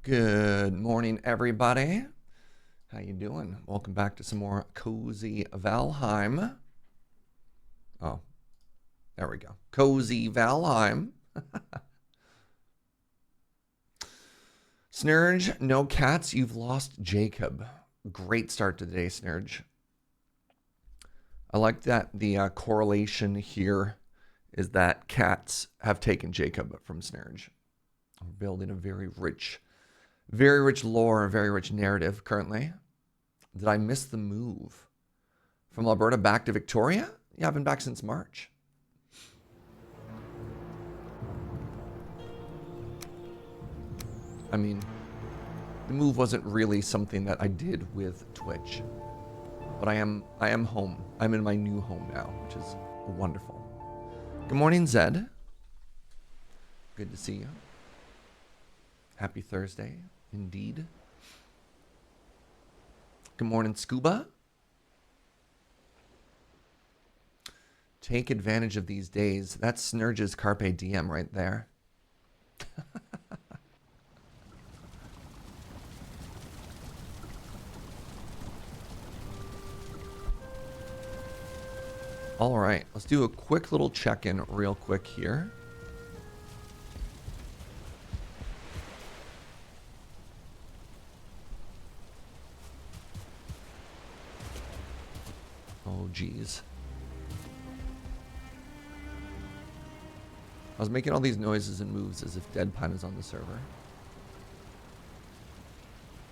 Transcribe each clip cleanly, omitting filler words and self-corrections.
Good morning, everybody. How you doing? Welcome back to some more cozy Valheim. Oh, there we go. Cozy Valheim. Serge, no cats. You've lost Jacob. Great start to the day, Serge. I like that the correlation here is that cats have taken Jacob from Serge. We're building a very rich lore, very rich narrative currently. Did I miss the move? From Alberta back to Victoria? Yeah, I've been back since March. I mean, the move wasn't really something that I did with Twitch. But I am home. I'm in my new home now, which is wonderful. Good morning, Zed. Good to see you. Happy Thursday, indeed. Good morning, Scuba. Take advantage of these days. That's Snurge's Carpe Diem right there. All right, let's do a quick little check-in real quick here. Oh, geez. I was making all these noises and moves as if DeadPine is on the server.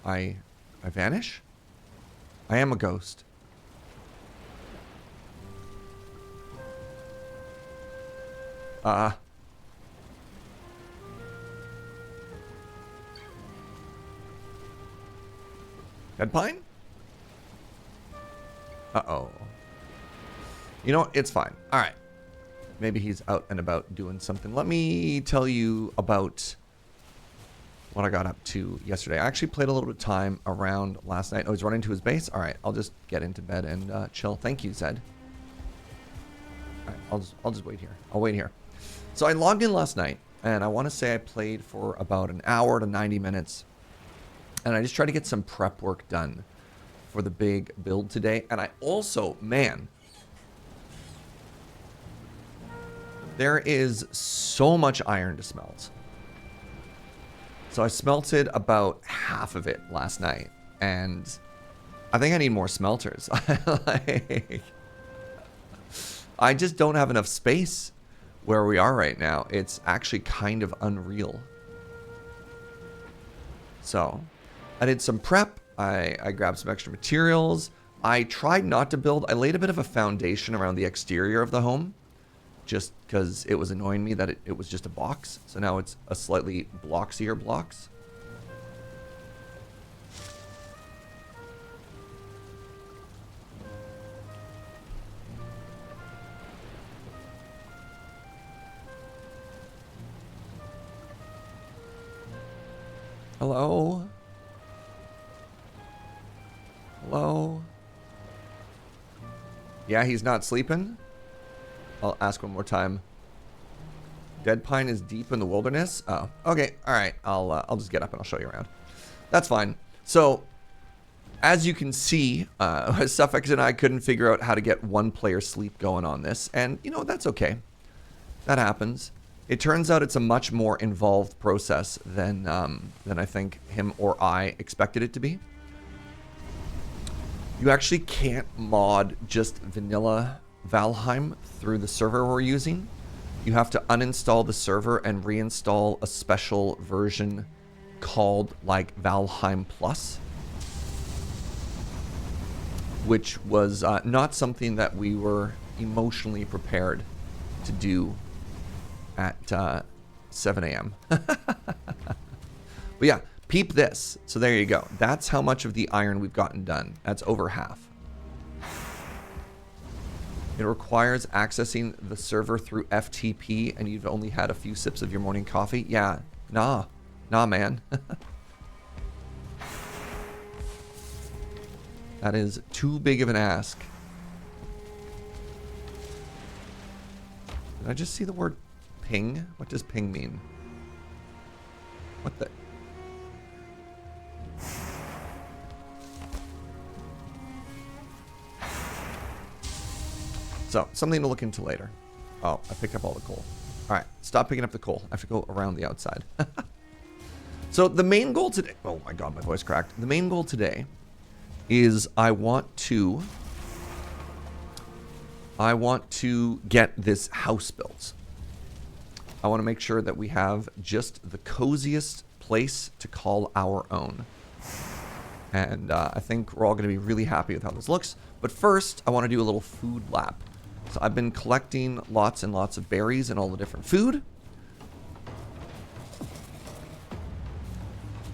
I vanish? I am a ghost. DeadPine? Uh-oh. You know what? It's fine. All right. Maybe he's out and about doing something. Let me tell you about what I got up to yesterday. I actually played a little bit of time around last night. Oh, he's running to his base? All right. I'll just get into bed and chill. Thank you, Zed. All right. I'll just wait here. I'll wait here. So I logged in last night, and I want to say I played for about an hour to 90 minutes. And I just tried to get some prep work done for the big build today. And I also, man, there is so much iron to smelt. So I smelted about half of it last night. And I think I need more smelters. I just don't have enough space where we are right now. It's actually kind of unreal. So I did some prep. I grabbed some extra materials. I tried not to build. I laid a bit of a foundation around the exterior of the home just because it was annoying me that it was just a box. So now it's a slightly bloxier blocks. Hello? Hello? Yeah, he's not sleeping? I'll ask one more time. DeadPine is deep in the wilderness? Oh, okay. All right. I'll just get up and I'll show you around. That's fine. So, as you can see, Suffix and I couldn't figure out how to get one player sleep going on this. And, you know, that's okay. That happens. It turns out it's a much more involved process than I think him or I expected it to be. You actually can't mod just vanilla Valheim through the server we're using. You have to uninstall the server and reinstall a special version called like Valheim Plus, which was not something that we were emotionally prepared to do at 7 a.m. But yeah, peep this. So there you go. That's how much of the iron we've gotten done. That's over half. It requires accessing the server through FTP, and you've only had a few sips of your morning coffee. Yeah, nah, man. That is too big of an ask. Did I just see the word ping? What does ping mean? What the? So, something to look into later. Oh, I picked up all the coal. All right, stop picking up the coal. I have to go around the outside. So, the main goal today... Oh my god, my voice cracked. The main goal today is I want to get this house built. I want to make sure that we have just the coziest place to call our own. And I think we're all going to be really happy with how this looks. But first, I want to do a little food lap. So I've been collecting lots and lots of berries and all the different food.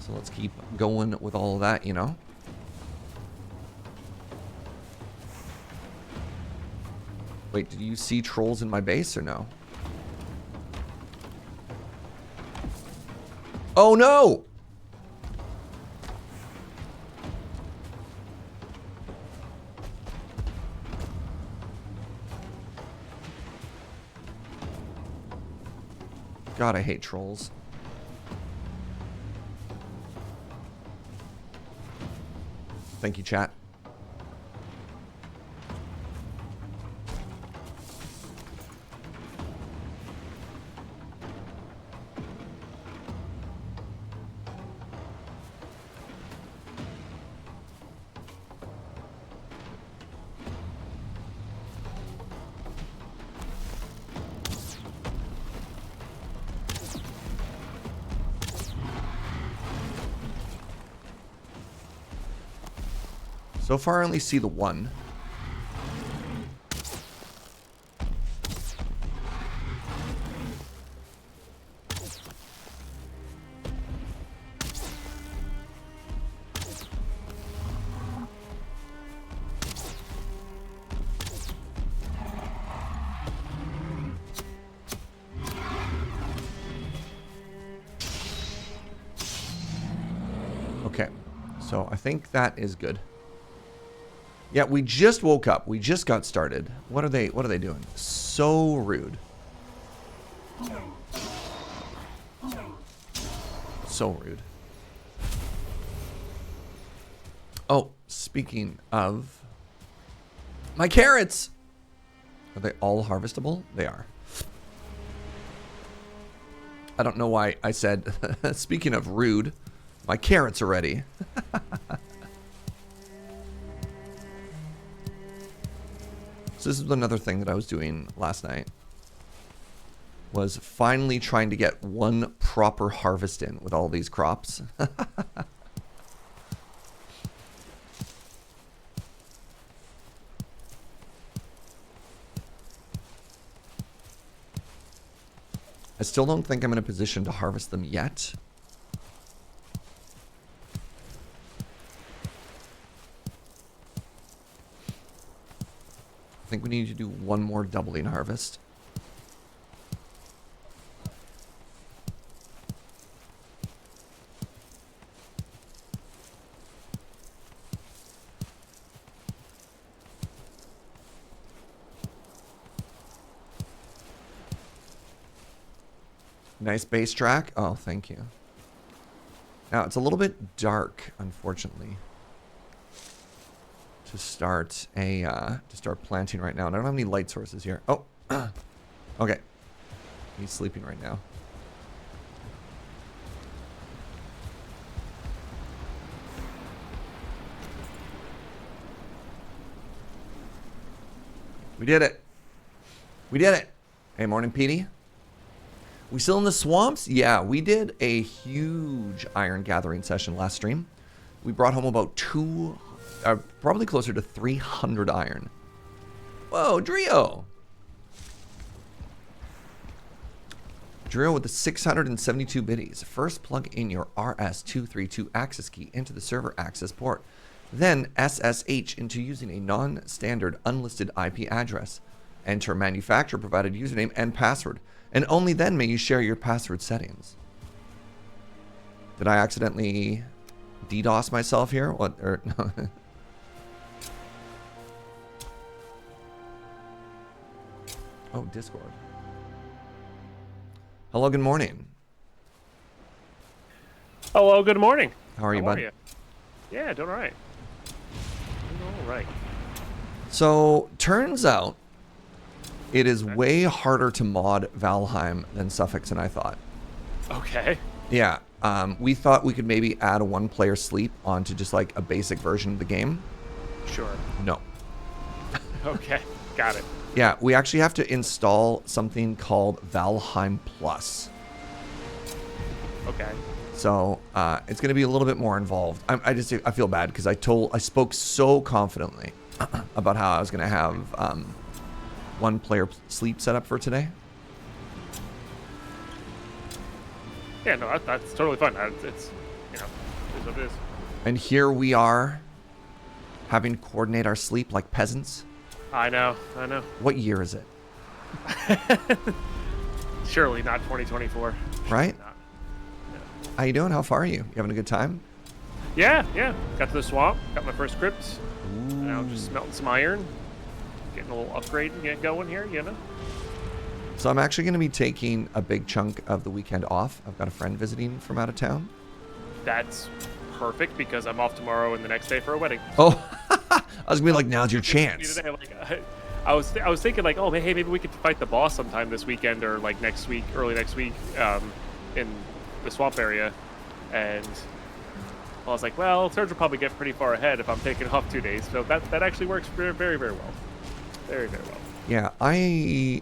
So let's keep going with all of that, you know. Wait, did you see trolls in my base or no? Oh no! God, I hate trolls. Thank you, chat. So far, I only see the one. Okay, so I think that is good. Yeah, we just woke up. We just got started. What are they doing? So rude. So rude. Oh, speaking of my carrots. Are they all harvestable? They are. I don't know why I said speaking of rude, my carrots are ready. So this is another thing that I was doing last night, was finally trying to get one proper harvest in with all these crops. I still don't think I'm in a position to harvest them yet. I think we need to do one more doubling harvest. Nice bass track. Oh, thank you. Now, it's a little bit dark, unfortunately, to start planting right now. And I don't have any light sources here. Oh, okay. He's sleeping right now. We did it. We did it. Hey, morning, Petey. We still in the swamps? Yeah, we did a huge iron gathering session last stream. We brought home about probably closer to 300 iron. Whoa, Drio! Drio with the 672 biddies. First, plug in your RS-232 access key into the server access port. Then SSH into using a non-standard unlisted IP address. Enter manufacturer-provided username and password. And only then may you share your password settings. Did I accidentally DDoS myself here? What? Or no. Oh, Discord. Hello, good morning. Hello, good morning. How are you, bud? Yeah, doing all right. Doing all right. So, turns out It is way harder to mod Valheim than Suffix and I thought. Okay. Yeah, we thought we could maybe add a one-player sleep onto just like a basic version of the game. Sure. No. Okay. Got it. Yeah, we actually have to install something called Valheim Plus. Okay. So it's going to be a little bit more involved. I feel bad because I spoke so confidently about how I was going to have one player sleep set up for today. Yeah, no, that's totally fine. It's you know, it is what it is. And here we are having to coordinate our sleep like peasants. I know. What year is it? Surely not 2024. Right? Not. How you doing? How far are you? You having a good time? Yeah. Got to the swamp. Got my first crypt. Now just smelting some iron. Getting a little upgrade and get going here, you know? So I'm actually going to be taking a big chunk of the weekend off. I've got a friend visiting from out of town. That's perfect because I'm off tomorrow and the next day for a wedding. Oh, I was going to be like, now's your chance. I was thinking like, oh, hey, maybe we could fight the boss sometime this weekend or like next week, early next week, in the swamp area. And I was like, well, Serge will probably get pretty far ahead if I'm taking off 2 days. So that actually works very, very, very well. Very, very well. Yeah, I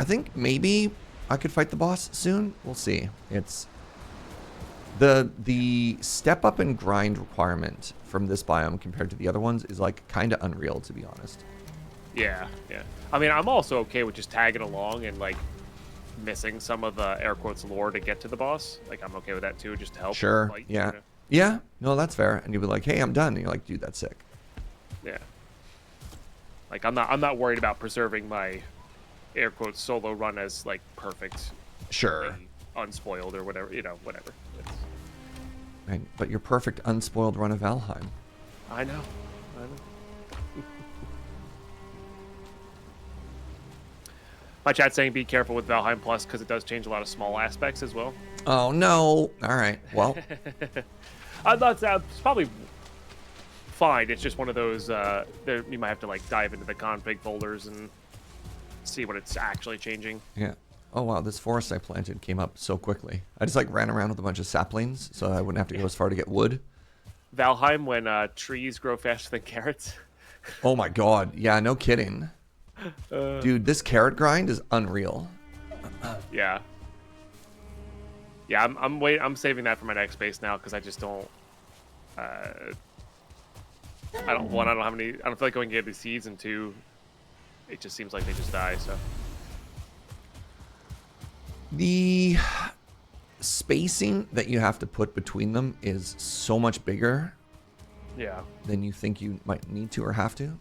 think maybe I could fight the boss soon. We'll see. It's the step up and grind requirement from this biome compared to the other ones is like kind of unreal, to be honest. Yeah. I mean, I'm also okay with just tagging along and like missing some of the air quotes lore to get to the boss. Like I'm okay with that too, just to help. Sure. Fight, Yeah. you know? Yeah. No, that's fair. And you'd be like, hey, I'm done. And you're like, dude, that's sick. Yeah. Like I'm not worried about preserving my air quotes solo run as like perfect, Sure. unspoiled or whatever, you know, whatever. Right. But your perfect unspoiled run of Valheim. I know. My chat's saying be careful with Valheim Plus because it does change a lot of small aspects as well. Oh no! All right. Well, it's probably fine. It's just one of those. You might have to like dive into the config folders and see what it's actually changing. yeah. Oh wow, this forest I planted came up so quickly. I just like ran around with a bunch of saplings, so I wouldn't have to go as far to get wood. Valheim, when trees grow faster than carrots. Oh my god! Yeah, no kidding. Dude, this carrot grind is unreal. Yeah. I'm saving that for my next base now because I just don't. I don't have any. I don't feel like going to get the seeds, and two, it just seems like they just die. So. The spacing that you have to put between them is so much bigger. Yeah. Than you think you might need to or have to.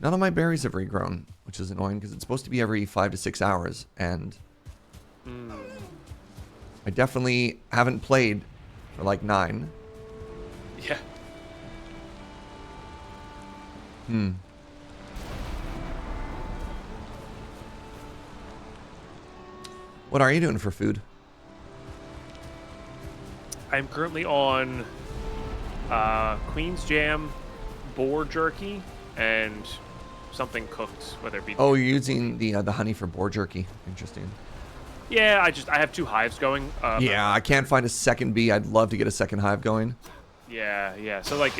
None of my berries have regrown, which is annoying because it's supposed to be every 5 to 6 hours, and I definitely haven't played for like 9. Yeah. What are you doing for food? I'm currently on Queen's Jam, boar jerky, and something cooked, whether it be. Oh, you're using the honey for boar jerky. Interesting. Yeah, I have 2 hives going. Yeah, I can't find a second bee. I'd love to get a second hive going. Yeah. So like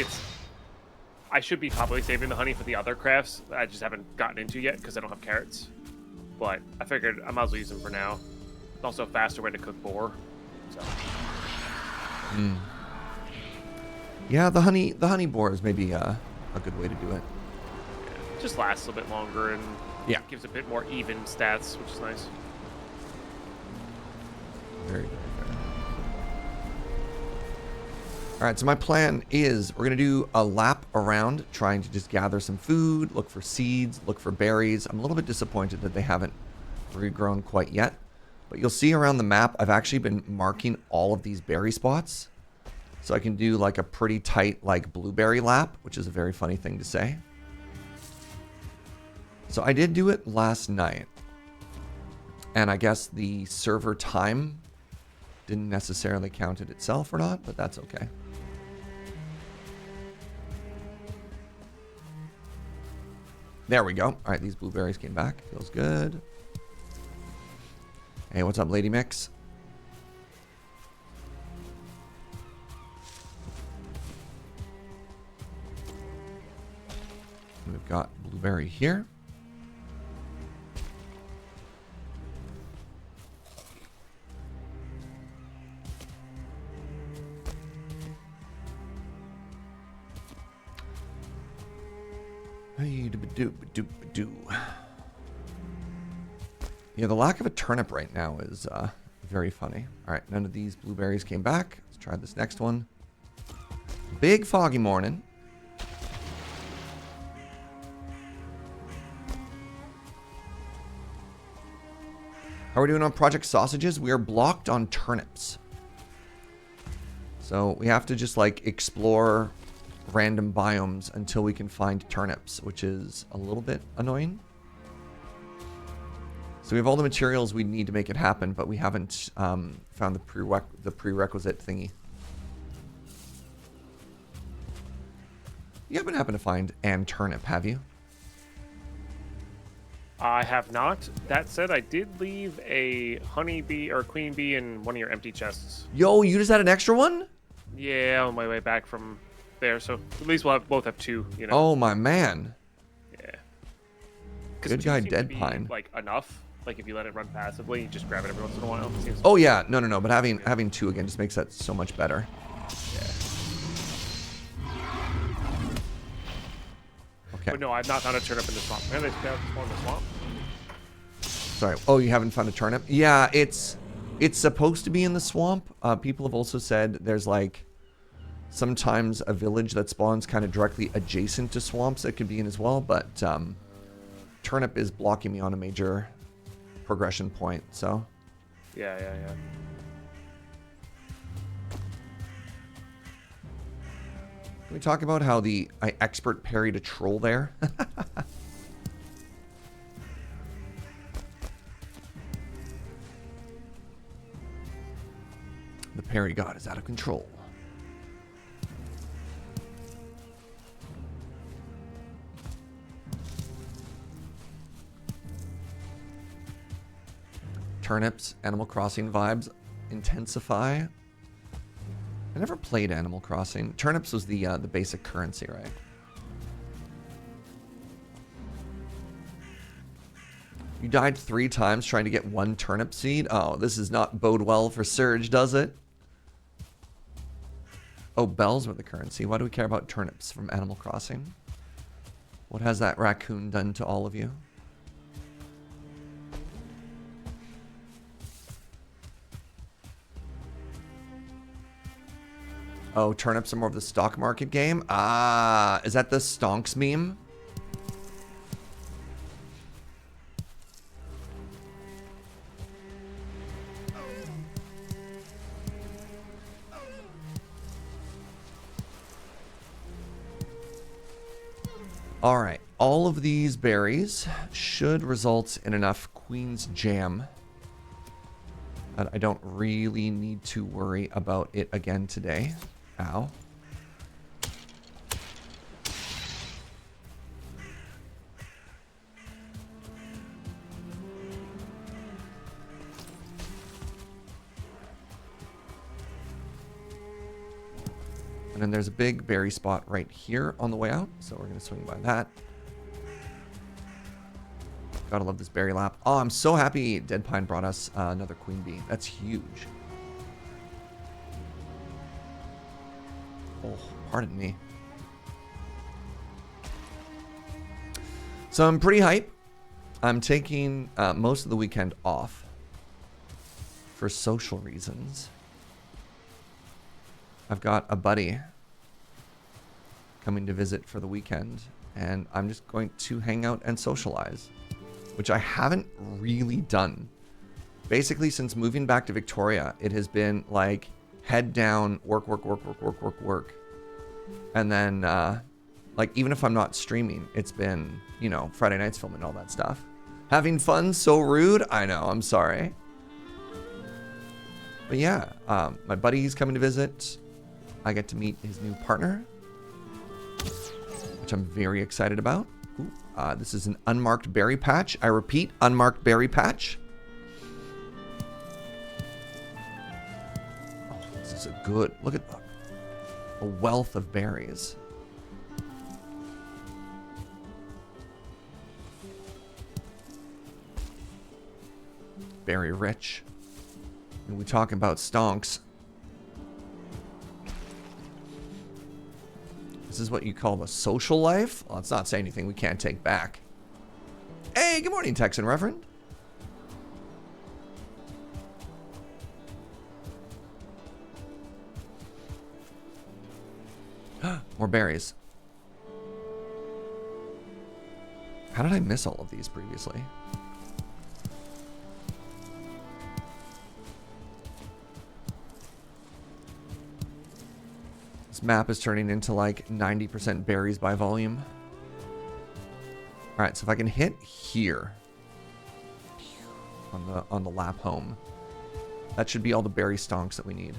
I should be probably saving the honey for the other crafts. I just haven't gotten into yet because I don't have carrots. But I figured I might as well use them for now. It's also a faster way to cook boar. So. Yeah, the honey boar is maybe a good way to do it. Yeah, just lasts a bit longer and gives a bit more even stats, which is nice. Very, very fair. All right, so my plan is we're going to do a lap around trying to just gather some food, look for seeds, look for berries. I'm a little bit disappointed that they haven't regrown quite yet. But you'll see around the map, I've actually been marking all of these berry spots. So I can do like a pretty tight like blueberry lap, which is a very funny thing to say. So I did do it last night. And I guess the server time didn't necessarily count it itself or not, but that's okay. There we go. All right, these blueberries came back. Feels good. Hey, what's up, Lady Mix? We've got blueberry here. Yeah, the lack of a turnip right now is very funny. All right, none of these blueberries came back. Let's try this next one. Big foggy morning. How are we doing on Project Sausages? We are blocked on turnips. So we have to just like explore random biomes until we can find turnips, which is a little bit annoying. So we have all the materials we need to make it happen, but we haven't found the prerequisite thingy. You haven't happened to find an turnip, have you? I have not. That said, I did leave a honeybee or queen bee in one of your empty chests. Yo, you just had an extra one? Yeah, on my way back from there. So at least we'll both have two. You know. Oh my man. Yeah. Good guy, DeadPine. Like enough. Like if you let it run passively, you just grab it every once in a while. Oh yeah, no. But having two again just makes that so much better. Yeah. Okay. But no, I've not found a turnip in the swamp. Man, they found one in the swamp. Sorry. Oh, you haven't found a turnip? Yeah, it's supposed to be in the swamp. People have also said there's like sometimes a village that spawns kind of directly adjacent to swamps that could be in as well. But turnip is blocking me on a major progression point. So. Yeah. Can we talk about how I expert parried a troll there? The parry god is out of control. Turnips, Animal Crossing vibes intensify. I never played Animal Crossing. Turnips was the basic currency, right? You died 3 times trying to get 1 turnip seed? Oh, this does not bode well for Serge, does it? Oh, bells were the currency. Why do we care about turnips from Animal Crossing? What has that raccoon done to all of you? Oh, turnips are more of the stock market game? Ah, is that the stonks meme? All right, all of these berries should result in enough Queen's Jam that I don't really need to worry about it again today. Ow. And then there's a big berry spot right here on the way out, so we're going to swing by that. Gotta love this berry lap. Oh, I'm so happy DeadPine brought us another queen bee. That's huge. Oh, pardon me. So I'm pretty hype. I'm taking most of the weekend off for social reasons. I've got a buddy coming to visit for the weekend, and I'm just going to hang out and socialize, which I haven't really done. Basically, since moving back to Victoria, it has been like head down, work. And then, like, even if I'm not streaming, it's been, you know, Friday nights filming and all that stuff. Having fun, so rude. I know, I'm sorry. But yeah, my buddy's coming to visit. I get to meet his new partner, which I'm very excited about. Ooh, this is an unmarked berry patch. I repeat, unmarked berry patch. Oh, this is a good... Look at a wealth of berries. Berry rich. And we talking about stonks. This is what you call the social life? Well, let's not say anything we can't take back. Hey, good morning, Texan Reverend. More berries. How did I miss all of these previously? This map is turning into like 90% berries by volume. All right, so if I can hit here on the lap home, that should be all the berry stonks that we need.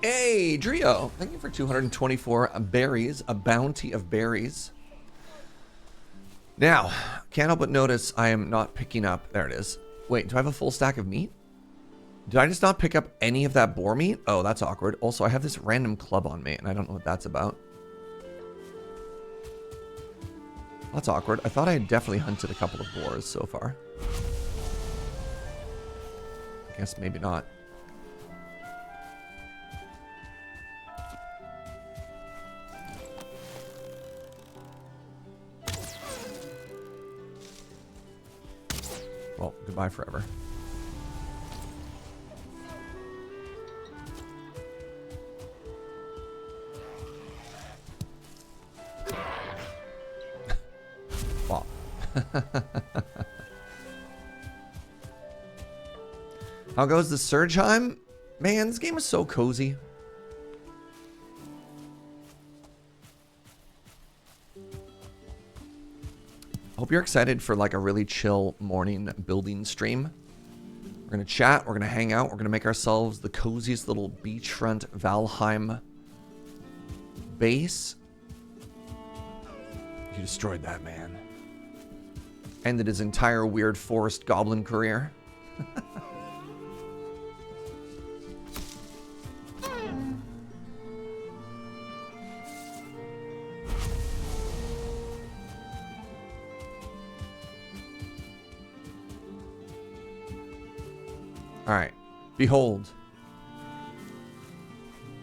Hey, Drio, thank you for 224 berries, a bounty of berries. Now, can't help but notice I am not picking up, there it is. Wait, do I have a full stack of meat? Did I just not pick up any of that boar meat? Oh, that's awkward. Also, I have this random club on me, and I don't know what that's about. That's awkward. I thought I had definitely hunted a couple of boars so far. Guess maybe not. Well, goodbye forever. Wow. How goes the Sergeheim? Man, this game is so cozy. Hope you're excited for like a really chill morning building stream. We're going to chat, we're going to hang out, we're going to make ourselves the coziest little beachfront Valheim base. You destroyed that man. Ended his entire weird forest goblin career. All right, behold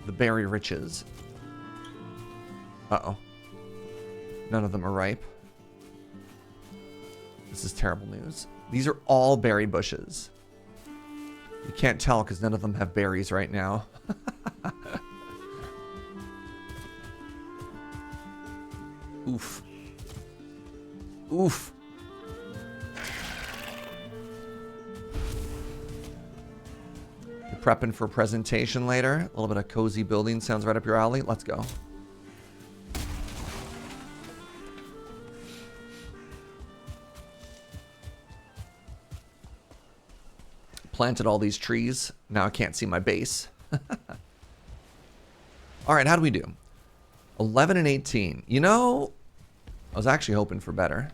the berry riches. Uh-oh. None of them are ripe. This is terrible news. These are all berry bushes. You can't tell because none of them have berries right now. Oof. Oof. Prepping for presentation later. A little bit of cozy building sounds right up your alley. Let's go. Planted all these trees. Now I can't see my base. All right, how do we do? 11 and 18. You know, I was actually hoping for better.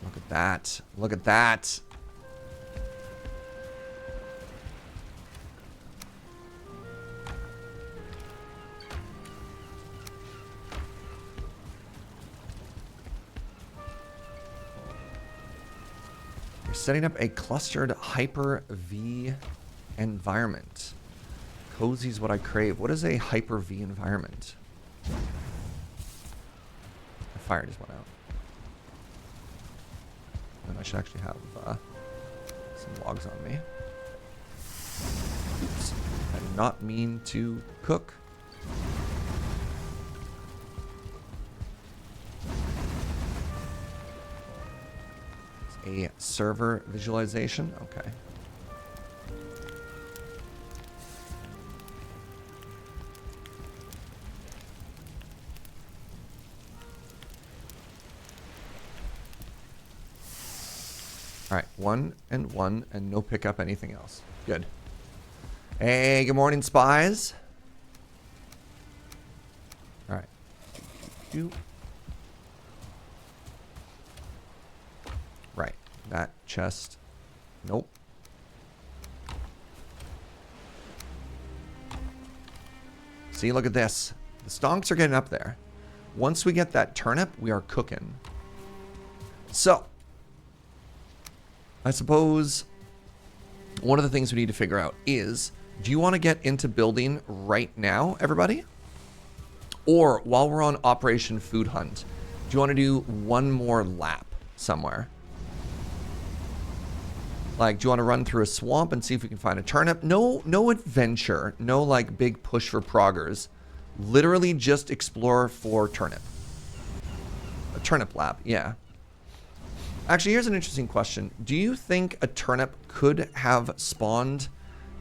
Look at that. Look at that. You're setting up a clustered Hyper-V environment. Cozy is what I crave. What is a Hyper-V environment? The fire just went out. And I should actually have some logs on me. Oops. I did not mean to cook. It's a server visualization. Okay. All right, 1 and 1 and no pick up anything else. Good. Hey, good morning, spies. All right. Right, that chest. Nope. See, look at this. The stonks are getting up there. Once we get that turnip, we are cooking. So, I suppose one of the things we need to figure out is, do you want to get into building right now, everybody? Or while we're on Operation Food Hunt, do you want to do one more lap somewhere? Like, do you want to run through a swamp and see if we can find a turnip? No adventure. No, like, big push for proggers. Literally just explore for turnip. A turnip lab, yeah. Actually, here's an interesting question. Do you think a turnip could have spawned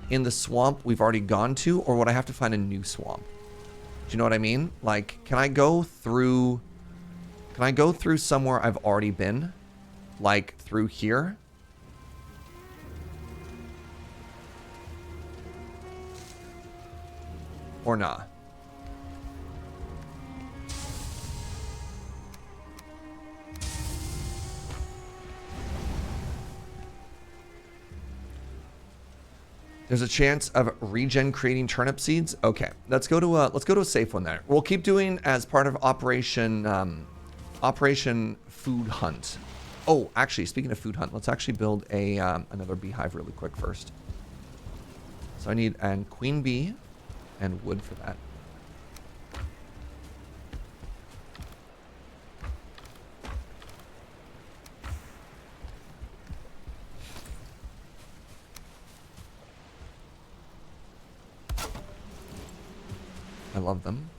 in the swamp we've already gone to, or would I have to find a new swamp? Do you know what I mean? Like, can I go through somewhere I've already been? Like, through here? Or not? There's a chance of regen creating turnip seeds. Okay, let's go to a safe one there. We'll keep doing as part of Operation Food Hunt. Oh, actually, speaking of food hunt, let's actually build a another beehive really quick first. So I need a queen bee and wood for that. I love them.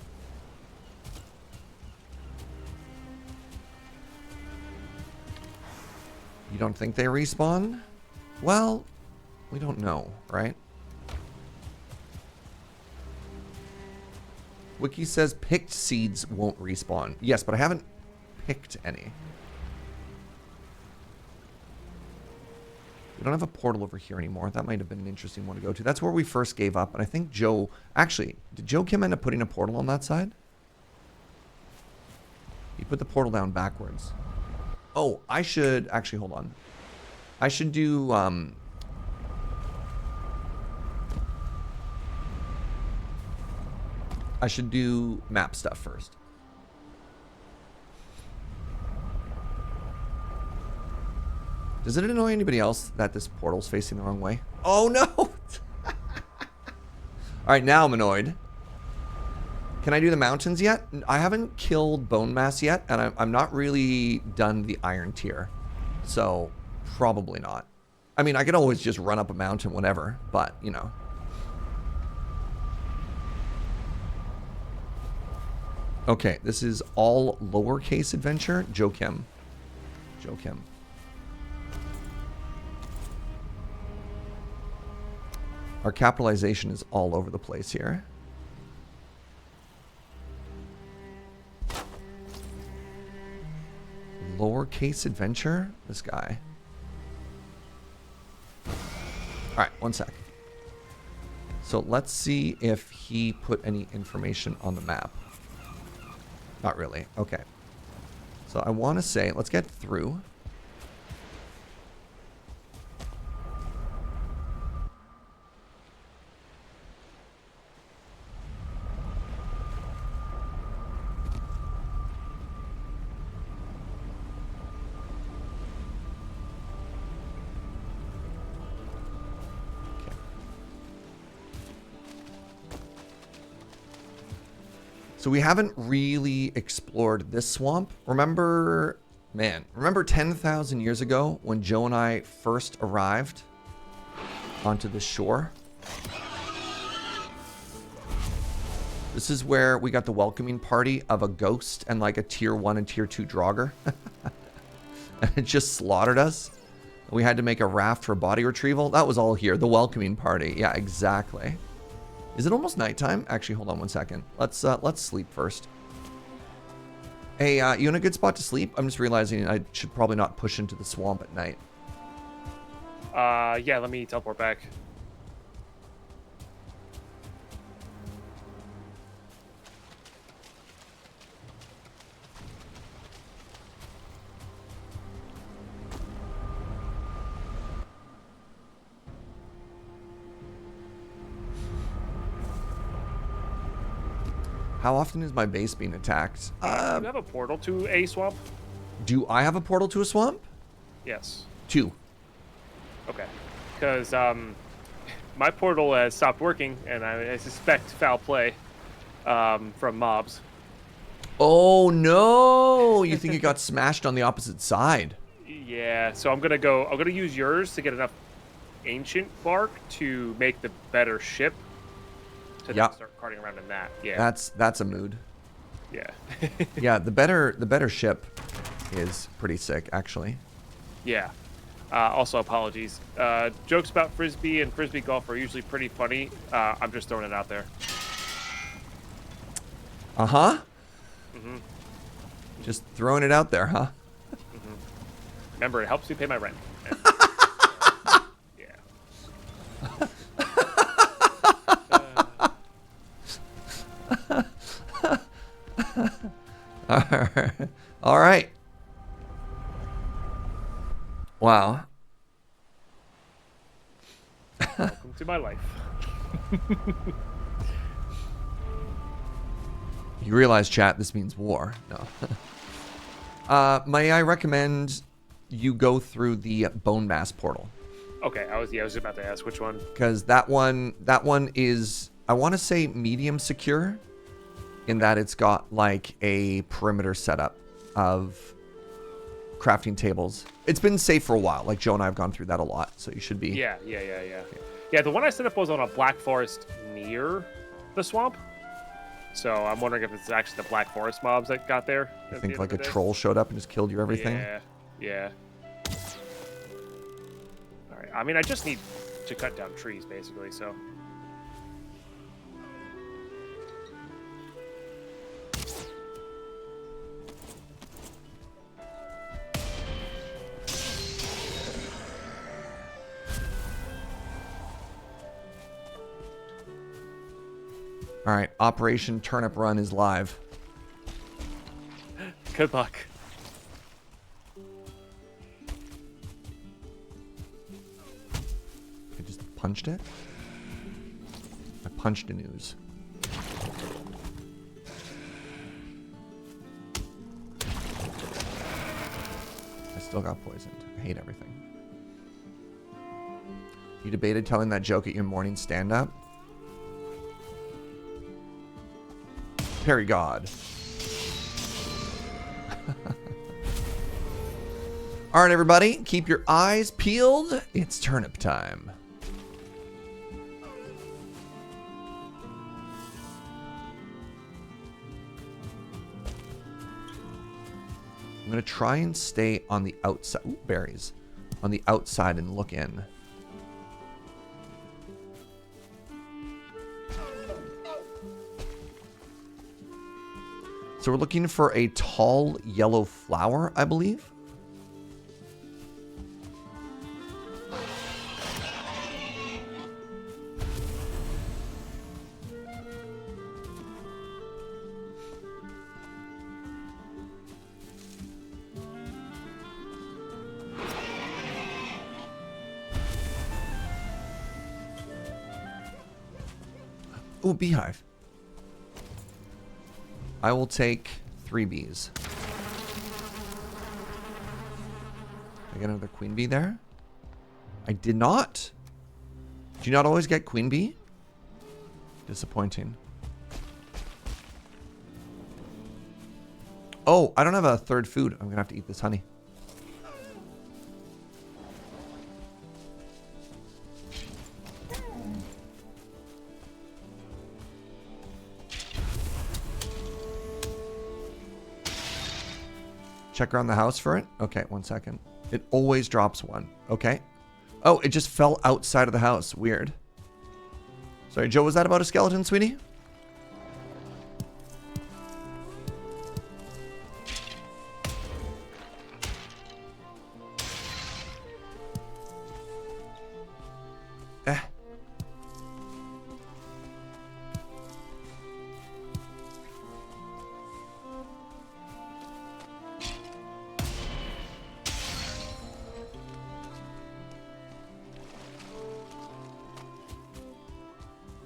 You don't think they respawn? Well, we don't know, right? Wiki says picked seeds won't respawn. Yes, but I haven't picked any. We don't have a portal over here anymore. That might have been an interesting one to go to. That's where we first gave up. And I think Joe... Actually, did Joe Kim end up putting a portal on that side? He put the portal down backwards. Oh, I should... Actually, hold on. I should do... I should do map stuff first. Does it annoy anybody else that this portal's facing the wrong way? Oh no! Alright, now I'm annoyed. Can I do the mountains yet? I haven't killed bone mass yet, and I'm not really done the iron tier. So, probably not. I mean, I could always just run up a mountain whenever, but, you know. Okay, this is all lowercase adventure. Joe Kim. Joe Kim. Our capitalization is all over the place here. Lowercase adventure? This guy. Alright, one sec. So let's see if he put any information on the map. Not really. Okay. So I want to say, let's get through. So we haven't really explored this swamp. Remember 10,000 years ago when Joe and I first arrived onto the shore? This is where we got the welcoming party of a ghost and like a tier 1 and tier 2 Draugr. And it just slaughtered us. We had to make a raft for body retrieval. That was all here. The welcoming party. Yeah, exactly. Is it almost nighttime? Actually, hold on one second. Let's sleep first. Hey, you in a good spot to sleep? I'm just realizing I should probably not push into the swamp at night. Yeah, let me teleport back. How often is my base being attacked? Do you have a portal to a swamp? Do I have a portal to a swamp? Yes. 2. Okay. Because my portal has stopped working, and I suspect foul play from mobs. Oh no! You think it got smashed on the opposite side? Yeah. So I'm gonna use yours to get enough ancient bark to make the better ship. To then start carting around in that. Yeah. That's a mood. Yeah. Yeah, the better ship is pretty sick, actually. Yeah. Also, apologies. Jokes about frisbee and frisbee golf are usually pretty funny. I'm just throwing it out there. Uh-huh. Mm-hmm. Just throwing it out there, huh? Mm-hmm. Remember, it helps me pay my rent. Yeah. All right. Wow. Welcome to my life. You realize, chat, this means war. No. May I recommend you go through the bone mass portal? Okay, I was about to ask which one. Because that one is, I want to say, medium secure, in that it's got like a perimeter setup of crafting tables. It's been safe for a while. Like Joe and I have gone through that a lot, so you should be. Yeah. Yeah, the one I set up was on a black forest near the swamp. So I'm wondering if it's actually the black forest mobs that got there. I think like a troll showed up and just killed you everything. Yeah. All right. I mean, I just need to cut down trees, basically, so. All right, Operation Turnip Run is live. Good luck. I just punched it. I punched a news. I still got poisoned. I hate everything. You debated telling that joke at your morning stand-up? Perry God. All right, everybody, keep your eyes peeled. It's turnip time. I'm going to try and stay on the outside. Ooh, berries. On the outside and look in. So we're looking for a tall yellow flower, I believe. Ooh, beehive. I will take 3 bees. I get another queen bee there? I did not. Do you not always get queen bee? Disappointing. Oh, I don't have a third food. I'm gonna have to eat this honey. Check around the house for it. Okay, 1 second. It always drops 1. Okay. Oh, it just fell outside of the house. Weird. Sorry, Joe, was that about a skeleton, sweetie?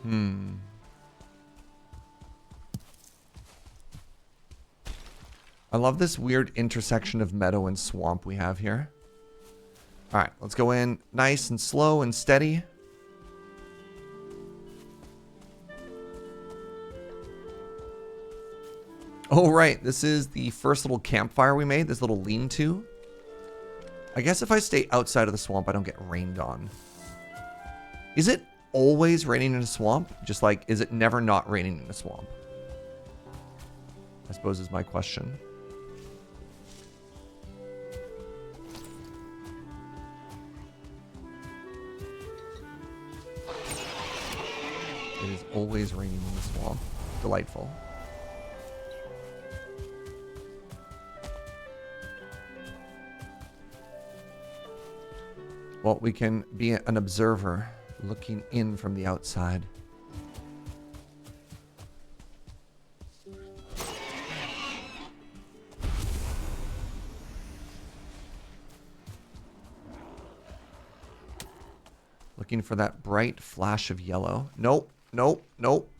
I love this weird intersection of meadow and swamp we have here. All right, let's go in nice and slow and steady. Oh, right. This is the first little campfire we made, this little lean-to. I guess if I stay outside of the swamp, I don't get rained on. Is it always raining in a swamp? Just like, is it never not raining in a swamp? I suppose is my question. It is always raining in the swamp. Delightful. Well, we can be an observer looking in from the outside. Looking for that bright flash of yellow. Nope, nope, nope.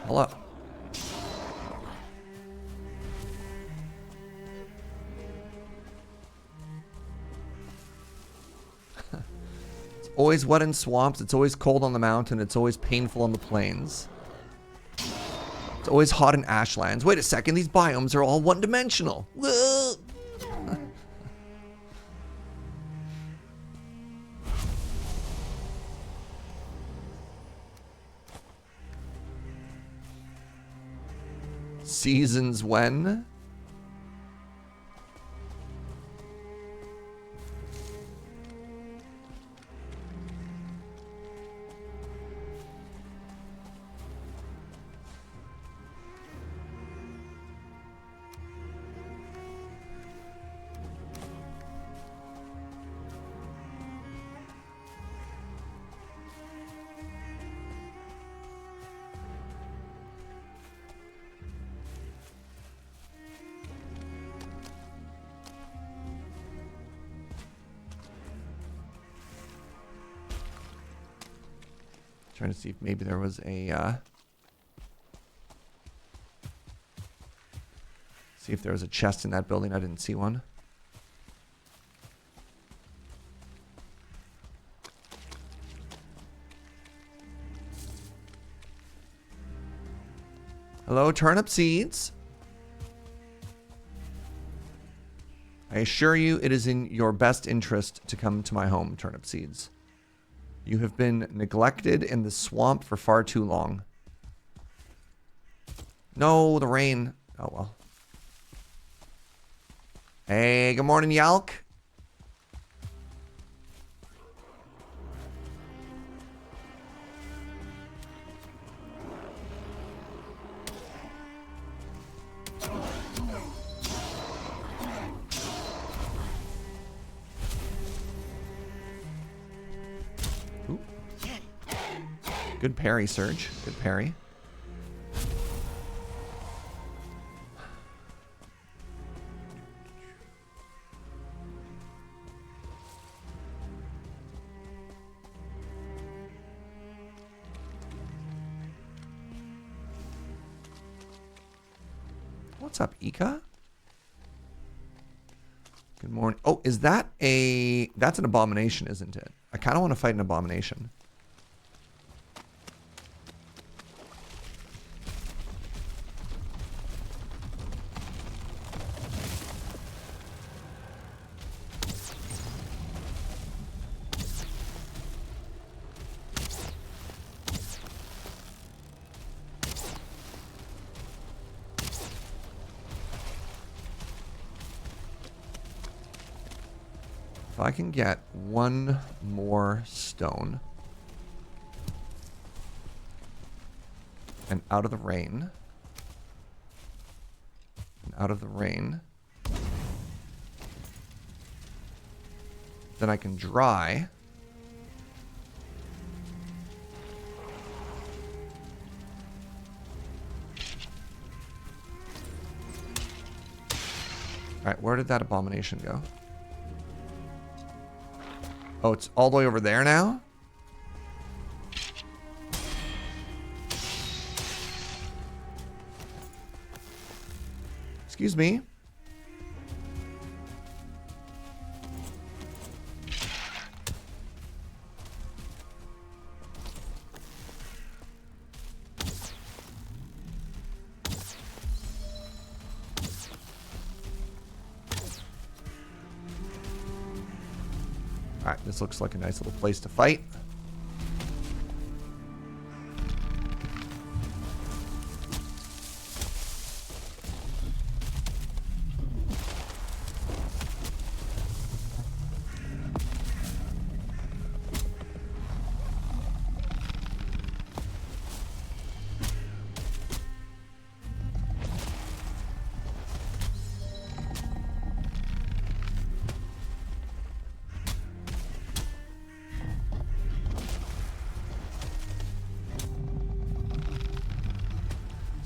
Hello. It's always wet in swamps. It's always cold on the mountain. It's always painful on the plains. It's always hot in Ashlands. Wait a second, these biomes are all one-dimensional. Seasons when? Trying to see if maybe there was a see if there was a chest in that building. I didn't see one. Hello, turnip seeds. I assure you it is in your best interest to come to my home, turnip seeds. You have been neglected in the swamp for far too long. No, the rain. Oh, well. Hey, good morning, Yalk. Good parry, Serge. Good parry. What's up, Ika? Good morning. Oh, is that a... That's an abomination, isn't it? I kind of want to fight an abomination. If I can get one more stone and out of the rain, then I can dry. Alright, where did that abomination go? Oh, it's all the way over there now? Excuse me. Alright, this looks like a nice little place to fight.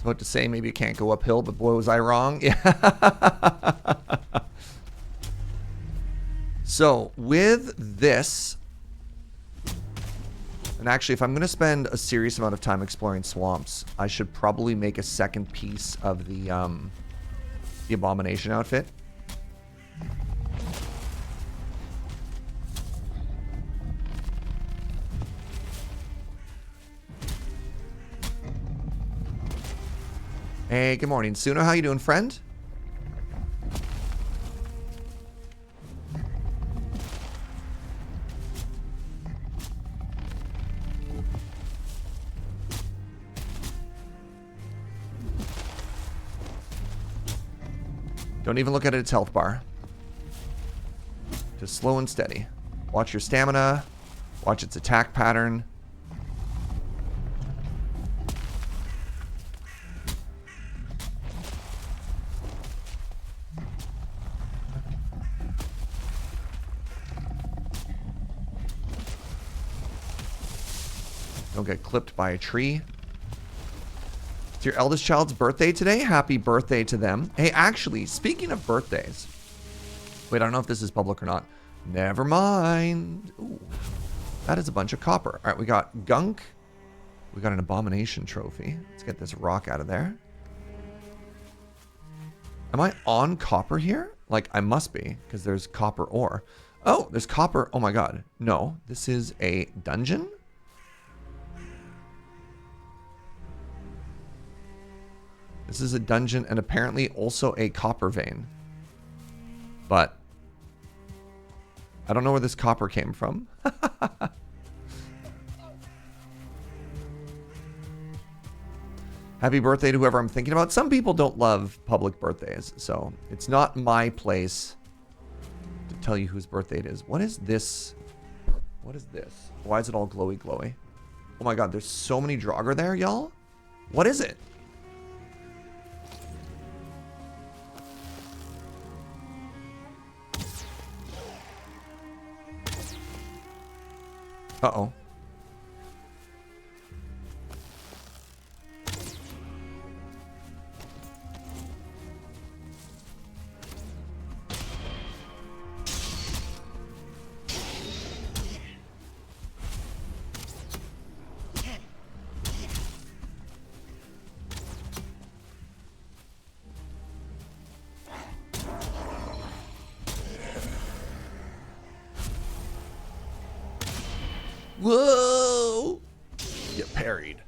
About to say maybe it can't go uphill, but boy was I wrong. Yeah. So with this, and actually if I'm going to spend a serious amount of time exploring swamps, I should probably make a second piece of the abomination outfit. Hey, good morning, Suno. How you doing, friend? Don't even look at its health bar. Just slow and steady. Watch your stamina. Watch its attack pattern. Don't get clipped by a tree. It's your eldest child's birthday today. Happy birthday to them. Hey, actually, speaking of birthdays. Wait, I don't know if this is public or not. Never mind. Ooh, that is a bunch of copper. All right, we got gunk. We got an abomination trophy. Let's get this rock out of there. Am I on copper here? Like, I must be, because there's copper ore. Oh, there's copper. Oh my god. No, this is a dungeon? This is a dungeon and apparently also a copper vein. But I don't know where this copper came from. Happy birthday to whoever I'm thinking about. Some people don't love public birthdays, so it's not my place to tell you whose birthday it is. What is this? What is this? Why is it all glowy glowy? Oh my god, there's so many Draugr there, y'all. What is it? Uh-oh. Whoa! Get parried.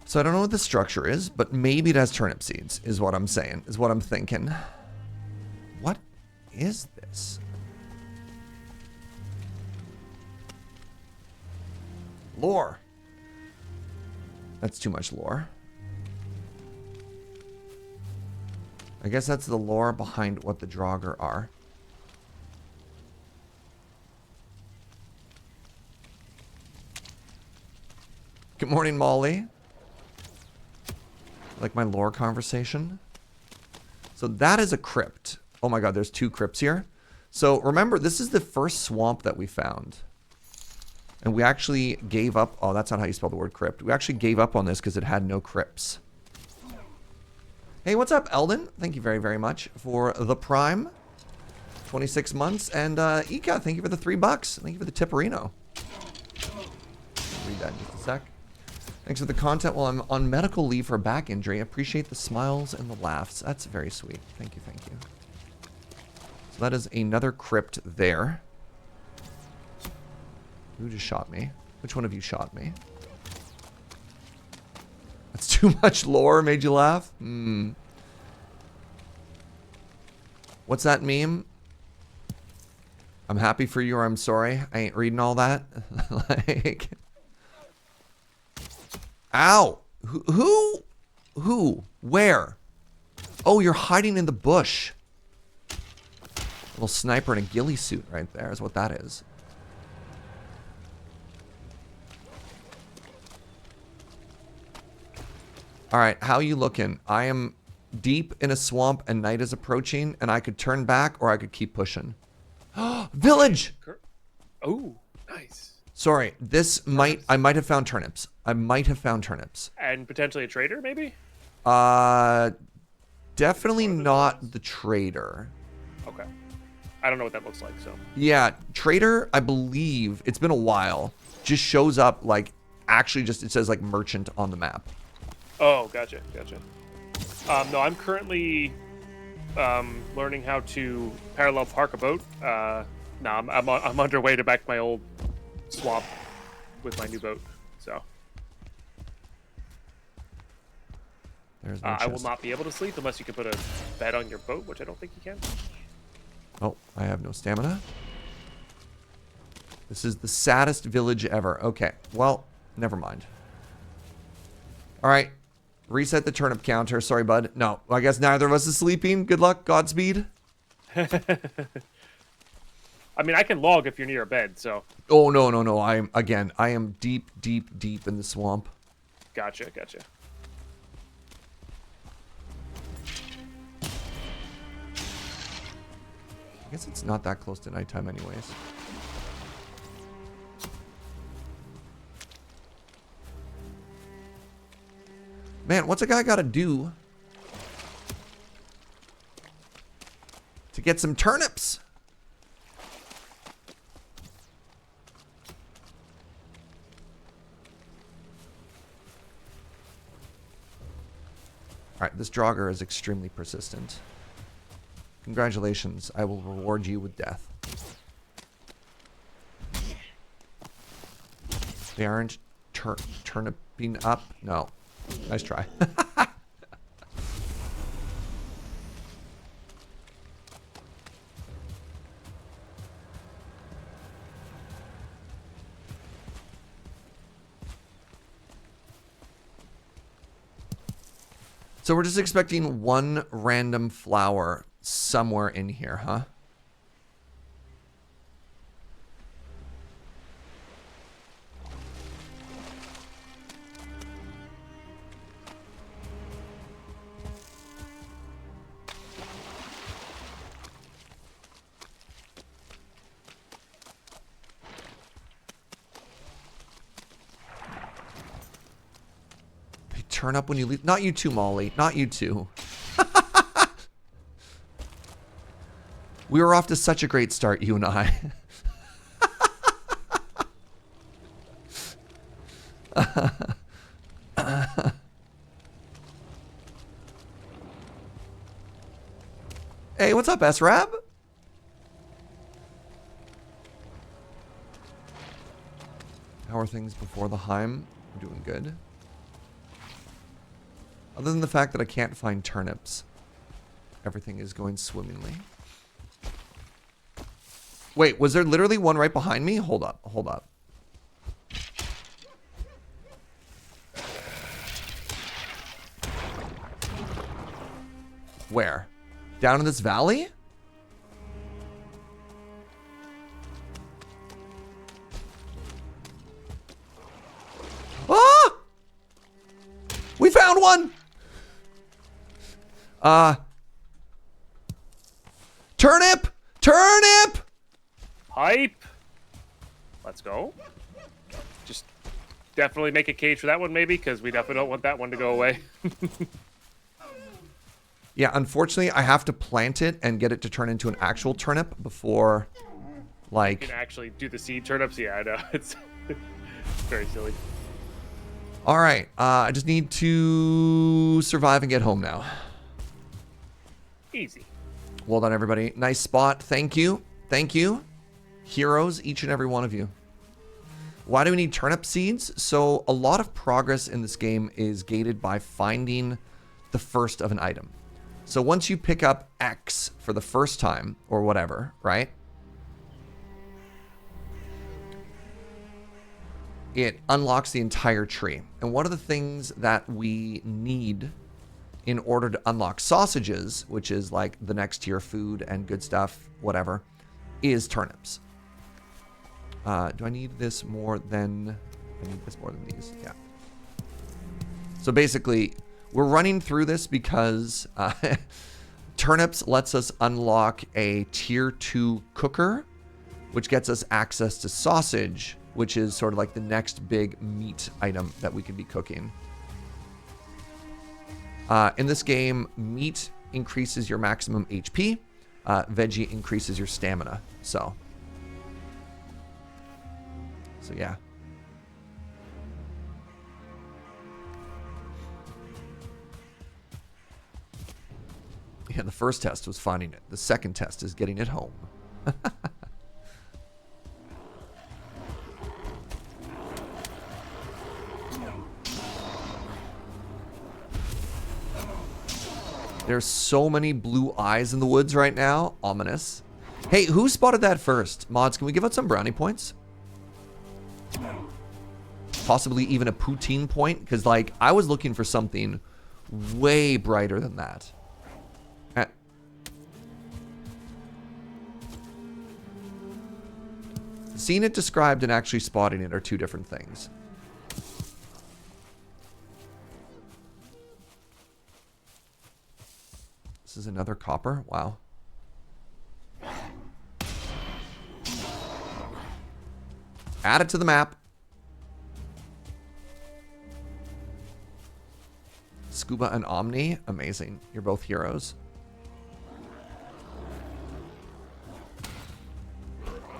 So I don't know what the structure is, but maybe it has turnip seeds, is what I'm saying, is what I'm thinking. What is this? Lore. That's too much lore. I guess that's the lore behind what the Draugr are. Good morning, Molly. Like my lore conversation. So that is a crypt. Oh my god, there's 2 crypts here. So remember, this is the first swamp that we found. And we actually gave up. Oh, that's not how you spell the word crypt. We actually gave up on this because it had no crypts. Hey, what's up, Eldon? Thank you very, very much for the Prime. 26 months. And Ika, thank you for the $3. Thank you for the tipperino. Read that in just a sec. Thanks for the content while I'm on medical leave for a back injury. I appreciate the smiles and the laughs. That's very sweet. Thank you, thank you. So that is another crypt there. Who just shot me? Which one of you shot me? That's too much lore, made you laugh? Hmm. What's that meme? I'm happy for you or I'm sorry. I ain't reading all that. Like... Ow! Who? Where? Oh, you're hiding in the bush. Little sniper in a ghillie suit right there is what that is. Alright, how you looking? I am deep in a swamp and night is approaching and I could turn back or I could keep pushing. Village! Oh, nice. Sorry, I might have found turnips. I might have found turnips. And potentially a trader, maybe? Definitely not the trader. Okay. I don't know what that looks like, so. Yeah, trader, I believe, it's been a while, just shows up like, actually just, it says like merchant on the map. Oh, gotcha. No, I'm currently learning how to parallel park a boat. No, I'm underway to back my old swamp with my new boat, so. There's no I will not be able to sleep unless you can put a bed on your boat, which I don't think you can. Oh, I have no stamina. This is the saddest village ever. Okay, well, never mind. All right, reset the turnip counter. Sorry, bud. No, I guess neither of us is sleeping. Good luck. Godspeed. I mean, I can log if you're near a bed, so. Oh, no. I am deep in the swamp. Gotcha. I guess it's not that close to nighttime anyways. Man, what's a guy got to do to get some turnips? Alright, this Draugr is extremely persistent. Congratulations, I will reward you with death. They aren't turniping up? No. Nice try. So we're just expecting one random flower somewhere in here, huh? They turn up when you leave. Not you two, Molly. Not you two. We were off to such a great start, you and I. Hey, what's up, S-Rab? How are things before the Heim? We're doing good. Other than the fact that I can't find turnips, everything is going swimmingly. Wait, was there literally one right behind me? Hold up. Where? Down in this valley? Ah! We found one! Turnip! Hype. Let's go. just definitely make a cage for that one, maybe, because we definitely don't want that one to go away. Yeah, unfortunately, I have to plant it and get it to turn into an actual turnip before, like... You can actually do the seed turnips? Yeah, I know. It's very silly. All right, I just need to survive and get home now. Easy. Well done, everybody. Nice spot. Thank you. Thank you. Heroes, each and every one of you. Why do we need turnip seeds? So a lot of progress in this game is gated by finding the first of an item. So once you pick up X for the first time, or whatever, right? It unlocks the entire tree. And one of the things that we need in order to unlock sausages, which is like the next tier food and good stuff, whatever, is turnips. Do I need this more than... I need this more than these, yeah. So basically, we're running through this because turnips lets us unlock a tier 2 cooker, which gets us access to sausage, which is sort of like the next big meat item that we could be cooking. In this game, meat increases your maximum HP, veggie increases your stamina, so yeah. Yeah, the first test was finding it. The second test is getting it home. There's so many blue eyes in the woods right now. Ominous. Hey, who spotted that first? Mods, can we give out some brownie points? Possibly even a poutine point? Because, like, I was looking for something way brighter than that. Seeing it described and actually spotting it are two different things. This is another copper? Wow. Add it to the map. Scuba and Omni. Amazing. You're both heroes.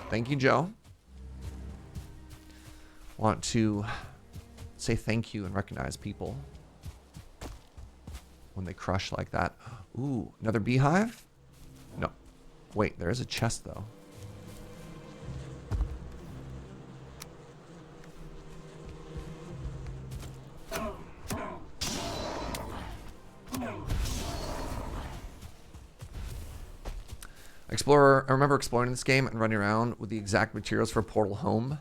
Thank you, Joe. Want to say thank you and recognize people when they crush like that. Ooh, another beehive? No. Wait, there is a chest, though. Explorer, I remember exploring this game and running around with the exact materials for Portal Home.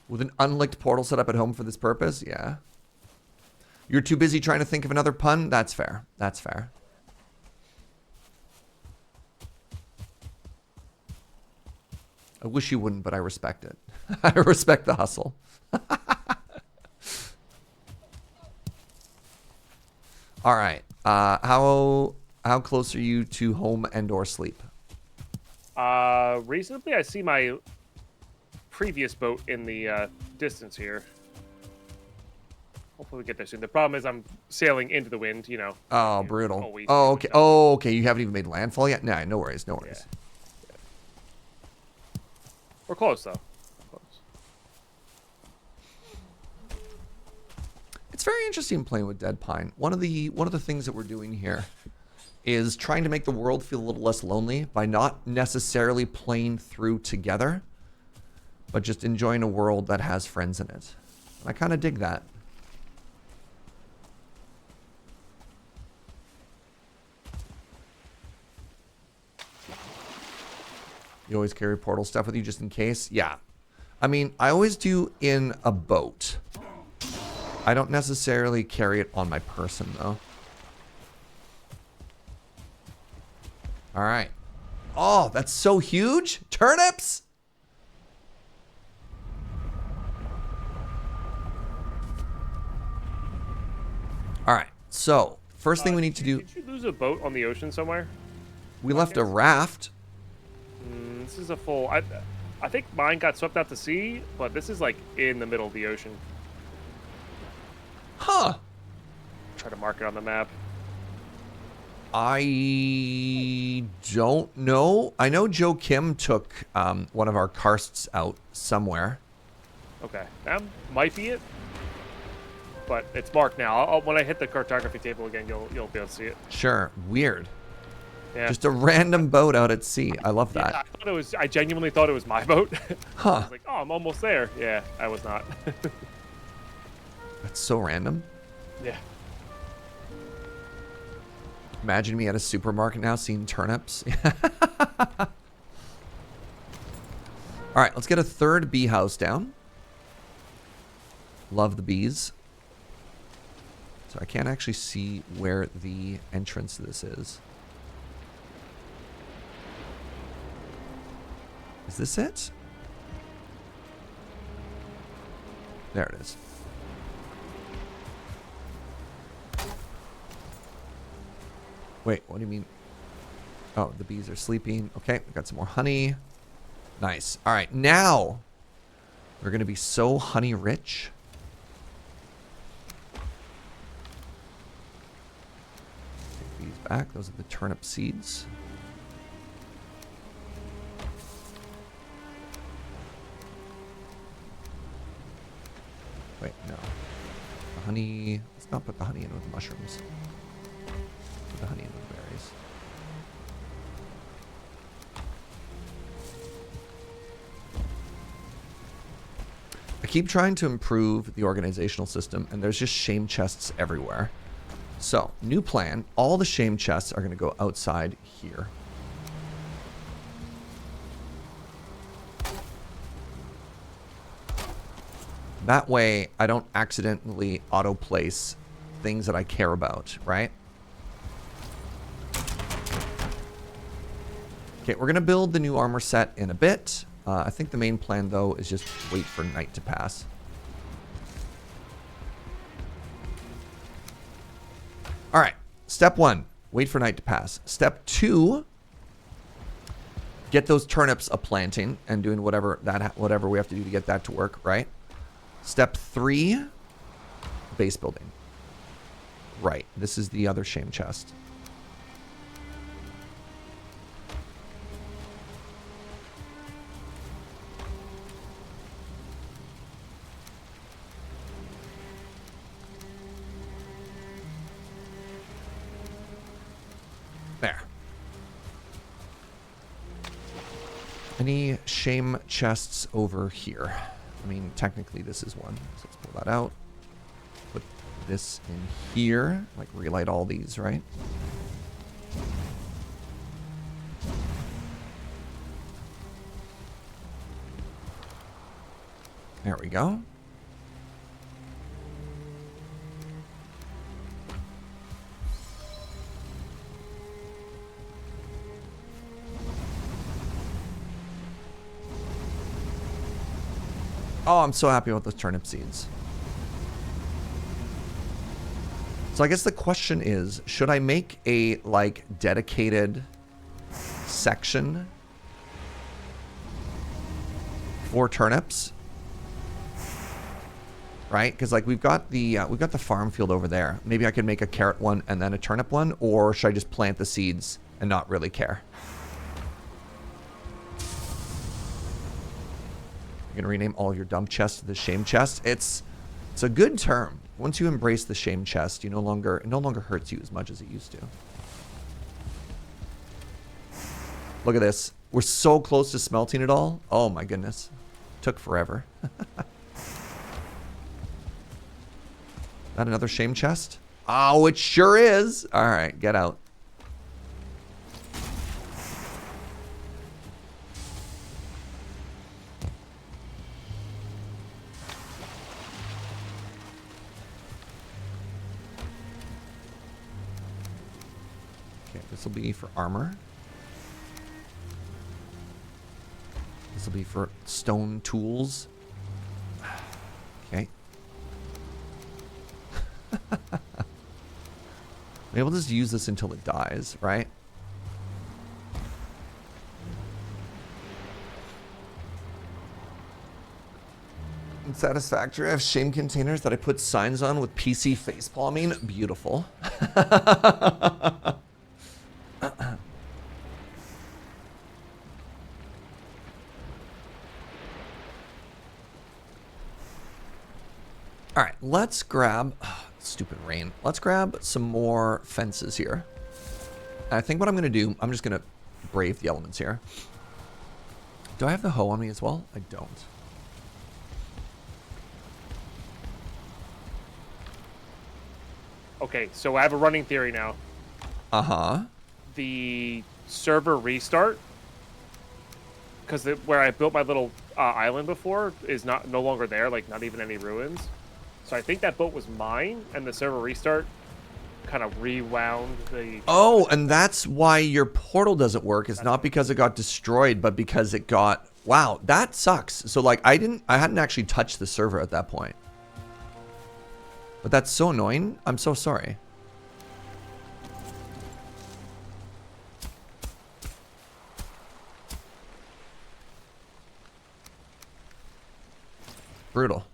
With an unlicked portal set up at home for this purpose? Yeah. You're too busy trying to think of another pun? That's fair. That's fair. I wish you wouldn't, but I respect it. I respect the hustle. All right. How close are you to home and or sleep? Reasonably, I see my previous boat in the distance here. Hopefully we get there soon. The problem is I'm sailing into the wind, you know. Oh, brutal. Oh, okay. Oh, okay. You haven't even made landfall yet? Nah, no worries. No worries. Yeah. We're close, though. Close. It's very interesting playing with DeadPine. One of the things that we're doing here is trying to make the world feel a little less lonely by not necessarily playing through together, but just enjoying a world that has friends in it. And I kind of dig that. You always carry portal stuff with you just in case? Yeah. I mean, I always do in a boat. I don't necessarily carry it on my person, though. All right. Oh, that's so huge. Turnips? All right. So, first thing we need to do... Did you lose a boat on the ocean somewhere? We left a raft. This is a full... I think mine got swept out to sea, but this is like in the middle of the ocean. Huh. Try to mark it on the map. I don't know. I know Joe Kim took one of our karsts out somewhere. Okay, that might be it. But it's marked now. When I hit the cartography table again, you'll be able to see it. Sure. Weird. Yeah. Just a random boat out at sea. I love that. Yeah, I thought it was. I genuinely thought it was my boat. Huh. I was like, oh, I'm almost there. Yeah, I was not. That's so random. Yeah. Imagine me at a supermarket now seeing turnips. All right, let's get a third bee house down. Love the bees. So I can't actually see where the entrance to this is. Is this it? There it is. Wait, what do you mean? Oh, the bees are sleeping. Okay, we got some more honey. Nice. All right, now we're going to be so honey rich. Take these back. Those are the turnip seeds. Wait, no. The honey. Let's not put the honey in with the mushrooms. Put the honey in with the berries. I keep trying to improve the organizational system, and there's just shame chests everywhere. So, new plan. All the shame chests are going to go outside here. That way, I don't accidentally auto-place things that I care about, right? Okay, we're going to build the new armor set in a bit. I think the main plan, though, is just wait for night to pass. All right, step 1, wait for night to pass. Step 2, get those turnips a-planting and doing whatever we have to do to get that to work, right? Step 3, base building. Right, this is the other shame chest. There. Any shame chests over here? I mean, technically this is one. So let's pull that out. Put this in here. Like relight all these, right? There we go. Oh, I'm so happy with those turnip seeds. So I guess the question is, should I make a, like, dedicated section for turnips? Right? Because, like, we've got the farm field over there. Maybe I could make a carrot one and then a turnip one, or should I just plant the seeds and not really care? You're gonna rename all of your dump chests to the shame chest. It's a good term. Once you embrace the shame chest, it no longer hurts you as much as it used to. Look at this. We're so close to smelting it all. Oh my goodness. Took forever. That another shame chest? Oh, it sure is. All right, get out. This will be for armor. This will be for stone tools. Okay. Maybe we'll just use this until it dies, right? Unsatisfactory. I have shame containers that I put signs on with PC facepalming. Beautiful. All right, let's grab, stupid rain. Let's grab some more fences here. I think what I'm going to do, I'm just going to brave the elements here. Do I have the hoe on me as well? I don't. Okay, so I have a running theory now. Uh-huh. The server restart, because where I built my little island before is no longer there, like not even any ruins. So I think that boat was mine, and the server restart kind of rewound the... Oh, and that's why your portal doesn't work. It's not because it got destroyed, but because it got... Wow, that sucks. So, like, I hadn't actually touched the server at that point. But that's so annoying. I'm so sorry. Brutal.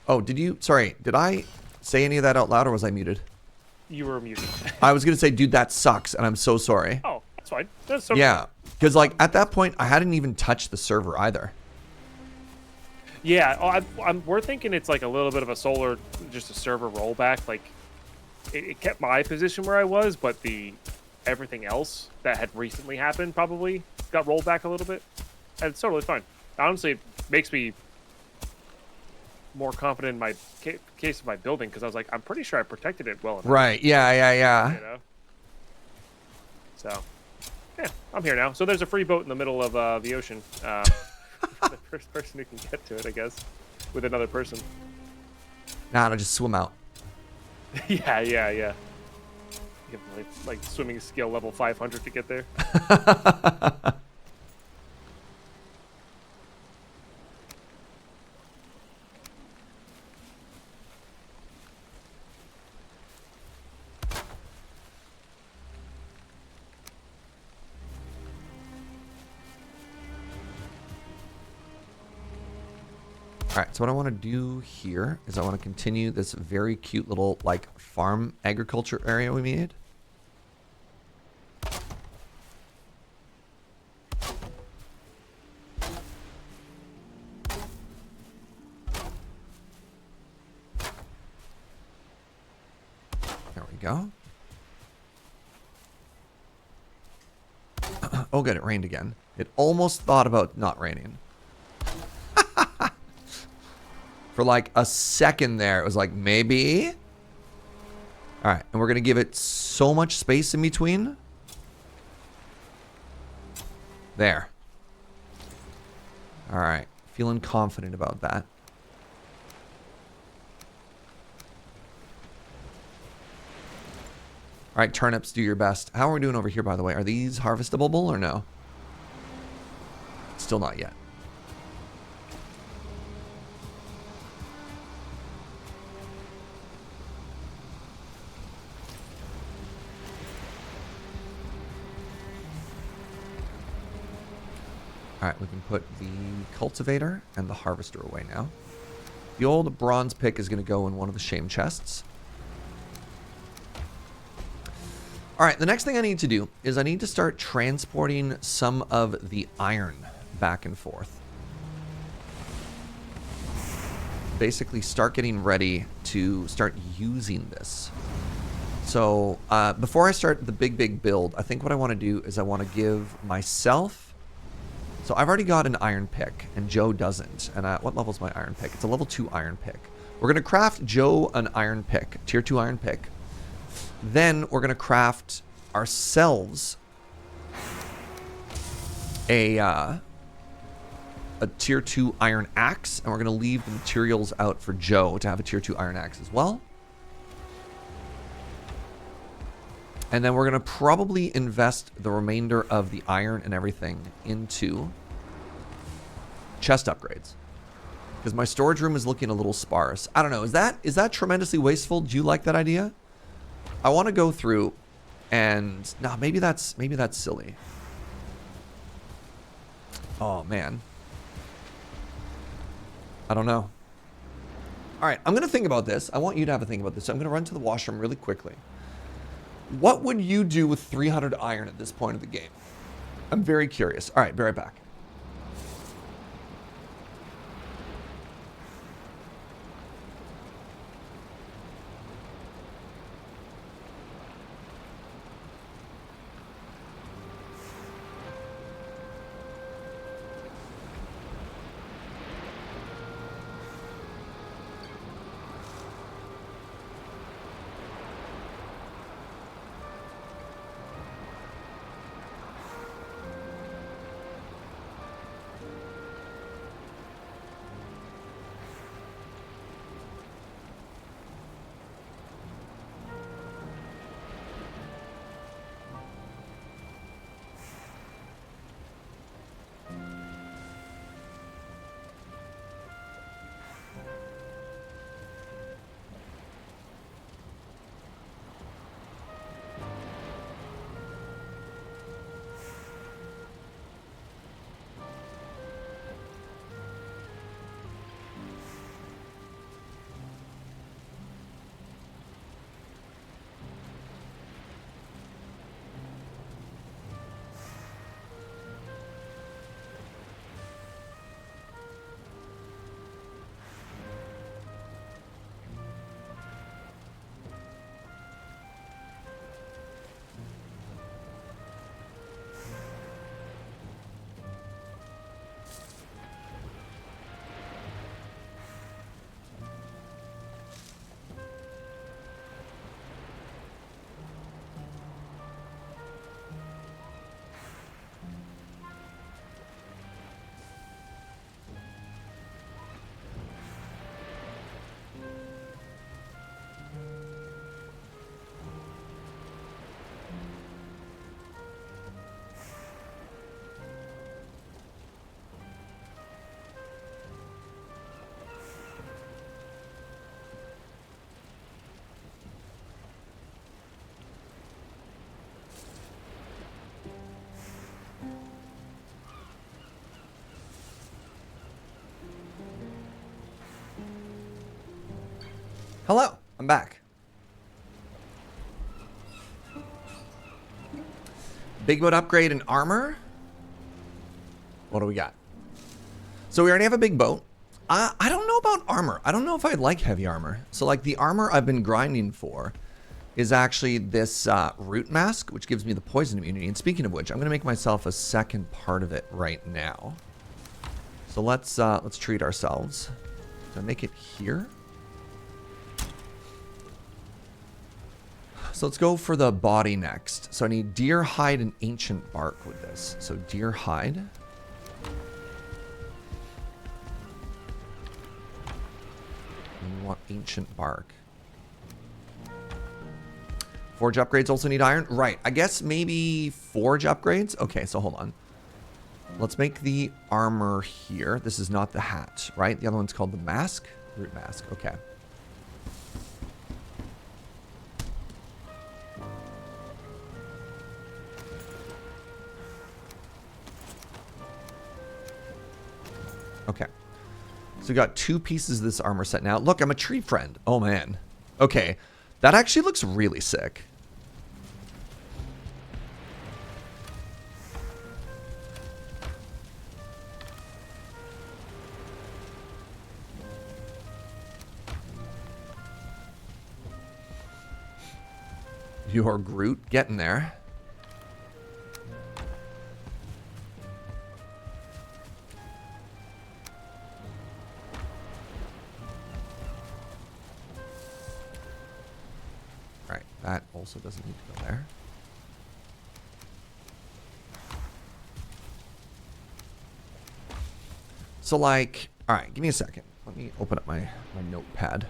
Oh, sorry, did I say any of that out loud or was I muted? You were muted. I was going to say, dude, that sucks, and I'm so sorry. Oh, that's fine. That's so yeah, because, like, at that point, I hadn't even touched the server either. Yeah, we're thinking it's like a little bit of a just a server rollback. Like, it kept my position where I was, but everything else that had recently happened probably got rolled back a little bit. And it's totally fine. Honestly, it makes me more confident in my case of my building, because I was like, I'm pretty sure I protected it well enough. Right, yeah. You know? So, yeah, I'm here now. So there's a free boat in the middle of the ocean. The first person who can get to it, I guess, with another person. Nah, I'll just swim out. yeah. You have like swimming skill level 500 to get there. Alright, so what I want to do here is I want to continue this very cute little, like, farm agriculture area we made. There we go. Oh good, it rained again. It almost thought about not raining. For like a second there, it was like, maybe. All right, and we're going to give it so much space in between. There. All right, feeling confident about that. All right, turnips, do your best. How are we doing over here, by the way? Are these harvestable or no? Still not yet. Alright, we can put the cultivator and the harvester away now. The old bronze pick is going to go in one of the shame chests. Alright, the next thing I need to do is I need to start transporting some of the iron back and forth. Basically start getting ready to start using this. So, before I start the big build, I think what I want to do is I want to give myself... So I've already got an iron pick, and Joe doesn't. And what level is my iron pick? It's a level 2 iron pick. We're going to craft Joe an iron pick, tier 2 iron pick. Then we're going to craft ourselves a tier 2 iron axe, and we're going to leave the materials out for Joe to have a tier 2 iron axe as well. And then we're going to probably invest the remainder of the iron and everything into chest upgrades. Because my storage room is looking a little sparse. I don't know. Is that tremendously wasteful? Do you like that idea? I want to go through and... No, maybe that's silly. Oh, man. I don't know. All right, I'm going to think about this. I want you to have a think about this. So I'm going to run to the washroom really quickly. What would you do with 300 iron at this point of the game? I'm very curious. All right, be right back. Hello, I'm back. Big boat upgrade and armor. What do we got? So we already have a big boat. I don't know about armor. I don't know if I'd like heavy armor. So like the armor I've been grinding for is actually this root mask, which gives me the poison immunity. And speaking of which, I'm gonna make myself a second part of it right now. So let's treat ourselves. Do I make it here? So let's go for the body next. So I need deer hide and ancient bark with this. So deer hide. And we want ancient bark. Forge upgrades also need iron. Right. I guess maybe forge upgrades. Okay, so hold on. Let's make the armor here. This is not the hat, right? The other one's called the mask. Root mask. Okay. Okay. So we got 2 pieces of this armor set now. Look, I'm a tree friend. Oh, man. Okay. That actually looks really sick. Your Groot getting there. Right, that also doesn't need to go there. So like, all right, give me a second. Let me open up my notepad.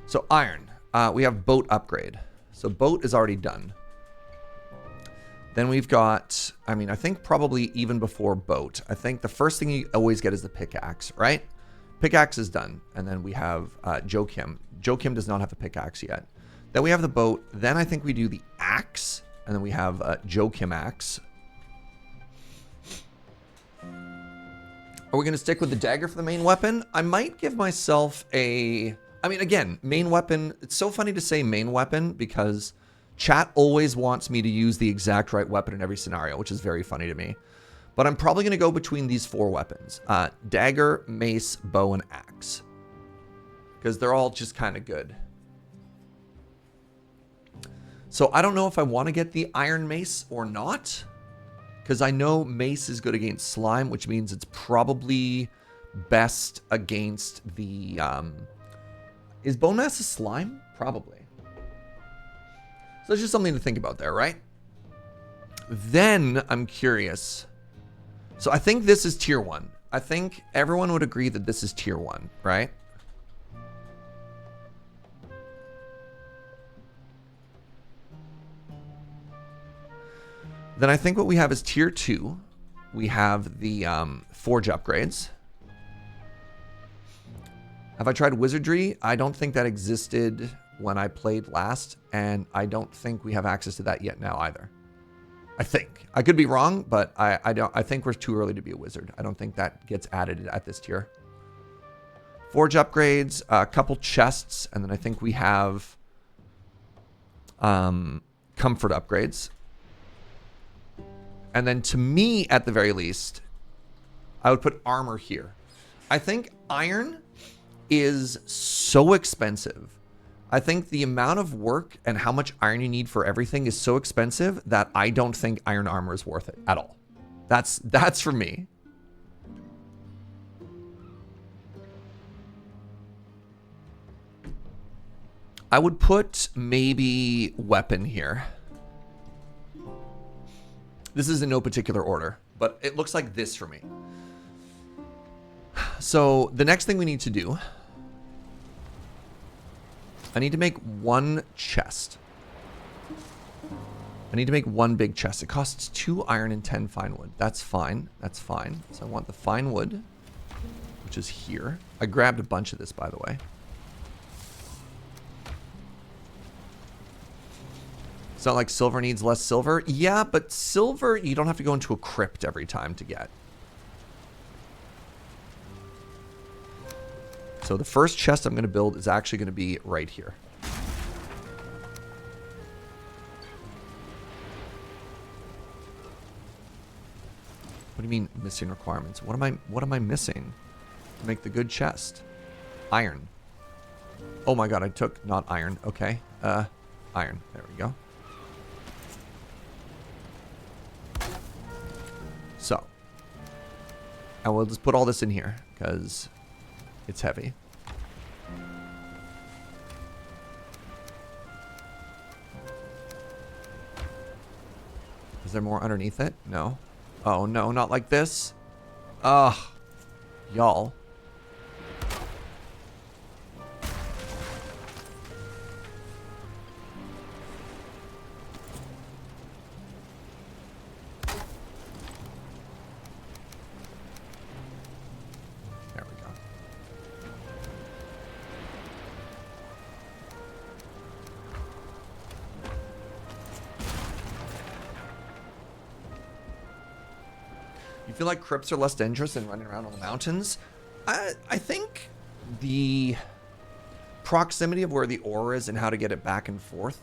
So iron, we have boat upgrade. So boat is already done. Then we've got I mean, I think probably even before boat. I think the first thing you always get is the pickaxe, right? Pickaxe is done. And then we have Joe Kim. Joe Kim does not have a pickaxe yet. Then we have the boat. Then I think we do the axe. And then we have Joe Kim axe. Are we going to stick with the dagger for the main weapon? I might give myself a... I mean, again, main weapon. It's so funny to say main weapon because chat always wants me to use the exact right weapon in every scenario, which is very funny to me. But I'm probably going to go between these 4 weapons. Dagger, mace, bow, and axe. Because they're all just kind of good. So I don't know if I want to get the iron mace or not. Because I know mace is good against slime, which means it's probably best against the... Is bone mass a slime? Probably. So it's just something to think about there, right? Then I'm curious. So I think this is tier 1. I think everyone would agree that this is tier 1, right? Then I think what we have is tier 2. We have the forge upgrades. Have I tried wizardry? I don't think that existed when I played last, and I don't think we have access to that yet now either. I think. I could be wrong, but I think we're too early to be a wizard. I don't think that gets added at this tier. Forge upgrades, a couple chests, and then I think we have comfort upgrades. And then to me, at the very least, I would put armor here. I think iron is so expensive. I think the amount of work and how much iron you need for everything is so expensive that I don't think iron armor is worth it at all. That's for me. I would put maybe weapon here. This is in no particular order, but it looks like this for me. So the next thing we need to do, I need to make 1 chest. I need to make 1 big chest. It costs 2 iron and 10 fine wood. That's fine. That's fine. So I want the fine wood, which is here. I grabbed a bunch of this, by the way. It's not like silver needs less silver. Yeah, but silver, you don't have to go into a crypt every time to get. So the first chest I'm going to build is actually going to be right here. What do you mean missing requirements? What am I missing to make the good chest? Iron. Oh my god, I took not iron. Okay. Iron. There we go. So, and we'll just put all this in here because it's heavy. Is there more underneath it? No. Oh no, not like this. Ugh. Y'all. Feel like crypts are less dangerous than running around on the mountains. I think the proximity of where the ore is and how to get it back and forth.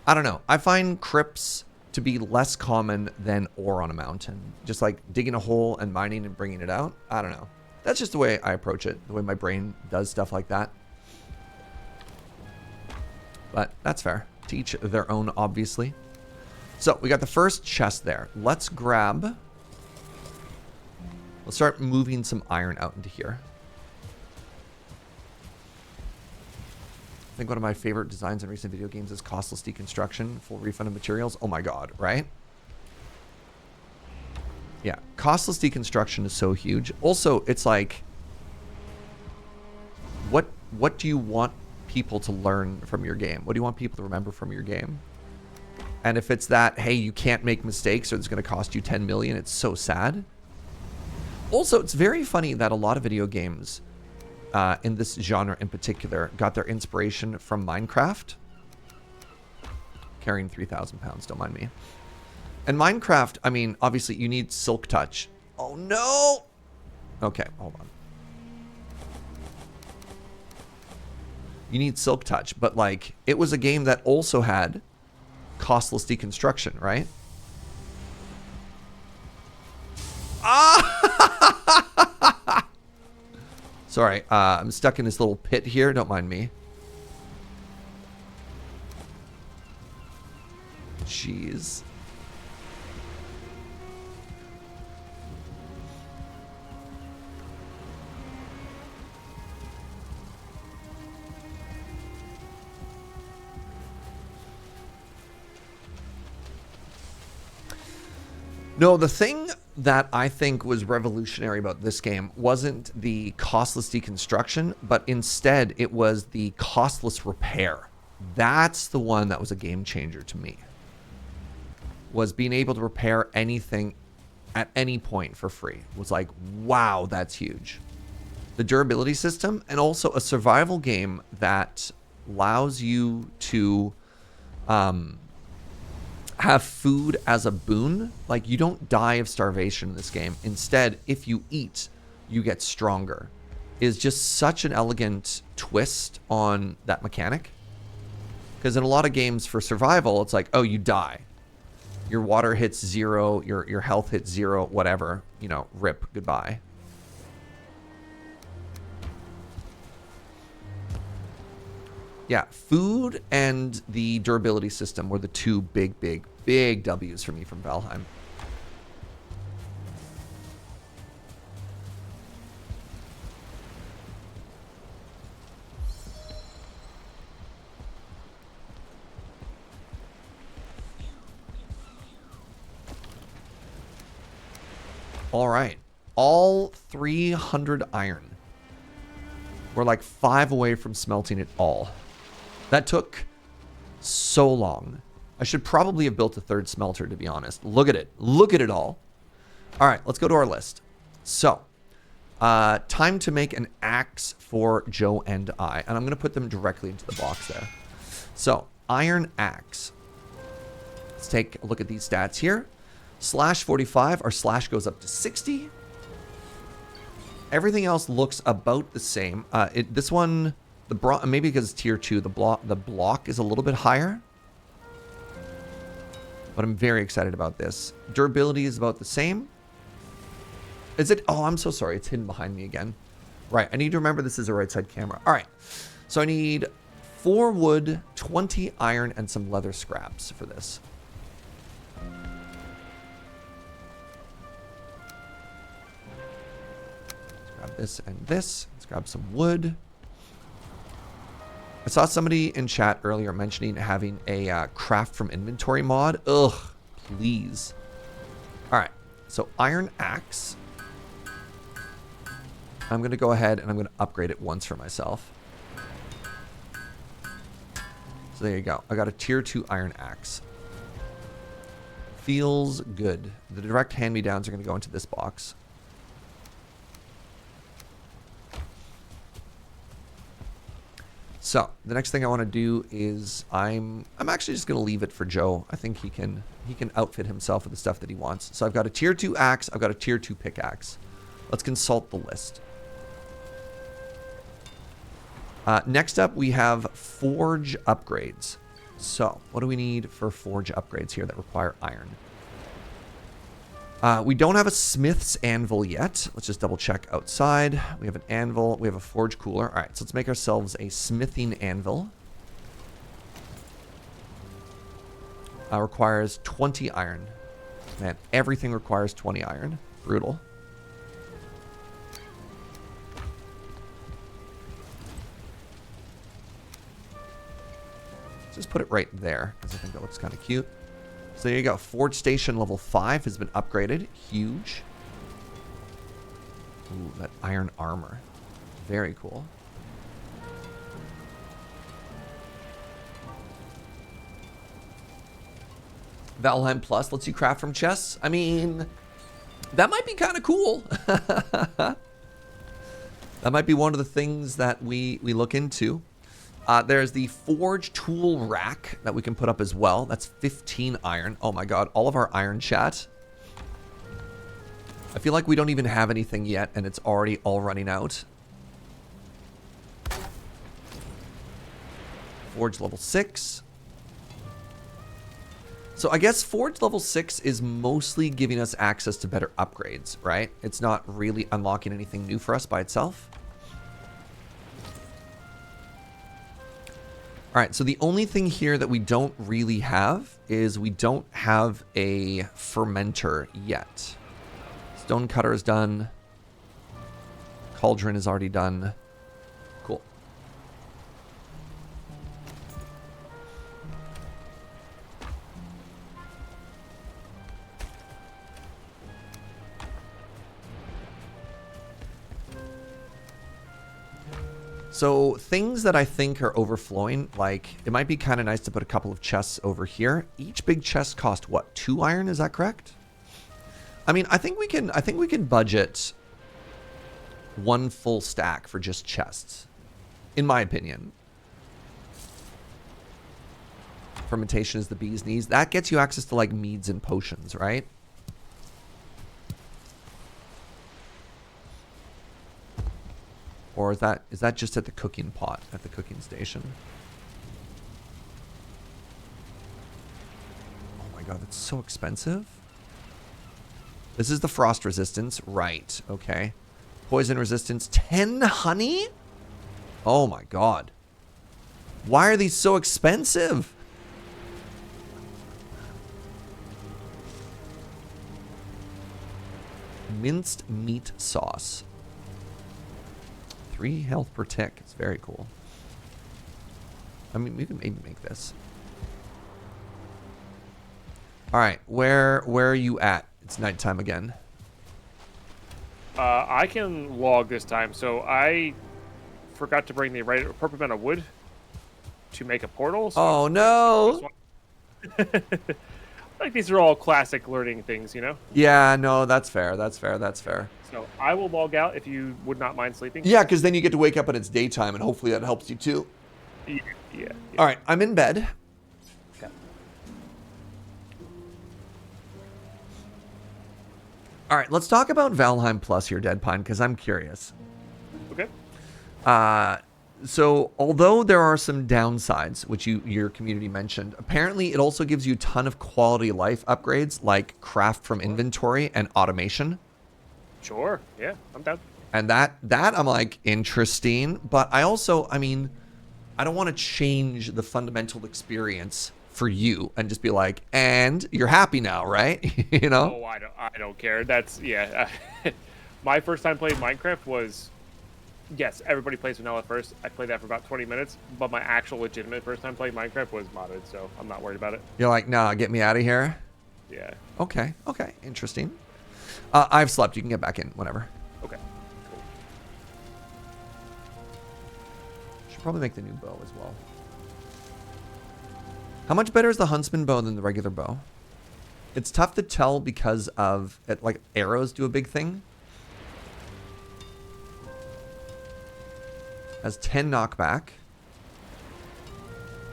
I don't know. I find crypts to be less common than ore on a mountain. Just like digging a hole and mining and bringing it out. I don't know. That's just the way I approach it. The way my brain does stuff like that. But that's fair. To each their own, obviously. So we got the first chest there. Let's grab... Let's start moving some iron out into here. I think one of my favorite designs in recent video games is costless deconstruction, full refund of materials. Oh my god, right? Yeah, costless deconstruction is so huge. Also, it's like, what do you want people to learn from your game? What do you want people to remember from your game? And if it's that, hey, you can't make mistakes or it's going to cost you 10 million, it's so sad. Also, it's very funny that a lot of video games in this genre in particular got their inspiration from Minecraft. Carrying 3,000 pounds, don't mind me. And Minecraft, I mean, obviously you need silk touch. Oh no! Okay, hold on. You need silk touch, but like, it was a game that also had costless deconstruction, right? Ah! Sorry, I'm stuck in this little pit here. Don't mind me. Jeez. No, the thing that I think was revolutionary about this game wasn't the costless deconstruction, but instead it was the costless repair. That's the one that was a game changer to me. Was being able to repair anything at any point for free. It was like, wow, that's huge. The durability system, and also a survival game that allows you to have food as a boon. Like, you don't die of starvation in this game. Instead, if you eat, you get stronger. Is just such an elegant twist on that mechanic. Because in a lot of games for survival, it's like, oh, you die. Your water hits 0, your health hits 0, whatever. You know, rip, goodbye. Yeah, food and the durability system were the two big W's for me from Valheim. All right, all 300 iron. We're like 5 away from smelting it all. That took so long. I should probably have built a 3rd smelter, to be honest. Look at it. Look at it all. All right, let's go to our list. So, time to make an axe for Joe and I. And I'm going to put them directly into the box there. So, iron axe. Let's take a look at these stats here. Slash 45. Our slash goes up to 60. Everything else looks about the same. This one, maybe because it's tier 2, the block is a little bit higher. But I'm very excited about this. Durability is about the same. Is it? Oh, I'm so sorry. It's hidden behind me again. Right. I need to remember this is a right side camera. All right. So I need 4 wood, 20 iron, and some leather scraps for this. Let's grab this and this. Let's grab some wood. I saw somebody in chat earlier mentioning having a craft from inventory mod. Ugh, please. All right, so iron axe. I'm going to go ahead and I'm going to upgrade it once for myself. So there you go. I got a tier 2 iron axe. Feels good. The direct hand-me-downs are going to go into this box. So the next thing I want to do is I'm actually just going to leave it for Joe. I think he can outfit himself with the stuff that he wants. So I've got a tier 2 axe. I've got a tier 2 pickaxe. Let's consult the list. Next up, we have forge upgrades. So what do we need for forge upgrades here that require iron? We don't have a smith's anvil yet. Let's just double check outside. We have an anvil. We have a forge cooler. All right, so let's make ourselves a smithing anvil. Requires 20 iron. Man, everything requires 20 iron. Brutal. Let's just put it right there, because I think that looks kind of cute. So there you go. Forge station level 5 has been upgraded. Huge. Ooh, that iron armor. Very cool. Valheim Plus lets you craft from chests. I mean, that might be kind of cool. That might be one of the things that we look into. There's the Forge Tool Rack that we can put up as well. That's 15 iron. Oh my god, all of our iron chat. I feel like we don't even have anything yet, and it's already all running out. Forge level 6. So I guess Forge level 6 is mostly giving us access to better upgrades, right? It's not really unlocking anything new for us by itself. All right, so the only thing here that we don't really have is we don't have a fermenter yet. Stone cutter is done. Cauldron is already done. Cool. So things that I think are overflowing, like it might be kind of nice to put a couple of chests over here. Each big chest cost what, 2 iron? Is that correct? I mean, I think we can budget 1 full stack for just chests, in my opinion. Fermentation is the bee's knees. That gets you access to like meads and potions, right? Or is that just at the cooking pot, at the cooking station? Oh my god, that's so expensive. This is the frost resistance. Right, okay. Poison resistance, 10 honey? Oh my god. Why are these so expensive? Minced meat sauce. 3 health per tick. It's very cool. I mean, we can maybe make this. All right, where are you at? It's nighttime again. I can log this time, so I forgot to bring the right appropriate amount of wood to make a portal. So oh no! Like these are all classic learning things, you know? Yeah, no, that's fair. That's fair. That's fair. So I will log out if you would not mind sleeping. Yeah, because then you get to wake up and it's daytime, and hopefully that helps you too. Yeah. All right, I'm in bed. Okay. All right, let's talk about Valheim Plus here, DeadPine, because I'm curious. Okay. So although there are some downsides, which your community mentioned, apparently it also gives you a ton of quality of life upgrades like craft from inventory and automation. Sure. Yeah, I'm down. And that I'm like, interesting. But I also, I mean, I don't want to change the fundamental experience for you and just be like, and you're happy now, right? You know? Oh, I don't care. That's, yeah. My first time playing Minecraft was, yes, everybody plays vanilla first. I played that for about 20 minutes, but my actual legitimate first time playing Minecraft was modded, so I'm not worried about it. You're like, nah, get me out of here. Yeah. Okay. Interesting. I've slept. You can get back in whenever. Okay. Cool. Should probably make the new bow as well. How much better is the huntsman bow than the regular bow? It's tough to tell because of it, like arrows do a big thing. Has 10 knockback.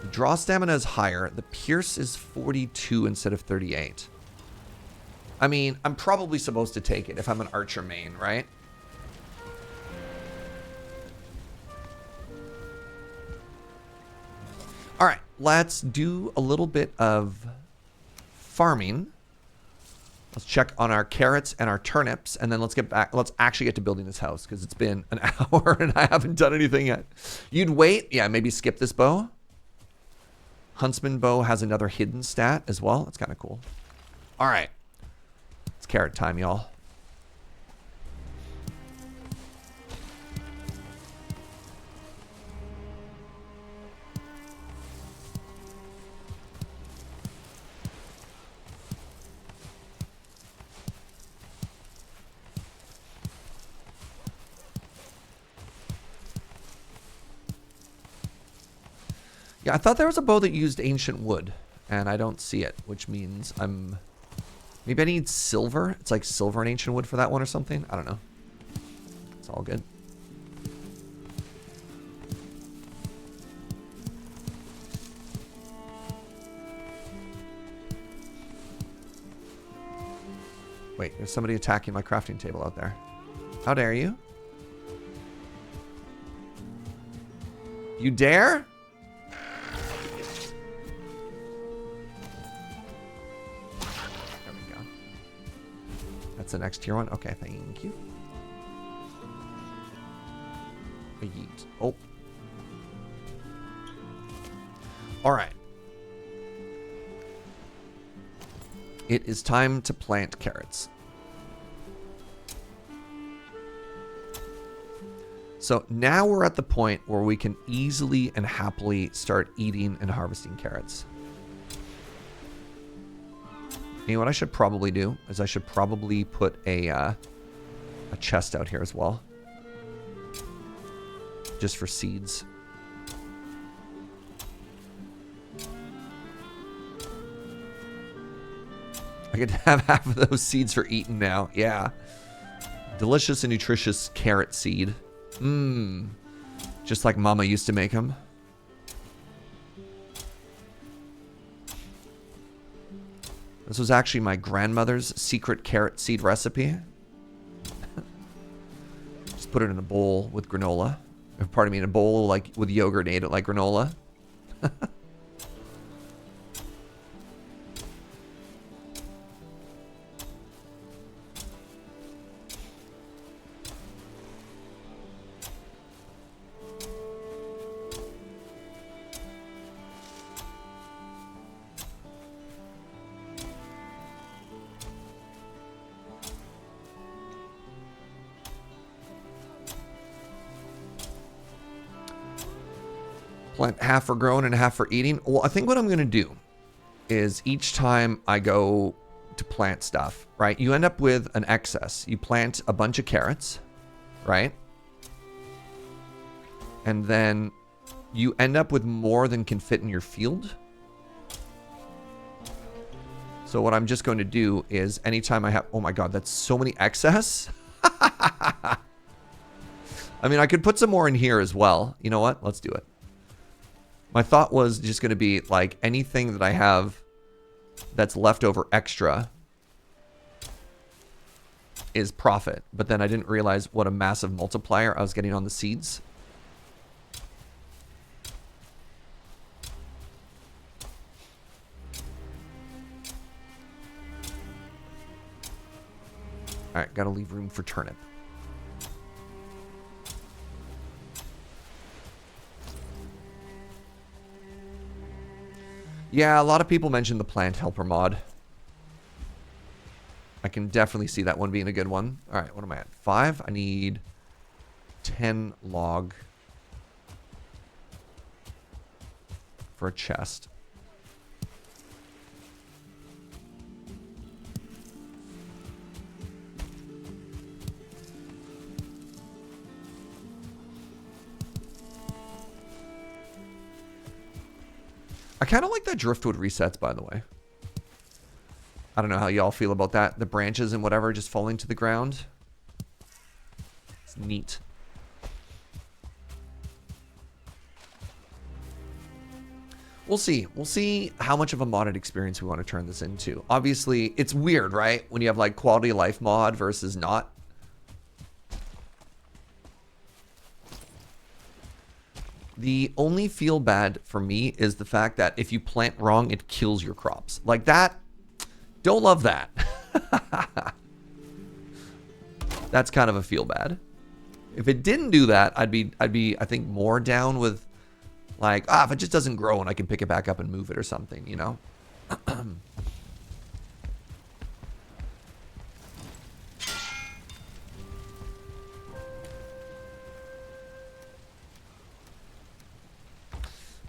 The draw stamina is higher. The pierce is 42 instead of 38. I mean, I'm probably supposed to take it if I'm an archer main, right? All right, let's do a little bit of farming. Let's check on our carrots and our turnips, and then let's get back. Let's actually get to building this house because it's been an hour and I haven't done anything yet. You'd wait. Yeah, maybe skip this bow. Huntsman bow has another hidden stat as well. That's kind of cool. All right. It's carrot time, y'all. Yeah, I thought there was a bow that used ancient wood. And I don't see it, which means I'm... Maybe I need silver? It's like silver and ancient wood for that one or something? I don't know. It's all good. Wait, there's somebody attacking my crafting table out there. How dare you? You dare? There we go. That's the next tier one. Okay, thank you. A yeet. Oh. All right. It is time to plant carrots. So now we're at the point where we can easily and happily start eating and harvesting carrots. You know what I should probably do is I should probably put a chest out here as well. Just for seeds. I could have half of those seeds for eating now. Yeah. Delicious and nutritious carrot seed. Mmm. Just like Mama used to make them. This was actually my grandmother's secret carrot seed recipe. Just put it in a bowl with granola. Or pardon me, in a bowl like with yogurt and ate it like granola. Plant half for growing and half for eating. Well, I think what I'm going to do is each time I go to plant stuff, right? You end up with an excess. You plant a bunch of carrots, right? And then you end up with more than can fit in your field. So what I'm just going to do is anytime I have... Oh my god, that's so many excess. I mean, I could put some more in here as well. You know what? Let's do it. My thought was just going to be like anything that I have that's left over extra is profit. But then I didn't realize what a massive multiplier I was getting on the seeds. All right, got to leave room for turnip. Yeah, a lot of people mentioned the plant helper mod. I can definitely see that one being a good one. All right, what am I at? 5? I need 10 log for a chest. I kind of like that driftwood resets, by the way. I don't know how y'all feel about that. The branches and whatever just falling to the ground. It's neat. We'll see. We'll see how much of a modded experience we want to turn this into. Obviously, it's weird, right? When you have like quality of life mod versus not. The only feel bad for me is the fact that if you plant wrong, it kills your crops. Like that, don't love that. That's kind of a feel bad. If it didn't do that, I'd be, I think, more down with like, if it just doesn't grow and I can pick it back up and move it or something, you know?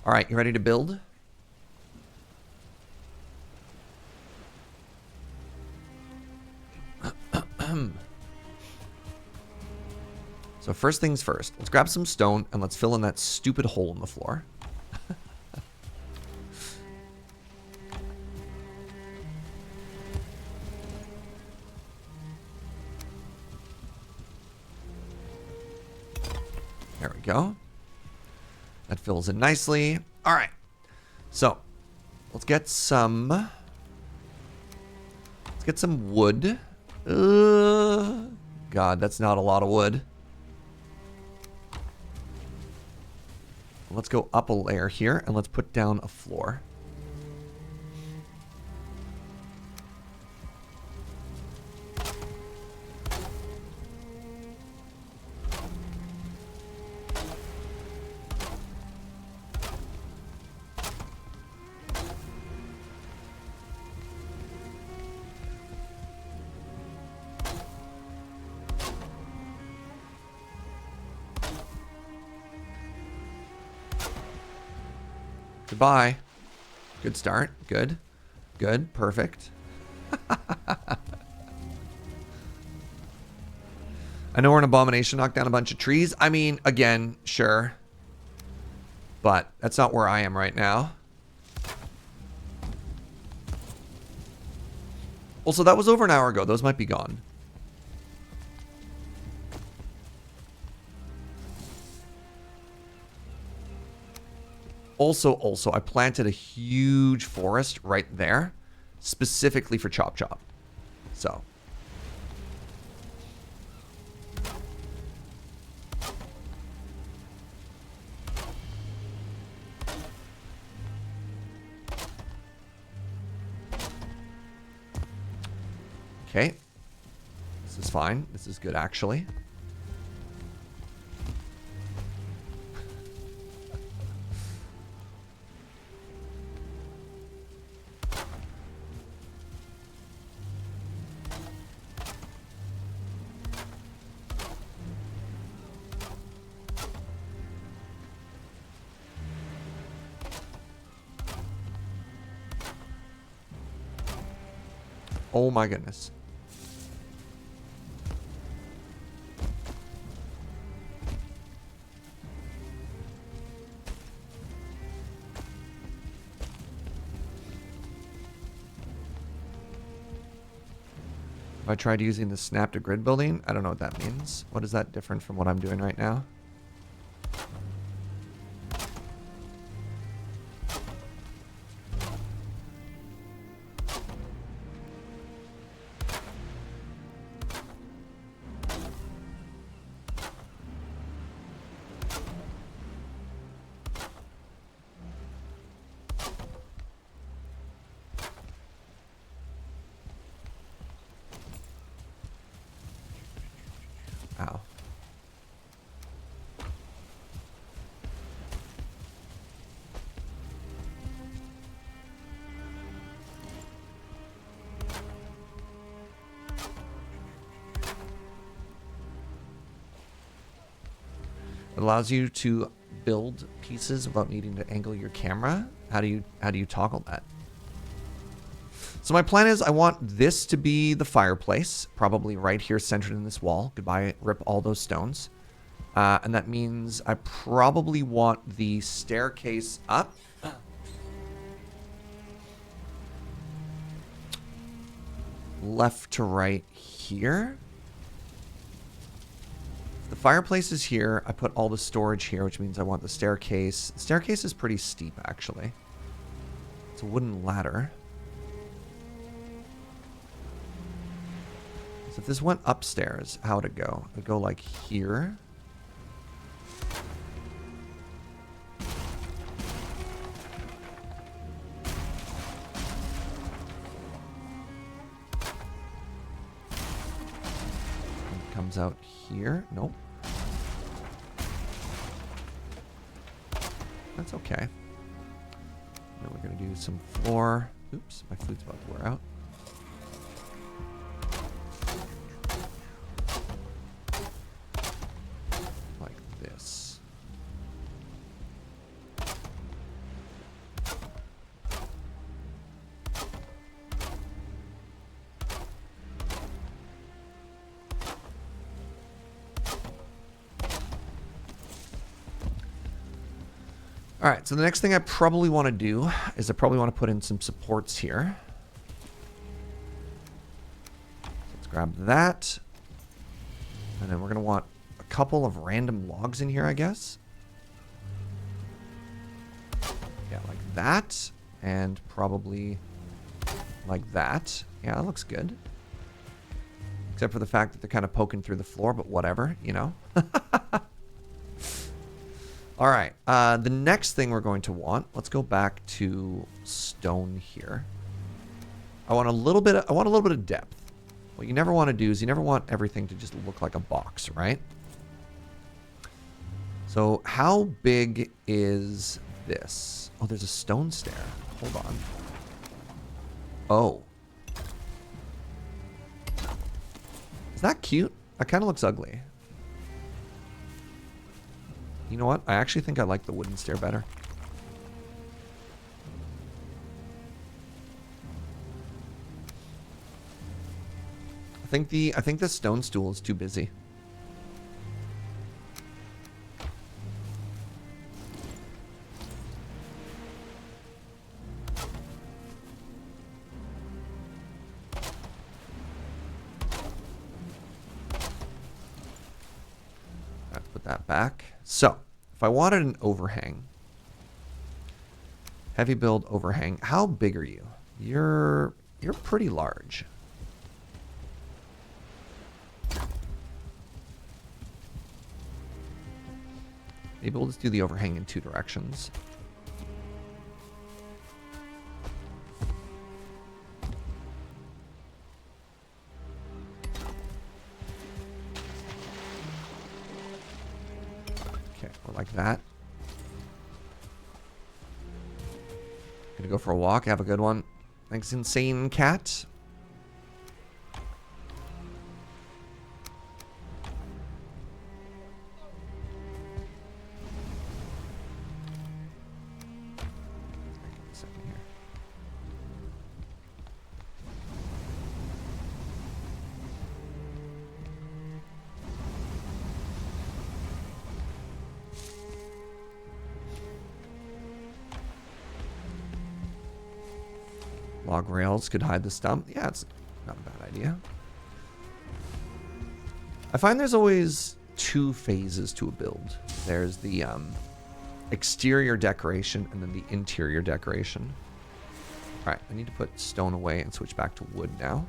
All right, you ready to build? So first things first, let's grab some stone and let's fill in that stupid hole in the floor. we go. That fills in nicely. All right. So let's get some. Let's get some wood. God, that's not a lot of wood. Let's go up a layer here and let's put down a floor. Goodbye. Good start. Good. Good. Perfect. I know we're an abomination, knock down a bunch of trees. I mean, again, sure. But that's not where I am right now. Also, that was over an hour ago. Those might be gone. Also, I planted a huge forest right there, specifically for Chop Chop. So. Okay. This is fine. This is good, actually. Oh my goodness. If I tried using the snap to grid building, I don't know what that means. What is that different from what I'm doing right now? Ow. It allows you to build pieces without needing to angle your camera. How do you toggle that? So my plan is I want this to be the fireplace, probably right here centered in this wall. Goodbye, rip all those stones. And that means I probably want the staircase up. Left to right here. The fireplace is here. I put all the storage here, which means I want the staircase. The staircase is pretty steep, actually. It's a wooden ladder. So if this went upstairs, how would it go? It would go like here. It comes out here. Nope. That's okay. Then we're going to do some floor. Oops, my flute's about to wear out. Like this. All right, so the next thing I probably want to do is I probably want to put in some supports here. So let's grab that. And then we're going to want a couple of random logs in here, I guess. Yeah, like that. And probably like that. Yeah, that looks good. Except for the fact that they're kind of poking through the floor, but whatever, you know. All right, the next thing we're going to want, let's go back to stone here. I want a little bit of depth. What you never want to do is you never want everything to just look like a box, right? So how big is this? Oh, there's a stone stair. Hold on. Oh. Is that cute? That kind of looks ugly. You know what? I actually think I like the wooden stair better. I think the stone stool is too busy. Let's put that back. So, if I wanted an overhang, heavy build overhang, how big are you? You're pretty large. Maybe we'll just do the overhang in 2 directions. Okay, or like that. Gonna go for a walk. Have a good one. Thanks, Insane Cat. Log rails could hide the stump. Yeah, it's not a bad idea. I find there's always 2 phases to a build. There's the exterior decoration and then the interior decoration. All right, I need to put stone away and switch back to wood now.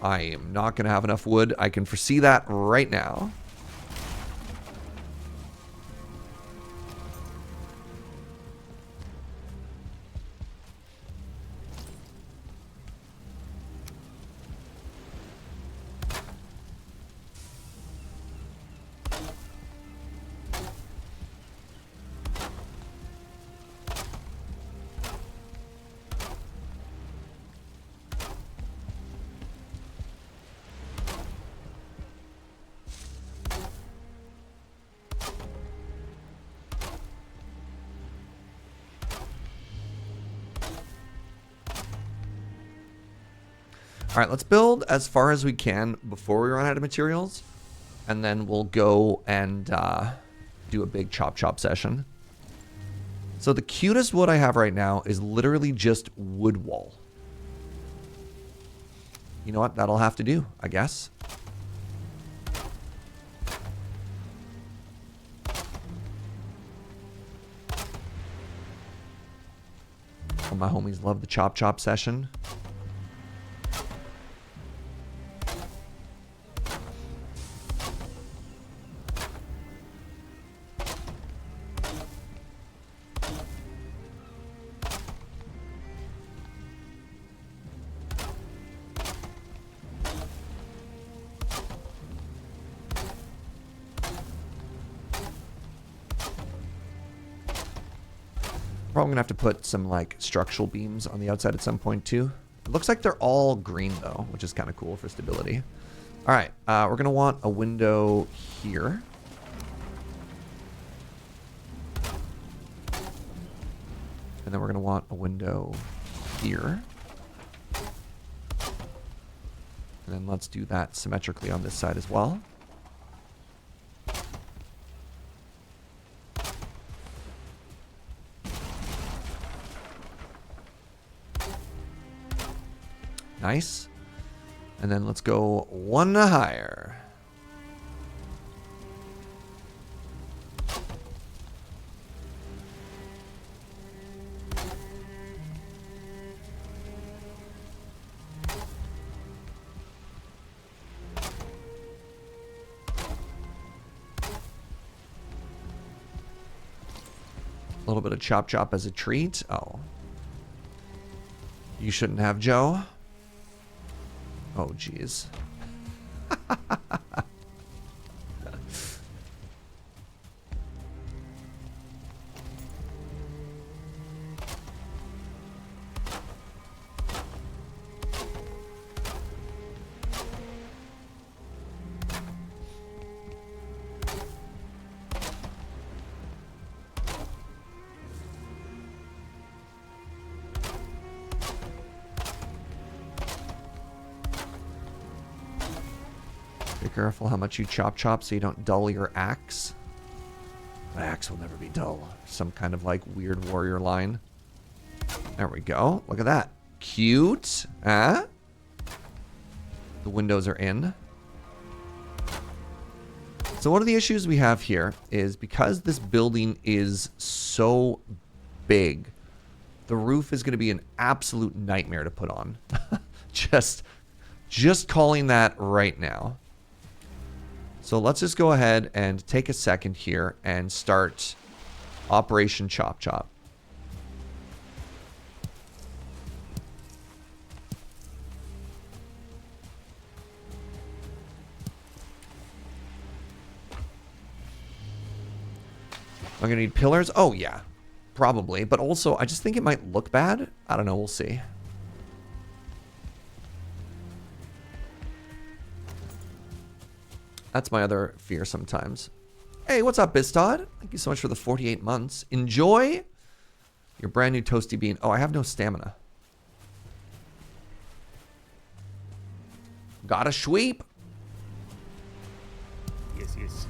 I am not going to have enough wood. I can foresee that right now. All right, let's build as far as we can before we run out of materials, and then we'll go and do a big chop session. So the cutest wood I have right now is literally just wood wall. You know what? That'll have to do, I guess. Oh, my homies love the chop session. Probably gonna have to put some like structural beams on the outside at some point too. It looks like they're all green though, which is kind of cool for stability. All right, we're gonna want a window here. And then we're gonna want a window here. And then let's do that symmetrically on this side as well. Nice. And then let's go one higher. A little bit of chop chop as a treat. Oh. You shouldn't have, Joe. Oh, jeez. Be careful how much you chop so you don't dull your axe. My axe will never be dull. Some kind of like weird warrior line. There we go. Look at that. Cute. Huh? The windows are in. So one of the issues we have here is because this building is so big, the roof is going to be an absolute nightmare to put on. just calling that right now. So let's just go ahead and take a second here and start Operation Chop Chop. I'm gonna need pillars. Oh yeah, probably. But also, I just think it might look bad. I don't know. We'll see. That's my other fear sometimes. Hey, what's up, Bistod? Thank you so much for the 48 months. Enjoy your brand new toasty bean. Oh, I have no stamina. Gotta sweep. Yes, yes.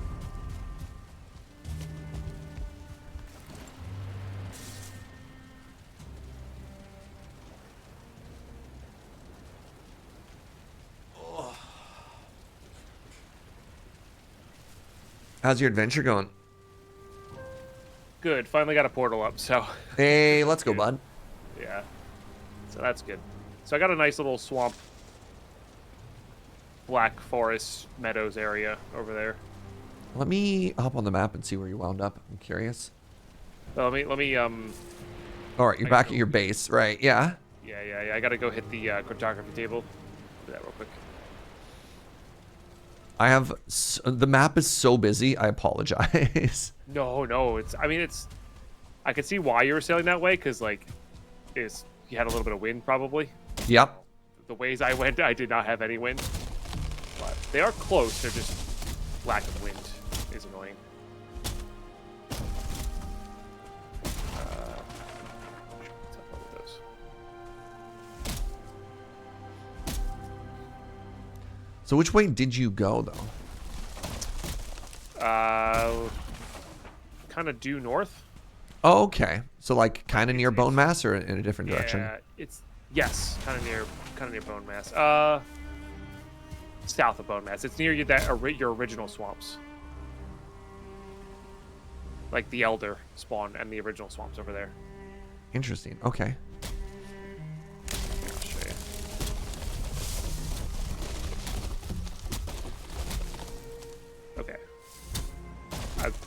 How's your adventure going? Good. Finally got a portal up, so. Hey, let's go, bud. Yeah. So that's good. So I got a nice little swamp, black forest meadows area over there. Let me hop on the map and see where you wound up. I'm curious. So let me All right, you're back at your base, right? Yeah. Yeah. I gotta go hit the cartography table. Do that real quick. I have the map is so busy. I apologize. No, it's. I mean, it's. I could see why you were sailing that way, because like, you had a little bit of wind probably. Yep. The ways I went, I did not have any wind. But they are close. They're just lack of wind is annoying. Let's upload those. So which way did you go, though? Kind of due north. Oh, okay. So like kind of near Bone Mass or in a different direction? Yeah, it's yes, kind of near Bone Mass. South of Bone Mass. It's near your original swamps. Like the Elder spawn and the original swamps over there. Interesting. Okay. I'll show you. Okay.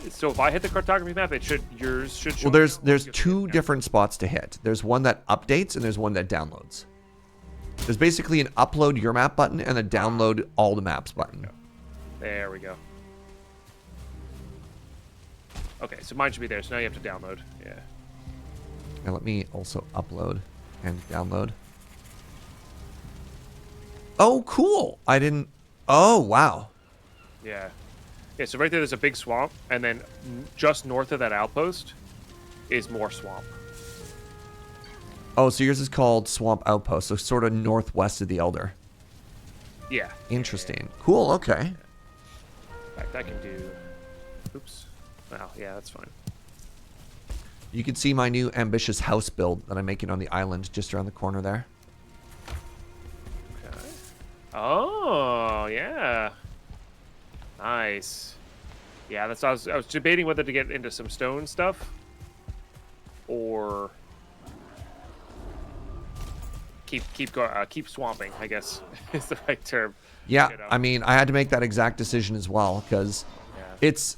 So if I hit the cartography map, yours should show. Well, there's two different spots to hit. There's one that updates and there's one that downloads. There's basically an upload your map button and a download all the maps button. There we go. Okay, so mine should be there. So now you have to download. Yeah. And let me also upload and download. Oh, cool. I didn't. Oh, wow. Yeah. Yeah, so right there's a big swamp, and then just north of that outpost is more swamp. Oh, so yours is called Swamp Outpost, so sort of northwest of the Elder. Yeah. Interesting. Cool, okay. In fact, I can do... Oops. Wow, yeah, that's fine. You can see my new ambitious house build that I'm making on the island just around the corner there. Okay. Oh, yeah. Nice. Yeah, that's I was debating whether to get into some stone stuff or keep swamping, I guess is the right term. Yeah, You know. I mean, I had to make that exact decision as well because Yeah. it's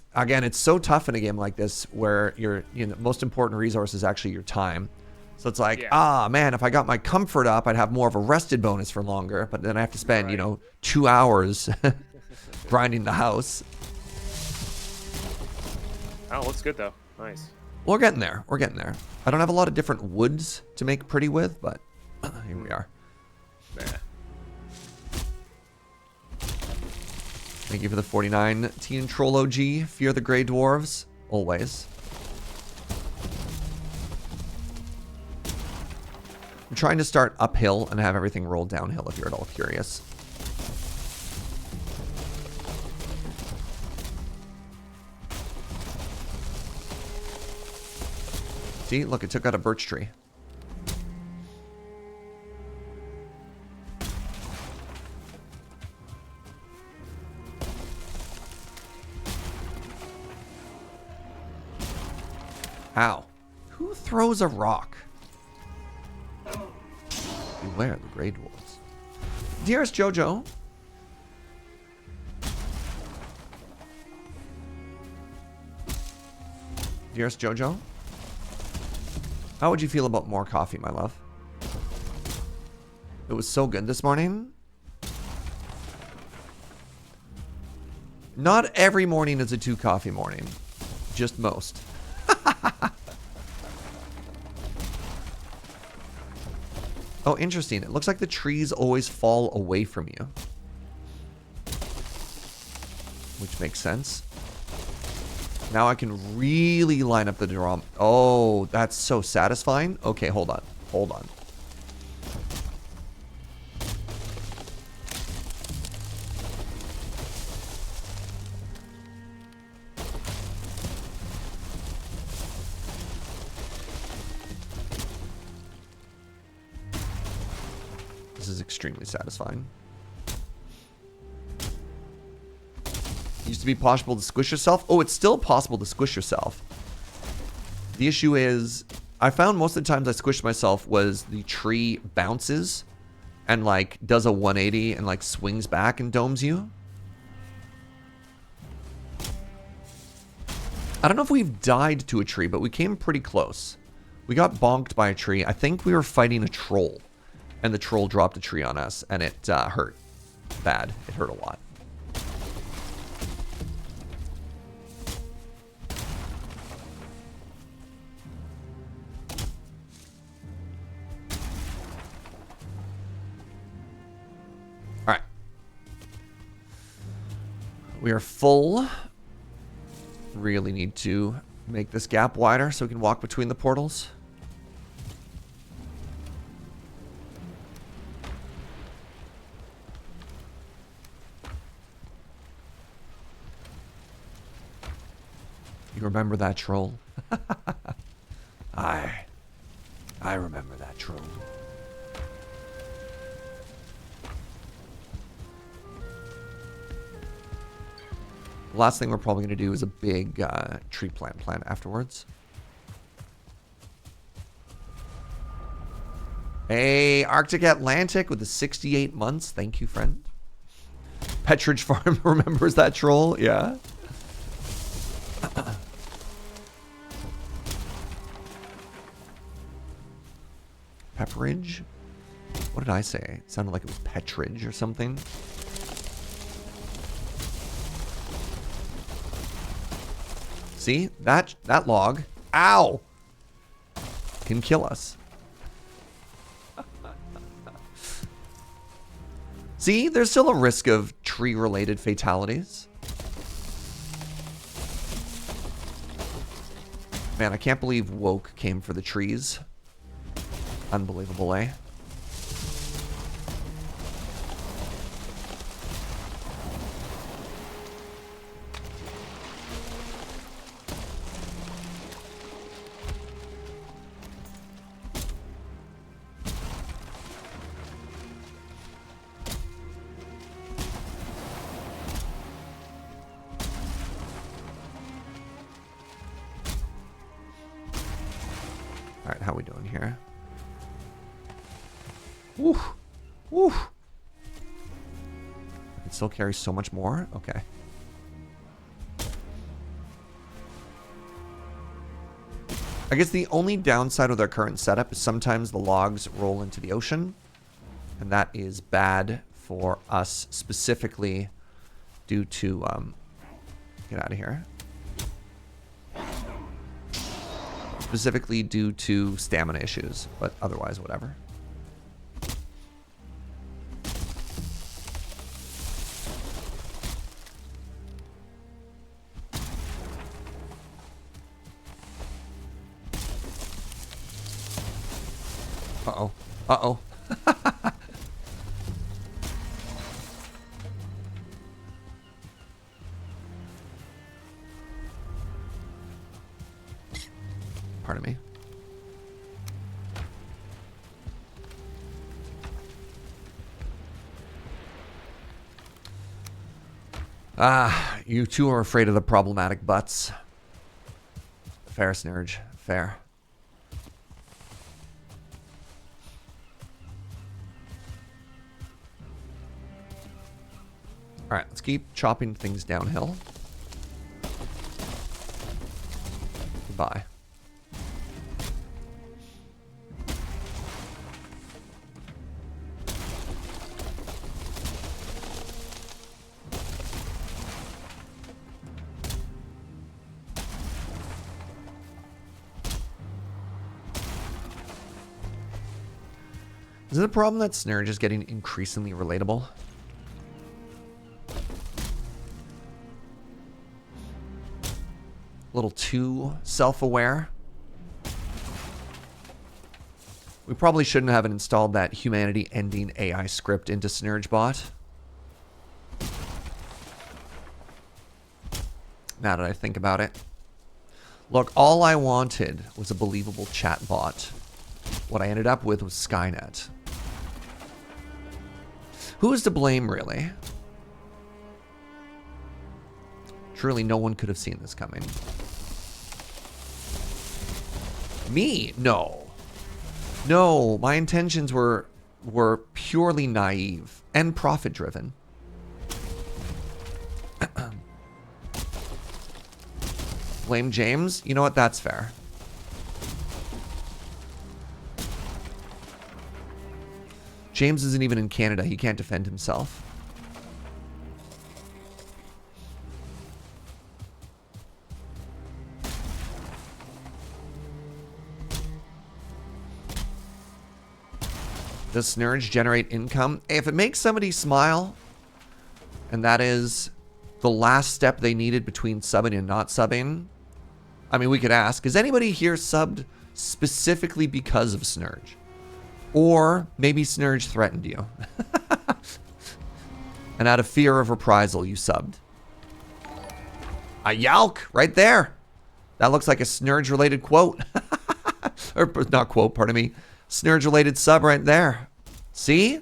so tough in a game like this where your most important resource is actually your time. So it's like, Yeah. man, if I got my comfort up, I'd have more of a rested bonus for longer. But then I have to spend, Right. 2 hours grinding the house. Oh, looks good though. Nice. We're getting there. We're getting there. I don't have a lot of different woods to make pretty with, but here we are. Nah. Thank you for the 49. Teen Troll OG. Fear the Grey Dwarves. Always. I'm trying to start uphill and have everything roll downhill if you're at all curious. See, look, it took out a birch tree. Ow. Who throws a rock? Beware the Grey Dwarves. Dearest Jojo. Dearest Jojo. How would you feel about more coffee, my love? It was so good this morning. Not every morning is a 2 coffee morning. Just most. Oh, interesting. It looks like the trees always fall away from you. Which makes sense. Now I can really line up the drum. Oh, that's so satisfying. Okay, hold on. Hold on. This is extremely satisfying. Used to be possible to squish yourself. Oh, it's still possible to squish yourself. The issue is, I found most of the times I squished myself was the tree bounces and like does a 180 and like swings back and domes you. I don't know if we've died to a tree, but we came pretty close. We got bonked by a tree. I think we were fighting a troll, and the troll dropped a tree on us, and it hurt bad. It hurt a lot. All right. We are full. Really need to make this gap wider so we can walk between the portals. You remember that troll? I remember that troll. Last thing we're probably going to do is a big tree plant afterwards. Hey, Arctic Atlantic with the 68 months. Thank you, friend. Petridge Farm remembers that troll. Yeah. Pepperidge? What did I say? It sounded like it was Petridge or something. See? That log, ow, can kill us. See? There's still a risk of tree-related fatalities. Man, I can't believe Woke came for the trees. Unbelievable, eh? How we doing here? Woo! Woo! I can still carry so much more? Okay. I guess the only downside of their current setup is sometimes the logs roll into the ocean. And that is bad for us specifically due to... get out of here. Specifically due to stamina issues, but otherwise, whatever. Uh-oh. Uh-oh. Pardon me. Ah, you two are afraid of the problematic butts. Fair, Serge. Fair. Alright, let's keep chopping things downhill. Goodbye. Is it a problem that Serge is getting increasingly relatable? A little too self-aware? We probably shouldn't have installed that humanity-ending AI script into SergeBot. Now that I think about it. Look, all I wanted was a believable chatbot. What I ended up with was Skynet. Who is to blame, really? Truly, no one could have seen this coming. Me? No. No, my intentions were purely naive and profit-driven. Blame James? You know what? That's fair. James isn't even in Canada. He can't defend himself. Does Serge generate income? If it makes somebody smile, and that is the last step they needed between subbing and not subbing, I mean, we could ask, is anybody here subbed specifically because of Serge? Or maybe Serge threatened you. And out of fear of reprisal, you subbed. A yalk right there. That looks like a Serge-related quote. Or not quote, pardon me. Serge-related sub right there. See?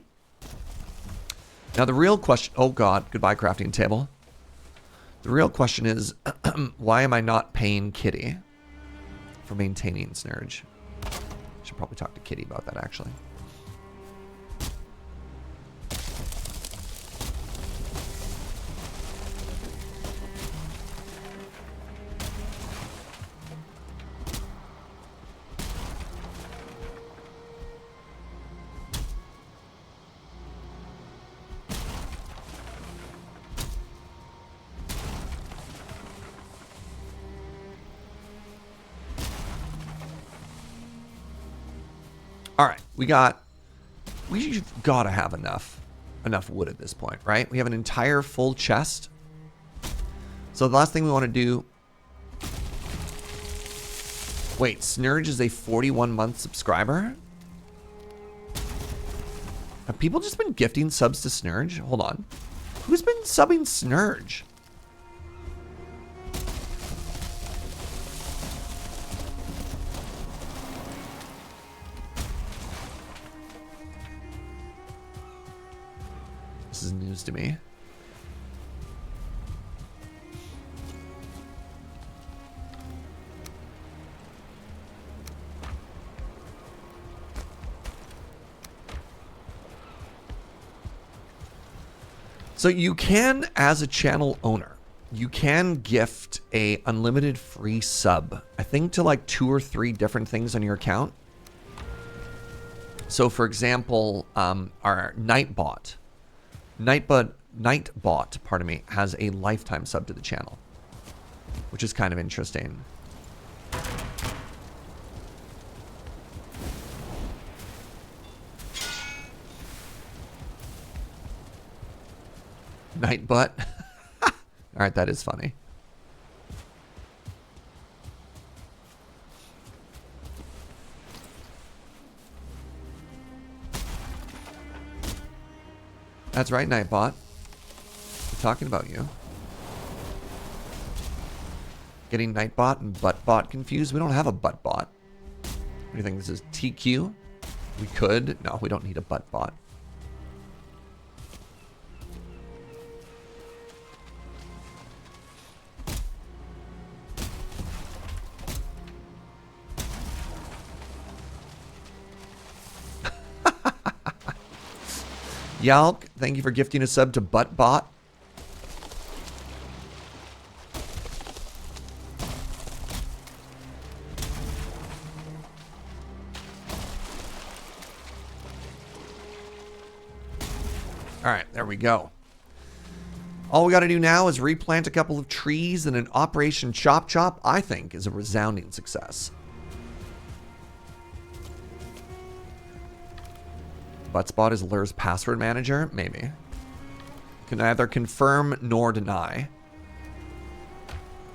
Now the real question... Oh, God. Goodbye, crafting table. The real question is, why am I not paying Kitty for maintaining Serge? Should probably talk to Kitty about that, actually. All right, we've got to have enough wood at this point, right? We have an entire full chest. So the last thing we want to do... Wait, Serge is a 41-month subscriber? Have people just been gifting subs to Serge? Hold on. Who's been subbing Serge? This is news to me. So you can, as a channel owner, you can gift a unlimited free sub, I think to like 2 or 3 different things on your account. So for example, our Nightbot, pardon me, has a lifetime sub to the channel, which is kind of interesting. Nightbot. All right, that is funny. That's right, Nightbot. We're talking about you. Getting Nightbot and Buttbot confused. We don't have a Buttbot. What do you think? This is TQ? We could. No, we don't need a Buttbot. Yalk, thank you for gifting a sub to Buttbot. All right, there we go. All we got to do now is replant a couple of trees, and an Operation Chop Chop, I think, is a resounding success. Buttspot is Lur's password manager? Maybe. Can neither confirm nor deny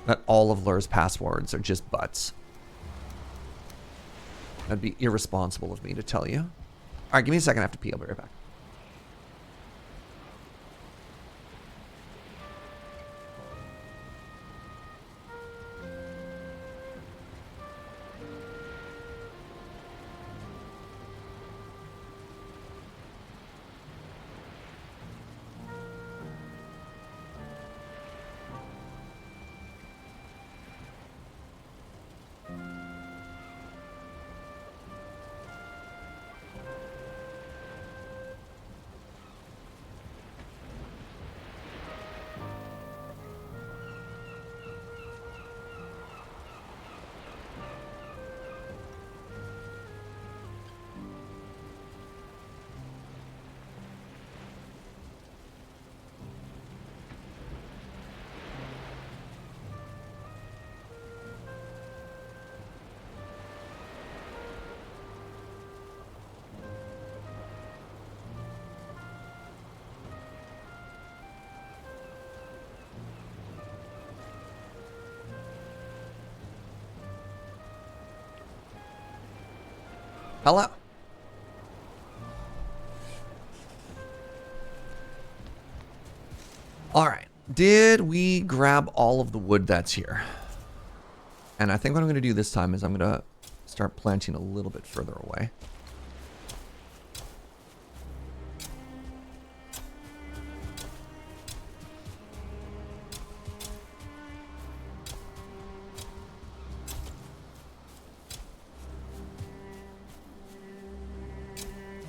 that all of Lur's passwords are just butts. That'd be irresponsible of me to tell you. All right, give me a second. I have to pee. I'll be right back. Hello. All right. Did we grab all of the wood that's here? And I think what I'm going to do this time is I'm going to start planting a little bit further away.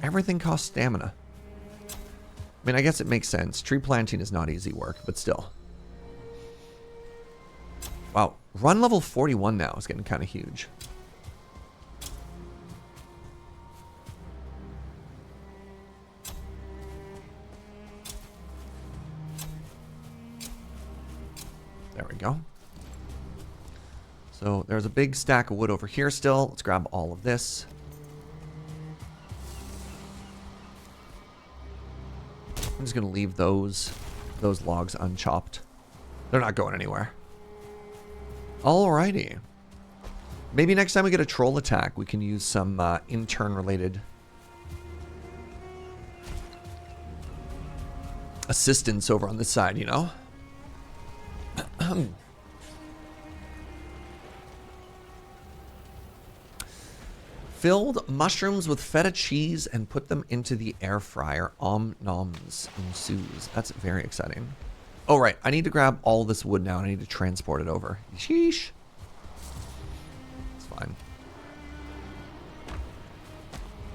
Everything costs stamina. I mean, I guess it makes sense. Tree planting is not easy work, but still. Wow, run level 41 now is getting kind of huge. There we go. So there's a big stack of wood over here still. Let's grab all of this. I'm just going to leave those logs unchopped. They're not going anywhere. Alrighty. Maybe next time we get a troll attack, we can use some intern-related assistance over on this side, you know? Filled mushrooms with feta cheese and put them into the air fryer. Om noms ensues. That's very exciting. Oh, right. I need to grab all this wood now. I need to transport it over. Sheesh. It's fine.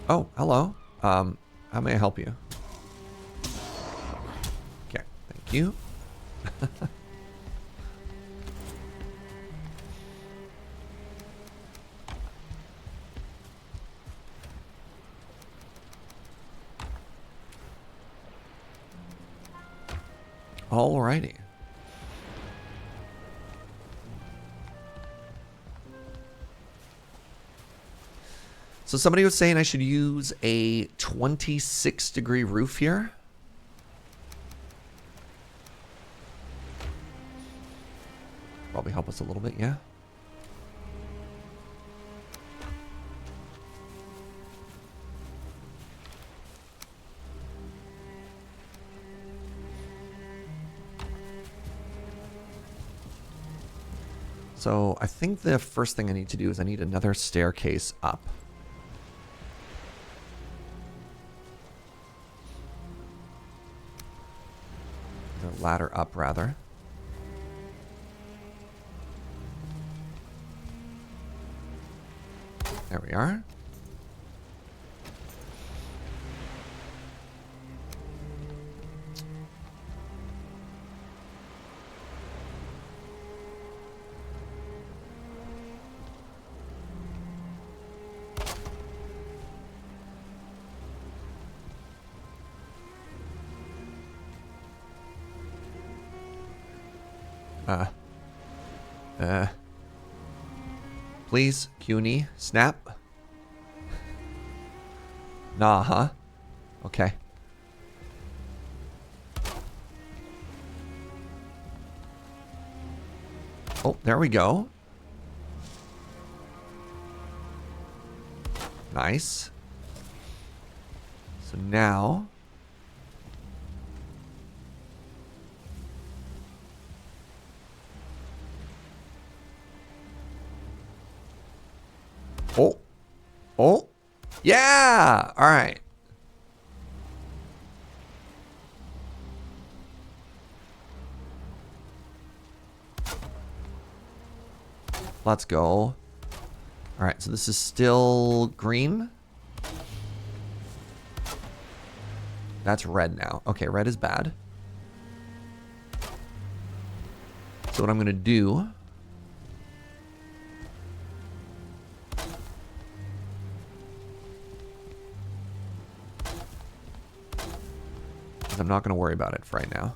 Oh, hello. How may I help you? Okay. Thank you. Alrighty. So somebody was saying I should use a 26-degree roof here. Probably help us a little bit, yeah. So I think the first thing I need to do is I need another staircase up. Or ladder up, rather. There we are. Please, CUNY, snap. Nah, huh? Okay. Oh, there we go. Nice. So now... Oh. Oh. Yeah! All right. Let's go. All right, so this is still green. That's red now. Okay, red is bad. So what I'm going to do... I'm not going to worry about it for right now.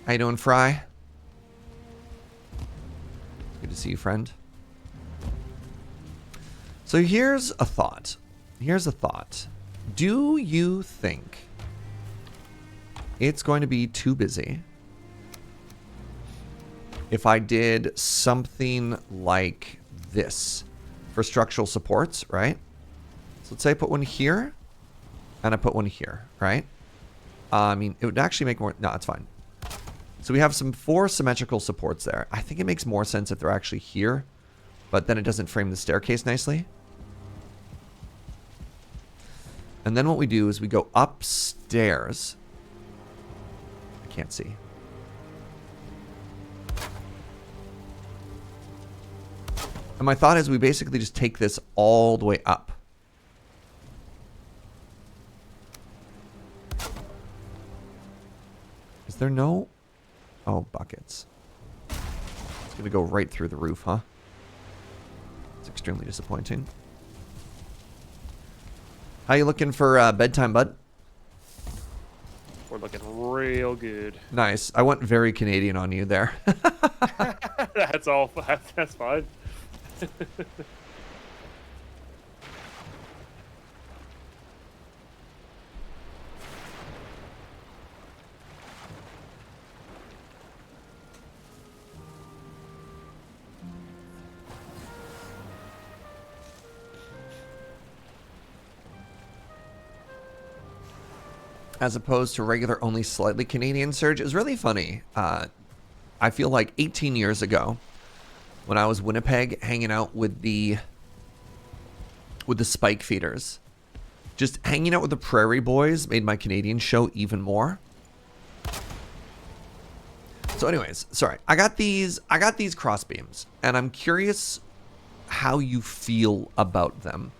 How you doing, Fry? Good to see you, friend. So here's a thought. Here's a thought. Do you think it's going to be too busy if I did something like this for structural supports, right? So let's say I put one here and I put one here, right? I mean, it would actually make more... No, it's fine. So we have some 4 symmetrical supports there. I think it makes more sense if they're actually here, but then it doesn't frame the staircase nicely. And then what we do is we go upstairs. I can't see. And my thought is we basically just take this all the way up. Is there no... Oh, buckets. It's going to go right through the roof, huh? It's extremely disappointing. How you looking for bedtime, bud? We're looking real good. Nice. I went very Canadian on you there. That's all. That's fine. As opposed to regular only slightly Canadian Serge. It was really funny. I feel like 18 years ago, when I was Winnipeg hanging out with the spike feeders, just hanging out with the Prairie Boys made my Canadian show even more. So anyways, sorry. I got these cross beams, and I'm curious how you feel about them.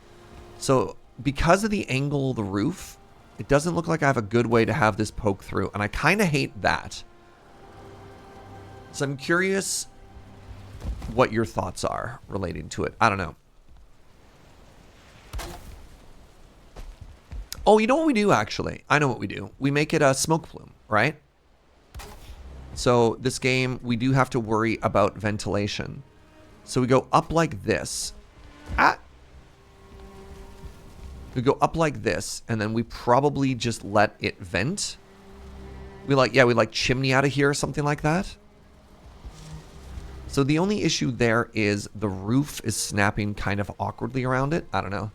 So because of the angle of the roof, it doesn't look like I have a good way to have this poke through, and I kind of hate that. So I'm curious what your thoughts are relating to it. I don't know. Oh, you know what we do, actually? I know what we do. We make it a smoke plume, right? So this game, we do have to worry about ventilation. So we go up like this. We go up like this, and then we probably just let it vent. We like chimney out of here or something like that. So the only issue there is the roof is snapping kind of awkwardly around it. I don't know.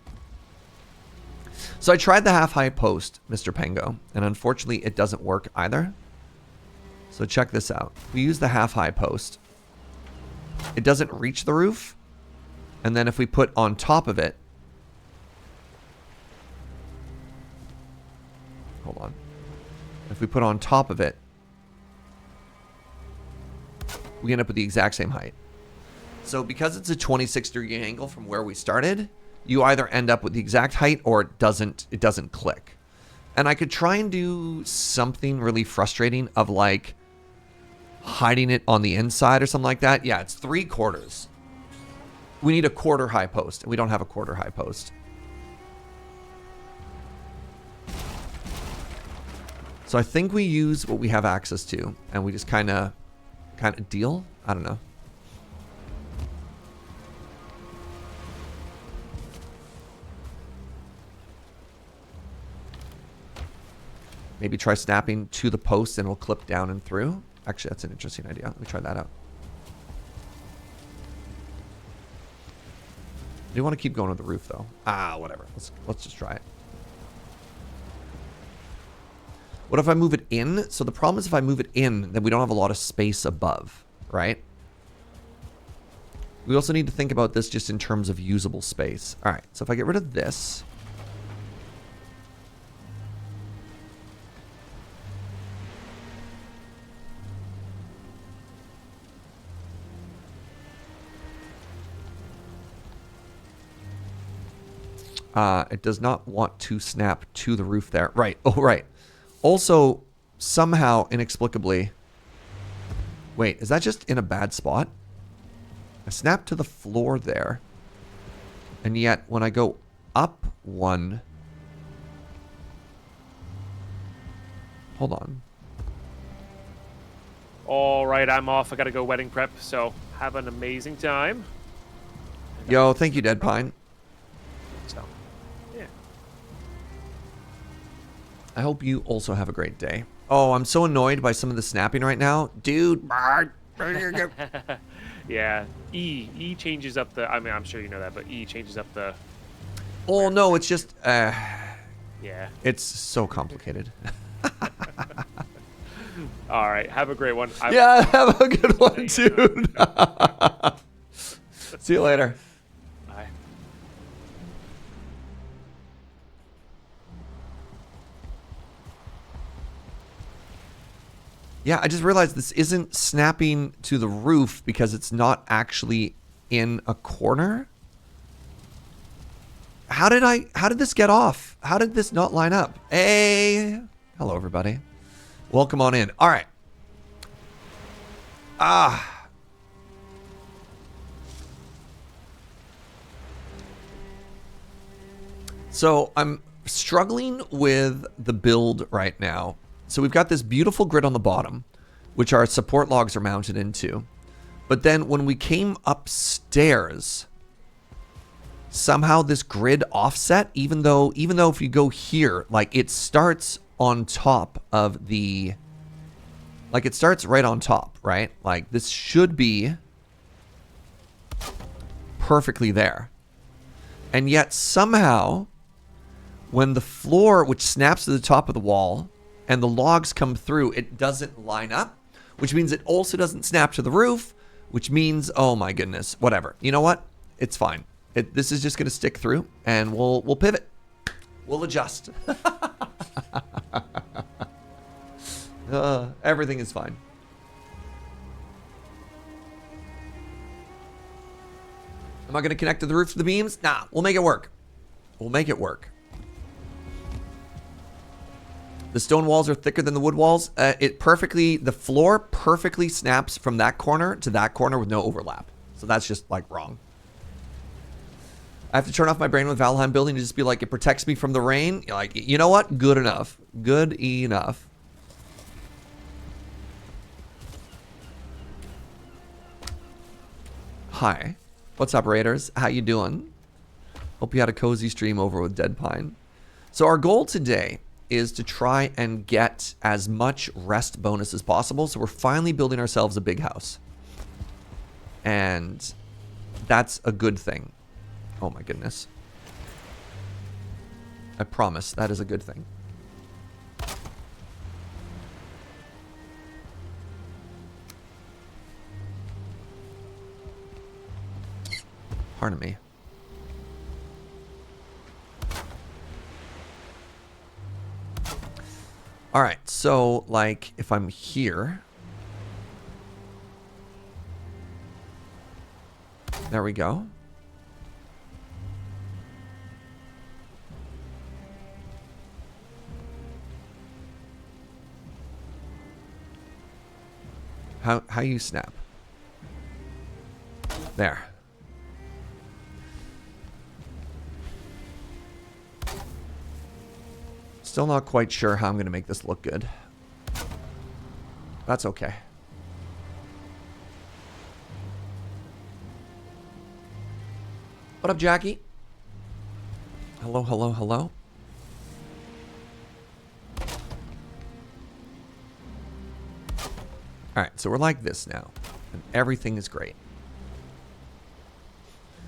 So I tried the half-high post, Mr. Pengo, and unfortunately it doesn't work either. So check this out. We use the half-high post. It doesn't reach the roof. And then if we put on top of it... Hold on. If we put on top of it, we end up with the exact same height. So because it's a 26-degree angle from where we started, you either end up with the exact height or it doesn't click. And I could try and do something really frustrating of like hiding it on the inside or something like that. Yeah, it's 3/4. We need a quarter high post, and we don't have a quarter high post. So I think we use what we have access to, and we just kind of deal. I don't know. Maybe try snapping to the post and it'll clip down and through. Actually, that's an interesting idea. Let me try that out. Do you want to keep going to the roof though? Whatever. Let's just try it. What if I move it in? So the problem is if I move it in, then we don't have a lot of space above, right? We also need to think about this just in terms of usable space. All right, so if I get rid of this. It does not want to snap to the roof there. Right. Oh, right. Also, somehow, inexplicably... Wait, is that just in a bad spot? I snapped to the floor there. And yet, when I go up one... Hold on. All right, I'm off. I got to go wedding prep, so have an amazing time. Yo, thank you, DeadPine. So, yeah. I hope you also have a great day. Oh, I'm so annoyed by some of the snapping right now. Dude. Yeah. E changes up the... I mean, I'm sure you know that, but E changes up the... Oh, no, it's just... Yeah. It's so complicated. All right. Have a great one. Yeah, have a good one, dude. See you later. Bye. Yeah, I just realized this isn't snapping to the roof because it's not actually in a corner. How did this get off? How did this not line up? Hey, hello everybody. Welcome on in. All right. So I'm struggling with the build right now. So we've got this beautiful grid on the bottom, which our support logs are mounted into. But then when we came upstairs, somehow this grid offset, even though if you go here, like it starts on top of the, like it starts right on top, right? Like this should be perfectly there. And yet somehow when the floor, which snaps to the top of the wall, and the logs come through, it doesn't line up, which means it also doesn't snap to the roof, which means, oh my goodness, whatever. You know what? It's fine. This is just going to stick through, and we'll pivot. We'll adjust. Everything is fine. Am I going to connect to the roof to the beams? Nah, we'll make it work. We'll make it work. The stone walls are thicker than the wood walls. The floor perfectly snaps from that corner to that corner with no overlap. So that's just like wrong. I have to turn off my brain with Valheim building to just be like, it protects me from the rain. You're like, you know what? Good enough. Good enough. Hi. What's up, Raiders? How you doing? Hope you had a cozy stream over with DeadPine. So our goal today is to try and get as much rest bonus as possible. So we're finally building ourselves a big house. And that's a good thing. Oh my goodness. I promise that is a good thing. Pardon me. All right, so like if I'm here, there we go. How you snap? There. Still not quite sure how I'm going to make this look good. That's okay. What up, Jackie? Hello, hello, hello. All right, so we're like this now, and everything is great.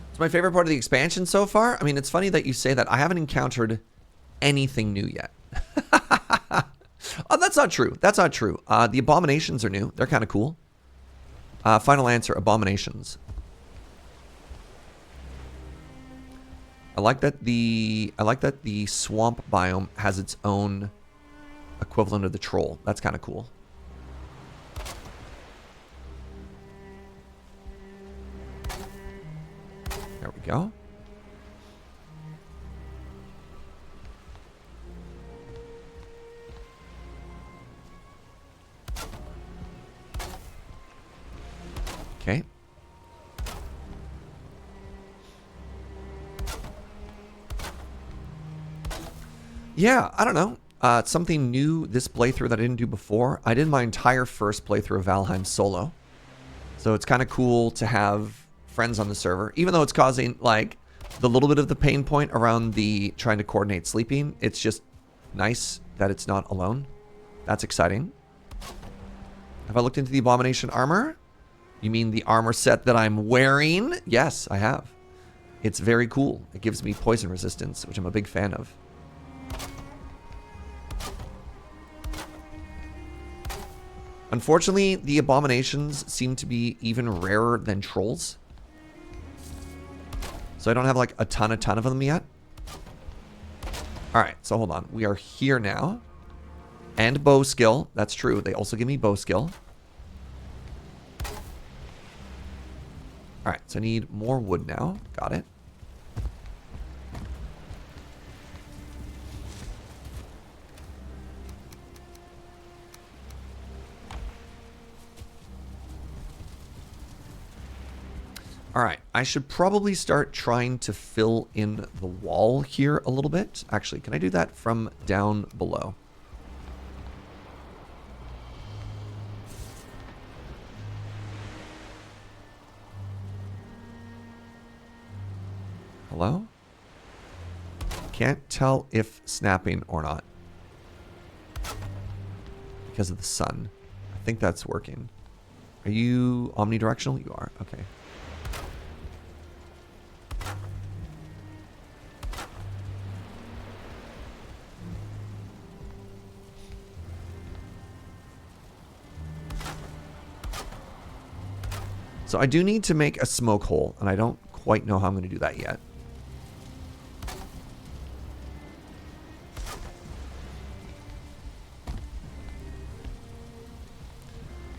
It's my favorite part of the expansion so far. I mean, it's funny that you say that. I haven't encountered anything new yet. Oh, that's not true. That's not true. The abominations are new. They're kind of cool. Final answer, abominations. I like that the swamp biome has its own equivalent of the troll. That's kind of cool. There we go. Okay. Yeah, I don't know. It's something new this playthrough that I didn't do before. I did my entire first playthrough of Valheim solo. So it's kind of cool to have friends on the server. Even though it's causing, like, the little bit of the pain point around the trying to coordinate sleeping. It's just nice that it's not alone. That's exciting. Have I looked into the abomination armor? You mean the armor set that I'm wearing? Yes, I have. It's very cool. It gives me poison resistance, which I'm a big fan of. Unfortunately, the abominations seem to be even rarer than trolls. So I don't have like a ton of them yet. Alright, so hold on. We are here now. And bow skill. That's true. They also give me bow skill. Alright, so I need more wood now. Got it. Alright, I should probably start trying to fill in the wall here a little bit. Actually, can I do that from down below? Hello? Can't tell if snapping or not. Because of the sun. I think that's working. Are you omnidirectional? You are. Okay. So I do need to make a smoke hole, and I don't quite know how I'm going to do that yet.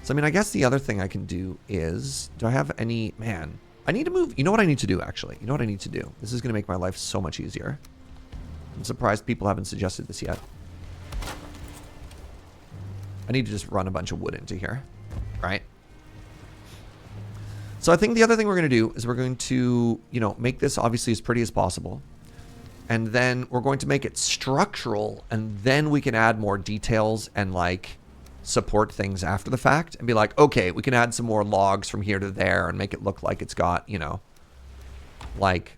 So, I mean, I guess the other thing I can do is... Do I have any... Man, I need to move... You know what I need to do, actually? You know what I need to do? This is going to make my life so much easier. I'm surprised people haven't suggested this yet. I need to just run a bunch of wood into here. Right? So I think the other thing we're going to do is we're going to, you know, make this obviously as pretty as possible. And then we're going to make it structural. And then we can add more details and, like... support things after the fact and be like, okay, we can add some more logs from here to there and make it look like it's got, you know, like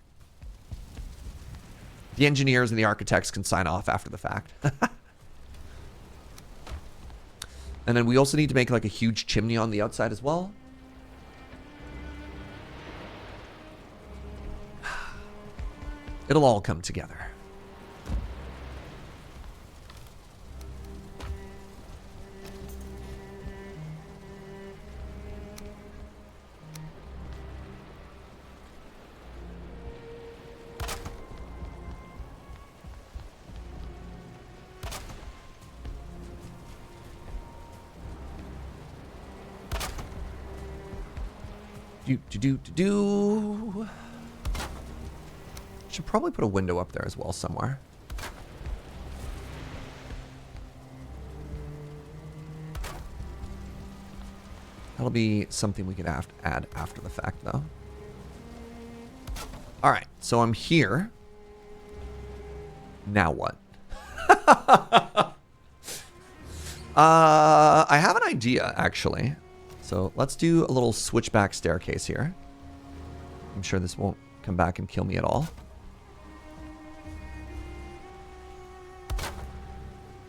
the engineers and the architects can sign off after the fact. And then we also need to make like a huge chimney on the outside as well. It'll all come together. Should probably put a window up there as well somewhere. That'll be something we could have to add after the fact, though. All right, so I'm here. Now what? I have an idea, actually. So let's do a little switchback staircase here. I'm sure this won't come back and kill me at all.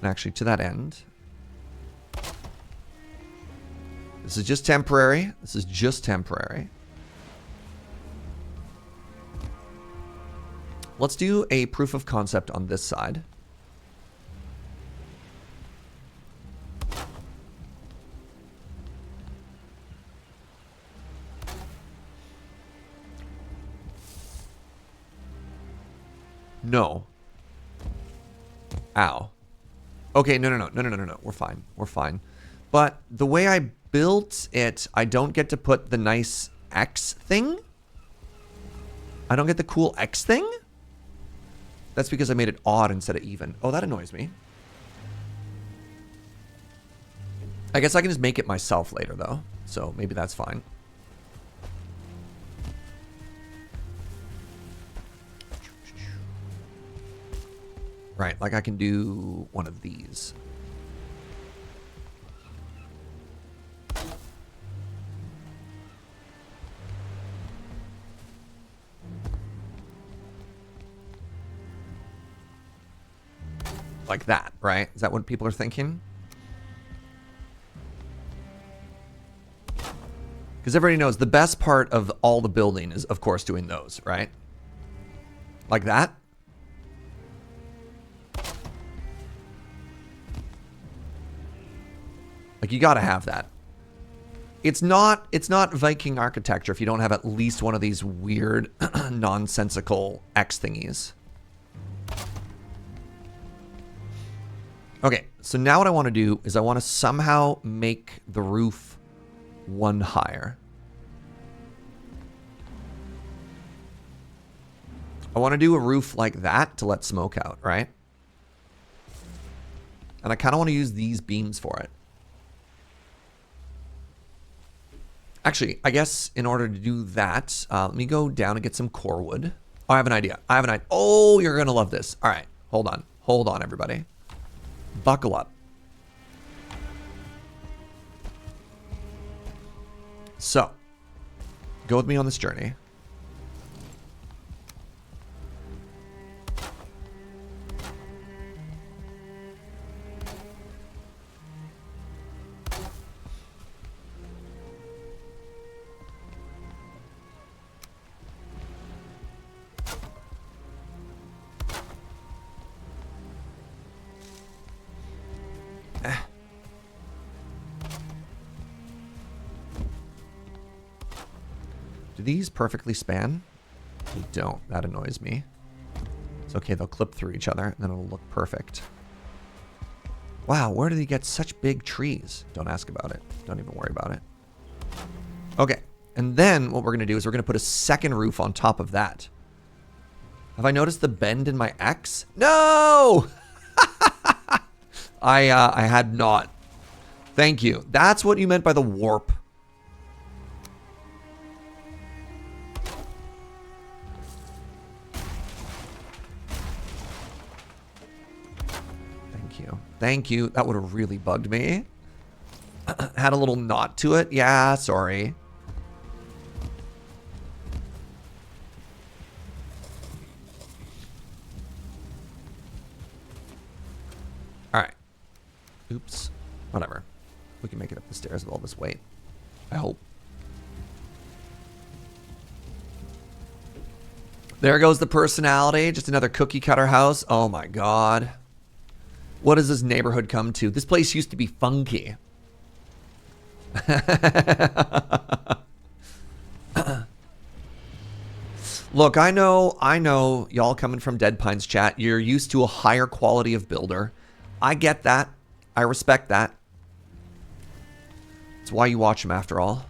And actually, to that end, this is just temporary. This is just temporary. Let's do a proof of concept on this side. No. Ow. Okay, no. We're fine. We're fine. But the way I built it, I don't get to put the nice X thing. I don't get the cool X thing. That's because I made it odd instead of even. Oh, that annoys me. I guess I can just make it myself later, though. So maybe that's fine. Right, like I can do one of these. Like that, right? Is that what people are thinking? Because everybody knows the best part of all the building is, of course, doing those, right? Like that. Like, you gotta have that. It's not Viking architecture if you don't have at least one of these weird, nonsensical X thingies. Okay, so now what I want to do is I want to somehow make the roof one higher. I want to do a roof like that to let smoke out, right? And I kind of want to use these beams for it. Actually, I guess in order to do that, let me go down and get some core wood. Oh, I have an idea. Oh, you're going to love this. All right. Hold on. Hold on, everybody. Buckle up. So, go with me on this journey. Do these perfectly span? They don't. That annoys me. It's okay, they'll clip through each other, and then it'll look perfect. Wow, where did he get such big trees? Don't ask about it. Don't even worry about it. Okay, and then what we're going to do is we're going to put a second roof on top of that. Have I noticed the bend in my X? No! I had not. Thank you. That's what you meant by the warp. Thank you. Thank you. That would have really bugged me. Had a little knot to it. Yeah, sorry. All right. Oops. Whatever. We can make it up the stairs with all this weight. I hope. There goes the personality. Just another cookie cutter house. Oh my god. What does this neighborhood come to? This place used to be funky. Look, I know y'all coming from DeadPine's chat, you're used to a higher quality of builder. I get that. I respect that. It's why you watch them after all.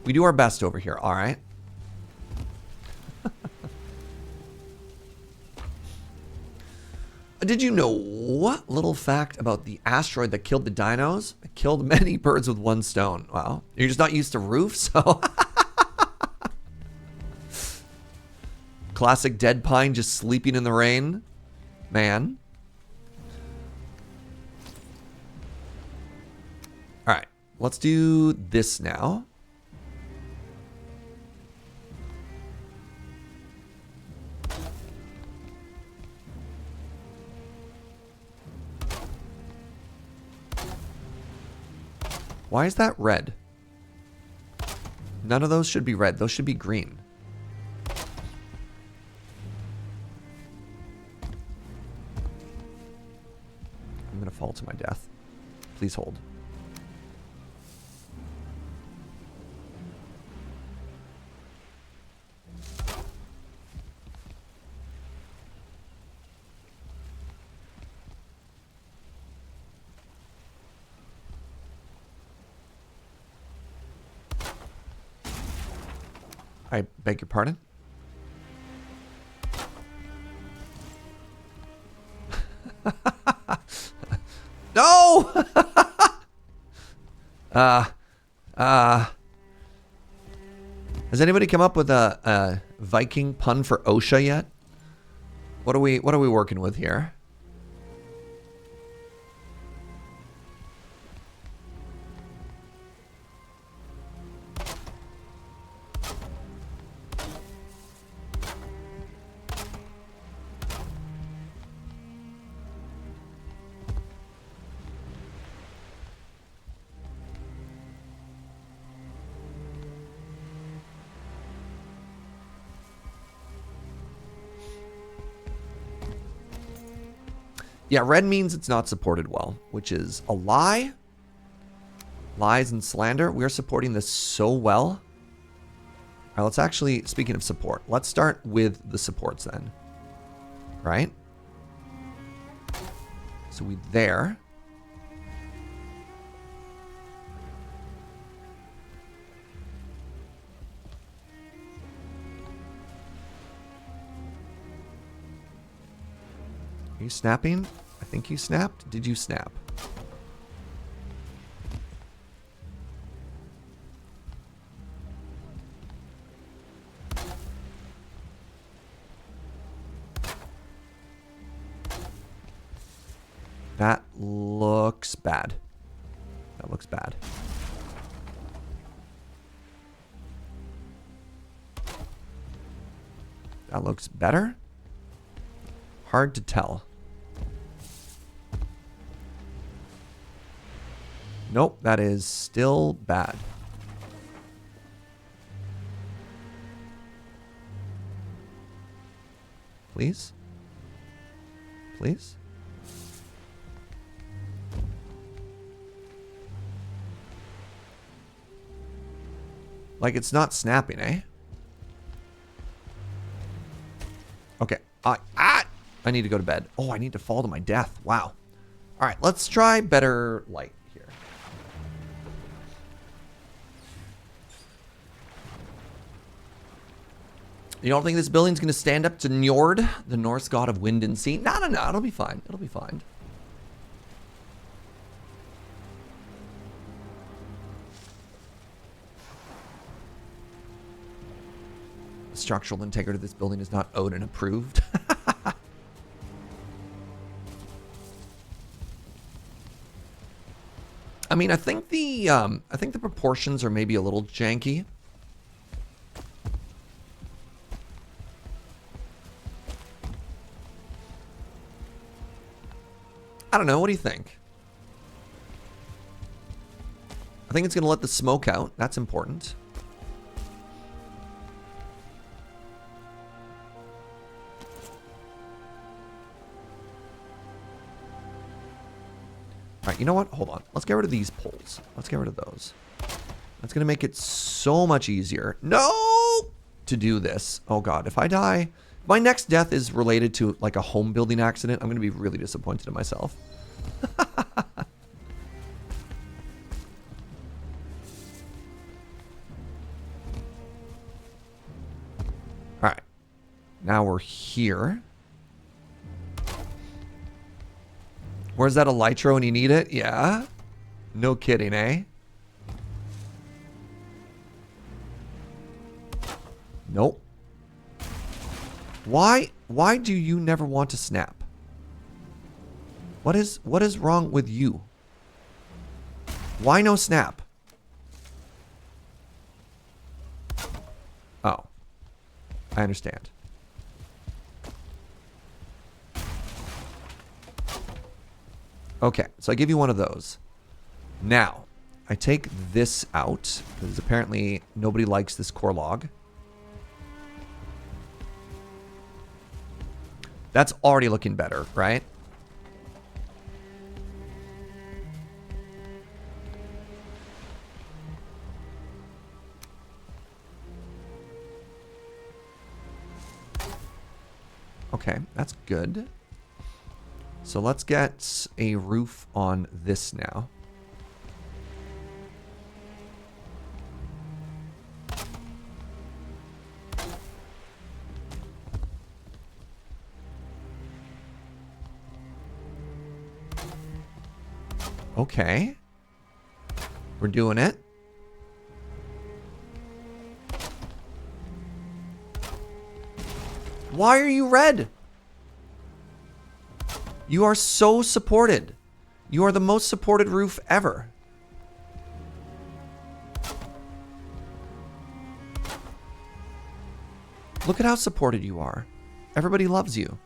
We do our best over here, all right? Did you know what little fact about the asteroid that killed the dinos? It killed many birds with one stone. Wow. You're just not used to roofs? So classic DeadPine just sleeping in the rain. Man. All right. Let's do this now. Why is that red? None of those should be red. Those should be green. I'm going to fall to my death. Please hold. I beg your pardon? No! Has anybody come up with a Viking pun for OSHA yet? What are we working with here? Yeah, red means it's not supported well, which is a lie. Lies and slander. We're supporting this so well. All right, let's actually, speaking of support, let's start with the supports then. Right? So we there. Are you snapping? I think you snapped. Did you snap? That looks bad. That looks bad. That looks better. Hard to tell. Nope, that is still bad. Please? Please? Like, it's not snapping, eh? Okay. I need to go to bed. Oh, I need to fall to my death. Wow. All right, let's try better light here. You don't think this building's going to stand up to Njord, the Norse god of wind and sea? No, it'll be fine. It'll be fine. The structural integrity of this building is not Odin approved. I mean, I think the proportions are maybe a little janky. I don't know. What do you think? I think it's going to let the smoke out. That's important. All right, you know what? Hold on. Let's get rid of these poles. Let's get rid of those. That's going to make it so much easier. No! To do this. Oh, God. If I die... My next death is related to, like, a home building accident. I'm going to be really disappointed in myself. All right. Now we're here. Where's that elytro when you need it? Yeah. No kidding, eh? Nope. Why do you never want to snap? What is wrong with you? Why no snap? Oh. I understand. Okay, so I give you one of those. Now, I take this out, because apparently nobody likes this core log. That's already looking better, right? Okay, that's good. So let's get a roof on this now. Okay. We're doing it. Why are you red? You are so supported. You are the most supported roof ever. Look at how supported you are. Everybody loves you.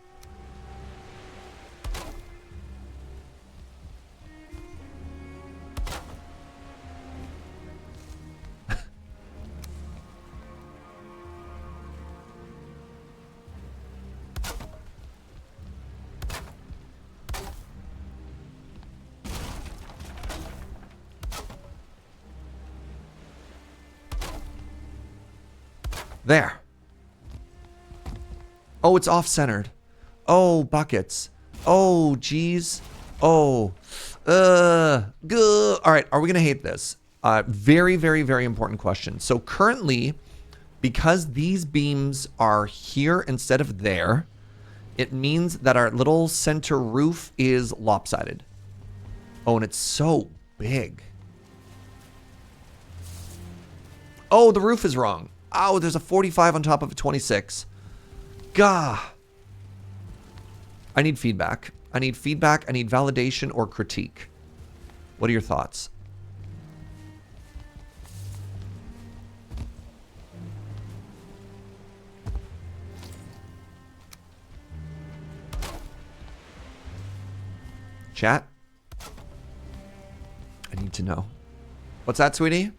There. Oh, it's off-centered. Oh, buckets. Oh, geez. Oh. All right, are we going to hate this? Very, very, very important question. So currently, because these beams are here instead of there, it means that our little center roof is lopsided. Oh, and it's so big. Oh, the roof is wrong. Oh, there's a 45 on top of a 26. Gah. I need feedback. I need feedback. I need validation or critique. What are your thoughts? Chat? I need to know. What's that, sweetie?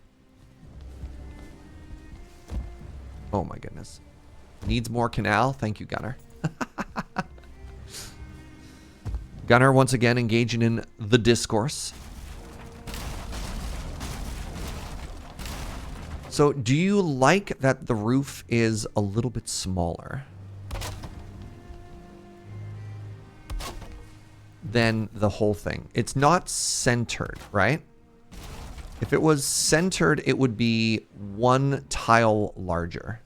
Oh my goodness. Needs more canal? Thank you, Gunner. Gunner once again engaging in the discourse. So do you like that the roof is a little bit smaller than the whole thing? It's not centered, right? If it was centered, it would be one tile larger.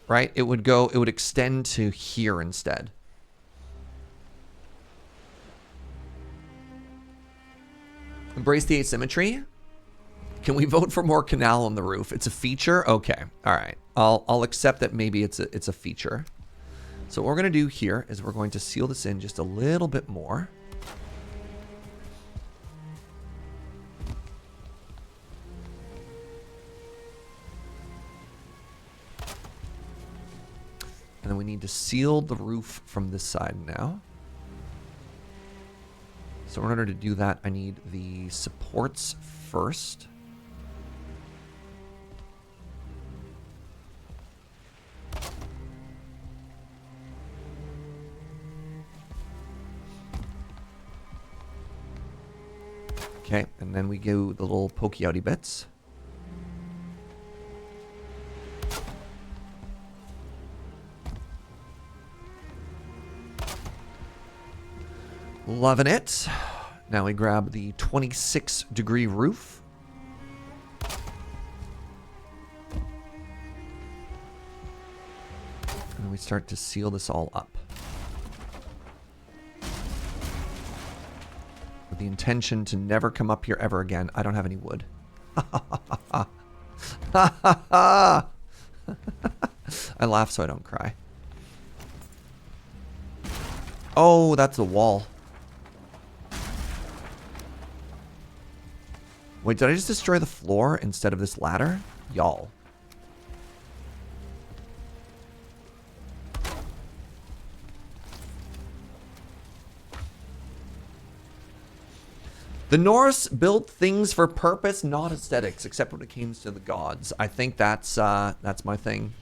Right? It would extend to here instead. Embrace the asymmetry. Can we vote for more canal on the roof? It's a feature? Okay. All right. I'll accept that maybe it's a feature. So what we're going to do here is we're going to seal this in just a little bit more. And then we need to seal the roof from this side now. So in order to do that, I need the supports first. Okay, and then we go the little pokey outy bits. Loving it. Now we grab the 26-degree roof. And then we start to seal this all up. With the intention to never come up here ever again. I don't have any wood. I laugh so I don't cry. Oh, that's the wall. Wait, did I just destroy the floor instead of this ladder? Y'all. The Norse built things for purpose, not aesthetics, except when it came to the gods. I think that's my thing.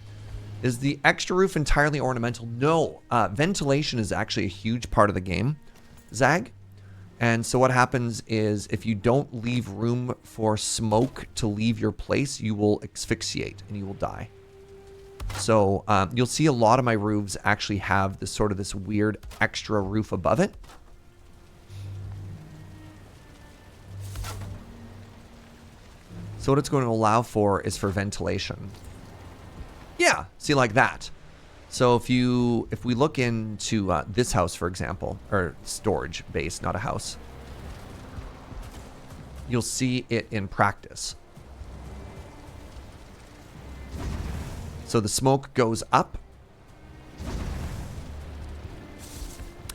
Is the extra roof entirely ornamental? No. Ventilation is actually a huge part of the game, Zag. And so what happens is if you don't leave room for smoke to leave your place, you will asphyxiate and you will die. So you'll see a lot of my roofs actually have this sort of this weird extra roof above it. So what it's going to allow for is for ventilation. Yeah, see, like that. So if we look into this house, for example, or storage base, not a house, you'll see it in practice. So the smoke goes up,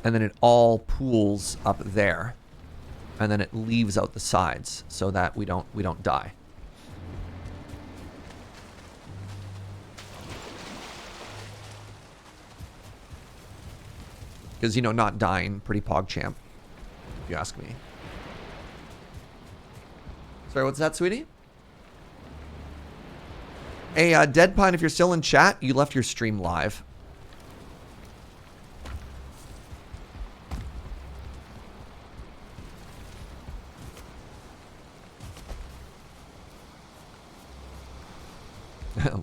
and then it all pools up there, and then it leaves out the sides so that we don't die. Because, you know, not dying, pretty PogChamp, if you ask me. Sorry, what's that, sweetie? Hey, DeadPine, if you're still in chat, you left your stream live.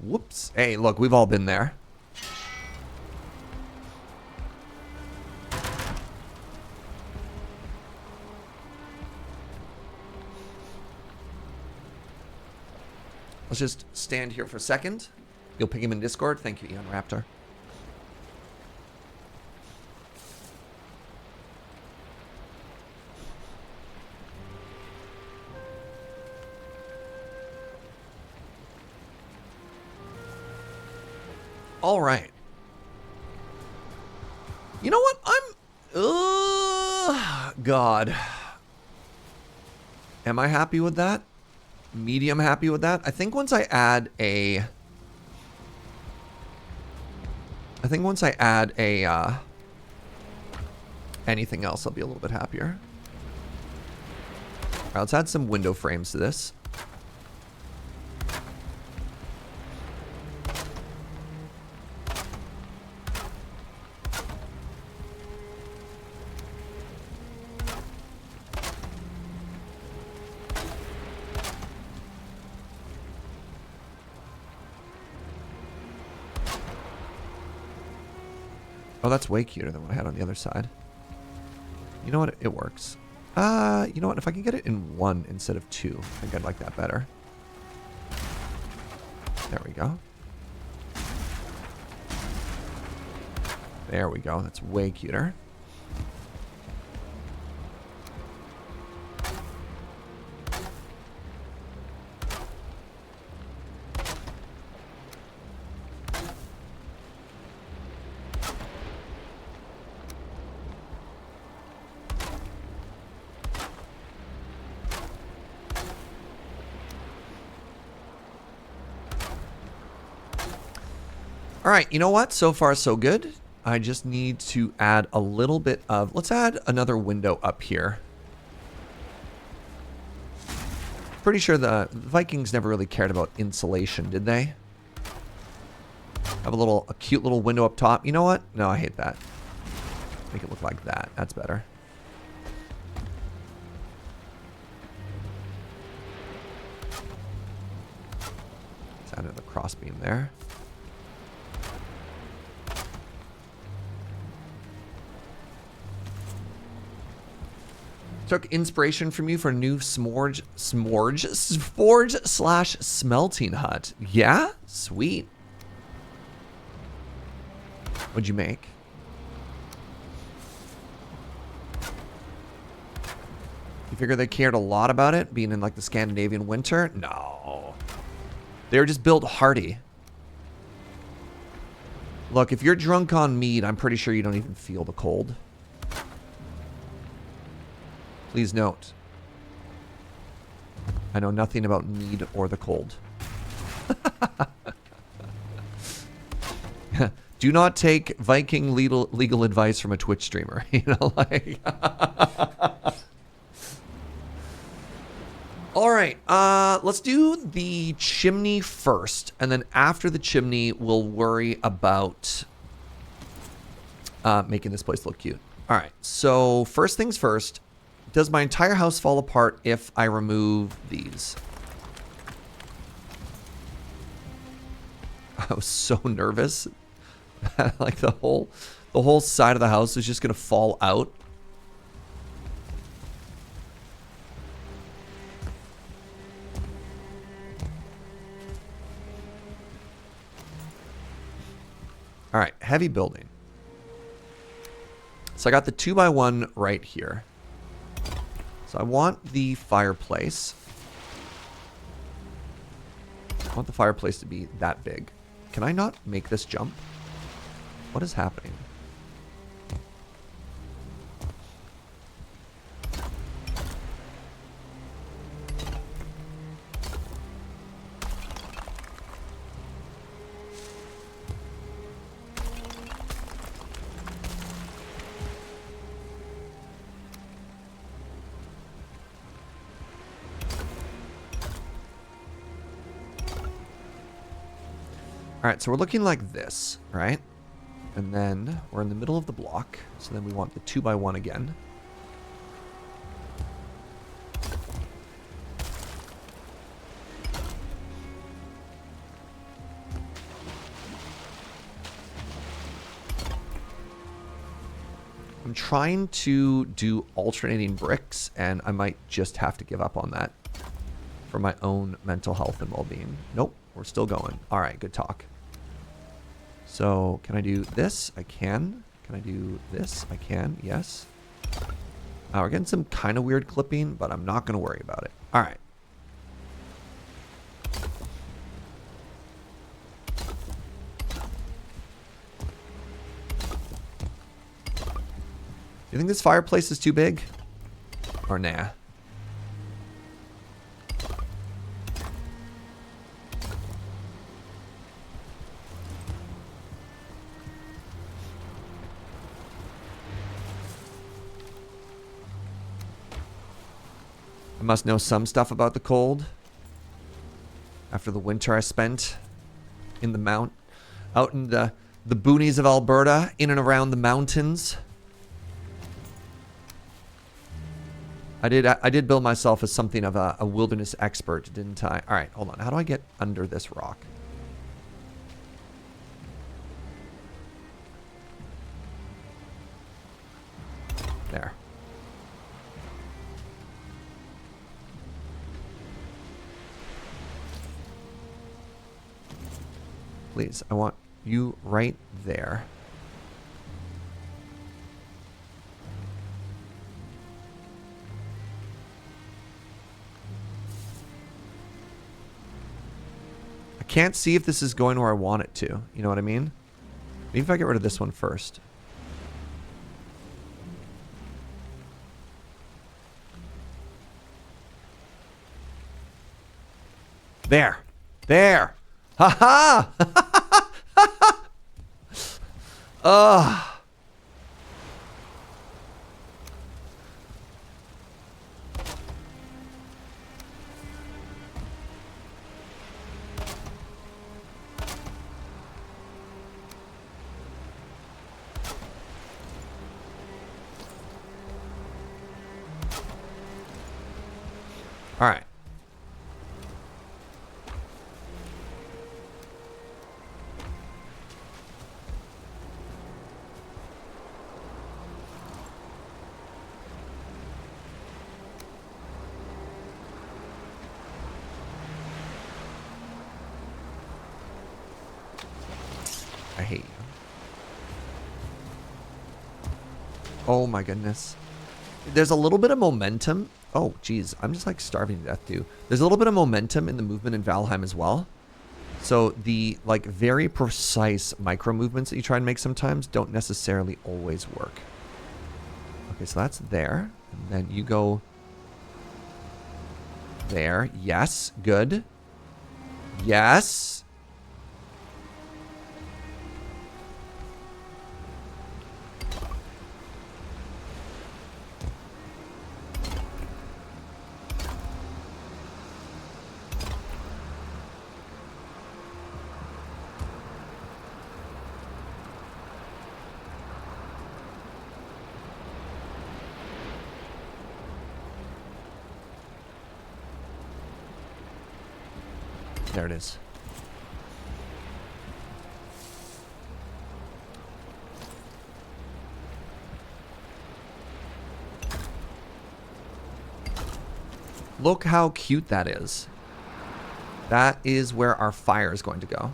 Whoops. Hey, look, we've all been there. Let's just stand here for a second. You'll ping him in Discord. Thank you, Eon Raptor. All right. You know what? God. Am I happy with that? Medium happy with that. I think once I add a anything else, I'll be a little bit happier. All right, let's add some window frames to this. Oh, that's way cuter than what I had on the other side. You know what? It works. You know what? If I can get it in 1 instead of 2, I think I'd like that better. There we go. There we go. That's way cuter. All right, you know what? So far, so good. I just need to add a little bit of... Let's add another window up here. Pretty sure the Vikings never really cared about insulation, did they? Have a cute little window up top. You know what? No, I hate that. Make it look like that. That's better. Let's add another crossbeam there. Took inspiration from you for a new forge slash smelting hut. Yeah? Sweet. What'd you make? You figure they cared a lot about it being in like the Scandinavian winter? No. They were just built hardy. Look, if you're drunk on mead, I'm pretty sure you don't even feel the cold. Please note, I know nothing about mead or the cold. Do not take Viking legal advice from a Twitch streamer. You know, like. All right, let's do the chimney first, and then after the chimney, we'll worry about making this place look cute. All right, so first things first. Does my entire house fall apart if I remove these? I was so nervous. Like the whole side of the house is just gonna fall out. All right, heavy building. So I got the 2x1 right here. So I want the fireplace. I want the fireplace to be that big. Can I not make this jump? What is happening? All right, so we're looking like this, right? And then we're in the middle of the block. So then we want the 2x1 again. I'm trying to do alternating bricks, and I might just have to give up on that for my own mental health and well-being. Nope, we're still going. All right, good talk. So can I do this? I can. Can I do this? I can. Yes. We're getting some kind of weird clipping, but I'm not going to worry about it. All right. You think this fireplace is too big? Or nah? I must know some stuff about the cold. After the winter I spent in the out in the boonies of Alberta, in and around the mountains. I did build myself as something of a wilderness expert, didn't I? All right, hold on. How do I get under this rock? There. Please, I want you right there. I can't see if this is going where I want it to. You know what I mean? Maybe if I get rid of this one first. There. There. Ha ha! Ugh. All right. I hate you. Oh my goodness. There's a little bit of momentum. Oh, geez. I'm just like starving to death, too. There's a little bit of momentum in the movement in Valheim as well. So the like very precise micro movements that you try and make sometimes don't necessarily always work. Okay, so that's there. And then you go there. Yes. Good. Yes. There it is. Look how cute that is. That is where our fire is going to go.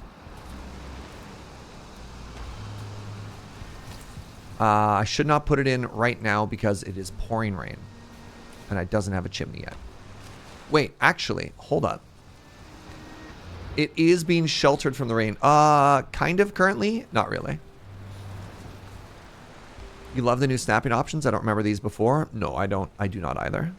I should not put it in right now because it is pouring rain. And it doesn't have a chimney yet. Wait, actually, hold up. It is being sheltered from the rain. Kind of currently. Not really. You love the new snapping options? I don't remember these before. No, I don't. I do not either.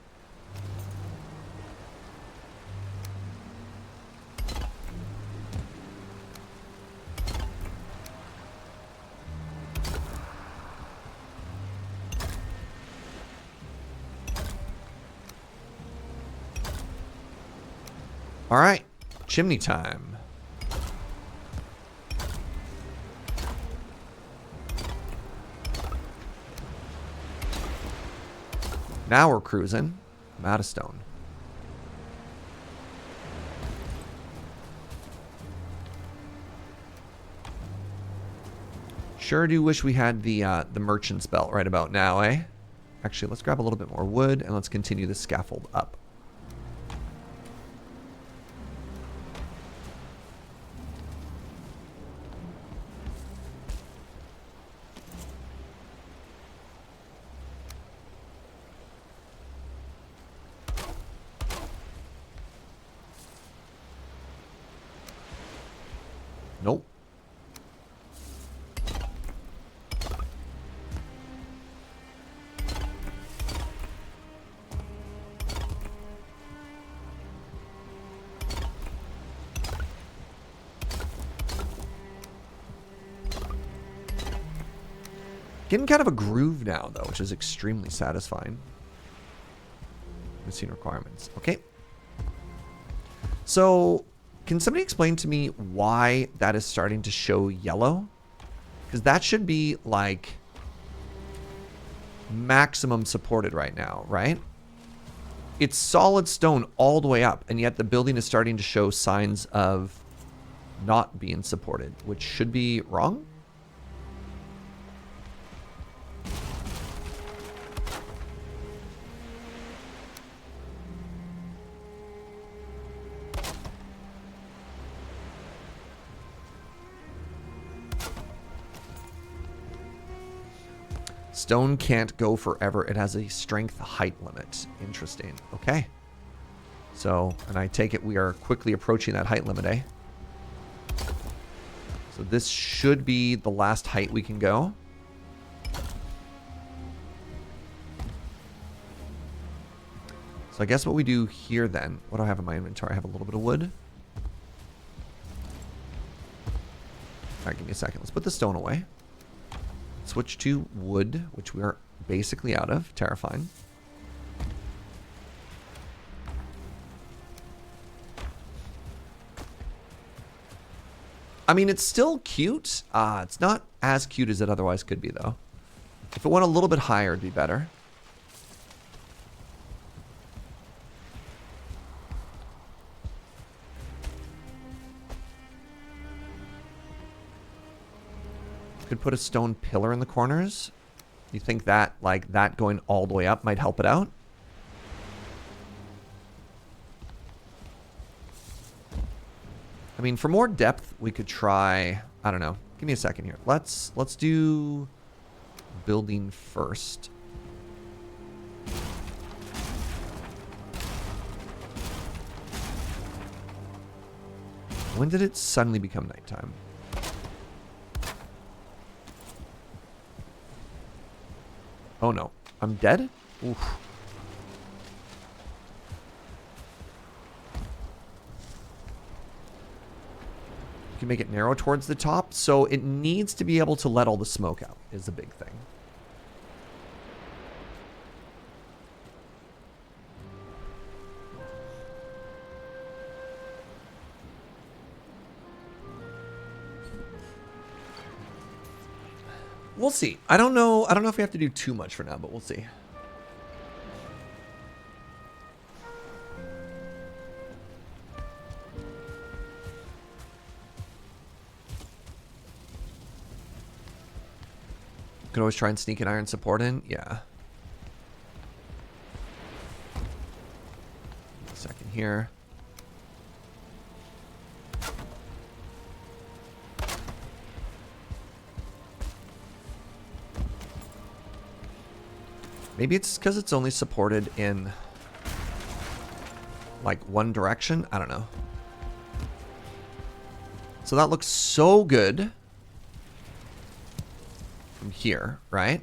All right. Chimney time. Now we're cruising. I'm out of stone. Sure do wish we had the merchant's belt right about now, eh? Actually, let's grab a little bit more wood and let's continue the scaffold up. Nope. Getting kind of a groove now, though, which is extremely satisfying. Machine requirements. Okay. So, can somebody explain to me why that is starting to show yellow? Because that should be, like, maximum supported right now, right? It's solid stone all the way up, and yet the building is starting to show signs of not being supported, which should be wrong. Stone can't go forever. It has a strength height limit. Interesting. Okay. So, and I take it we are quickly approaching that height limit, eh? So this should be the last height we can go. So I guess what we do here then, what do I have in my inventory? I have a little bit of wood. All right, give me a second. Let's put the stone away. Switch to wood, which we are basically out of. Terrifying. I mean, it's still cute. It's not as cute as it otherwise could be, though. If it went a little bit higher, it'd be better. Could put a stone pillar in the corners. You think that, like, that going all the way up might help it out? I mean, for more depth, we could try, I don't know. Give me a second here. Let's do building first. When did it suddenly become nighttime? Oh no, I'm dead? Oof. You can make it narrow towards the top, so it needs to be able to let all the smoke out, is a big thing. We'll see. I don't know if we have to do too much for now, but we'll see. Could always try and sneak an iron support in. Yeah. A second here. Maybe it's because it's only supported in like one direction. I don't know. So that looks so good from here, right?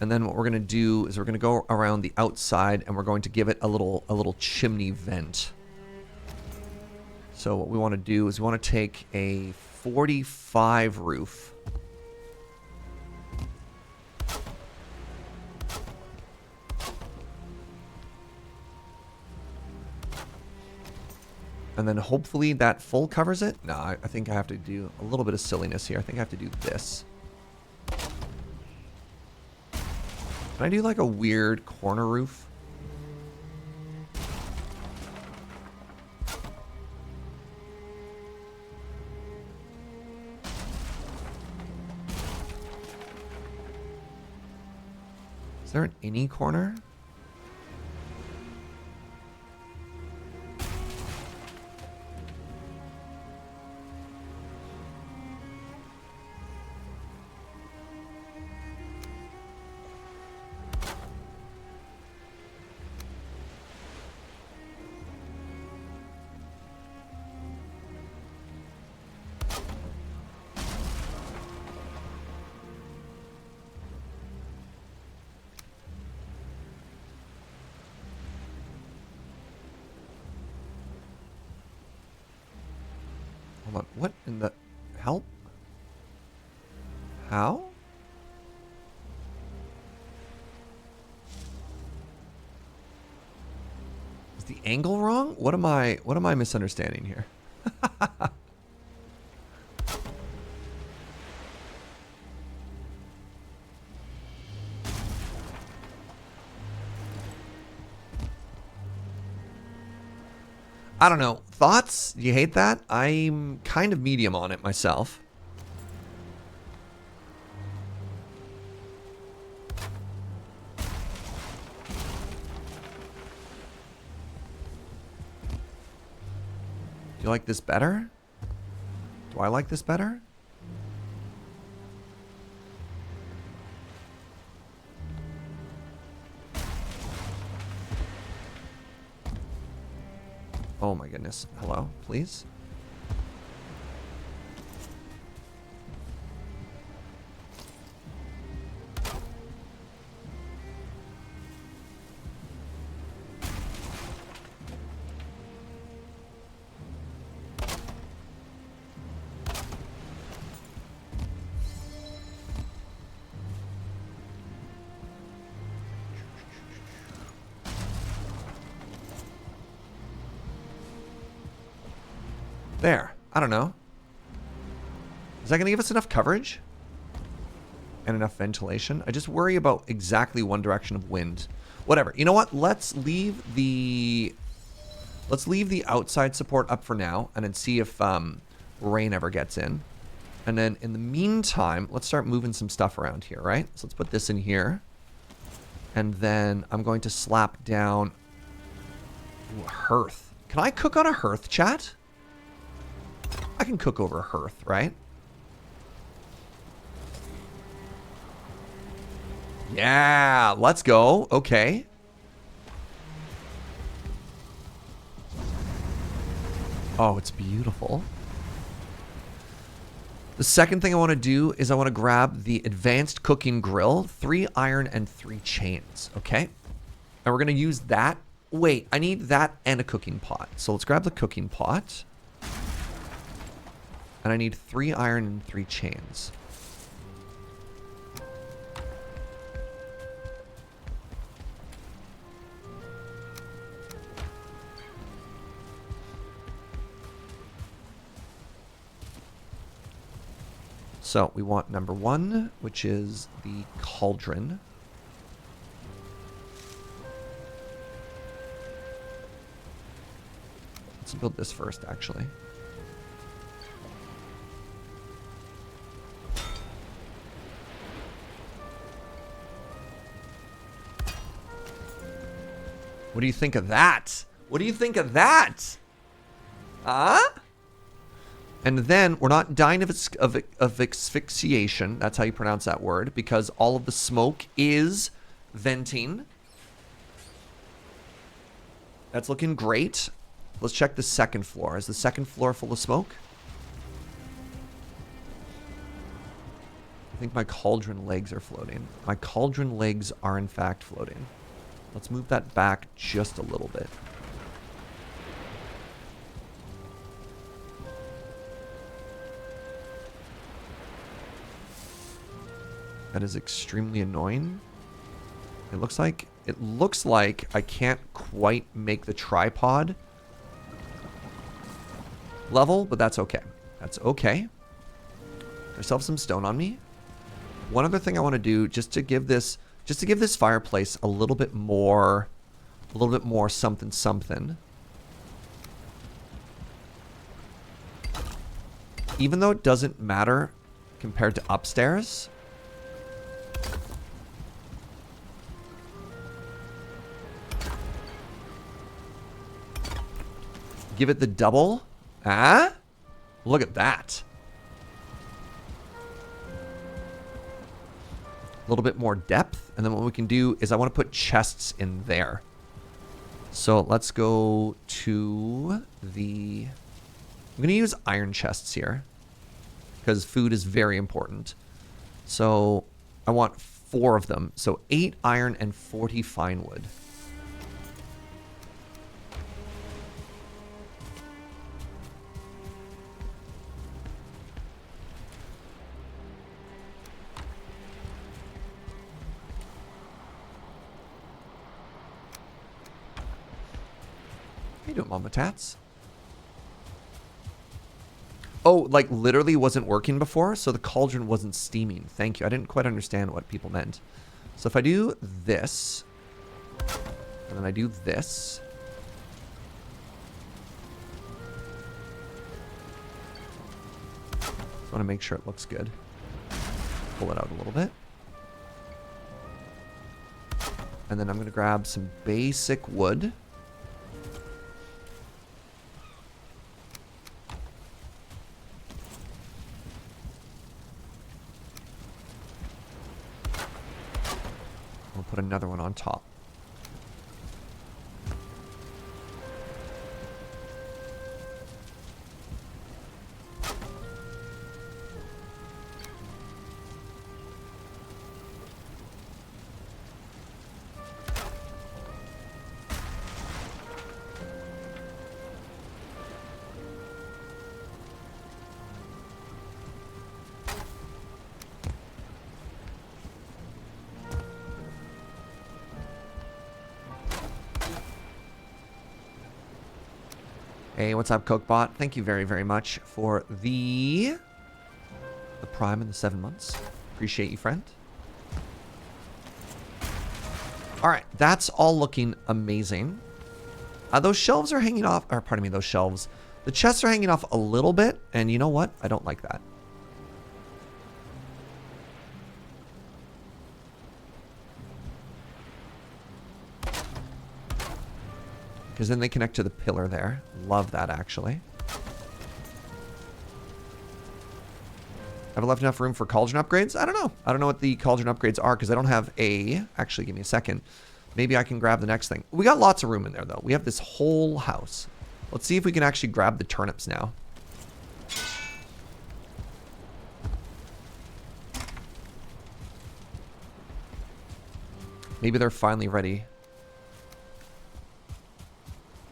And then what we're going to do is we're going to go around the outside and we're going to give it a little chimney vent. So what we want to do is we want to take a 45 roof. And then hopefully that full covers it. No, I think I have to do a little bit of silliness here. I think I have to do this. Can I do like a weird corner roof? Is there an any corner? Hold on, what in the help? How? Is the angle wrong? What am I misunderstanding here? I don't know. Thoughts? Do you hate that? I'm kind of medium on it myself. Do you like this better? Do I like this better? Oh my goodness. Hello, please. There. I don't know. Is that going to give us enough coverage? And enough ventilation? I just worry about exactly one direction of wind. Whatever. You know what? Let's leave the outside support up for now and then see if rain ever gets in. And then in the meantime, let's start moving some stuff around here, right? So let's put this in here. And then I'm going to slap down a hearth. Can I cook on a hearth, chat? I can cook over a hearth, right? Yeah, let's go. Okay. Oh, it's beautiful. The second thing I want to do is I want to grab the advanced cooking grill, 3 iron and 3 chains, okay? And we're going to use that. Wait, I need that and a cooking pot. So let's grab the cooking pot. And I need 3 iron and 3 chains. So we want number 1, which is the cauldron. Let's build this first, actually. What do you think of that? What do you think of that? Huh? And then we're not dying of asphyxiation. That's how you pronounce that word. Because all of the smoke is venting. That's looking great. Let's check the second floor. Is the second floor full of smoke? I think my cauldron legs are floating. My cauldron legs are in fact floating. Let's move that back just a little bit. That is extremely annoying. It looks like I can't quite make the tripod level, but that's okay. That's okay. Ourselves some stone on me. One other thing I want to do just to give this fireplace a little bit more something something. Even though it doesn't matter compared to upstairs. Give it the double. Ah? Look at that. A little bit more depth. And then what we can do is I want to put chests in there. So let's go to the... I'm going to use iron chests here. Because food is very important. So I want 4 of them. So 8 iron and 40 fine wood. How you doing, Mama Tats? Oh, like literally wasn't working before, so the cauldron wasn't steaming. Thank you. I didn't quite understand what people meant. So if I do this, and then I do this, just want to make sure it looks good. Pull it out a little bit. And then I'm going to grab some basic wood. We'll put another one on top. Hey, what's up, Cokebot? Thank you very, very much for the Prime and the 7 months. Appreciate you, friend. All right, that's all looking amazing. Those shelves are hanging off, or pardon me, those shelves. The chests are hanging off a little bit, and you know what? I don't like that. Because then they connect to the pillar there. Love that, actually. Have I left enough room for cauldron upgrades? I don't know. I don't know what the cauldron upgrades are because I don't have a... Actually, give me a second. Maybe I can grab the next thing. We got lots of room in there, though. We have this whole house. Let's see if we can actually grab the turnips now. Maybe they're finally ready.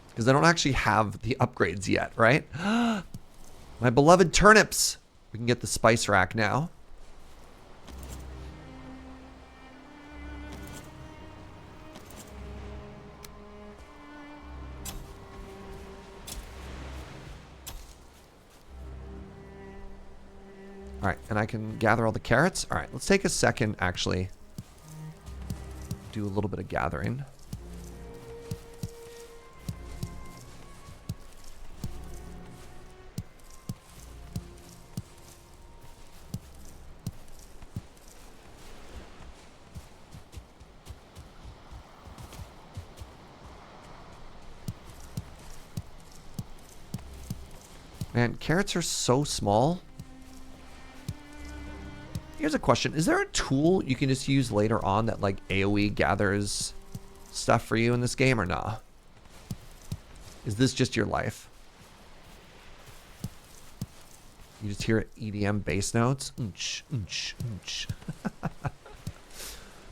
Because I don't actually have the upgrades yet, right? My beloved turnips. We can get the spice rack now. All right, and I can gather all the carrots. All right, let's take a second, actually. Do a little bit of gathering. Man, carrots are so small. Here's a question. Is there a tool you can just use later on that like AoE gathers stuff for you in this game or nah? Is this just your life? You just hear EDM bass notes?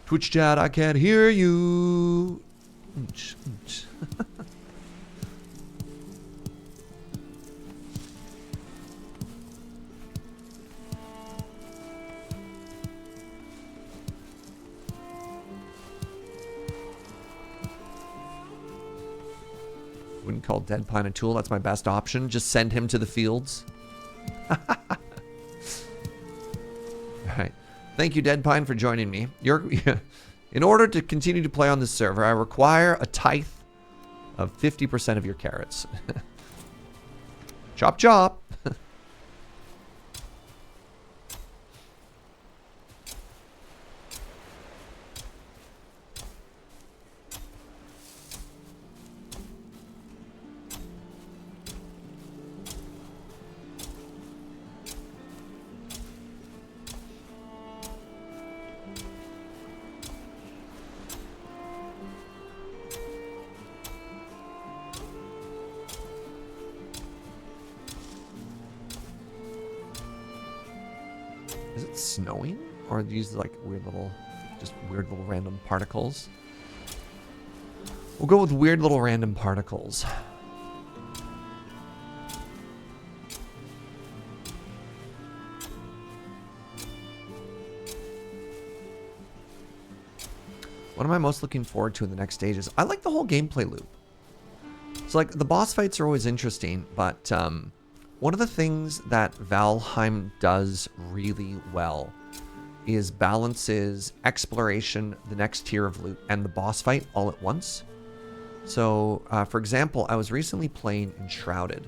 Twitch chat, I can't hear you. Wouldn't call DeadPine a tool. That's my best option. Just send him to the fields. Alright. Thank you, DeadPine, for joining me. In order to continue to play on this server, I require a tithe of 50% of your carrots. Chop chop. Is it snowing? Or are these like weird little, just weird little random particles? We'll go with weird little random particles. What am I most looking forward to in the next stages? I like the whole gameplay loop. So like the boss fights are always interesting, but one of the things that Valheim does really well is balances exploration, the next tier of loot, and the boss fight all at once. So, for example, I was recently playing Enshrouded.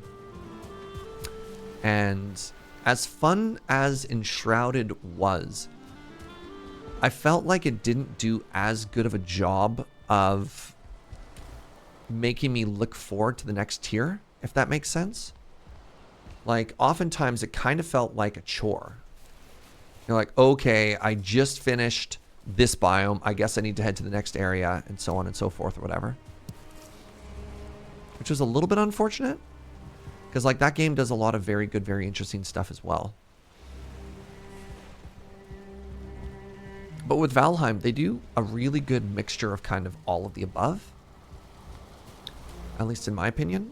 And as fun as Enshrouded was, I felt like it didn't do as good of a job of making me look forward to the next tier, if that makes sense. Like, oftentimes it kind of felt like a chore. You're like, okay, I just finished this biome. I guess I need to head to the next area, and so on and so forth, or whatever. Which was a little bit unfortunate. Because, like, that game does a lot of very good, very interesting stuff as well. But with Valheim, they do a really good mixture of kind of all of the above. At least in my opinion.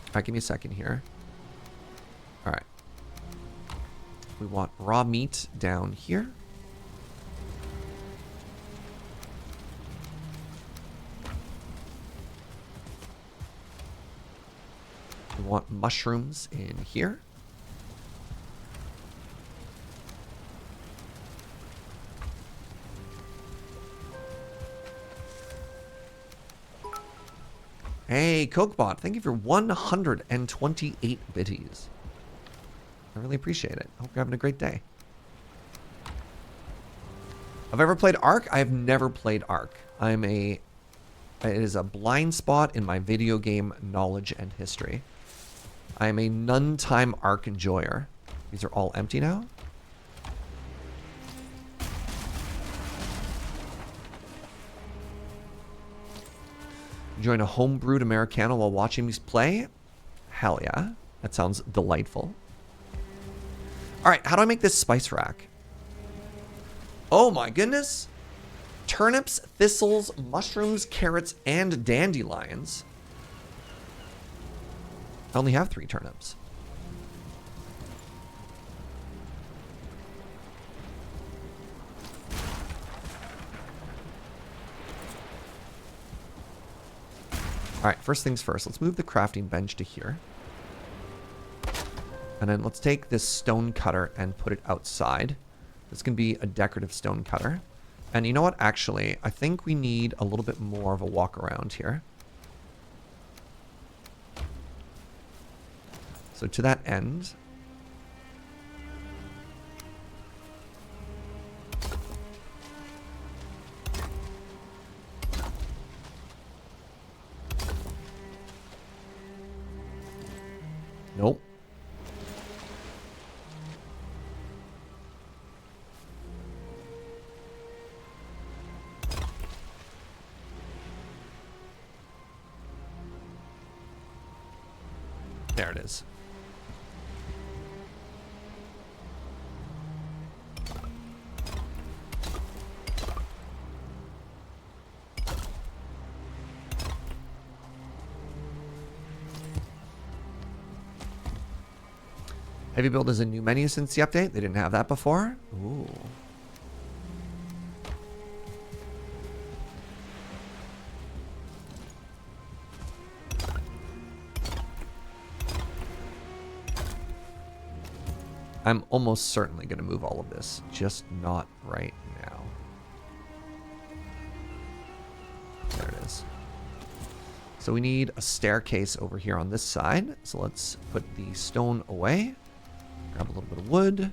All right, give me a second here. All right. We want raw meat down here. We want mushrooms in here. Hey, Cokebot, thank you for 128 biddies. I really appreciate it. Hope you're having a great day. Have I ever played Ark? I have never played Ark. It is a blind spot in my video game knowledge and history. I am a none-time Ark enjoyer. These are all empty now. Enjoying a homebrewed Americano while watching me play? Hell yeah. That sounds delightful. Alright, how do I make this spice rack? Oh my goodness. Turnips, thistles, mushrooms, carrots, and dandelions. I only have 3 turnips. Alright, first things first. Let's move the crafting bench to here. And then let's take this stone cutter and put it outside. This can be a decorative stone cutter. And you know what? Actually, I think we need a little bit more of a walk around here. So to that end... Nope. There it is. Heavy build is a new menu since the update. They didn't have that before. Ooh. I'm almost certainly going to move all of this, just not right now. There it is. So we need a staircase over here on this side. So let's put the stone away. Grab a little bit of wood.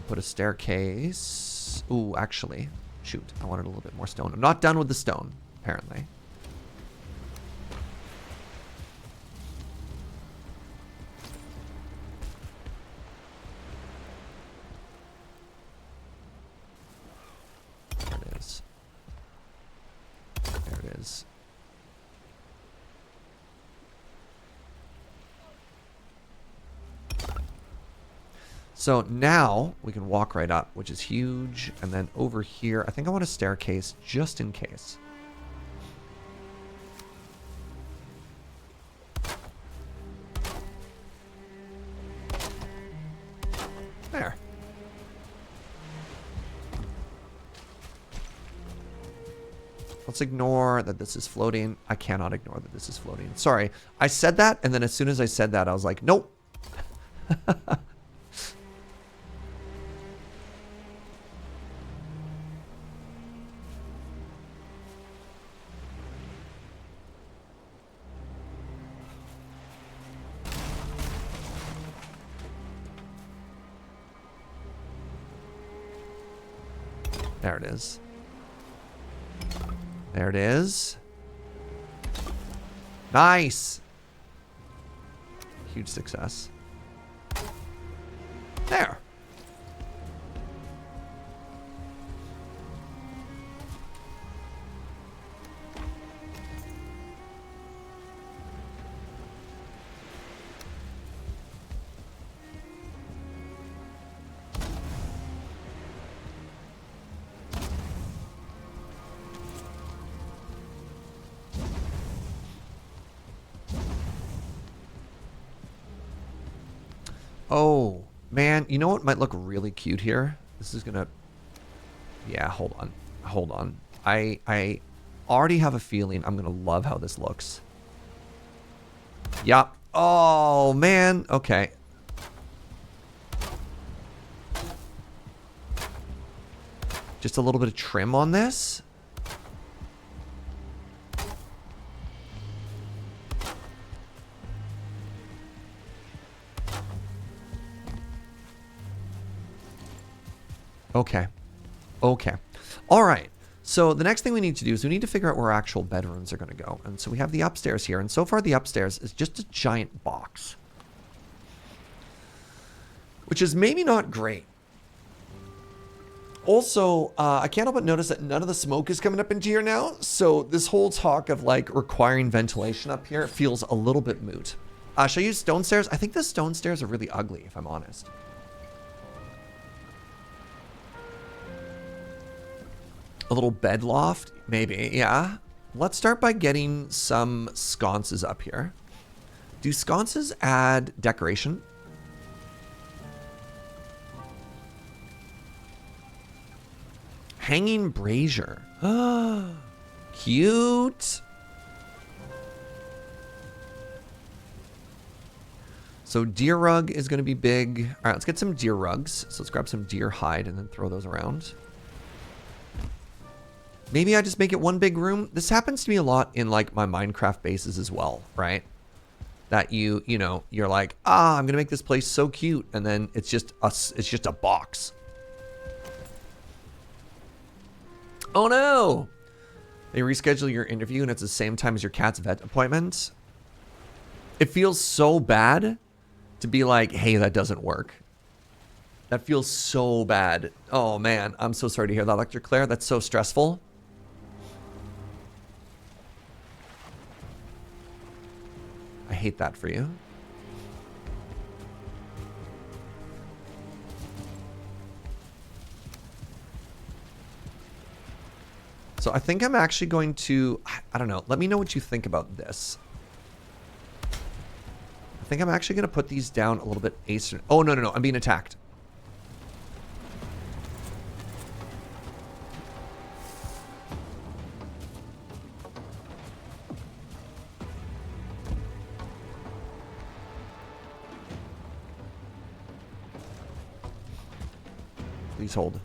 Put a staircase. Ooh, actually, shoot, I wanted a little bit more stone. I'm not done with the stone, apparently. There it is. There it is. So now we can walk right up, which is huge. And then over here, I think I want a staircase just in case. There. Let's ignore that this is floating. I cannot ignore that this is floating. Sorry. I said that, and then as soon as I said that, I was like, nope. There it is. There it is. Nice. Huge success. There. Oh, man. You know what might look really cute here? This is gonna... Yeah, hold on. Hold on. I already have a feeling I'm going to love how this looks. Yep. Oh, man. Okay. Just a little bit of trim on this. Okay. Okay. All right. So the next thing we need to do is we need to figure out where our actual bedrooms are going to go. And so we have the upstairs here. And so far the upstairs is just a giant box. Which is maybe not great. Also, I can't help but notice that none of the smoke is coming up into here now. So this whole talk of like requiring ventilation up here feels a little bit moot. Should I use stone stairs? I think the stone stairs are really ugly, if I'm honest. A little bed loft, maybe, yeah. Let's start by getting some sconces up here. Do sconces add decoration? Hanging brazier. Cute. So deer rug is going to be big. All right, let's get some deer rugs. So let's grab some deer hide and then throw those around. Maybe I just make it one big room. This happens to me a lot in like my Minecraft bases as well, right? That you know, you're like, I'm going to make this place so cute. And then it's just a box. Oh no! They reschedule your interview and it's the same time as your cat's vet appointment. It feels so bad to be like, hey, that doesn't work. That feels so bad. Oh man, I'm so sorry to hear that, Dr. Claire. That's so stressful. I hate that for you. So I think I'm actually going to, I don't know. Let me know what you think about this. I think I'm actually going to put these down a little bit asymmetrical. Oh, no. I'm being attacked. Please hold.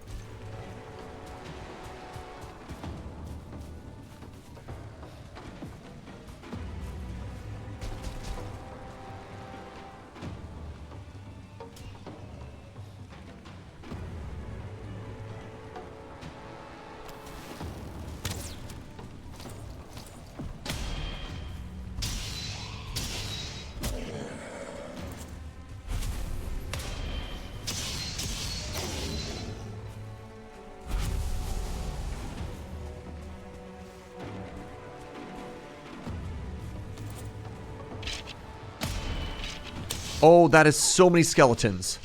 Oh, that is so many skeletons.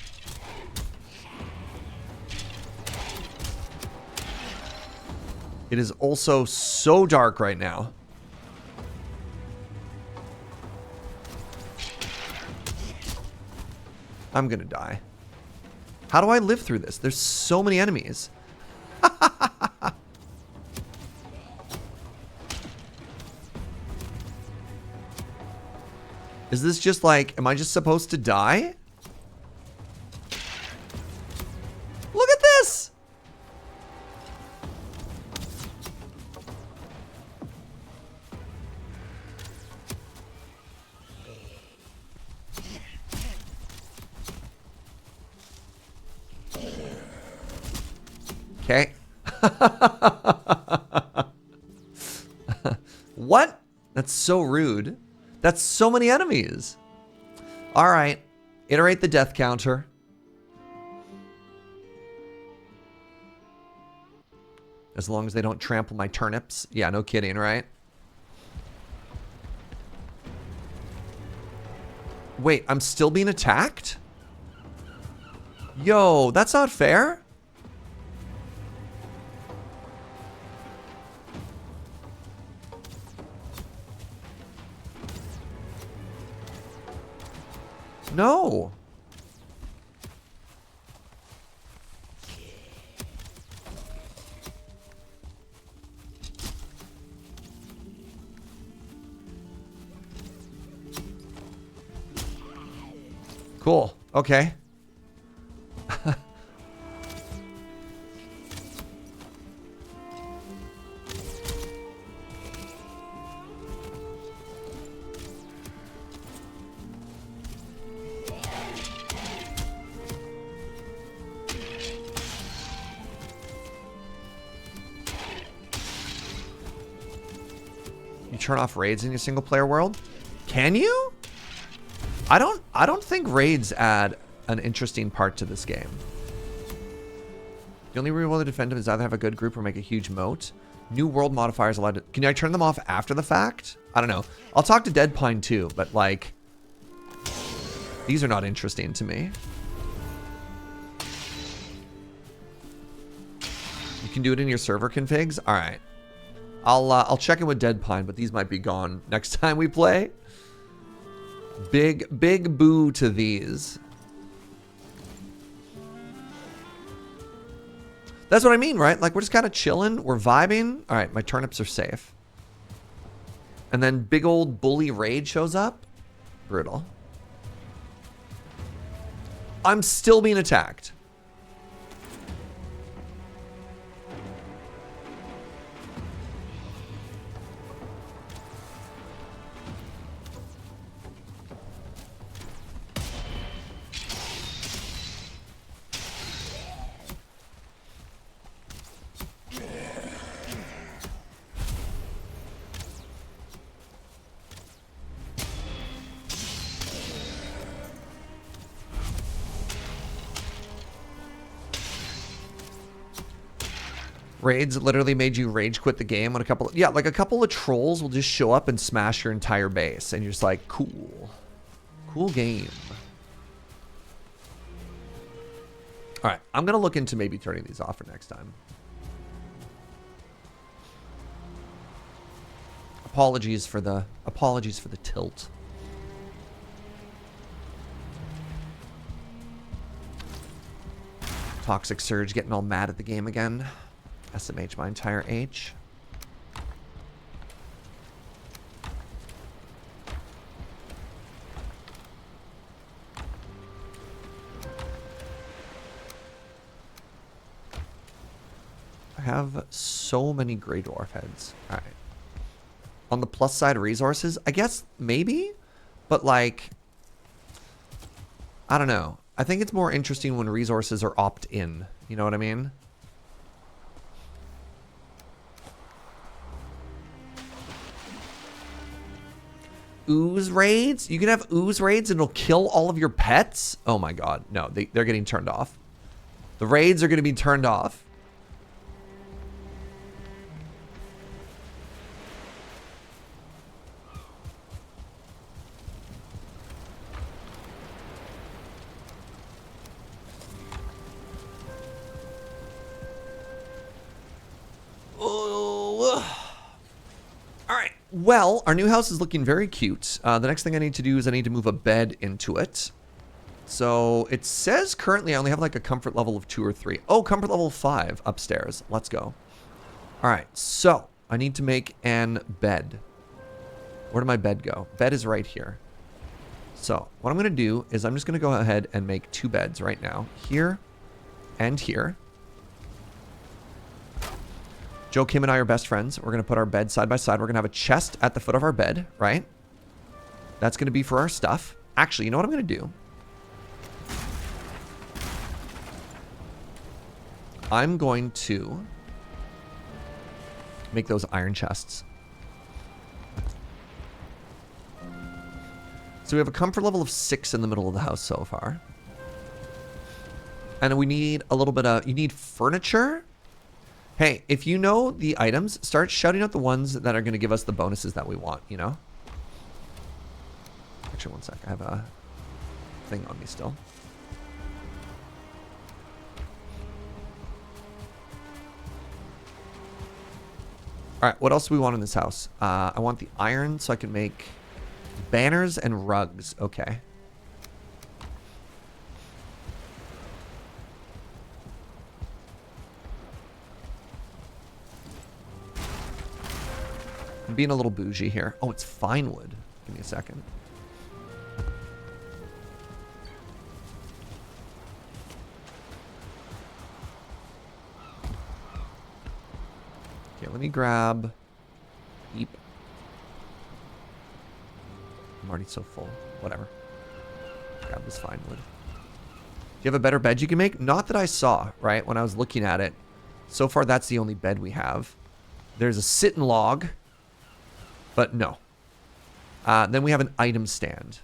It is also so dark right now. I'm gonna die. How do I live through this? There's so many enemies. Is this just like, am I just supposed to die? Look at this! Okay. What? That's so rude. That's so many enemies. All right. Iterate the death counter. As long as they don't trample my turnips. Yeah, no kidding, right? Wait, I'm still being attacked? Yo, that's not fair. No. Cool. Okay. You turn off raids in your single player world? Can you? I don't think raids add an interesting part to this game. The only real way to defend them is either have a good group or make a huge moat. New world modifiers allowed to... Can I turn them off after the fact? I don't know. I'll talk to DeadPine too, but like... These are not interesting to me. You can do it in your server configs? Alright. I'll check in with DeadPine, but these might be gone next time we play. Big boo to these. That's what I mean, right? Like, we're just kind of chilling. We're vibing. All right, my turnips are safe. And then big old bully raid shows up. Brutal. I'm still being attacked. Raids literally made you rage quit the game on a couple... Yeah, like a couple of trolls will just show up and smash your entire base. And you're just like, cool. Cool game. Alright, I'm going to look into maybe turning these off for next time. Apologies for the tilt. Toxic Serge getting all mad at the game again. SMH my entire H. I have so many Grey Dwarf heads. Alright. On the plus side of resources, I guess maybe, but like, I don't know. I think it's more interesting when resources are opt-in. You know what I mean? Ooze raids? You can have ooze raids and it'll kill all of your pets? Oh my god. No, they're getting turned off. The raids are going to be turned off. Well, our new house is looking very cute. The next thing I need to do is I need to move a bed into it. So it says currently I only have like a comfort level of 2 or 3. Oh, comfort level 5 upstairs. Let's go. All right, so I need to make an bed. Where did my bed go? Bed is right here. So what I'm going to do is I'm just going to go ahead and make 2 beds right now. Here and here. Joe, Kim, and I are best friends. We're going to put our bed side by side. We're going to have a chest at the foot of our bed, right? That's going to be for our stuff. Actually, you know what I'm going to do? I'm going to make those iron chests. So we have a comfort level of 6 in the middle of the house so far. And we need a little bit of... You need furniture? Hey, if you know the items, start shouting out the ones that are going to give us the bonuses that we want, you know? Actually, one sec. I have a thing on me still. All right, what else do we want in this house? I want the iron so I can make banners and rugs. Okay. I'm being a little bougie here. Oh, it's fine wood. Give me a second. let me grab... Eep. I'm already so full. Whatever. Grab this fine wood. Do you have a better bed you can make? Not that I saw, right, when I was looking at it. So far, that's the only bed we have. There's a sit-and log, but no. Then we have an item stand.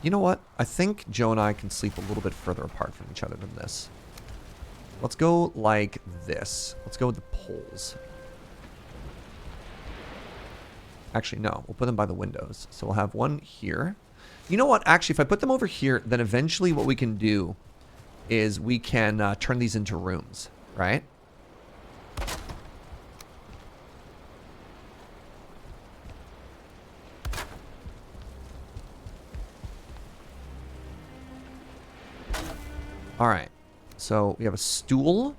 You know what? I think Joe and I can sleep a little bit further apart from each other than this. Let's go like this. Let's go with the poles. Actually, no. We'll put them by the windows. So we'll have one here. You know what? Actually, if I put them over here, then eventually what we can do is we can turn these into rooms, right? All right, so we have a stool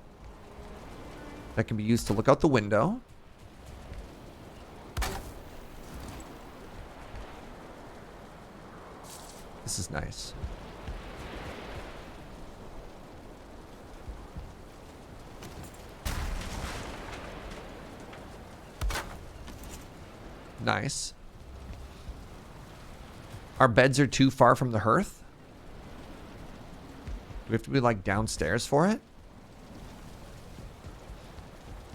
that can be used to look out the window. This is nice. Nice. Our beds are too far from the hearth. Do we have to be like downstairs for it?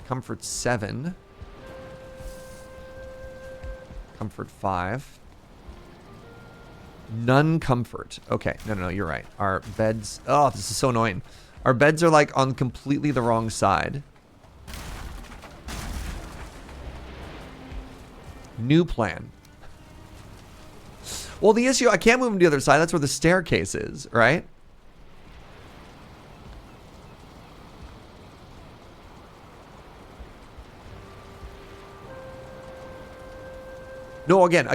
Comfort 7. Comfort 5. None comfort. Okay, no, you're right. Our beds... Oh, this is so annoying. Our beds are like on completely the wrong side. New plan. Well, the issue... I can't move them to the other side. That's where the staircase is, right? No, again,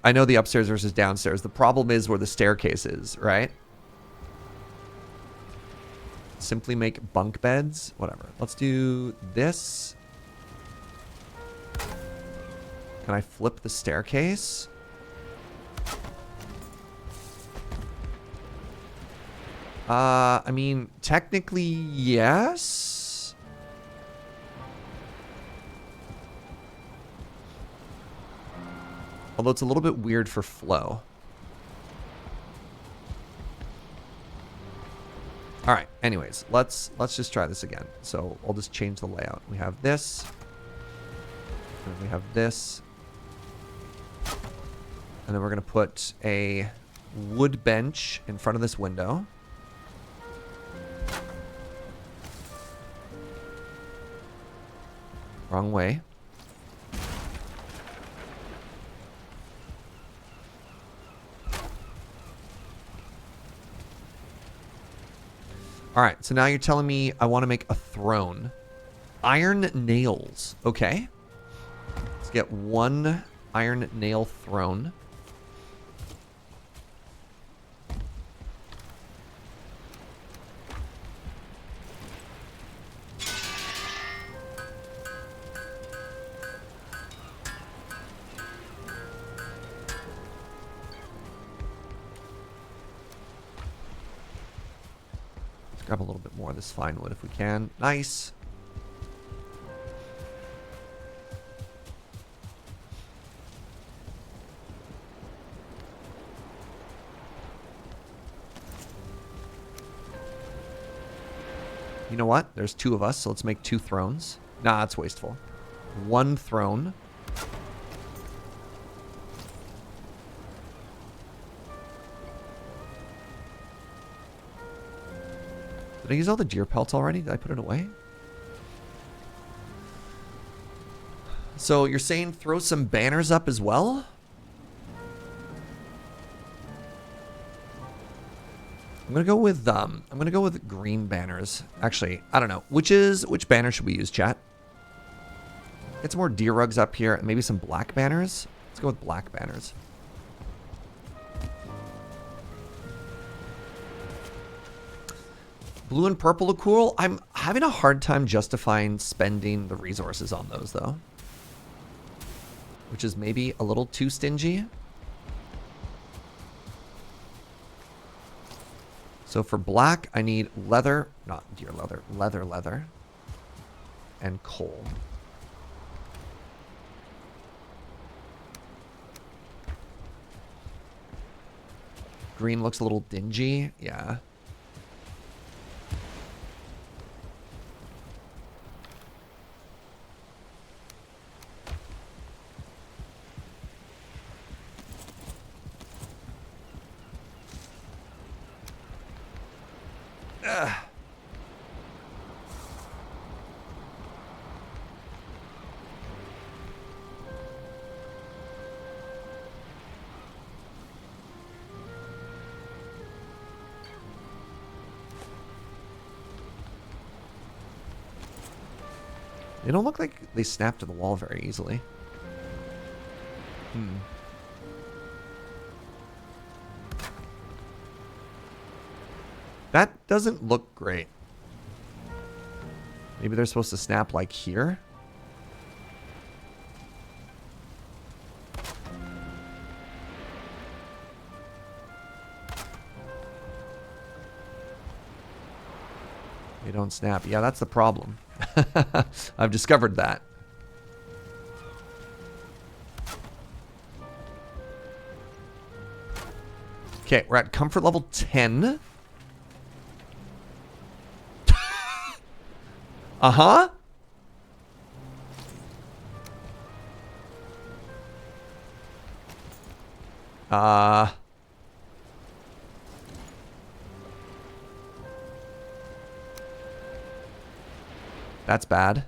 I know the upstairs versus downstairs. The problem is where the staircase is, right? Simply make bunk beds. Whatever. Let's do this. Can I flip the staircase? I mean, technically, yes. Although it's a little bit weird for flow. All right, anyways, let's just try this again. So I'll just change the layout. We have this. And we have this. And then we're going to put a wood bench in front of this window. Wrong way. All right, so now you're telling me I want to make a throne. Iron nails. Okay. Let's get one iron nail throne. Grab a little bit more of this fine wood if we can. Nice. You know what? There's two of us, so let's make 2 thrones. Nah, that's wasteful. 1 throne. Did I use all the deer pelts already? Did I put it away? So you're saying throw some banners up as well? I'm gonna go with green banners. Actually, I don't know. Which banner should we use, chat? Get some more deer rugs up here and maybe some black banners. Let's go with black banners. Blue and purple look cool. having a hard time justifying spending the resources on those, though. Which is maybe a little too stingy. So for black, I need leather, not deer leather, leather, and coal. Green looks a little dingy, yeah. Ugh. They don't look like they snap to the wall very easily. That doesn't look great. Maybe they're supposed to snap like here? They don't snap. Yeah, that's the problem. I've discovered that. Okay, we're at comfort level 10. Uh-huh. That's bad.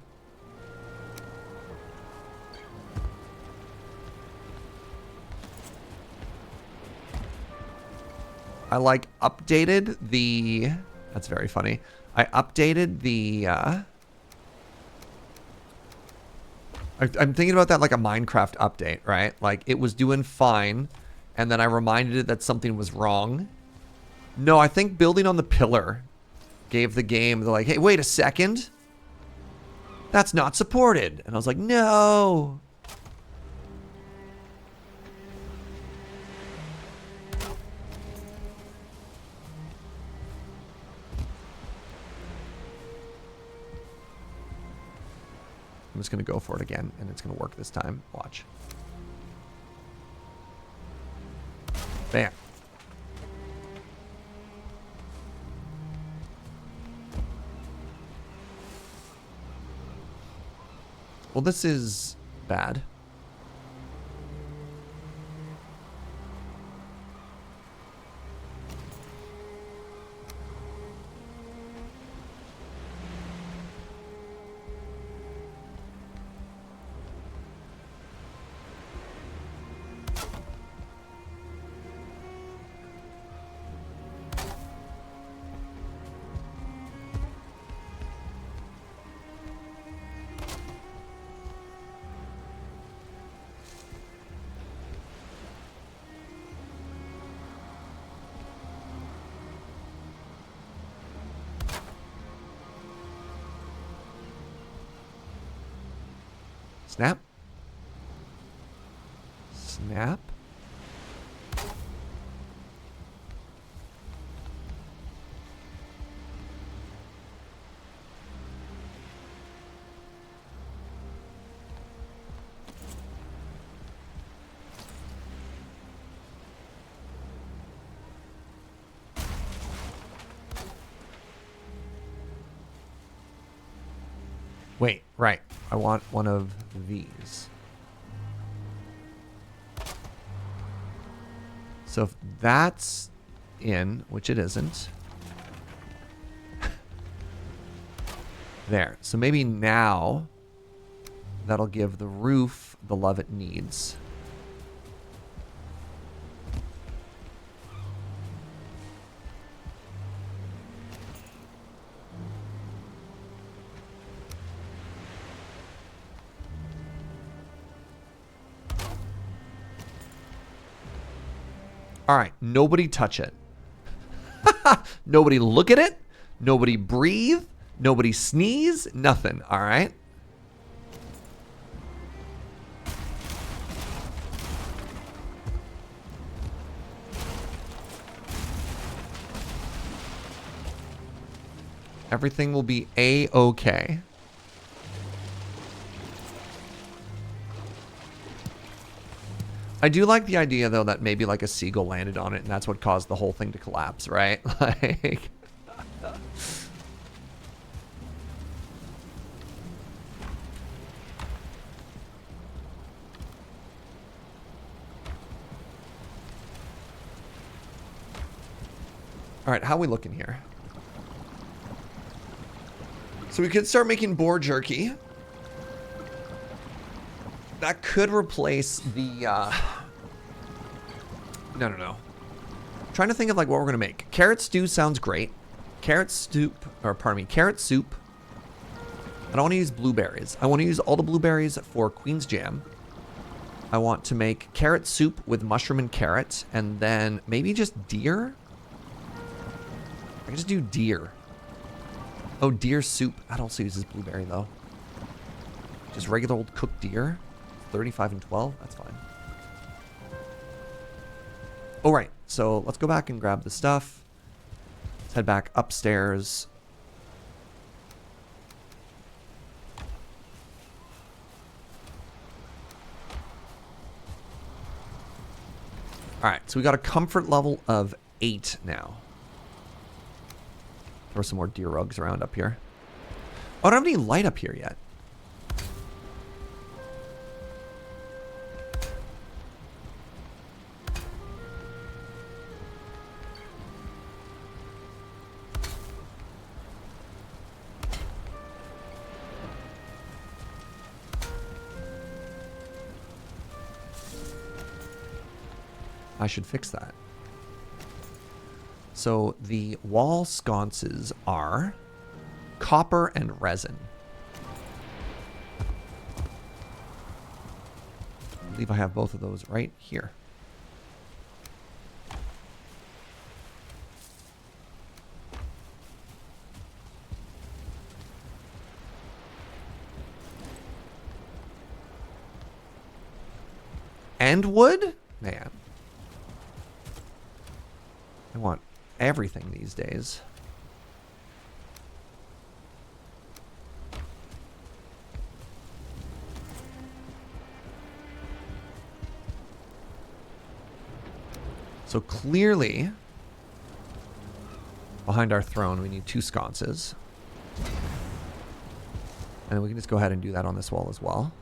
I like updated the... That's very funny. I updated the... I'm thinking about that like a Minecraft update, right? Like, it was doing fine, and then I reminded it that something was wrong. No, I think building on the pillar gave the game, they're like, hey, wait a second. That's not supported. And I was like, no. I'm just going to go for it again, and it's going to work this time. Watch. Bam. Well, this is bad. Snap. Snap. Wait, right. I want one of these. So if that's in, which it isn't. There. So maybe now that'll give the roof the love it needs. All right, nobody touch it. Nobody look at it. Nobody breathe. Nobody sneeze. Nothing. All right. Everything will be A-okay. I do like the idea, though, that maybe like a seagull landed on it and that's what caused the whole thing to collapse, right? Like... All right, how are we looking here? So we could start making boar jerky. That could replace the, No. Trying to think of like what we're gonna make. Carrot stew sounds great. Carrot soup. I don't want to use blueberries. I want to use all the blueberries for Queen's Jam. I want to make carrot soup with mushroom and carrot, and then maybe just deer. I can just do deer. Oh, deer soup. That also uses blueberry though. Just regular old cooked deer. 35 and 12. That's fine. All right, so let's go back and grab the stuff. Let's head back upstairs. All right, so we got a comfort level of 8 now. Throw some more deer rugs around up here. Oh, I don't have any light up here yet. I should fix that. So the wall sconces are copper and resin. I believe I have both of those right here. And wood? Man. I want everything these days. So clearly, behind our throne, we need 2 sconces. And then we can just go ahead and do that on this wall as well.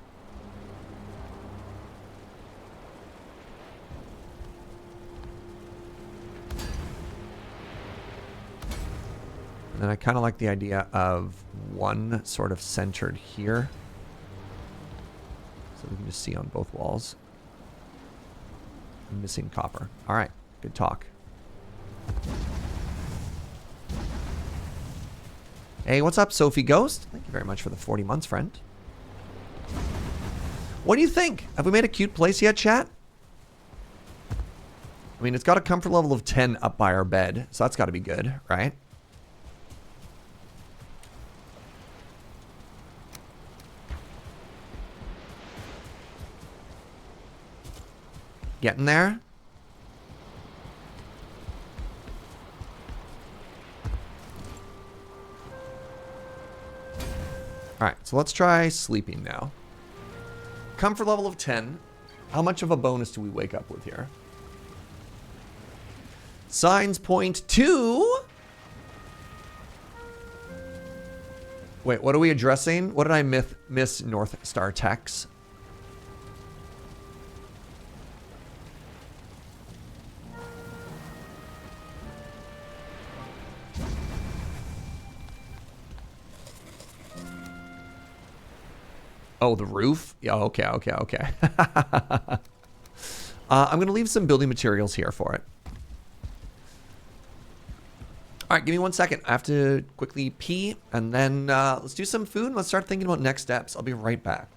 And I kind of like the idea of one sort of centered here. So we can just see on both walls. Missing copper. All right, good talk. Hey, what's up, Sophie Ghost? Thank you very much for the 40 months, friend. What do you think? Have we made a cute place yet, chat? I mean, it's got a comfort level of 10 up by our bed, so that's got to be good, right? Getting there? Alright, so let's try sleeping now. Comfort level of 10. How much of a bonus do we wake up with here? Signs point to... Wait, what are we addressing? What did I miss North Star Techs? Oh, the roof? Yeah, okay. I'm going to leave some building materials here for it. All right, give me 1 second. I have to quickly pee, and then let's do some food, and let's start thinking about next steps. I'll be right back.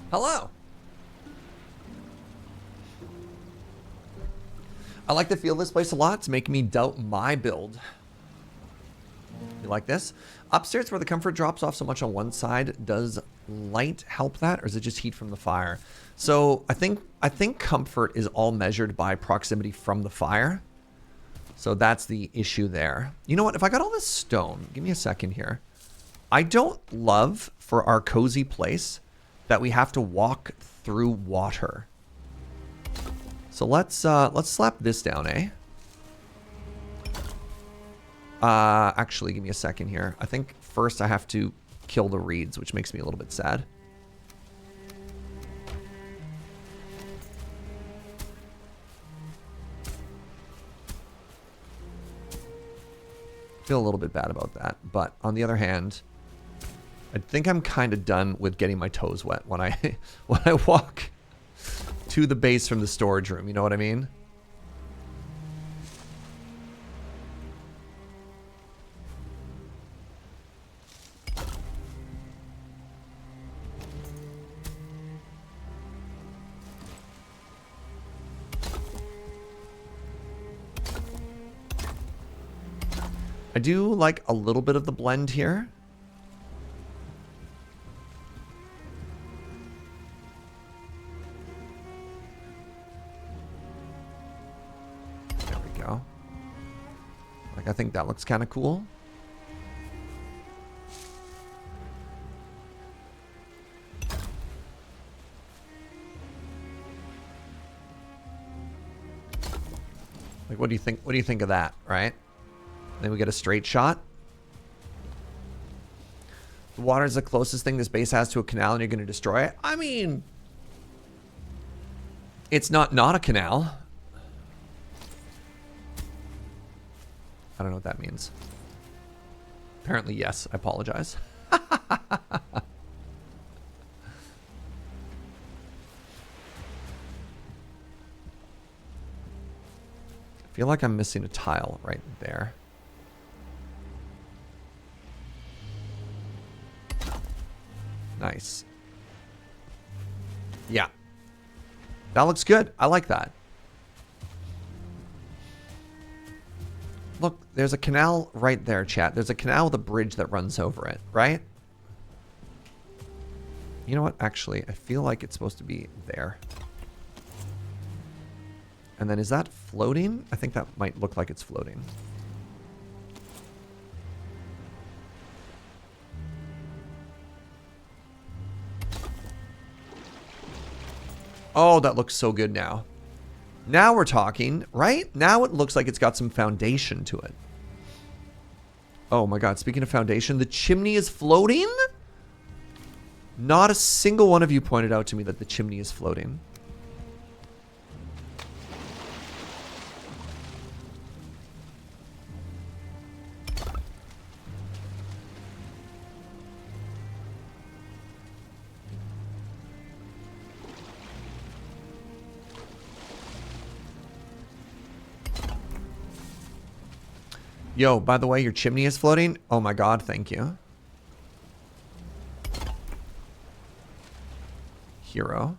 Hello. I like the feel of this place a lot. It's making me doubt my build. You like this? Upstairs where the comfort drops off so much on one side, does light help that, or is it just heat from the fire? So I think comfort is all measured by proximity from the fire. So that's the issue there. You know what? If I got all this stone, give me a second here. I don't love for our cozy place that we have to walk through water. So let's slap this down, eh? Actually, give me a second here. I think first I have to kill the reeds, which makes me a little bit sad. Feel a little bit bad about that, but on the other hand, I think I'm kind of done with getting my toes wet when I when I walk to the base from the storage room. You know what I mean? I do like a little bit of the blend here. There we go. Like, I think that looks kind of cool. Like, what do you think? What do you think of that, right? Then we get a straight shot. The water is the closest thing this base has to a canal, and you're going to destroy it. I mean, it's not a canal. I don't know what that means. Apparently, yes. I apologize. I feel like I'm missing a tile right there. Nice. Yeah. That looks good. I like that. Look, there's a canal right there, chat. There's a canal with a bridge that runs over it, right? You know what? Actually, I feel like it's supposed to be there. And then is that floating? I think that might look like it's floating. Oh, that looks so good now. Now we're talking, right? Now it looks like it's got some foundation to it. Oh my god, speaking of foundation, the chimney is floating? Not a single one of you pointed out to me that the chimney is floating. Yo, by the way, your chimney is floating? Oh my god, thank you. Hero.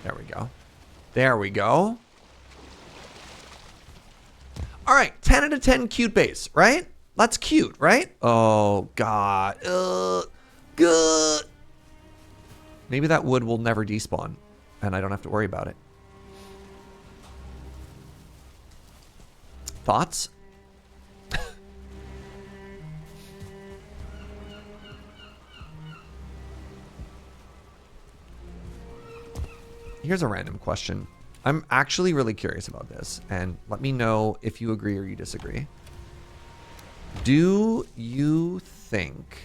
There we go. There we go. Alright, 10 out of 10 cute base, right? That's cute, right? Oh god. Good. Maybe that wood will never despawn, and I don't have to worry about it. Thoughts? Here's a random question. I'm actually really curious about this, and let me know if you agree or you disagree. Do you think...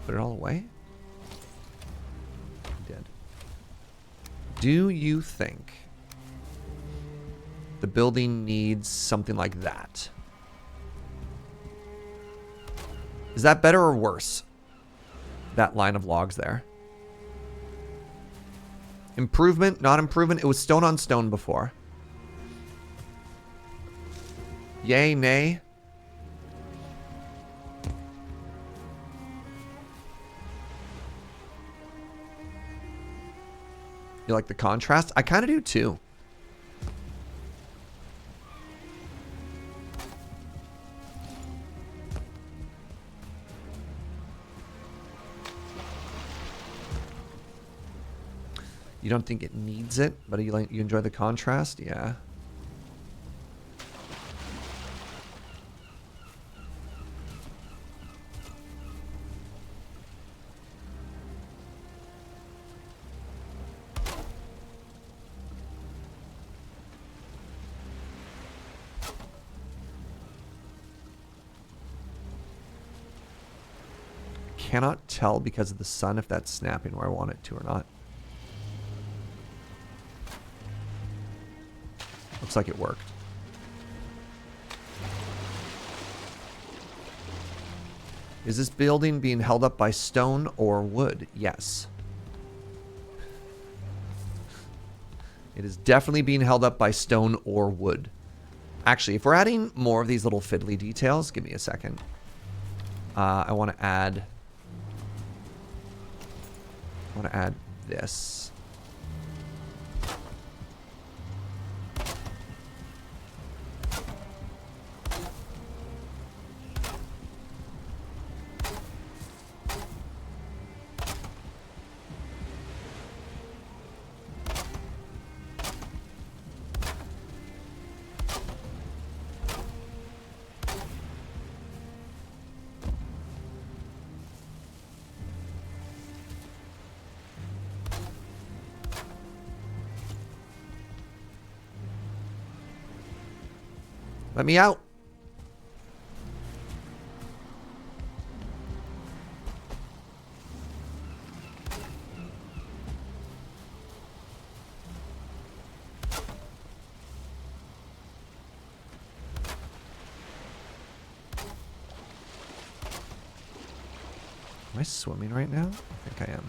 Put it all away? I did. Do you think the building needs something like that? Is that better or worse? That line of logs there. Improvement, not improvement. It was stone on stone before. Yay, nay. You like the contrast? I kind of do too. You don't think it needs it, but you enjoy the contrast? Yeah. Cannot tell because of the sun if that's snapping where I want it to or not. Looks like it worked. Is this building being held up by stone or wood? Yes. It is definitely being held up by stone or wood. Actually, if we're adding more of these little fiddly details, give me a second. I want to add this. Let me out. Am I swimming right now? I think I am.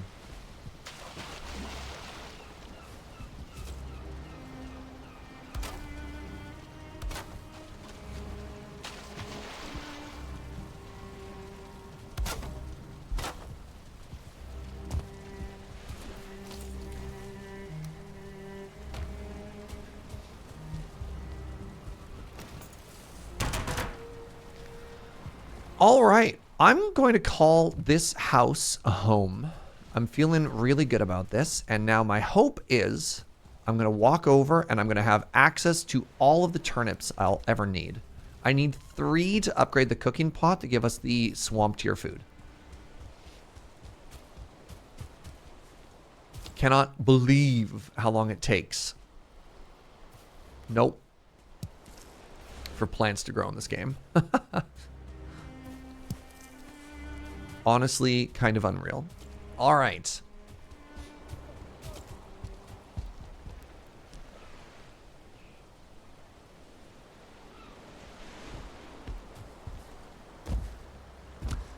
All right, I'm going to call this house a home. I'm feeling really good about this. And now my hope is I'm going to walk over and I'm going to have access to all of the turnips I'll ever need. I need 3 to upgrade the cooking pot to give us the swamp tier food. Cannot believe how long it takes. Nope. For plants to grow in this game. Honestly, kind of unreal. All right.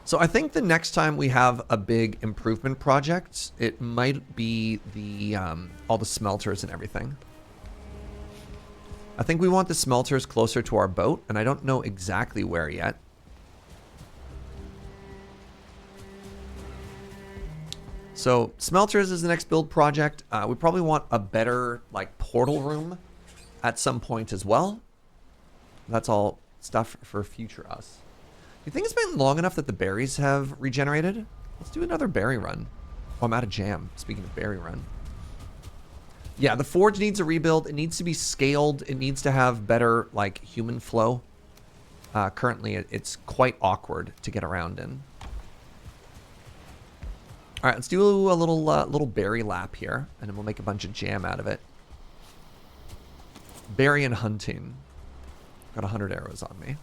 So I think the next time we have a big improvement project, it might be the all the smelters and everything. I think we want the smelters closer to our boat, and I don't know exactly where yet. So smelters is the next build project. We probably want a better like portal room at some point as well. That's all stuff for future us. Do you think it's been long enough that the berries have regenerated? Let's do another berry run. Oh, I'm out of jam. Speaking of berry run. Yeah, the forge needs a rebuild. It needs to be scaled. It needs to have better like human flow. Currently, it's quite awkward to get around in. All right, let's do a little berry lap here, and then we'll make a bunch of jam out of it. Berry and hunting. Got 100 arrows on me.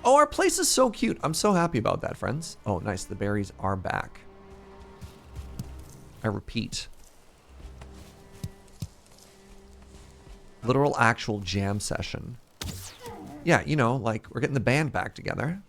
Oh, our place is so cute. I'm so happy about that, friends. Oh, nice. The berries are back. I repeat. Literal actual jam session. Yeah, you know, like we're getting the band back together.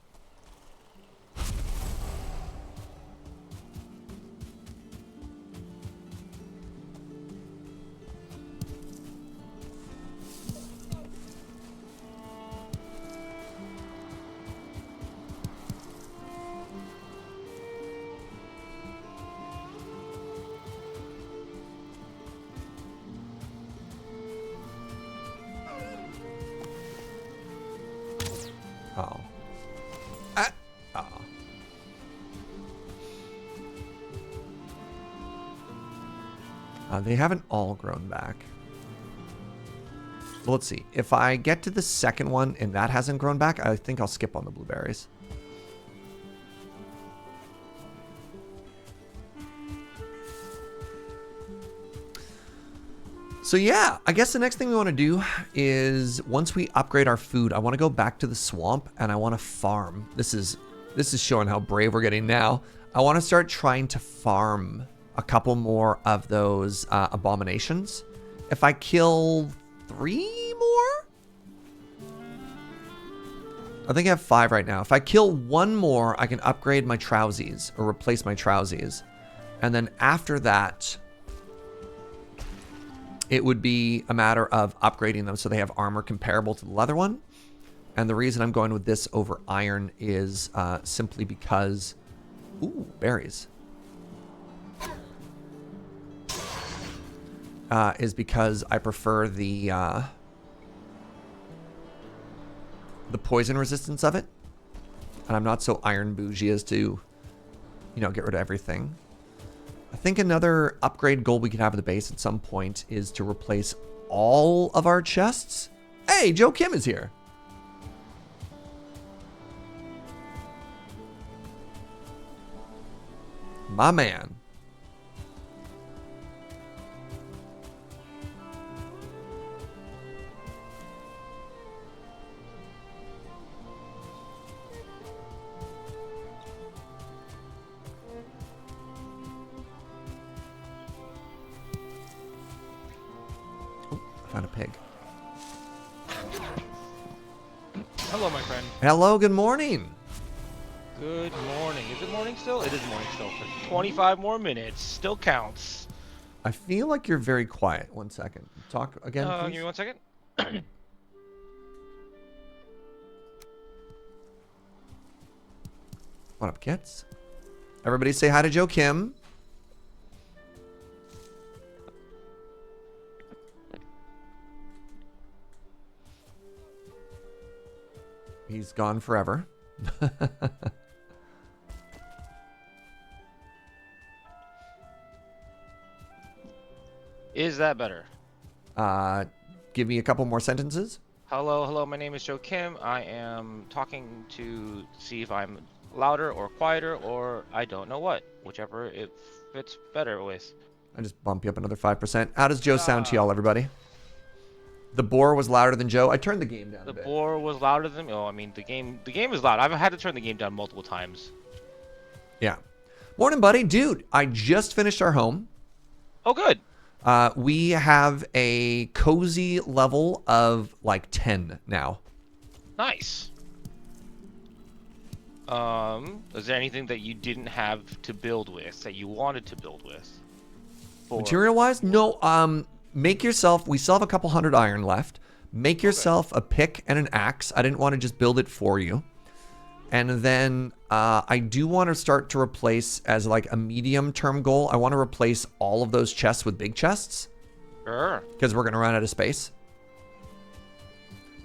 They haven't all grown back. Well, let's see. If I get to the second one and that hasn't grown back, I think I'll skip on the blueberries. So yeah, I guess the next thing we want to do is once we upgrade our food, I want to go back to the swamp and I want to farm. This is showing how brave we're getting now. I want to start trying to farm a couple more of those abominations. If I kill 3 more? I think I have 5 right now. If I kill 1 more, I can upgrade my trousies or replace my trousies. And then after that, it would be a matter of upgrading them so they have armor comparable to the leather one. And the reason I'm going with this over iron is simply because... Ooh, berries. Is because I prefer the poison resistance of it. And I'm not so iron bougie as to, you know, get rid of everything. I think another upgrade goal we could have at the base at some point is to replace all of our chests. Hey, Joe Kim is here. My man. Found a pig. Hello, my friend. Hello, good morning. Good morning. Is it morning still? It is morning still. For 25 more minutes. Still counts. I feel like you're very quiet. 1 second. Talk again, please. Give me 1 second. What up, kids? Everybody say hi to Joe Kim. He's gone forever. Is that better? Give me a couple more sentences. Hello, my name is Joe Kim. I am talking to see if I'm louder or quieter or I don't know what. Whichever it fits better with. I just bump you up another 5%. How does Joe sound to y'all, everybody? The boar was louder than Joe. I turned the game down a bit. The boar was louder than me. Oh, I mean, the game is loud. I've had to turn the game down multiple times. Yeah. Morning, buddy. Dude, I just finished our home. Oh, good. We have a cozy level of like 10 now. Nice. Is there anything that you didn't have to build with that you wanted to build with? Material-wise? No, make yourself, we still have a couple hundred iron left. Make yourself a pick and an axe. I didn't want to just build it for you. And then I do want to start to replace, as like a medium-term goal, I want to replace all of those chests with big chests. Sure. Because we're going to run out of space.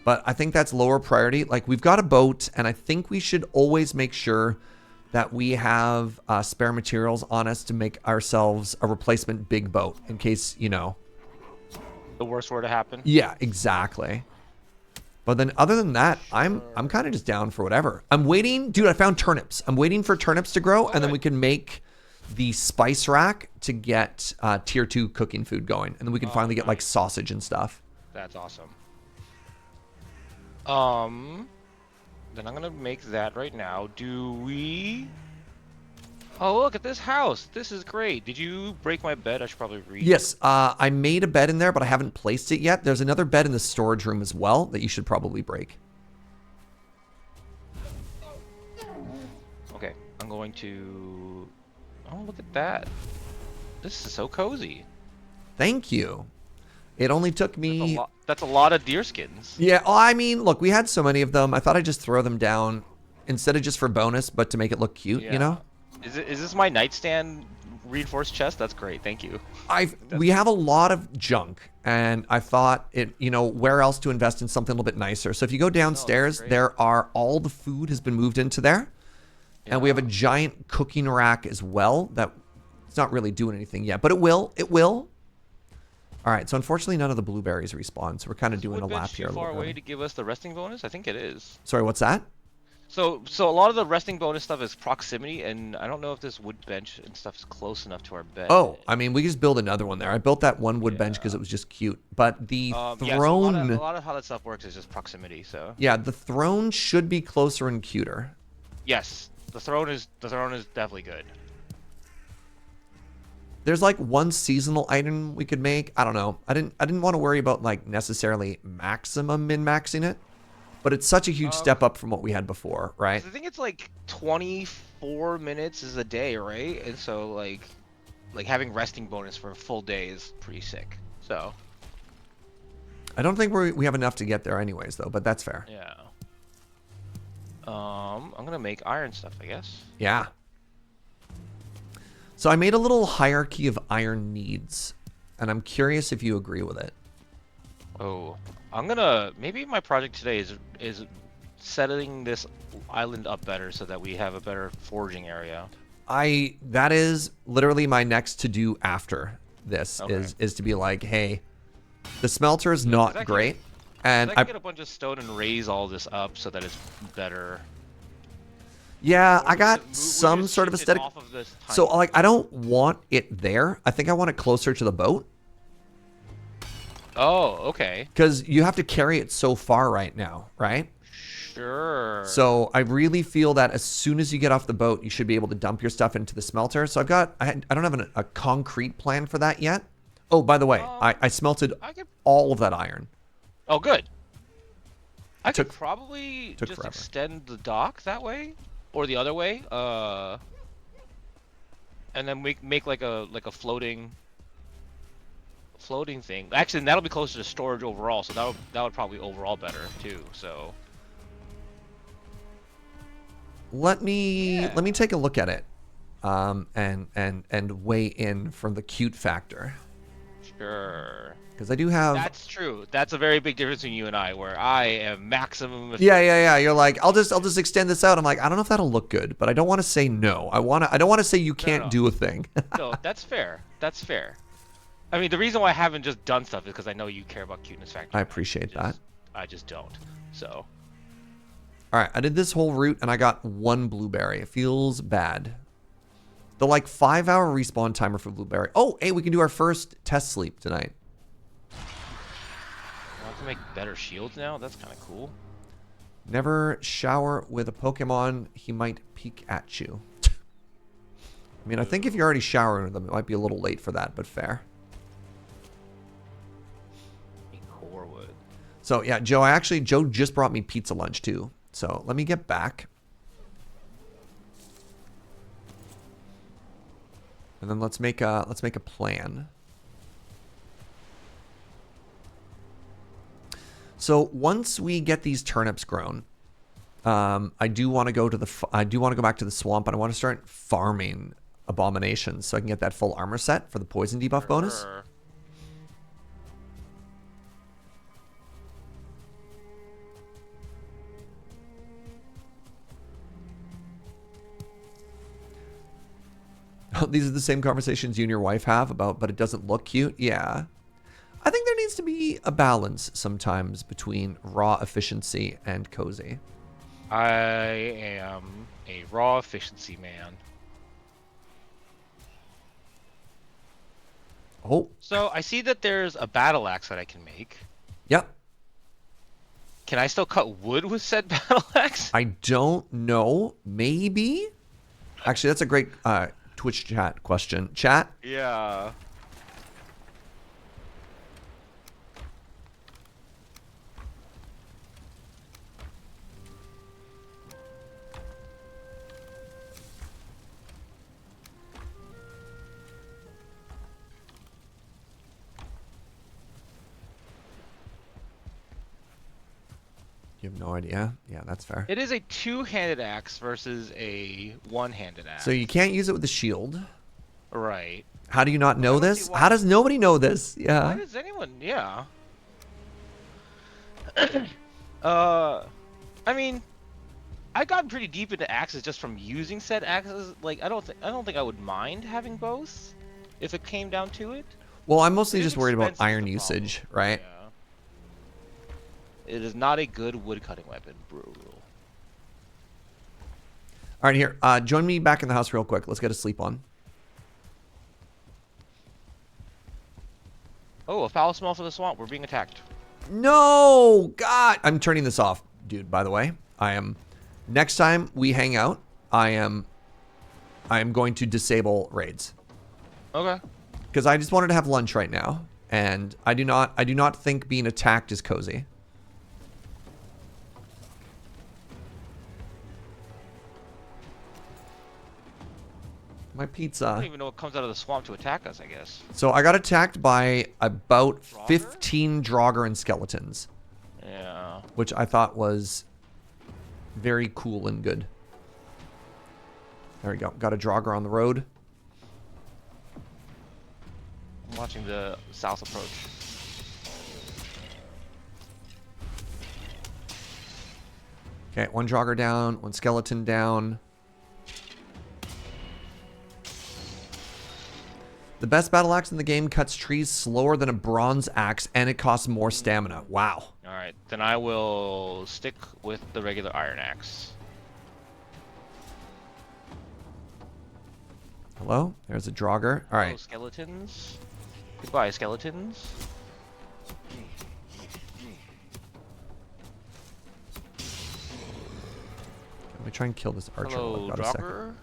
But I think that's lower priority. Like, we've got a boat, and I think we should always make sure that we have spare materials on us to make ourselves a replacement big boat in case, you know. The worst were to happen? Yeah, exactly. But then other than that, I'm kind of just down for whatever. I'm waiting. Dude, I found turnips. I'm waiting for turnips to grow, and then we can make the spice rack to get tier 2 cooking food going. And then we can finally get like sausage and stuff. That's awesome. Then I'm gonna make that right now. Do we... Oh, look at this house. This is great. Did you break my bed? I should probably read. Yes, I made a bed in there, but I haven't placed it yet. There's another bed in the storage room as well that you should probably break. Okay, I'm going to... Oh, look at that. This is so cozy. Thank you. It only took me... That's a lot of deer skins. Yeah, well, I mean, look, we had so many of them. I thought I'd just throw them down instead of just for bonus, but to make it look cute, you know? Is this my nightstand reinforced chest? That's great. Thank you. We have a lot of junk, and I thought you know, where else to invest in something a little bit nicer. So if you go downstairs, there are all the food has been moved into there. Yeah. And we have a giant cooking rack as well that it's not really doing anything yet, but it will. It will. All right, so unfortunately none of the blueberries respawn, so we're kind of doing a lap here a Too far little away bit. to give us the resting bonus? I think it is. Sorry, what's that? So a lot of the resting bonus stuff is proximity, and I don't know if this wood bench and stuff is close enough to our bed. Oh, I mean, we could just build another one there. I built that one wood bench because it was just cute. But the Yeah, so throne... a lot of how that stuff works is just proximity, so... Yeah, the throne should be closer and cuter. Yes, the throne is definitely good. There's like one seasonal item we could make. I don't know. I didn't want to worry about like necessarily maximum min-maxing it. But it's such a huge step up from what we had before, right? I think it's like 24 minutes is a day, right? And so like having resting bonus for a full day is pretty sick. So I don't think we have enough to get there anyways, though, but that's fair. yeah. I'm gonna make iron stuff, I guess. Yeah. So I made a little hierarchy of iron needs, and I'm curious if you agree with it. Oh, I'm gonna maybe my project today is setting this island up better so that we have a better foraging area. That is literally my next to do after this Okay. is to be like, hey, the smelter is not great, and I can get a bunch of stone and raise all this up so that it's better. yeah, Or I we got just some sort of shift it aesthetic. off of this So tiny- like, I don't want it there. I think I want it closer to the boat Oh, okay. because you have to carry it so far right now, right? Sure. So I really feel that as soon as you get off the boat, you should be able to dump your stuff into the smelter. So I don't have a concrete plan for that yet. Oh, by the way, I smelted I could. all of that iron. Oh, good. I Took- could probably took just forever. extend the dock that way, or the other way. And then we make like a floating thing. Actually, that'll be closer to storage overall, so that would probably overall better too. So Let me Yeah. take a look at it, and weigh in from the cute factor sure. because I do have. That's true. That's a very big difference between you and I, where I am maximum. Yeah. You're like, I'll just extend this out. I'm like, I don't know if that'll look good, but I don't want to say no. I don't want to say you can't no. do a thing. No, that's fair. That's fair. I mean, the reason why I haven't just done stuff is because I know you care about cuteness factor. I appreciate that. I just don't. So. All right, I did this whole route and I got one blueberry. It feels bad. The like 5-hour respawn timer for blueberry. Oh, hey, we can do our first test sleep tonight. I have to make better shields now. That's kind of cool. Never shower with a Pokemon. He might peek at you. I mean, I think if you're already showering with them, it might be a little late for that, but fair. Core wood. So yeah, Joe just brought me pizza lunch too. So let me get back. And then let's make a plan. So once we get these turnips grown, I do want to go back to the swamp, and I want to start farming abominations so I can get that full armor set for the poison debuff bonus. Sure. These are the same conversations you and your wife have about, but it doesn't look cute. Yeah. I think there needs to be a balance sometimes between raw efficiency and cozy. I am a raw efficiency man. Oh, So I see that there's a battle axe that I can make. yep. Can I still cut wood with said battle axe? I don't know. Maybe. Actually, that's a great Twitch chat question. Chat, Yeah. you have no idea. Yeah, that's fair. It is a two-handed axe versus a one-handed axe. So you can't use it with the shield. Right. How do you not know don't see this? why. How does nobody know this? Why Yeah. does anyone? Yeah. I mean, I got pretty deep into axes just from using said axes. Like, I don't think I would mind having both if it came down to it. Well, I'm mostly It is just worried about expensive, iron is the problem. usage, right? Yeah. It is not a good wood cutting weapon, brutal. All right, here. Join me back in the house real quick. Let's get a sleep on. Oh, a foul smell for the swamp. We're being attacked. No! God! I'm turning this off, dude, by the way. I am... Next time we hang out, I am going to disable raids. Okay. Because I just wanted to have lunch right now. And I do not think being attacked is cozy. My I pizza. don't even know what comes out of the swamp to attack us, I guess. So I got attacked by about Draugr? 15 Draugr and skeletons. Yeah. Which I thought was very cool and good. There we go. Got a Draugr on the road. I'm watching the south approach. Okay, one Draugr down, one skeleton down. The best battle axe in the game cuts trees slower than a bronze axe, and it costs more stamina. Wow. Alright, then I will stick with the regular iron axe. Hello? There's a Draugr. All Oh, right. skeletons. Goodbye, skeletons. Let me try and kill this archer. Hello, About a second. Draugr.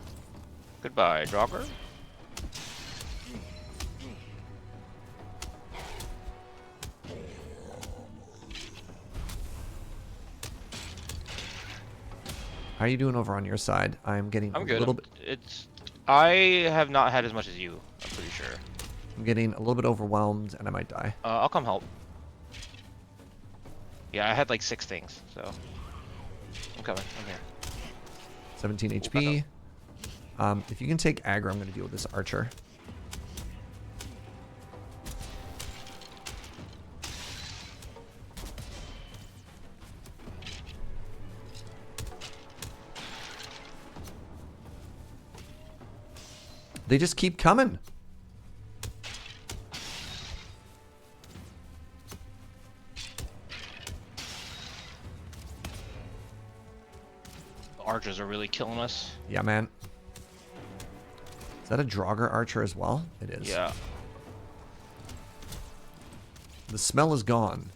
Goodbye, Draugr. How are you doing over on your side? I'm getting I'm a good. little bit. I have not had as much as you, I'm pretty sure. I'm getting a little bit overwhelmed, and I might die. I'll come help. Yeah, I had like 6 things, so I'm coming. I'm here. 17 back HP. If you can take aggro, I'm going to deal with this archer. They just keep coming. The archers are really killing us. Yeah, man. Is that a Draugr archer as well? It is. Yeah. The smell is gone.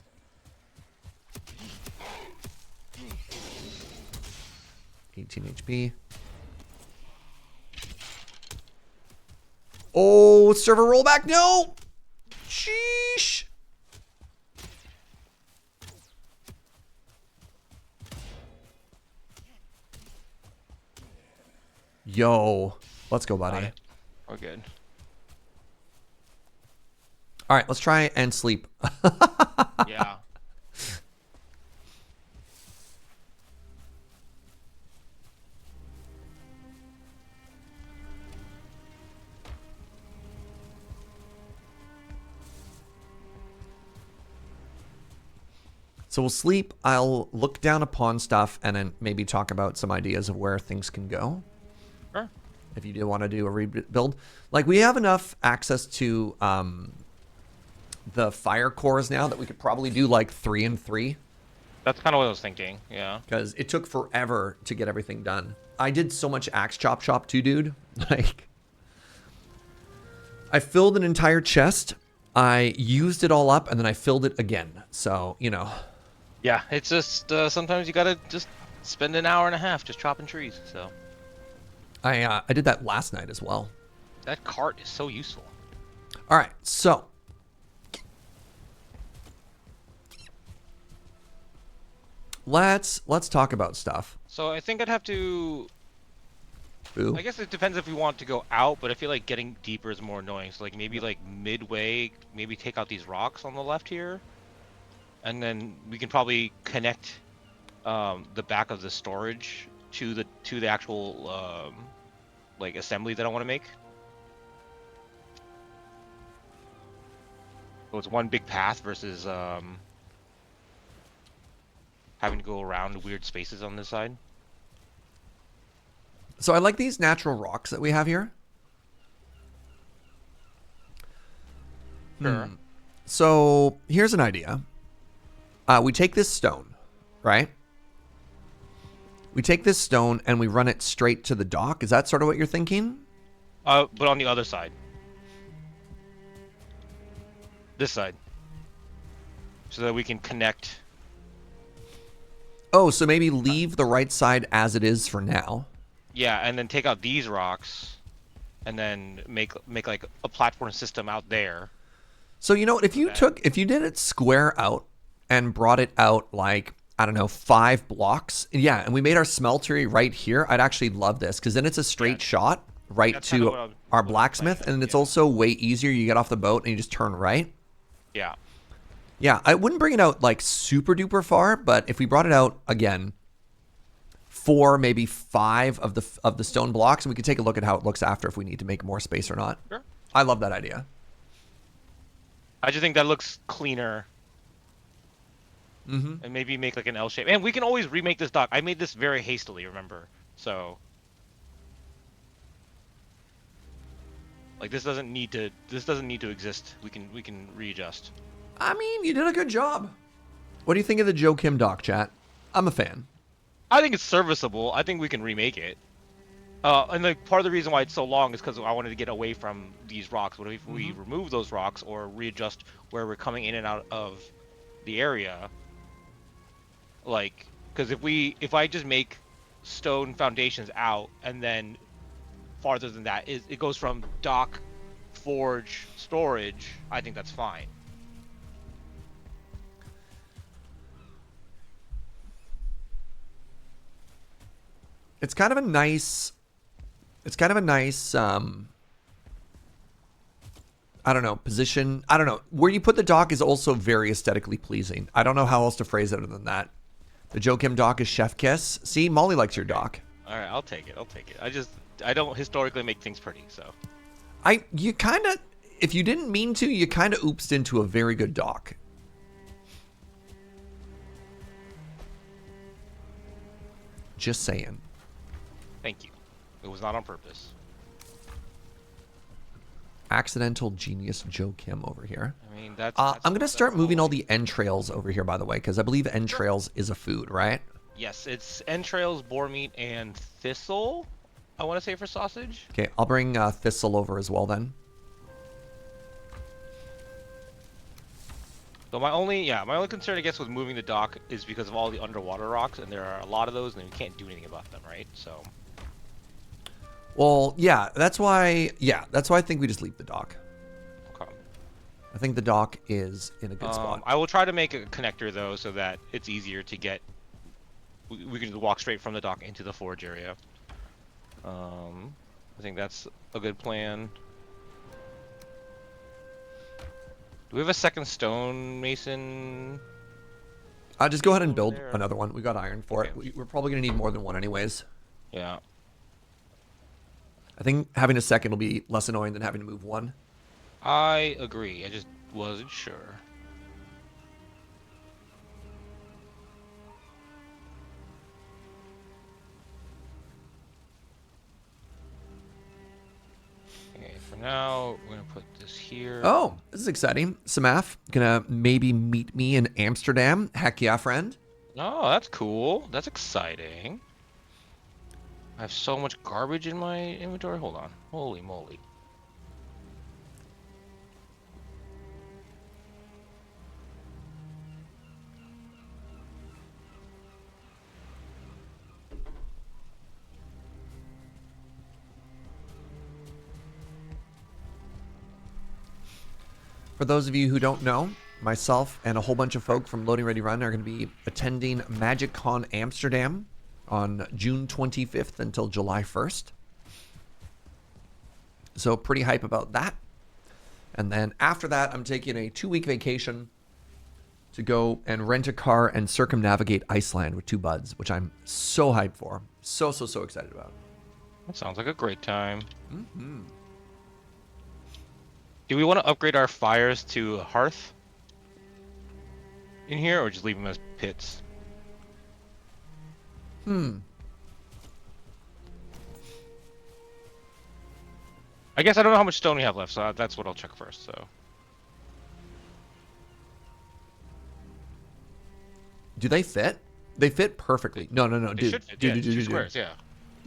HP. Oh, server rollback. No. Sheesh. Yo. Let's go, buddy. Got it. We're good. All right, let's try and sleep. Yeah. So we'll sleep. I'll look down upon stuff and then maybe talk about some ideas of where things can go. Sure. If you do want to do a rebuild. Like, we have enough access to the fire cores now that we could probably do like 3 and 3. That's kind of what I was thinking. Yeah. Because it took forever to get everything done. I did so much axe chop too, dude. Like, I filled an entire chest. I used it all up and then I filled it again. So, you know. Yeah, it's just sometimes you gotta just spend an hour and a half just chopping trees. So I did that last night as well. that cart is so useful. All right, so let's talk about stuff. So I think I'd have to. Ooh. I guess it depends if we want to go out, but I feel like getting deeper is more annoying. So like maybe like midway, maybe take out these rocks on the left here, and then we can probably connect the back of the storage to the actual like assembly that I want to make. So it's one big path versus having to go around weird spaces on this side. So I like these natural rocks that we have here. Sure. So here's an idea. We take this stone, right? We take this stone and we run it straight to the dock. Is that sort of what you're thinking? But on the other side. This side. So that we can connect. Oh, so maybe leave the right side as it is for now. Yeah, and then take out these rocks, and then make like a platform system out there. So you know what? If you did it square out and brought it out like, I don't know, 5 blocks, yeah, and we made our smeltery right here, I'd actually love this because then it's a straight shot right to our blacksmith, and it's also way easier. You get off the boat and you just turn right. Yeah. Yeah, I wouldn't bring it out like super duper far, but if we brought it out again, 4, maybe 5 of the stone blocks, and we could take a look at how it looks after if we need to make more space or not. Sure. I love that idea. I just think that looks cleaner. Mm-hmm. And maybe make like an L shape. And we can always remake this dock. I made this very hastily, remember? So like this doesn't need to exist. We can readjust. I mean, you did a good job. What do you think of the Joe Kim dock, chat? I'm a fan. I think it's serviceable. I think we can remake it. And like part of the reason why it's so long is because I wanted to get away from these rocks. What if we remove those rocks or readjust where we're coming in and out of the area? Like, because if I just make stone foundations out and then farther than that it goes from dock, forge, storage, I think that's fine. It's kind of a nice I don't know, position. I don't know. Where you put the dock is also very aesthetically pleasing. I don't know how else to phrase it other than that. The Joe Kim dock is chef kiss. See, Molly likes your dock. All right, I'll take it. I don't historically make things pretty, so. You kind of, if you didn't mean to, you kind of oopsed into a very good dock. Just saying. Thank you. It was not on purpose. Accidental genius Joe Kim over here. I mean, that's I'm going to start moving all the entrails over here, by the way, because I believe entrails is a food, right? Yes, it's entrails, boar meat, and thistle, I want to say, for sausage. Okay, I'll bring thistle over as well then. So my only concern, I guess, with moving the dock is because of all the underwater rocks, and there are a lot of those, and we can't do anything about them, right? So. Well, yeah, that's why I think we just leave the dock. Okay. I think the dock is in a good spot. I will try to make a connector though, so that it's easier to get. We can walk straight from the dock into the forge area. I think that's a good plan. Do we have a second stonemason? Just go ahead and build another one. We got iron for it. We're probably gonna need more than one anyways. Yeah. I think having a second will be less annoying than having to move one. I agree. I just wasn't sure. Okay, for now, we're gonna put this here. Oh, this is exciting. Samaf, gonna maybe meet me in Amsterdam. Heck yeah, friend. Oh, that's cool. That's exciting. I have so much garbage in my inventory. Hold on. Holy moly. For those of you who don't know, myself and a whole bunch of folk from Loading Ready Run are going to be attending MagicCon Amsterdam on June 25th until July 1st. So pretty hype about that. And then after that, I'm taking a 2-week vacation to go and rent a car and circumnavigate Iceland with 2 buds, which I'm so hyped for. So excited about. That sounds like a great time. Mm-hmm. Do we want to upgrade our fires to hearth in here, or just leave them as pits? I guess I don't know how much stone we have left, so that's what I'll check first. So Do they fit? They fit perfectly. No, They dude. should fit. Dude, Yeah, dude, two dude, dude. squares. Yeah.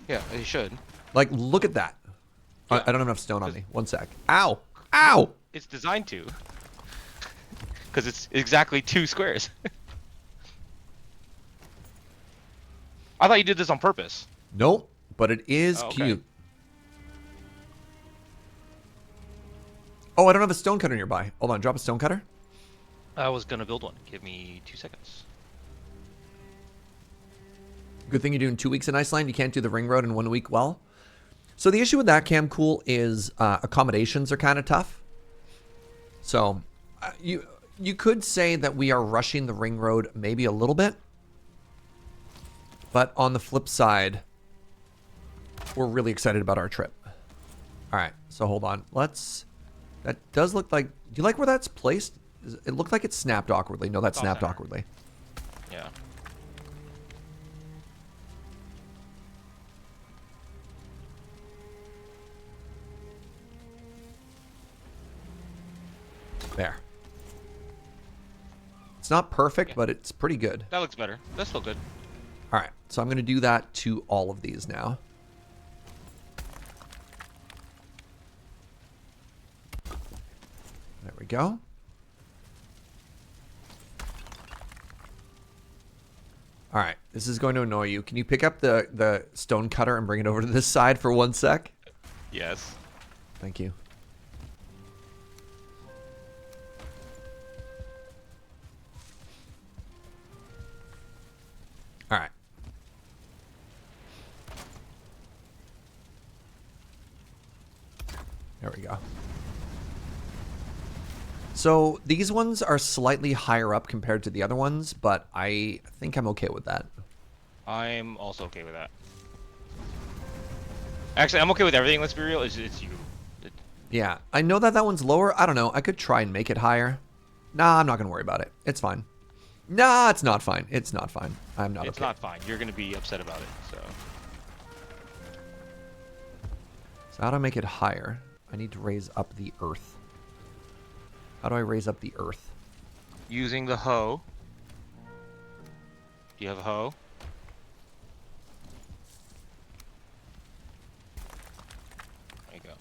Yeah, they should. Like, look at that. Yeah. I don't have enough stone on me. One sec. Ow! Ow! It's designed to. Because it's exactly 2 squares. I thought you did this on purpose. Nope, but it is Oh, okay. cute. Oh, I don't have a stone cutter nearby. Hold on, drop a stone cutter. I was gonna build one. Give me 2 seconds. Good thing you're doing 2 weeks in Iceland. You can't do the ring road in 1 week. Well, so the issue with that, Cam Cool, is accommodations are kind of tough. So you could say that we are rushing the ring road maybe a little bit, but on the flip side, we're really excited about our trip. All right, so hold on. That does look like. Do you like where that's placed? It looked like it snapped awkwardly. No, that snapped center. awkwardly. Yeah. There. It's not perfect, Yeah. but it's pretty good. That looks better. That's still good. All right, so I'm going to do that to all of these now. There we go. All right, this is going to annoy you. Can you pick up the stone cutter and bring it over to this side for 1 sec? Yes. Thank you. All right. There we go. So these ones are slightly higher up compared to the other ones, but I think I'm okay with that. I'm also okay with that. Actually, I'm okay with everything, let's be real. It's you. Yeah, I know that one's lower. I don't know. I could try and make it higher. Nah, I'm not going to worry about it. It's fine. Nah, it's not fine. It's not fine. I'm not It's okay. not fine. You're going to be upset about it, so. So how do I make it higher? I need to raise up the earth. How do I raise up the earth? Using the hoe. Do you have a hoe? There you go.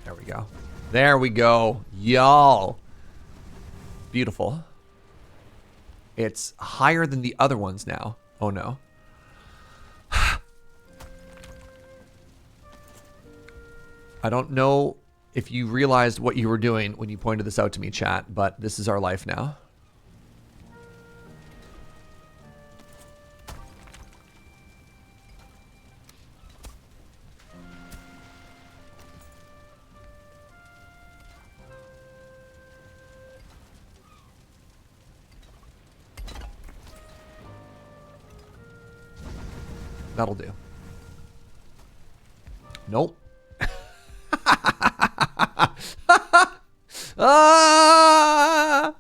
There we go. There we go. Y'all. Beautiful. It's higher than the other ones now. Oh no. I don't know if you realized what you were doing when you pointed this out to me, chat, but this is our life now. That'll do. Nope. Ah!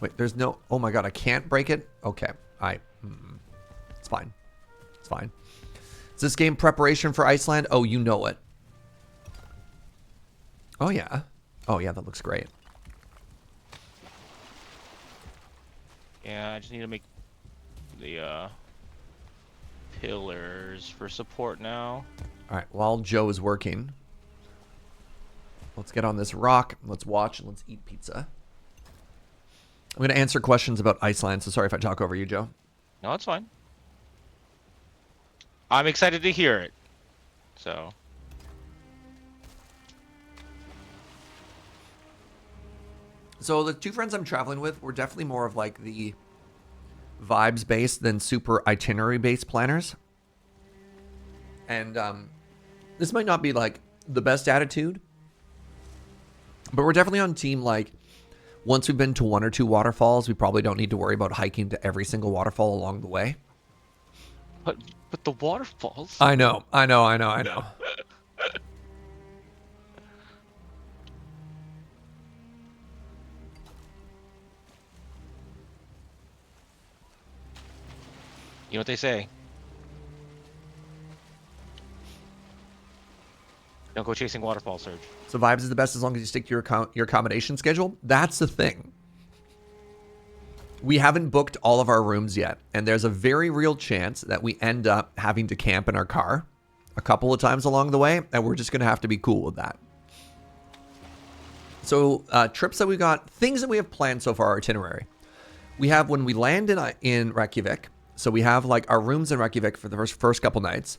Wait, there's no... Oh my god, I can't break it? Okay. It's fine. It's fine. Is this game preparation for Iceland? Oh, you know it. Oh, yeah. Oh, yeah, that looks great. Yeah, I just need to make the pillars for support now. All right, while Joe is working, let's get on this rock. Let's watch and let's eat pizza. I'm going to answer questions about Iceland, so sorry if I talk over you, Joe. No, it's fine. I'm excited to hear it. So. So the two friends I'm traveling with were definitely more of like the vibes based than super itinerary based planners. And this might not be like the best attitude, but we're definitely on team like once we've been to 1 or 2 waterfalls, we probably don't need to worry about hiking to every single waterfall along the way. But the waterfalls. I know. You know what they say? Don't go chasing waterfalls, Serge. So vibes is the best as long as you stick to your accommodation schedule. That's the thing. We haven't booked all of our rooms yet, and there's a very real chance that we end up having to camp in our car a couple of times along the way, and we're just going to have to be cool with that. So trips that we got, things that we have planned so far, our itinerary. We have when we land in Reykjavik, so we have like our rooms in Reykjavik for the first couple nights.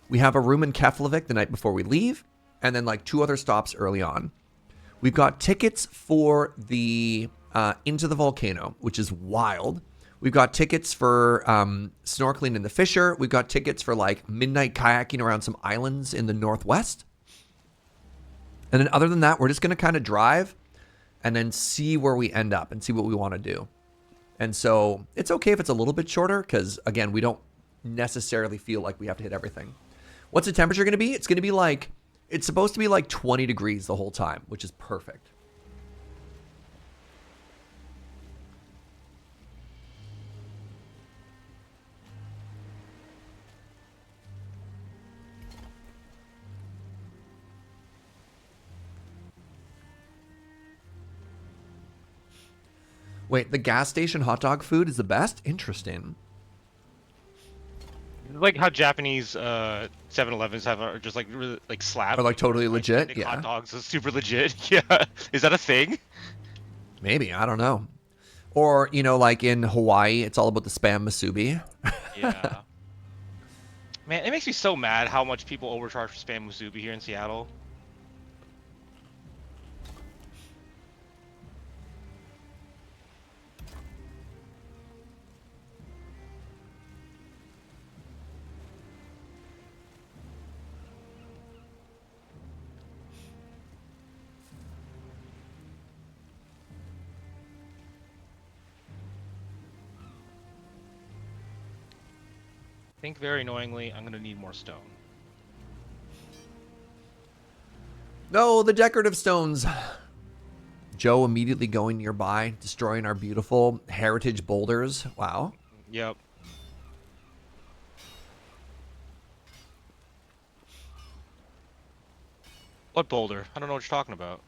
We have a room in Keflavik the night before we leave, and then like 2 other stops early on. We've got tickets for the Into the Volcano, which is wild. We've got tickets for snorkeling in the Fisher. We've got tickets for like midnight kayaking around some islands in the northwest. And then other than that, we're just going to kind of drive and then see where we end up and see what we want to do. And so it's okay if it's a little bit shorter because, again, we don't necessarily feel like we have to hit everything. What's the temperature going to be? It's going to be like, it's supposed to be like 20 degrees the whole time, which is perfect. Wait, the gas station hot dog food is the best? Interesting. Like how Japanese 7-Elevens are just like really, like slab. Or like totally legit, yeah. Hot dogs are super legit. Yeah. Is that a thing? Maybe, I don't know. Or, you know, like in Hawaii, it's all about the spam musubi. Yeah. Man, it makes me so mad how much people overcharge for spam musubi here in Seattle. I think very annoyingly, I'm gonna need more stone. No, the decorative stones. Joe immediately going nearby, destroying our beautiful heritage boulders. Wow. Yep. What boulder? I don't know what you're talking about.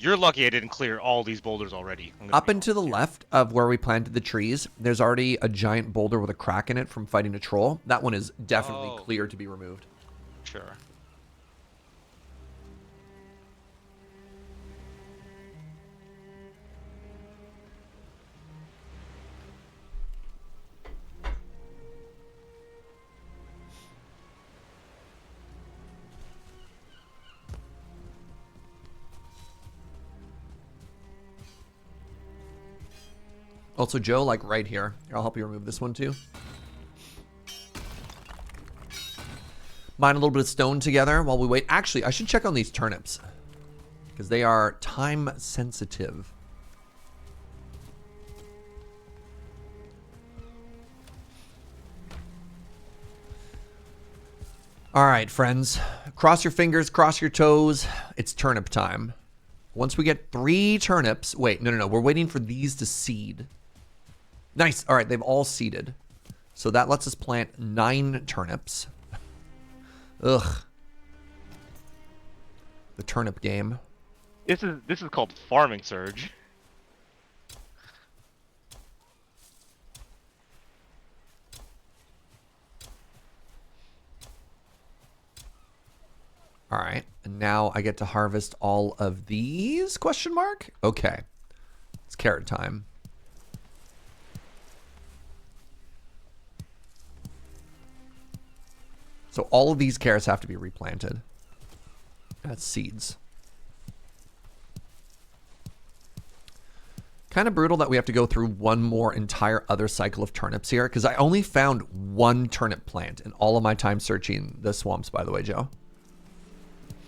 You're lucky I didn't clear all these boulders already. Up and to the left of where we planted the trees, there's already a giant boulder with a crack in it from fighting a troll. That one is definitely clear to be removed. Sure. Also, Joe, like right here. I'll help you remove this one too. Mine a little bit of stone together while we wait. Actually, I should check on these turnips because they are time sensitive. All right, friends. Cross your fingers, cross your toes. It's turnip time. Once we get 3 turnips... Wait, no. We're waiting for these to seed. Nice. All right, they've all seeded. So that lets us plant 9 turnips. Ugh. The turnip game. This is called farming, Serge. All right, and now I get to harvest all of these, question mark? Okay, it's carrot time. So all of these carrots have to be replanted. That's seeds. Kind of brutal that we have to go through one more entire other cycle of turnips here, because I only found 1 turnip plant in all of my time searching the swamps, by the way, Joe.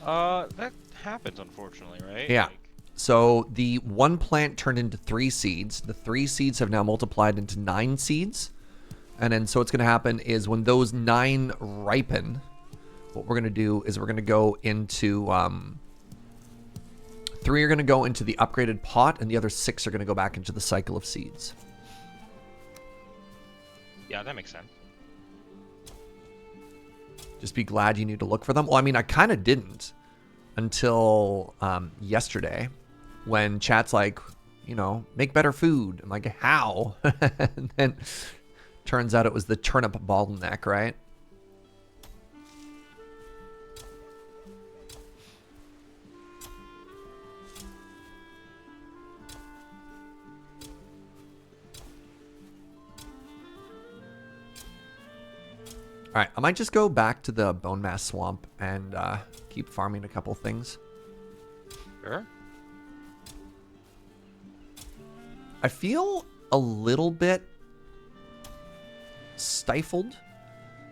That happens, unfortunately, right? Yeah. Like... So the 1 plant turned into 3 seeds. The 3 seeds have now multiplied into 9 seeds. And then so what's going to happen is when those 9 ripen, what we're going to do is we're going to go into... 3 are going to go into the upgraded pot, and the other 6 are going to go back into the cycle of seeds. Yeah, that makes sense. Just be glad you need to look for them. Well, I mean, I kind of didn't until yesterday when chat's like, you know, make better food. I'm like, how? And then turns out it was the Turnip Bottleneck, right? All right, I might just go back to the bone mass swamp and keep farming a couple things. Sure. I feel a little bit stifled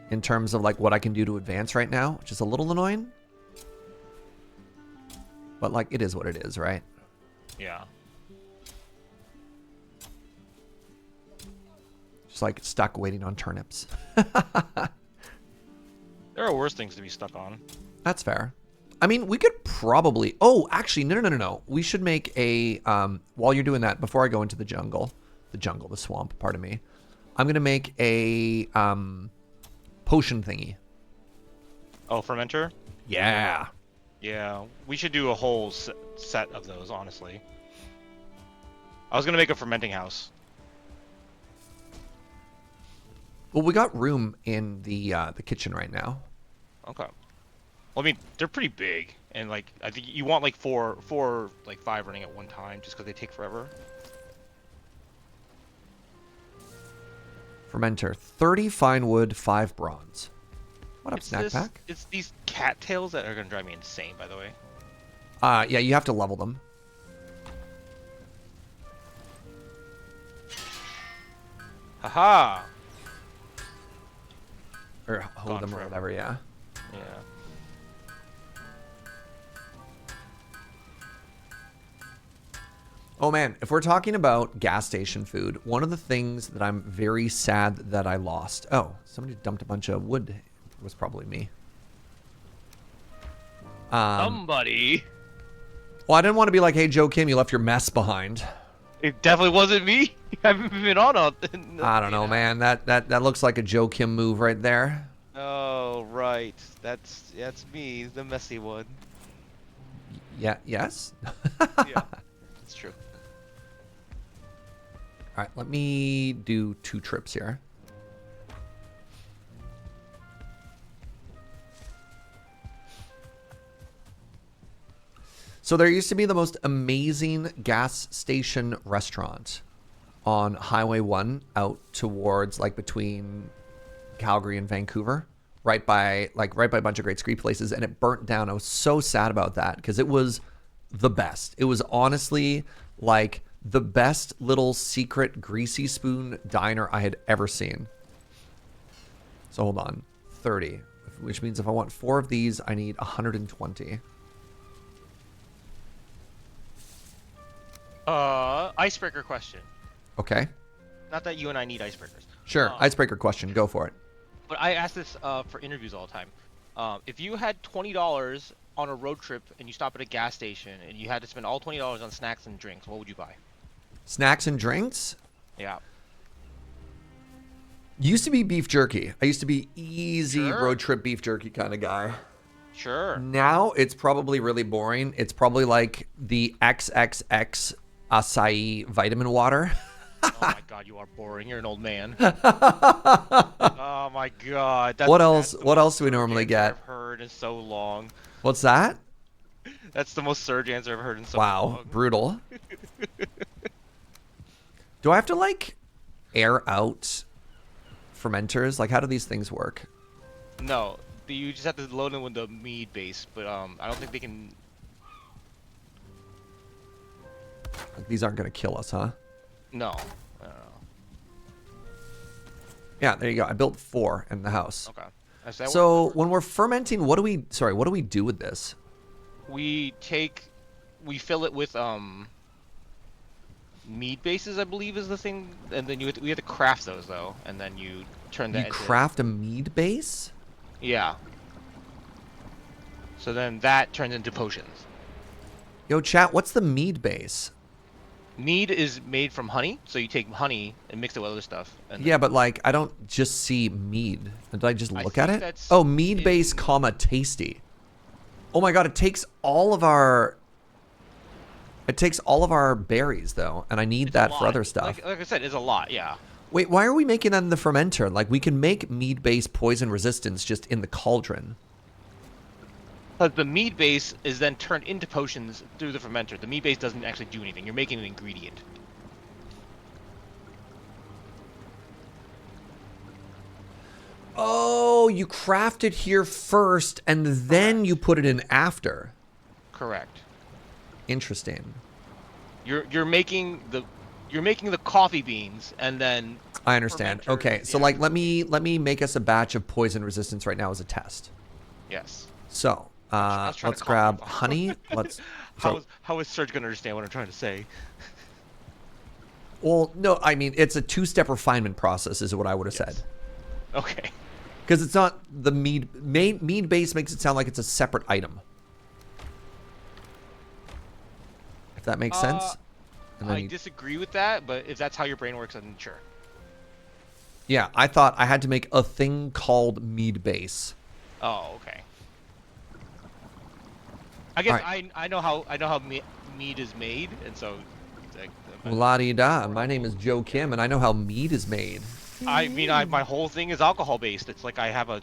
in terms of like what I can do to advance right now, which is a little annoying. But like it is what it is, right? Yeah. Just like stuck waiting on turnips. There are worse things to be stuck on. That's fair. I mean, we could probably... Oh, actually, no. We should make a... while you're doing that, before I go into the swamp, pardon me. I'm going to make a potion thingy. Oh, fermenter? Yeah. Yeah, we should do a whole set of those, honestly. I was going to make a fermenting house. Well, we got room in the kitchen right now. Okay. Well, I mean, they're pretty big, and like I think you want like four, like 5 running at one time, just because they take forever. Fermenter. 30 fine wood, 5 bronze. What up, snack pack? It's these cattails that are gonna drive me insane, by the way. Yeah, you have to level them. Haha! Or hold Gone them or forever. whatever, yeah. Yeah. Oh man, if we're talking about gas station food, one of the things that I'm very sad that I lost. Oh, somebody dumped a bunch of wood. It was probably me. Somebody. Well, I didn't want to be like, hey, Joe Kim, you left your mess behind. It definitely wasn't me. I haven't been on all. I don't know, man. That looks like a Joe Kim move right there. Oh right, that's me, the messy one. Yeah. Yes. Yeah, it's true. All right, let me do 2 trips here. So there used to be the most amazing gas station restaurant on Highway 1 out towards like between Calgary and Vancouver, right by a bunch of great ski places, and it burnt down. I was so sad about that because it was the best. It was honestly like the best little secret greasy spoon diner I had ever seen. So hold on, 30, which means if I want 4 of these, I need 120. Icebreaker question. Okay. Not that you and I need icebreakers. Sure. Icebreaker question. Go for it. But I ask this for interviews all the time. If you had $20 on a road trip and you stop at a gas station and you had to spend all $20 on snacks and drinks, what would you buy? Snacks and drinks? Yeah. Used to be beef jerky. I used to be easy Sure. road trip beef jerky kind of guy. Sure. Now it's probably really boring. It's probably like the XXX acai vitamin water. Oh my god, you are boring. You're an old man. Oh my god. What else? That's the What most else do we normally Surge answer get? I've heard in so long. What's that? That's the most Surge answer I've heard in so Wow, long. brutal. Do I have to like air out fermenters? Like, how do these things work? No, you just have to load them with the mead base, but I don't think they can. Like, these aren't gonna kill us, huh? No. I don't know. Yeah, there you go. I built 4 in the house. Okay. Is that So when we're fermenting, what do we do with this? we fill it with mead bases, I believe is the thing, and then we have to craft those though, and then you turn that You into, craft a mead base? yeah. So then that turns into potions. Yo, chat, what's the mead base? Mead is made from honey, so you take honey and mix it with other stuff. And Yeah, but like I don't just see mead. Did I just I look at think it? that's Oh, mead base, in- comma tasty. Oh my god, it takes all of our. It takes all of our berries though, and I need it's a that for lot. other stuff. Like I said, it's a lot. Yeah. Wait, why are we making that in the fermenter? Like we can make mead-based poison resistance just in the cauldron. Because the mead base is then turned into potions through the fermenter. The mead base doesn't actually do anything. You're making an ingredient. Oh, you craft it here first, and then you put it in after. Correct. Interesting. You're making the coffee beans and then I understand. fermenter Okay, is so the like actual- let me make us a batch of poison resistance right now as a test. Yes. So was trying let's to grab calm you. honey. Let's. So, How is Serge gonna understand what I'm trying to say? well, no, I mean it's a two-step refinement process, is what I would have said. Okay. Because it's not the mead base makes it sound like it's a separate item. If that makes sense. And then I disagree with that, but if that's how your brain works, then sure. yeah, I thought I had to make a thing called mead base. Oh, okay. I guess Alright. I know how mead is made, and so. Like, La-di-da. My name is Joe Kim, and I know how mead is made. I mean, my whole thing is alcohol based. It's like I have a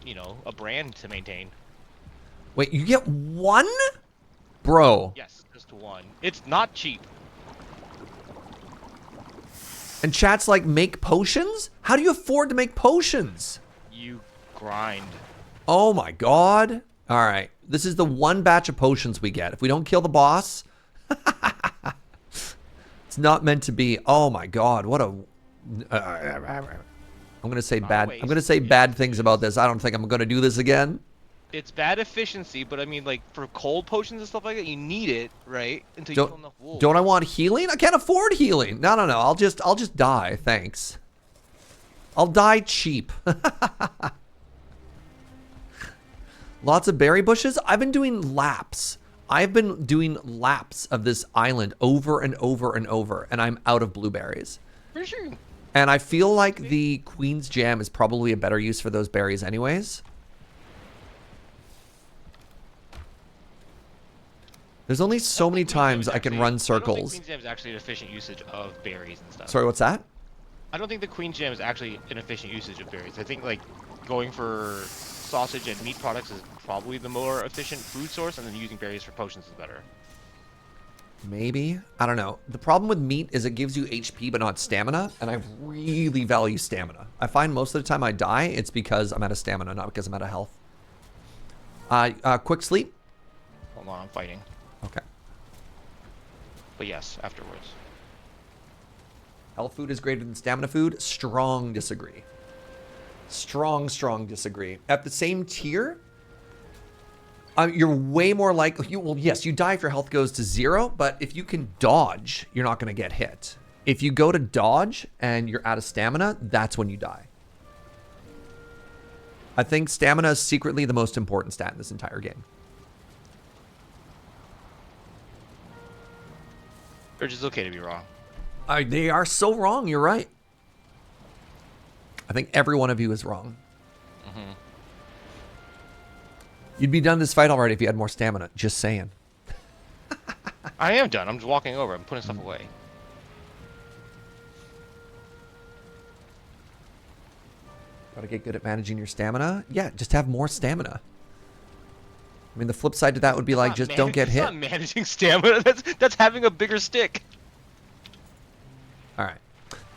you know, a brand to maintain. Wait, you get one? Bro. Yes, just one. It's not cheap. And chat's like, make potions? How do you afford to make potions? You grind. Oh my god. All right. This is the one batch of potions we get. If we don't kill the boss, it's not meant to be. Oh my god. What a... I'm going to say bad. I'm going to say bad things about this. I don't think I'm going to do this again. It's bad efficiency, but I mean, like for cold potions and stuff like that, you need it, right? Until you kill enough wolves. Don't I want healing? I can't afford healing. No. I'll just die. Thanks. I'll die cheap. Lots of berry bushes. I've been doing laps. I've been doing laps of this island over and over and over, and I'm out of blueberries. For sure. And I feel like the Queen's Jam is probably a better use for those berries anyways. There's only so many times I can run I circles. don't think Queen's Jam is actually an efficient usage of berries and stuff. Sorry, what's that? I don't think the Queen's Jam is actually an efficient usage of berries. I think like going for sausage and meat products is probably the more efficient food source, and then using berries for potions is better. Maybe. I don't know. The problem with meat is it gives you HP but not stamina, and I really value stamina. I find most of the time I die, it's because I'm out of stamina, not because I'm out of health. Quick sleep? Hold on, I'm fighting. Okay. But yes, afterwards. Health food is greater than stamina food? Strong disagree. Strong disagree. At the same tier, you're way more likely... Well, yes, you die if your health goes to 0, but if you can dodge, you're not going to get hit. If you go to dodge and you're out of stamina, that's when you die. I think stamina is secretly the most important stat in this entire game. Or just okay to be wrong. They are so wrong, you're right. I think every one of you is wrong. Mm-hmm. You'd be done this fight already if you had more stamina. Just saying. I am done. I'm just walking over. I'm putting stuff away. Gotta get good at managing your stamina? Yeah, just have more stamina. I mean, the flip side to that would be like, just don't get hit. That's not managing stamina. That's having a bigger stick. All right.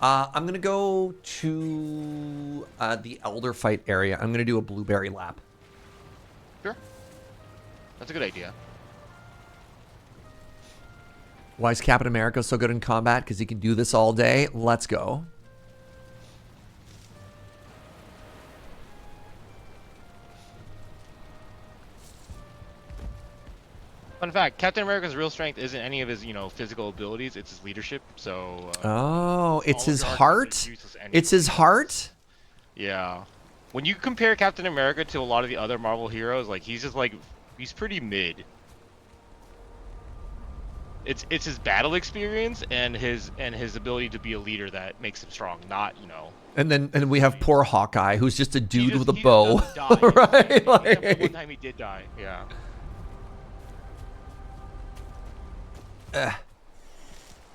I'm going to go to the Elder Fight area. I'm going to do a blueberry lap. Sure. That's a good idea. Why is Captain America so good in combat? Because he can do this all day. Let's go. Fun fact, Captain America's real strength isn't any of his, physical abilities. It's his leadership. So. Oh, it's all his of your heart? arguments are useless anyway. It's his heart? Yeah. When you compare Captain America to a lot of the other Marvel heroes, like he's just like he's pretty mid. it's his battle experience and his ability to be a leader that makes him strong. Not And we have poor Hawkeye, who's just a dude with a he bow, just doesn't die. right? Except for one time he did die. Yeah.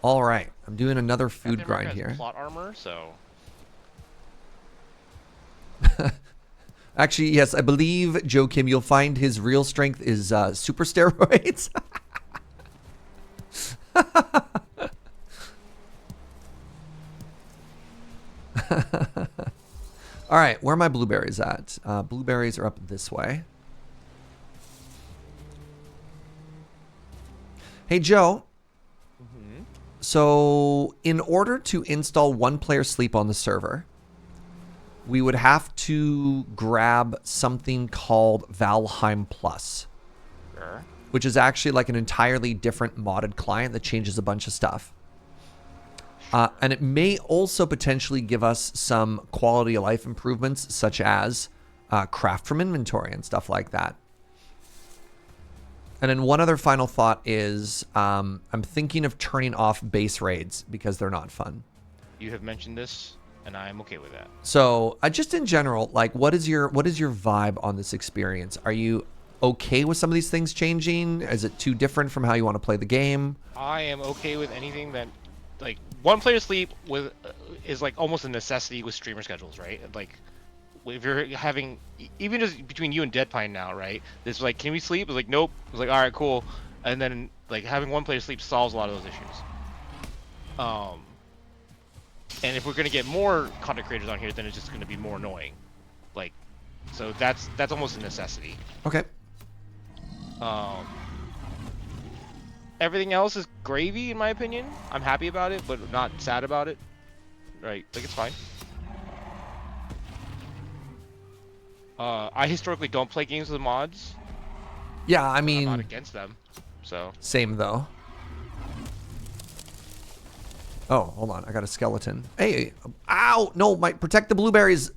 All right, I'm doing another food Captain grind America has here. plot armor, so. Actually, yes, I believe, Joe Kim, you'll find his real strength is super steroids. All right, where are my blueberries at? Blueberries are up this way. Hey, Joe. So in order to install one player sleep on the server, we would have to grab something called Valheim Plus, Sure. which is actually like an entirely different modded client that changes a bunch of stuff. And it may also potentially give us some quality of life improvements, such as craft from inventory and stuff like that. And then one other final thought is I'm thinking of turning off base raids because they're not fun. You have mentioned this, and I am okay with that. So just in general, like, what is your vibe on this experience? Are you okay with some of these things changing? Is it too different from how you want to play the game? I am okay with anything that, like, one player sleep with is like almost a necessity with streamer schedules, right? Like, if you're having, even just between you and DeadPine now, right? It's like, can we sleep? It's like, nope. It's like, all right, cool. And then like having one player sleep solves a lot of those issues. And if we're gonna get more content creators on here, then it's just gonna be more annoying. Like, so that's almost a necessity. Okay. Everything else is gravy, in my opinion. I'm happy about it, but not sad about it. Right? Like, it's fine. I historically don't play games with mods. Yeah, I I'm mean, not against them, so. same though. Oh, hold on. I got a skeleton. Hey, ow! No, protect the blueberries.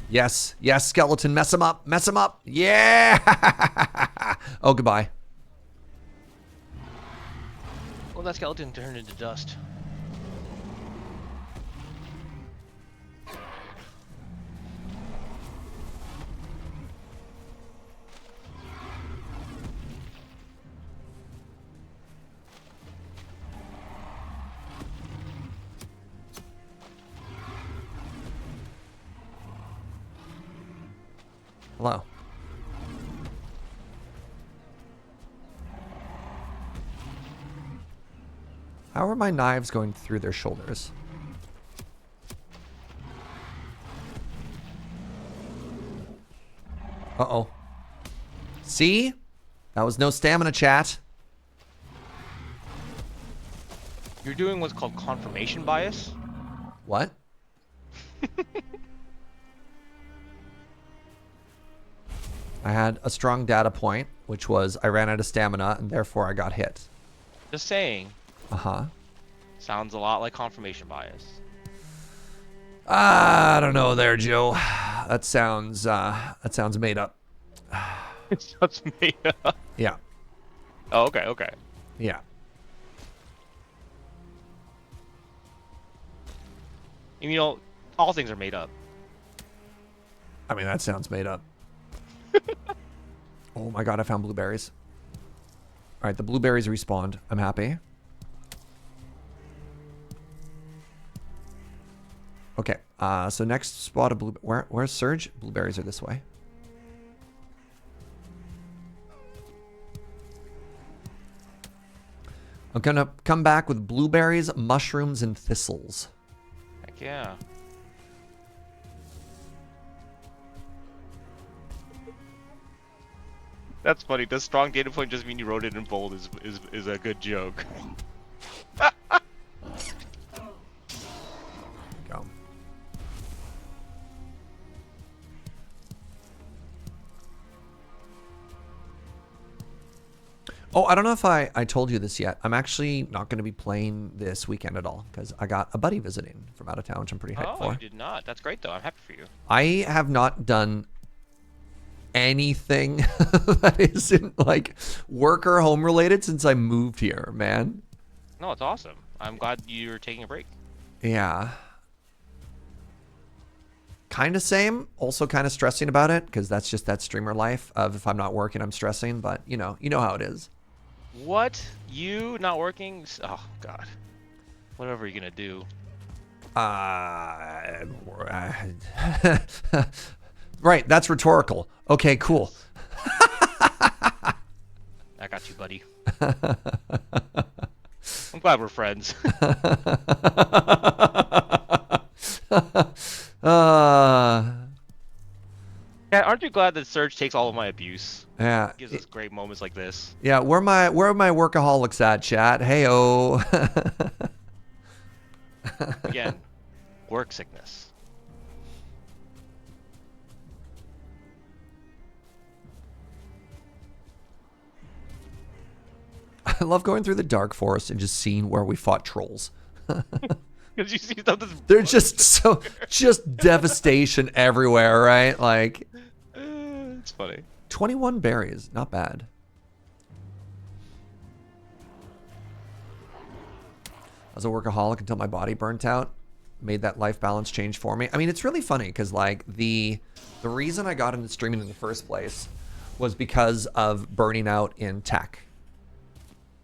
Yes, yes, skeleton. Mess him up. Mess him up. Yeah! Oh, goodbye. Well, that skeleton turned into dust. Hello. How are my knives going through their shoulders? Uh-oh. See? That was no stamina, chat. You're doing what's called confirmation bias. What? I had a strong data point, which was I ran out of stamina, and therefore I got hit. Just saying. Uh-huh. Sounds a lot like confirmation bias. I don't know there, Joe. That sounds made up. It's just made up. Yeah. Oh, okay, okay. Yeah. You know, all things are made up. I mean, that sounds made up. Oh my god, I found blueberries. Alright, the blueberries respawned. I'm happy. Okay, so next spot of blue... Where's Serge? Blueberries are this way. I'm gonna come back with blueberries, mushrooms, and thistles. Heck yeah. That's funny. Does strong data point just mean you wrote it in bold is a good joke. Go. Oh, I don't know if I told you this yet. I'm actually not going to be playing this weekend at all because I got a buddy visiting from out of town, which I'm pretty hyped for. You did not. That's great, though. I'm happy for you. I have not done anything that isn't like work or home related since I moved here, man. No, it's awesome. I'm glad you're taking a break. Yeah. Kind of same. Also kind of stressing about it because that's just that streamer life of if I'm not working, I'm stressing. But you know how it is. What? You not working? Oh God. Whatever you're gonna do. Right. That's rhetorical. Okay, cool. I got you, buddy. I'm glad we're friends. Yeah, aren't you glad that Serge takes all of my abuse? Yeah. Gives us great moments like this. Yeah, where are my workaholics at, chat? Hey-oh. Again, work sickness. I love going through the dark forest and just seeing where we fought trolls. Because you see something. They're just devastation everywhere, right? Like, it's funny. 21 berries, not bad. I was a workaholic until my body burnt out. Made that life balance change for me. I mean, it's really funny because like the reason I got into streaming in the first place was because of burning out in tech.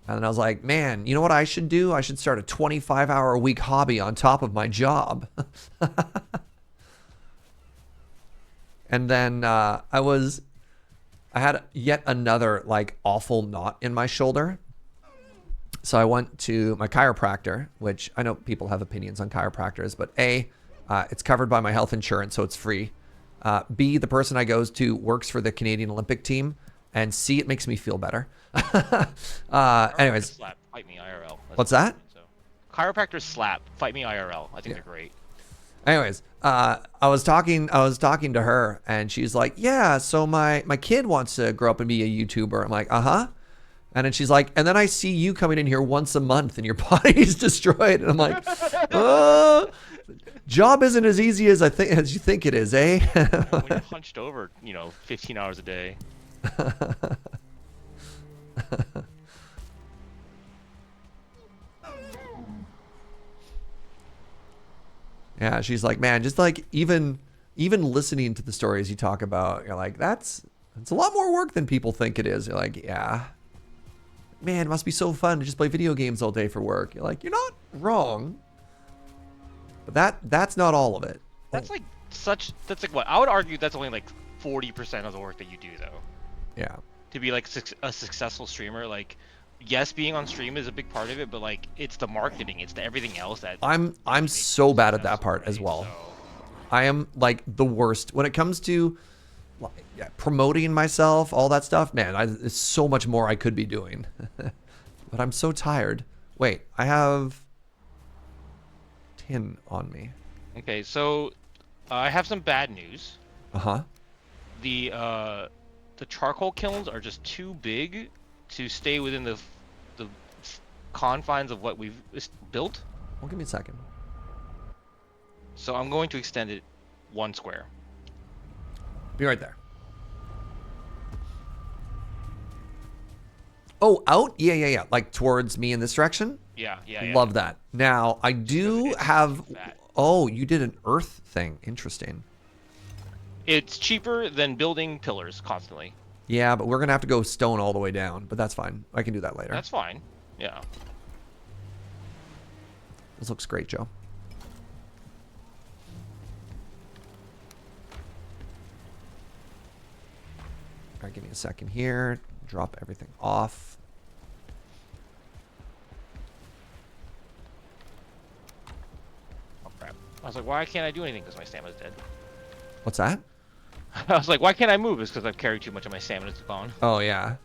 And then I was like, man, you know what I should do? I should start a 25-hour-a-week hobby on top of my job. And then I had yet another like awful knot in my shoulder. So I went to my chiropractor, which I know people have opinions on chiropractors, but A, it's covered by my health insurance, so it's free. B, the person I goes to works for the Canadian Olympic team. And C, it makes me feel better. Anyways. Slap. Fight me IRL. What's that? So. Chiropractors slap. Fight me IRL. I think they're great. Anyways, I was talking to her and she's like, yeah, so my kid wants to grow up and be a YouTuber. I'm like, uh-huh. And then she's like, and then I see you coming in here once a month and your body's destroyed. And I'm like, job isn't as easy as as you think it is, eh? When you're hunched over, 15 hours a day. Yeah, she's like, man, just like even listening to the stories you talk about, you're like, it's a lot more work than people think it is. You're like, yeah. Man, it must be so fun to just play video games all day for work. You're like, you're not wrong. But that's not all of it. That's like what? I would argue that's only like 40% of the work that you do though. Yeah. To be like a successful streamer, like yes, being on stream is a big part of it, but like it's the marketing, it's the everything else that I'm so bad at that part as well. So. I am like the worst when it comes to promoting myself, all that stuff. Man, there's so much more I could be doing, but I'm so tired. Wait, I have tin on me. Okay, so I have some bad news. Uh-huh. The charcoal kilns are just too big to stay within the confines of what we've built. Well, give me a second. So I'm going to extend it 1 square. Be right there. Oh, out? Yeah. Like towards me in this direction? Yeah. Love that. Now, I do have... Oh, you did an earth thing. Interesting. It's cheaper than building pillars constantly. Yeah, but we're going to have to go stone all the way down. But that's fine. I can do that later. That's fine. Yeah. This looks great, Joe. All right, give me a second here. Drop everything off. Oh, crap. I was like, why can't I do anything because my stamina's dead? What's that? I was like, why can't I move? It's because I've carried too much of my stamina's gone. Oh, yeah.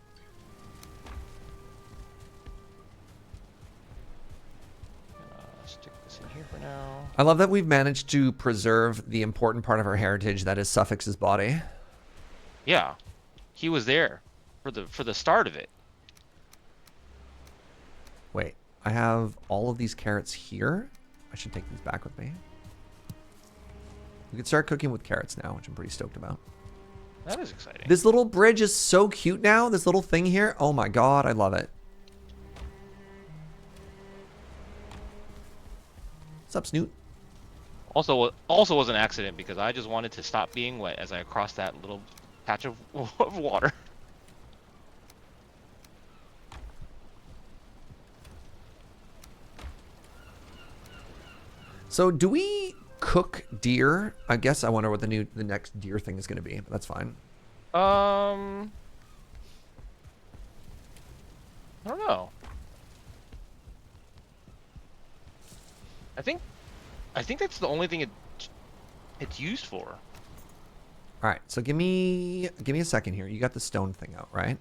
Stick this in here for now. I love that we've managed to preserve the important part of our heritage that is Suffix's body. Yeah. He was there for the start of it. Wait, I have all of these carrots here. I should take these back with me. We can start cooking with carrots now, which I'm pretty stoked about. That is exciting. This little bridge is so cute now. This little thing here. Oh my god, I love it. What's up, Snoot? Also was an accident because I just wanted to stop being wet as I crossed that little patch of water. So do we cook deer? I guess I wonder what the next deer thing is going to be, but that's fine. I don't know. I think that's the only thing it's used for. All right, so give me a second here. You got the stone thing out, right?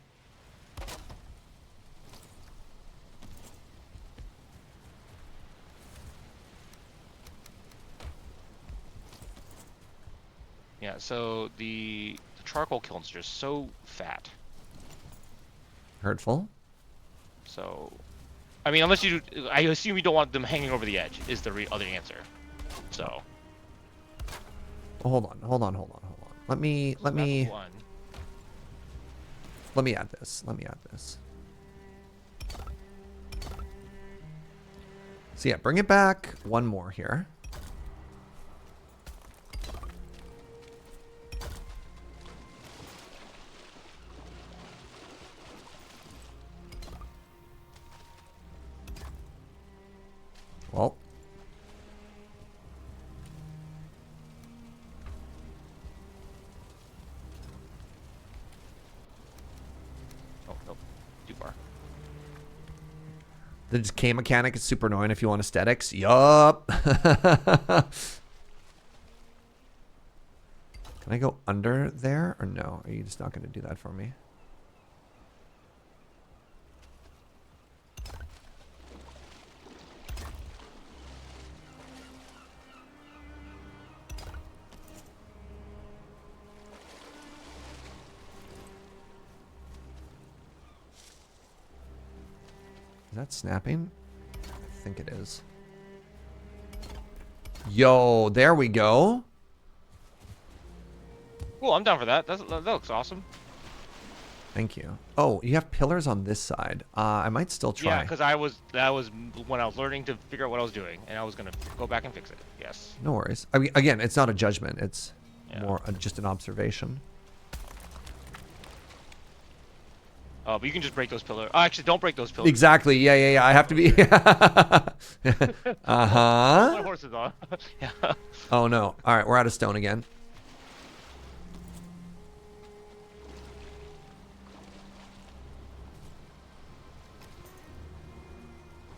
Yeah, so the charcoal kilns are just so fat. Hurtful. So, I mean, I assume you don't want them hanging over the edge is the other answer. So. Well, hold on. Let me add this. So yeah, bring it back one more here. Well, Oh, nope. Too far. the decay mechanic is super annoying if you want aesthetics. Yup. Can I go under there or no? Are you just not going to do that for me? Is that snapping? I think it is. Yo, there we go. Cool, I'm down for that. That looks awesome. Thank you. Oh, you have pillars on this side. I might still try. Yeah, because that was when I was learning to figure out what I was doing, and I was gonna go back and fix it. Yes. No worries. I mean, again, it's not a judgment. It's more just an observation. Oh, but you can just break those pillars. Oh, actually, don't break those pillars. Exactly. Yeah. I have to be. My horse is on. Yeah. Oh no. All right, we're out of stone again.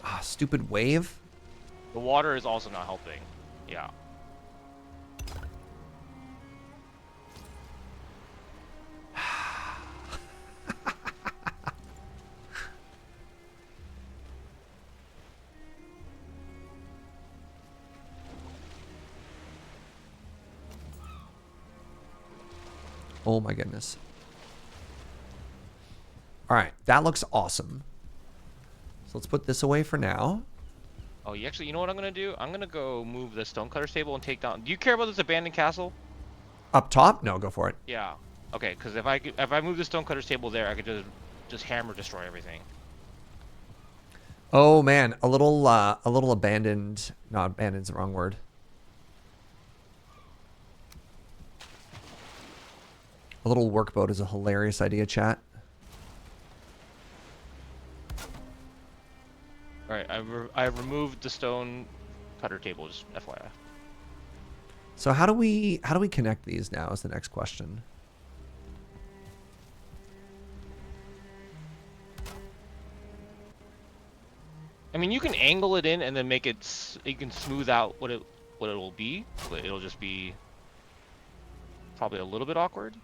Ah, stupid wave. The water is also not helping. Yeah. Oh my goodness. All right, that looks awesome. So let's put this away for now. Oh, you know what I'm gonna do? I'm gonna go move the stonecutter's table and take down. Do you care about this abandoned castle? Up top? No, go for it. Yeah. Okay, because if I move the stonecutter's table there, I could just hammer destroy everything. Oh man, a little abandoned. No, abandoned's the wrong word. A little workboat is a hilarious idea, chat. All right, I've removed the stone cutter table, just FYI. So how do we connect these now is the next question. I mean, you can angle it in and then make it. You can smooth out what it will be, but it'll just be probably a little bit awkward.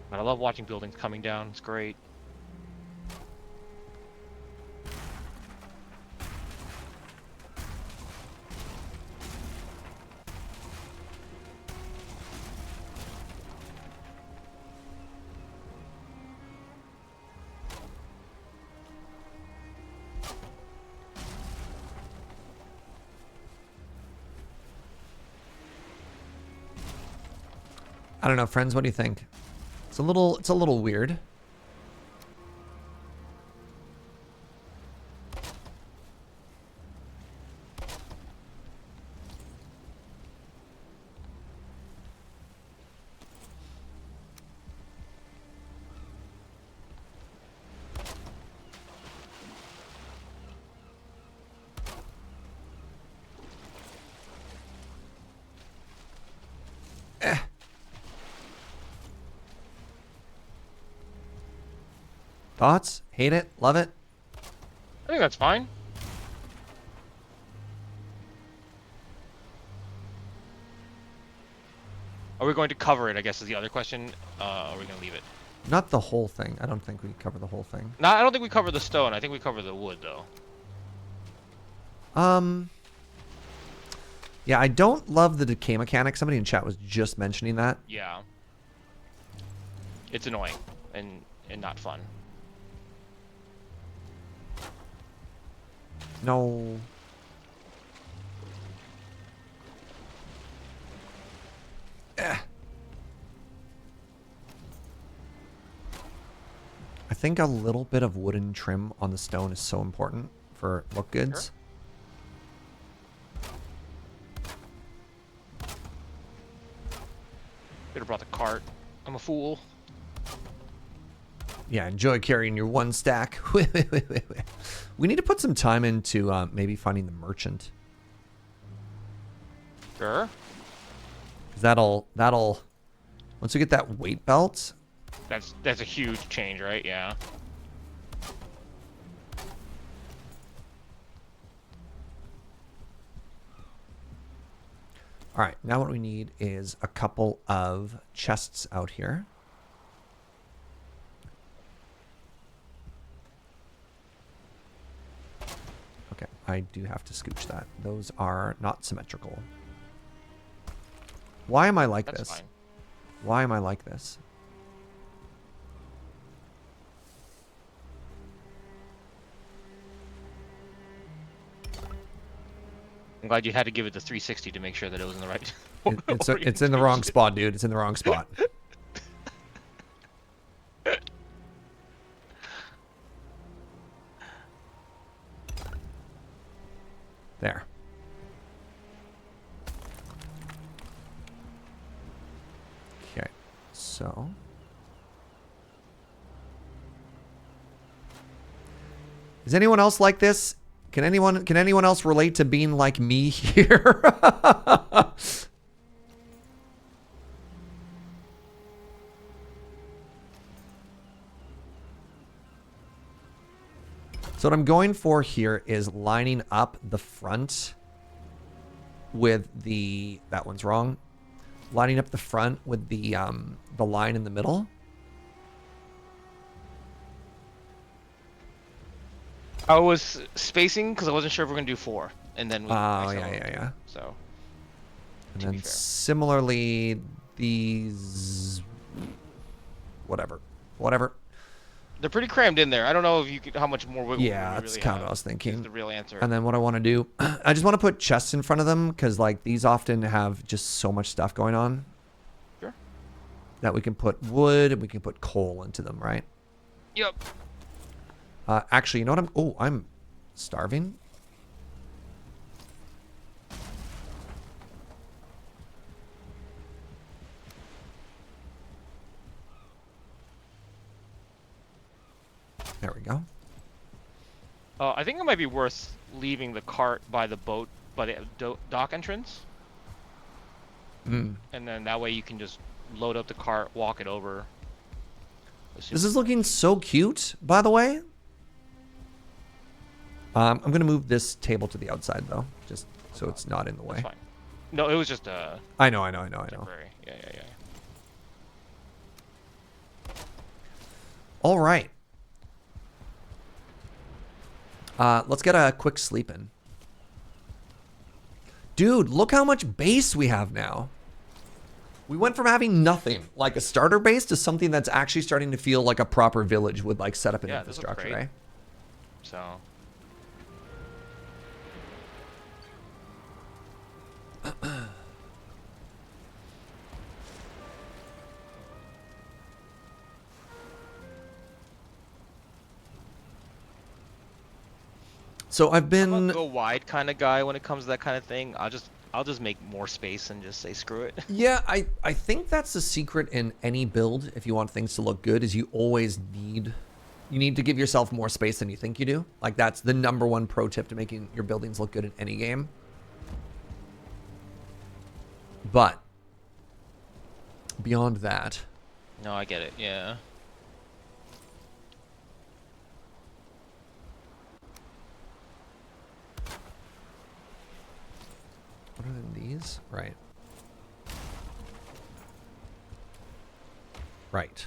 But I love watching buildings coming down. It's great. I don't know, friends. What do you think? It's a little weird. Thoughts? Hate it? Love it? I think that's fine. Are we going to cover it, I guess, is the other question. Are we going to leave it? Not the whole thing. I don't think we cover the whole thing. No, I don't think we cover the stone. I think we cover the wood, though. Yeah, I don't love the decay mechanic. Somebody in chat was just mentioning that. Yeah. It's annoying and not fun. No. I think a little bit of wooden trim on the stone is so important for look goods. Sure. Could have brought the cart. I'm a fool. Yeah, enjoy carrying your one stack. We need to put some time into maybe finding the merchant. Sure. 'Cause that'll once we get that weight belt. That's a huge change, right? Yeah. All right, now what we need is a couple of chests out here. Okay, I do have to scooch that. Those are not symmetrical. Why am I like That's this? fine. Why am I like this? I'm glad you had to give it the 360 to make sure that it was in the right. It's in the wrong spot, dude. It's in the wrong spot. There. Okay, so is anyone else like this? Can anyone else relate to being like me here? So what I'm going for here is lining up the front with the, that one's wrong. Lining up the front with the line in the middle. I was spacing because I wasn't sure if we we're gonna do 4, and then we. Yeah. So. And To be then fair. similarly, these, whatever. They're pretty crammed in there. I don't know if you could, how much more wiggle room Yeah, you that's really kind of have what I was thinking. is the real answer. And then what I want to do, I just want to put chests in front of them because like these often have just so much stuff going on. Sure. That we can put wood and we can put coal into them, right? Yep. Actually, you know what I'm starving. There we go. I think it might be worth leaving the cart by the boat, by the dock entrance. Mm. And then that way you can just load up the cart, walk it over. This is looking so cute, by the way. I'm going to move this table to the outside, though, just so it's not in the way. That's fine. No, it was just I know. temporary. Yeah. All right. Let's get a quick sleep in. Dude, look how much base we have now. We went from having nothing, like a starter base, to something that's actually starting to feel like a proper village with like setup and Yeah, this looks infrastructure, great. right? So. So I've I'm been... a go wide kind of guy when it comes to that kind of thing. I'll just make more space and just say screw it. Yeah, I think that's the secret in any build if you want things to look good is you always need... You need to give yourself more space than you think you do. Like, that's the #1 pro tip to making your buildings look good in any game. But beyond that... No, I get it. Yeah. What are these? Right. Right.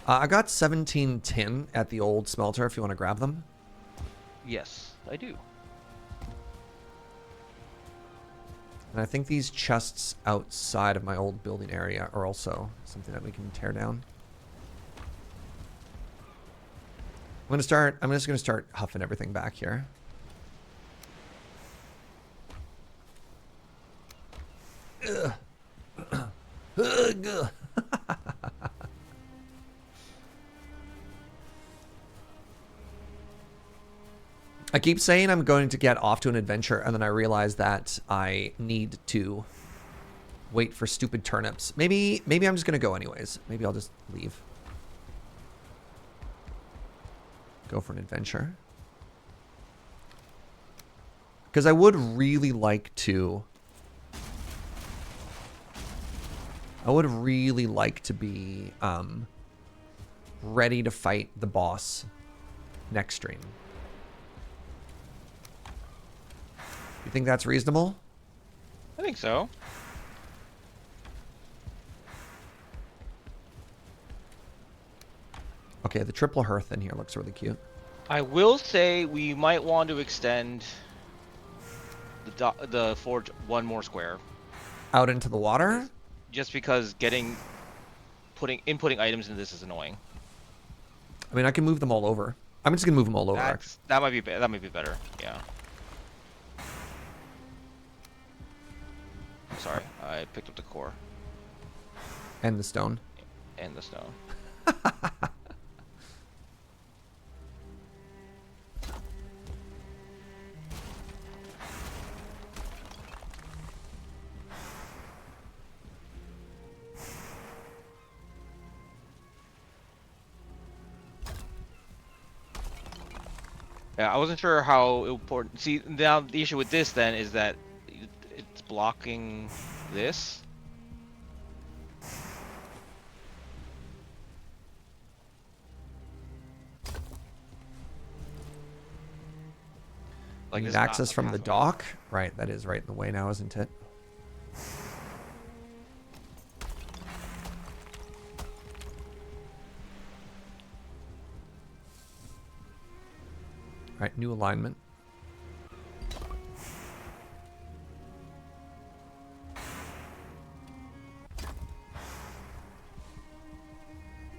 I got 17 tin at the old smelter if you want to grab them. Yes, I do. And I think these chests outside of my old building area are also something that we can tear down. I'm just gonna start huffing everything back here. Ugh. Ugh. I keep saying I'm going to get off to an adventure, and then I realize that I need to wait for stupid turnips. Maybe I'm just gonna go anyways. Maybe I'll just leave. Go for an adventure. Because I would really like to... I would really like to be ready to fight the boss next stream. You think that's reasonable? I think so. Okay, the triple hearth in here looks really cute. I will say we might want to extend the forge one more square. Out into the water? Just because inputting items into this is annoying. I mean, I can move them all over. I'm just gonna move them all over. That might be better. Yeah. Sorry, I picked up the core And the stone. and the stone. Yeah, I wasn't sure how important. See, now the issue with this then is that it's blocking this. Like it's access not from the pathway. dock? Right, that is right in the way now, isn't it? Alright, new alignment.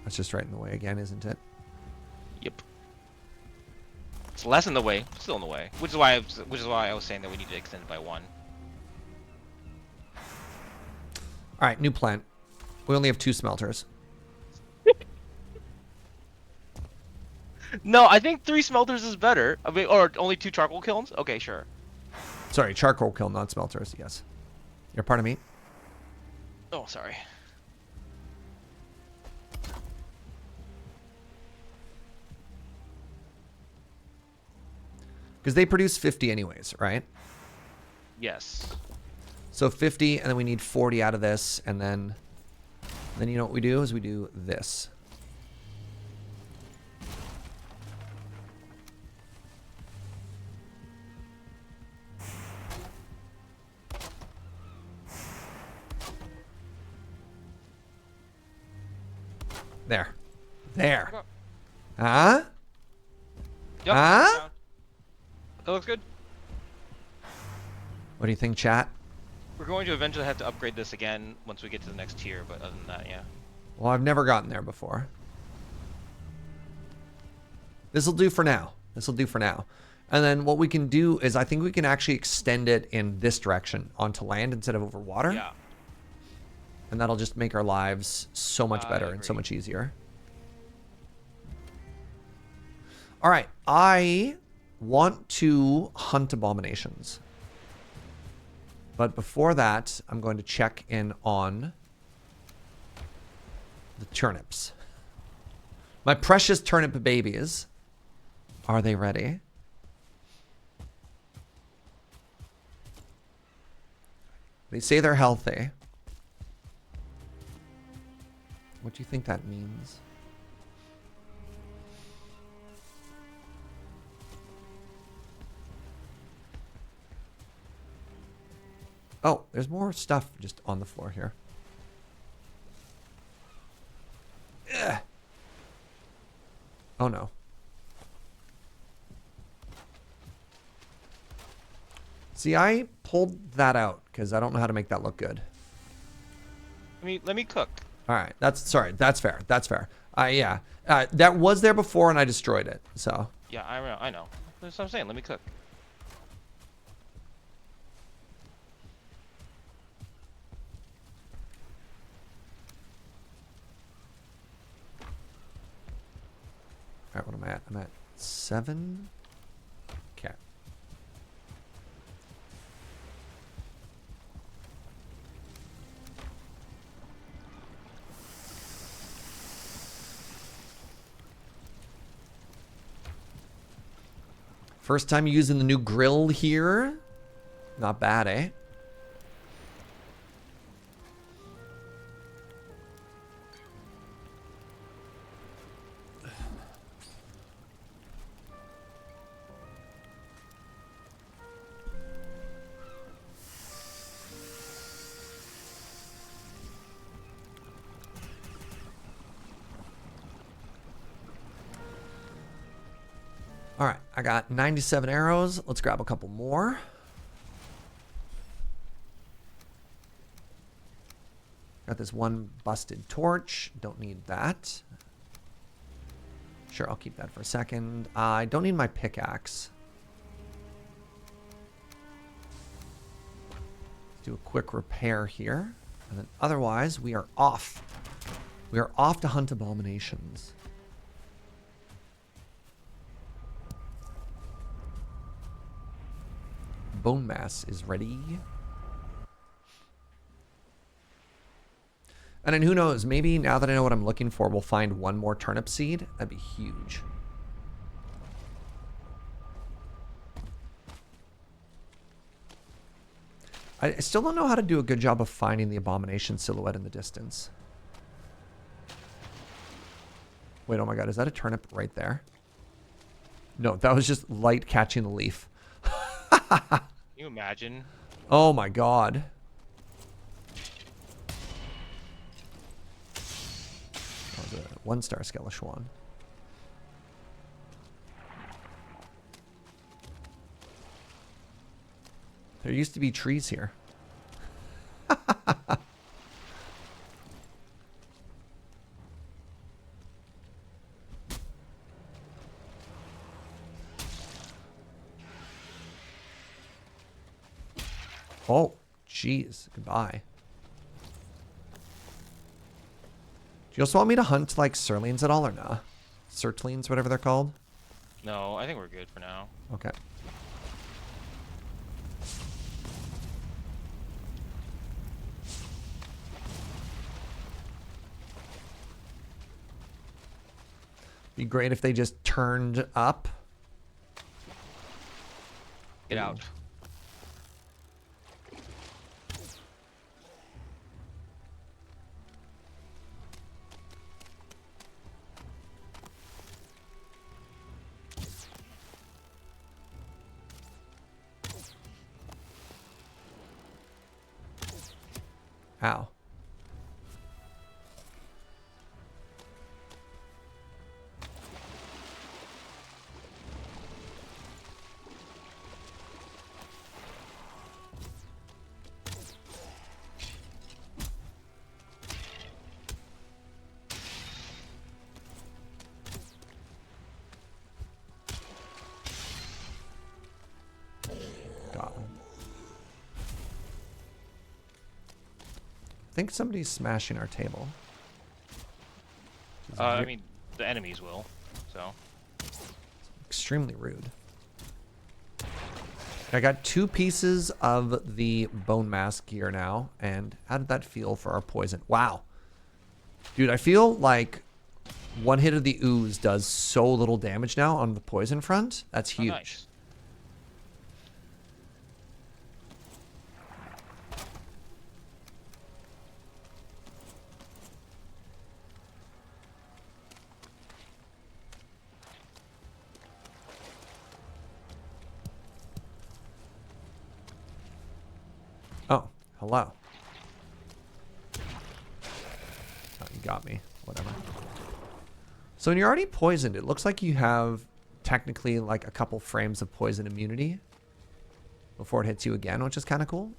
That's just right in the way again, isn't it? Yep. It's less in the way, still in the way. Which is why I was saying that we need to extend it by 1. Alright, new plant. We only have 2 smelters. No, I think 3 smelters is better. I mean, or only 2 charcoal kilns? Okay, sure. Sorry, charcoal kiln, not smelters, yes. You're part of me. Oh, sorry. Because they produce 50 anyways, right? Yes. So 50, and then we need 40 out of this, and then you know what we do is we do this. There. There. Okay. Huh? Yep. Huh? That looks good. What do you think, chat? We're going to eventually have to upgrade this again once we get to the next tier, but other than that, yeah. Well, I've never gotten there before. This'll do for now. This'll do for now. And then what we can do is I think we can actually extend it in this direction onto land instead of over water. Yeah. And that'll just make our lives so much better and so agree. much easier. All right. I want to hunt abominations. But before that, I'm going to check in on the turnips. My precious turnip babies. Are they ready? They say they're healthy. What do you think that means? Oh, there's more stuff just on the floor here. Ugh. Oh no. See, I pulled that out because I don't know how to make that look good. Let me cook. All right, that's fair. That's fair. Yeah, that was there before and I destroyed it. So. Yeah, I know. That's what I'm saying. Let me cook. All right, what am I at? I'm at 7. Okay. First time using the new grill here. Not bad, eh? All right, I got 97 arrows. Let's grab a couple more. Got this one busted torch. Don't need that. Sure, I'll keep that for a second. I don't need my pickaxe. Let's do a quick repair here. And then otherwise, we are off. We are off to hunt abominations. Bone mass is ready. And then who knows, maybe now that I know what I'm looking for, we'll find one more turnip seed. That'd be huge. I still don't know how to do a good job of finding the abomination silhouette in the distance. Wait, oh my god, is that a turnip right there? No, that was just light catching the leaf. Can you imagine? Oh my god. That was a 1-star Skeleshwan. There used to be trees here. Oh, jeez. Goodbye. Do you also want me to hunt, like, sirloins at all or nah? Sirtlings, whatever they're called? No, I think we're good for now. Okay. Be great if they just turned up. Get out. Ow. Got him. I think somebody's smashing our table. I mean, the enemies will, so. Extremely rude. I got 2 pieces of the bone mask gear now. And how did that feel for our poison? Wow. Dude, I feel like one hit of the ooze does so little damage now on the poison front. That's huge. Oh, nice. Oh, hello. Oh, you got me. Whatever. So when you're already poisoned, it looks like you have technically like a couple frames of poison immunity before it hits you again, which is kind of cool.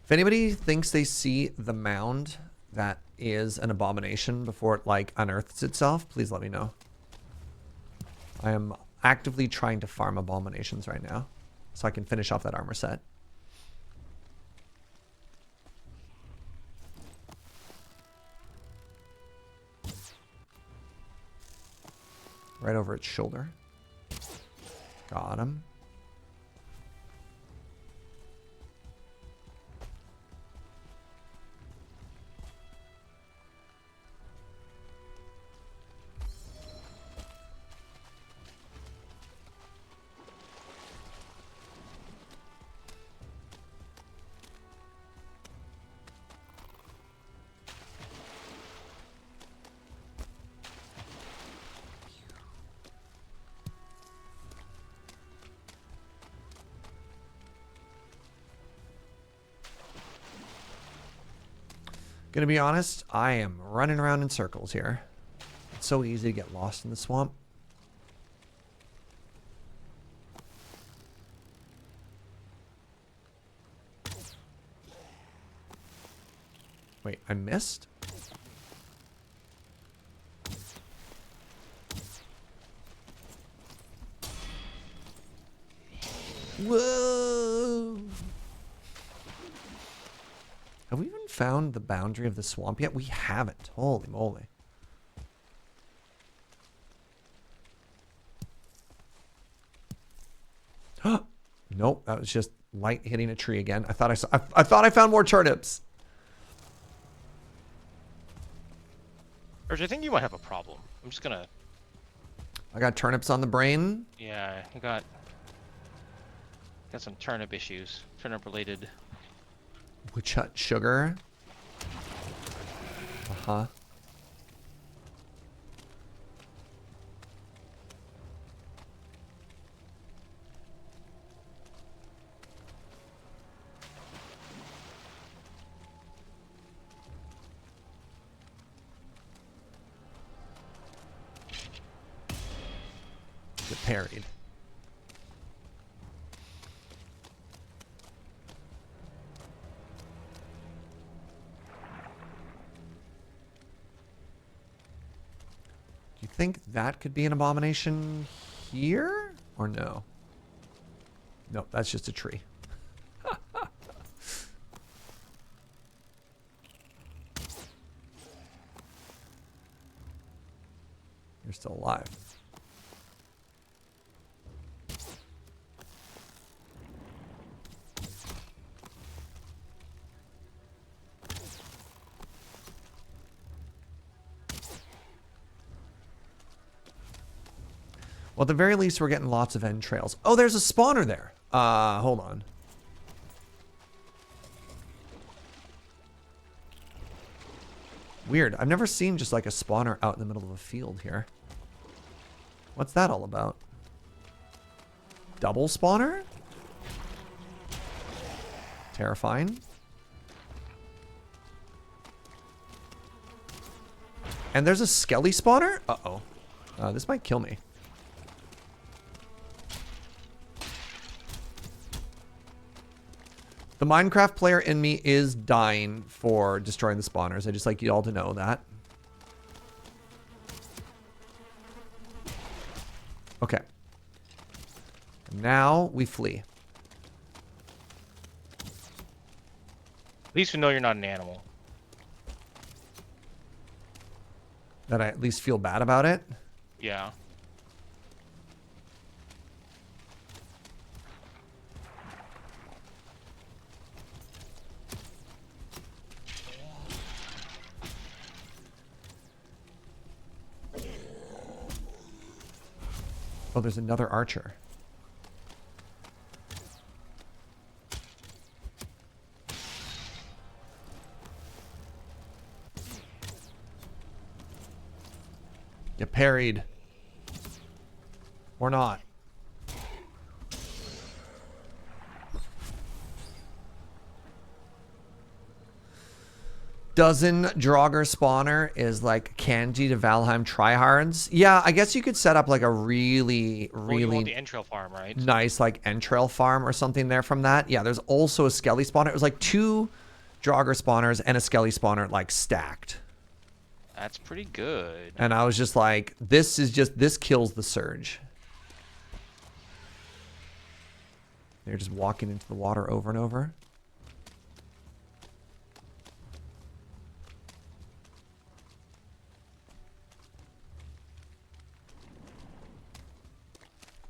If anybody thinks they see the mound that is an abomination before it like unearths itself, please let me know. I am actively trying to farm abominations right now so I can finish off that armor set. Right over its shoulder. Got him. Gonna be honest, I am running around in circles here. It's so easy to get lost in the swamp. Wait, I missed? Whoa! Have we even found the boundary of the swamp yet? We haven't. Holy moly. Nope, that was just light hitting a tree again. I thought I found more turnips. Serge, I think you might have a problem. I'm just gonna... I got turnips on the brain. Yeah, I got some turnip issues. Turnip related. Witch hut sugar. Uh-huh. Get parried. Do you think that could be an abomination here? Or no? Nope, that's just a tree. You're still alive. Well, at the very least, we're getting lots of entrails. Oh, there's a spawner there. Hold on. Weird. I've never seen just like a spawner out in the middle of a field here. What's that all about? Double spawner? Terrifying. And there's a skelly spawner? Uh-oh. This might kill me. The Minecraft player in me is dying for destroying the spawners. I just like you all to know that. Okay. Now we flee. At least we know you're not an animal. That I at least feel bad about it. Yeah. Oh, there's another archer. You parried. Or not. Dozen Draugr spawner is like kanji to Valheim tryhards. Yeah, I guess you could set up like a really, Well, you want really the entrail farm, right? nice like entrail farm or something there from that. Yeah, there's also a skelly spawner. It was like 2 Draugr spawners and a skelly spawner like stacked. That's pretty good. And I was just like, this kills the Serge. They're just walking into the water over and over.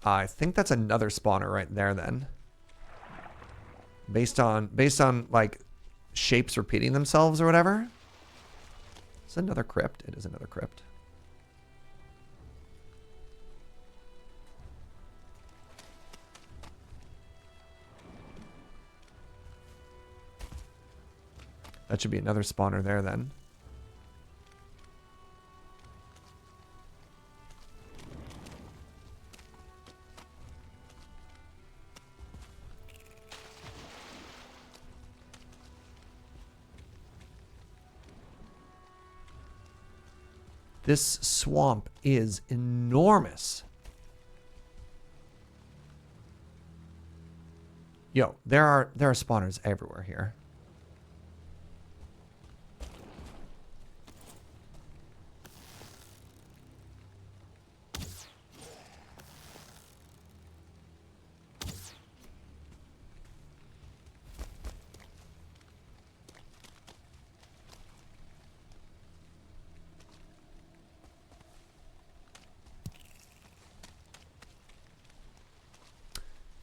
I think that's another spawner right there then. Based on like shapes repeating themselves or whatever. It's another crypt. It is another crypt. That should be another spawner there then. This swamp is enormous. Yo, there are spawners everywhere here.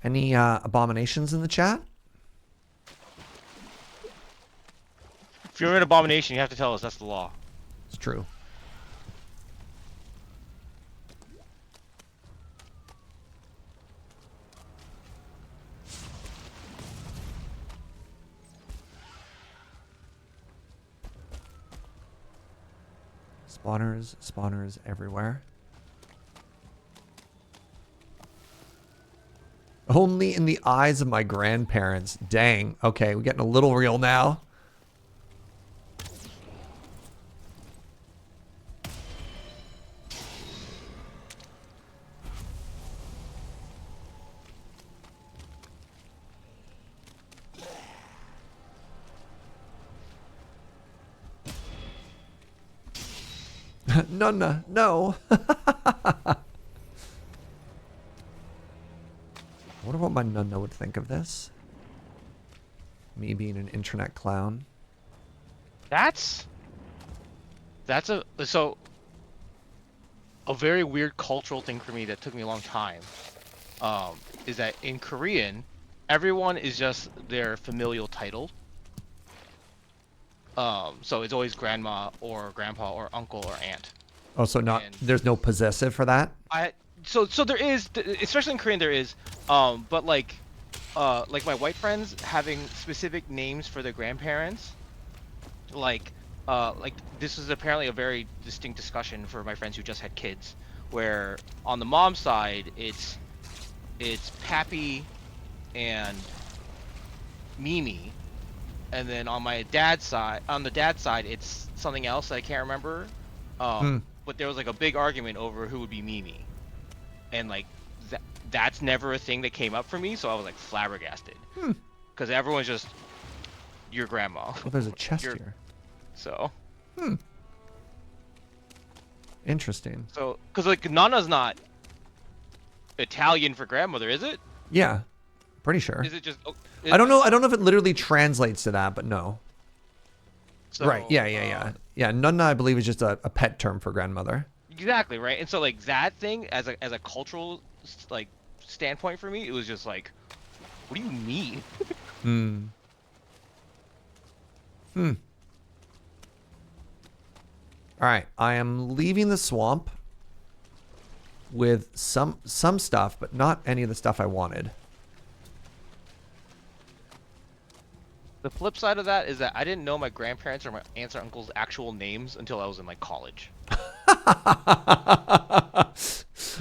Any abominations in the chat? If you're an abomination, you have to tell us. That's the law. It's true. Spawners everywhere. Only in the eyes of my grandparents. Dang. Okay, we're getting a little real now. Nunna, no. I wonder what my Nunna would think of this. Me being an internet clown. That's a very weird cultural thing for me that took me a long time. Is that in Korean, everyone is just their familial title. So it's always grandma or grandpa or uncle or aunt. Oh, so there's no possessive for that? So there is, especially in Korean there is, but like my white friends having specific names for their grandparents, like this is apparently a very distinct discussion for my friends who just had kids, where on the mom's side it's Pappy and Mimi, and then on the dad's side it's something else that I can't remember. But there was like a big argument over who would be Mimi, and like that's never a thing that came up for me, so I was like flabbergasted, because everyone's just your grandma. Well, there's a chest here. So. Interesting. So, because like Nana's not Italian for grandmother, is it? Yeah, pretty sure. Is it just? Oh, I don't know. I don't know if it literally translates to that, but no. So, Right. Yeah. Yeah. Nunna, I believe, is just a pet term for grandmother. Exactly, right? And so like that thing as a cultural like standpoint for me, it was just like, what do you mean? All right, I am leaving the swamp with some stuff, but not any of the stuff I wanted. The flip side of that is that I didn't know my grandparents or my aunts or uncles' actual names until I was in like college.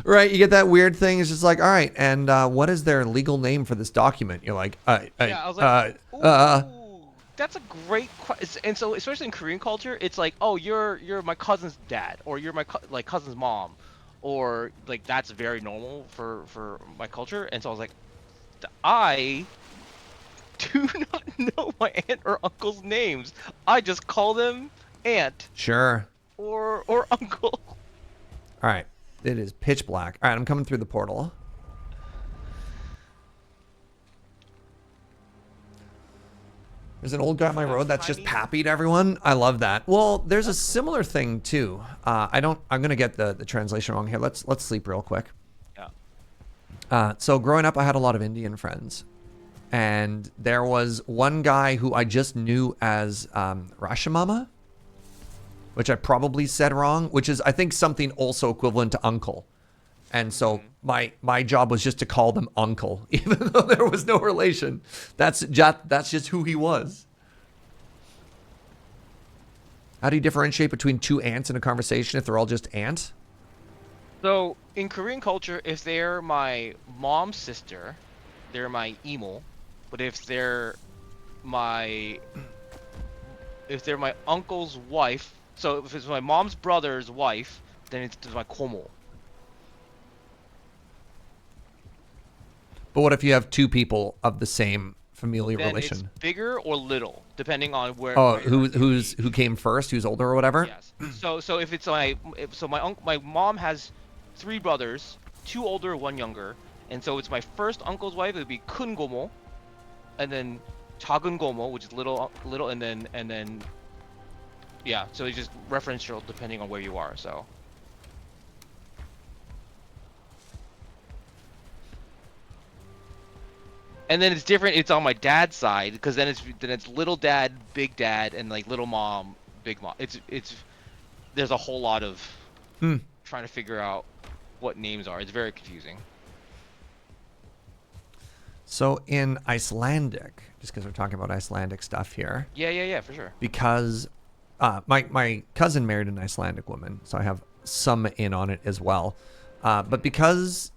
Right, you get that weird thing. It's just like, all right, and what is their legal name for this document? You're like, Yeah, I was like, ooh, that's a great question. And so, especially in Korean culture, it's like, oh, you're my cousin's dad, or you're my cousin's mom, or like that's very normal for my culture. And so I was like, I do not know my aunt or uncle's names. I just call them aunt sure. or uncle. All right, it is pitch black. All right, I'm coming through the portal. There's an old guy on my road that's just pappy to everyone. I love that. Well, there's a similar thing too. I'm gonna get the translation wrong here. Let's sleep real quick. Yeah. So growing up, I had a lot of Indian friends, and there was one guy who I just knew as Rashamama, which I probably said wrong, which is I think something also equivalent to uncle. And so my job was just to call them uncle, even though there was no relation. That's just who he was. How do you differentiate between two ants in a conversation if they're all just ants? So in Korean culture, if they're my mom's sister, they're my emo. But if they're my uncle's wife, so if it's my mom's brother's wife, then it's my komo. But what if you have two people of the same familial Then relation? it's bigger or little, depending on where. Oh, who came first? Who's older or whatever? Yes. So if it's my mom has 3 brothers, 2 older, 1 younger, and so it's my first uncle's wife. It would be 큰 고모, and then 작은 고모, which is little, and then yeah. So it's just referential depending on where you are. So. And then it's different. It's on my dad's side because then it's little dad, big dad, and like little mom, big mom. It's there's a whole lot of trying to figure out what names are. It's very confusing. So in Icelandic, just because we're talking about Icelandic stuff here. Yeah, for sure. Because my cousin married an Icelandic woman, so I have some in on it as well. But because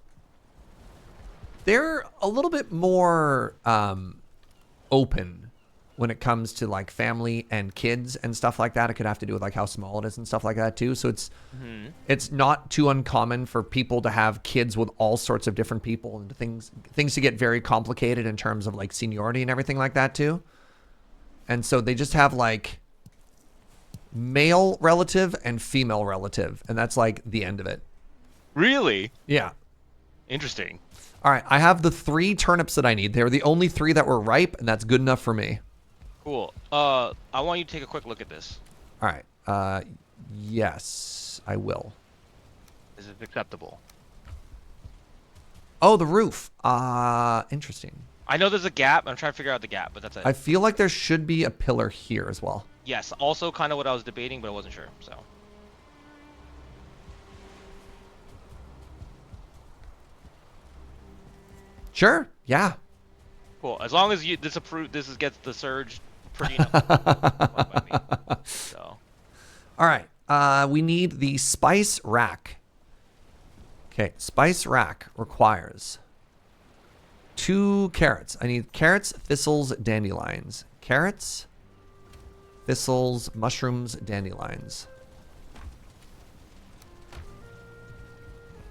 they're a little bit more open when it comes to like family and kids and stuff like that. It could have to do with like how small it is and stuff like that too. So it's not too uncommon for people to have kids with all sorts of different people and things to get very complicated in terms of like seniority and everything like that too. And so they just have like male relative and female relative, and that's like the end of it. Really? Yeah. Interesting. All right, I have the 3 turnips that I need. They were the only 3 that were ripe, and that's good enough for me. Cool. I want you to take a quick look at this. All right. Yes, I will. Is it acceptable? Oh, the roof. Interesting. I know there's a gap. I'm trying to figure out the gap, but that's it. I feel like there should be a pillar here as well. Yes. Also, kind of what I was debating, but I wasn't sure. So. Sure. Yeah. Cool. As long as this gets the Serge pretty enough. By me. So. All right. We need the spice rack. Okay. Spice rack requires 2 carrots. I need carrots, thistles, dandelions. Carrots, thistles, mushrooms, dandelions.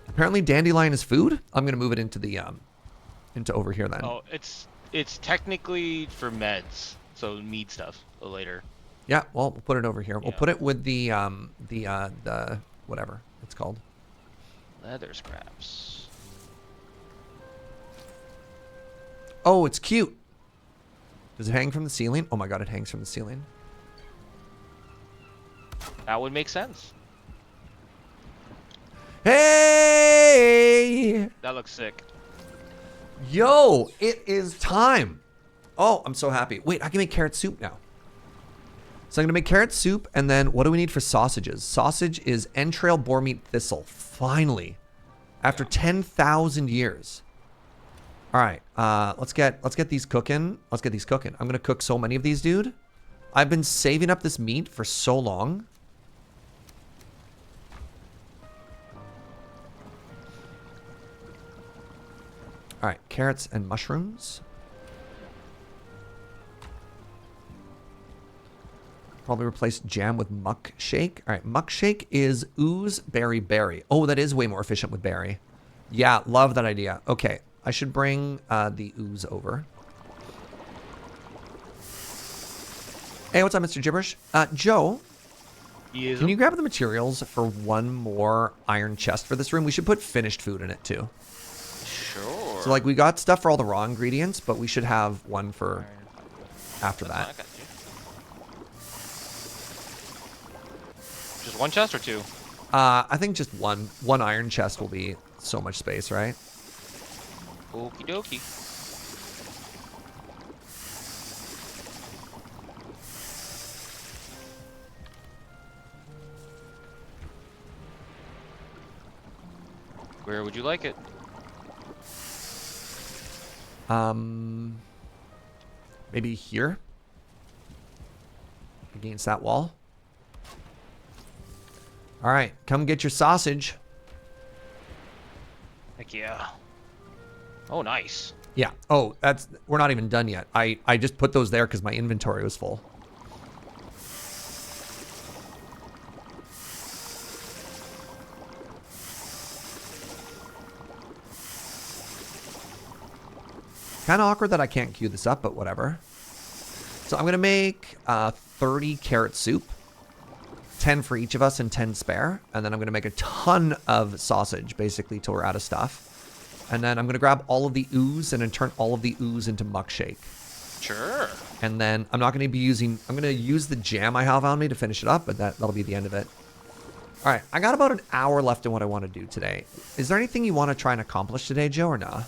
Apparently dandelion is food. I'm going to move it into the into over here then. Oh, it's technically for meds, so mead stuff later. Yeah, well, we'll put it over here. We'll Yeah. put it with the whatever it's called. Leather scraps. Oh, it's cute. Does it hang from the ceiling? Oh my god, it hangs from the ceiling. That would make sense. Hey! That looks sick. Yo, it is time. Oh, I'm so happy. Wait, I can make carrot soup now. So I'm gonna make carrot soup, and then what do we need for sausages? Sausage is entrail, boar meat, thistle. Finally, after 10,000 years. All right, let's get these cooking. Let's get these cooking. I'm gonna cook so many of these, dude. I've been saving up this meat for so long. All right, carrots and mushrooms. Probably replace jam with muck shake. All right, muck shake is ooze, berry, berry. Oh, that is way more efficient with berry. Yeah, love that idea. Okay, I should bring the ooze over. Hey, what's up, Mr. Gibberish? Joe, can you grab the materials for one more iron chest for this room? We should put finished food in it, too. Sure. So, like, we got stuff for all the raw ingredients, but we should have one for after that. I got you. Just one chest or two? I think just one iron chest will be so much space, right? Okie dokie. Where would you like it? Maybe here? Against that wall? All right, come get your sausage. Heck yeah. Oh, nice. Yeah. Oh, we're not even done yet. I just put those there because my inventory was full. Kind of awkward that I can't queue this up, but whatever. So I'm going to make 30 carrot soup. 10 for each of us and 10 spare. And then I'm going to make a ton of sausage, basically, till we're out of stuff. And then I'm going to grab all of the ooze and then turn all of the ooze into muck shake. Sure. And then I'm not going to be using... I'm going to use the jam I have on me to finish it up, but that'll be the end of it. All right, I got about an hour left in what I want to do today. Is there anything you want to try and accomplish today, Joe, or nah?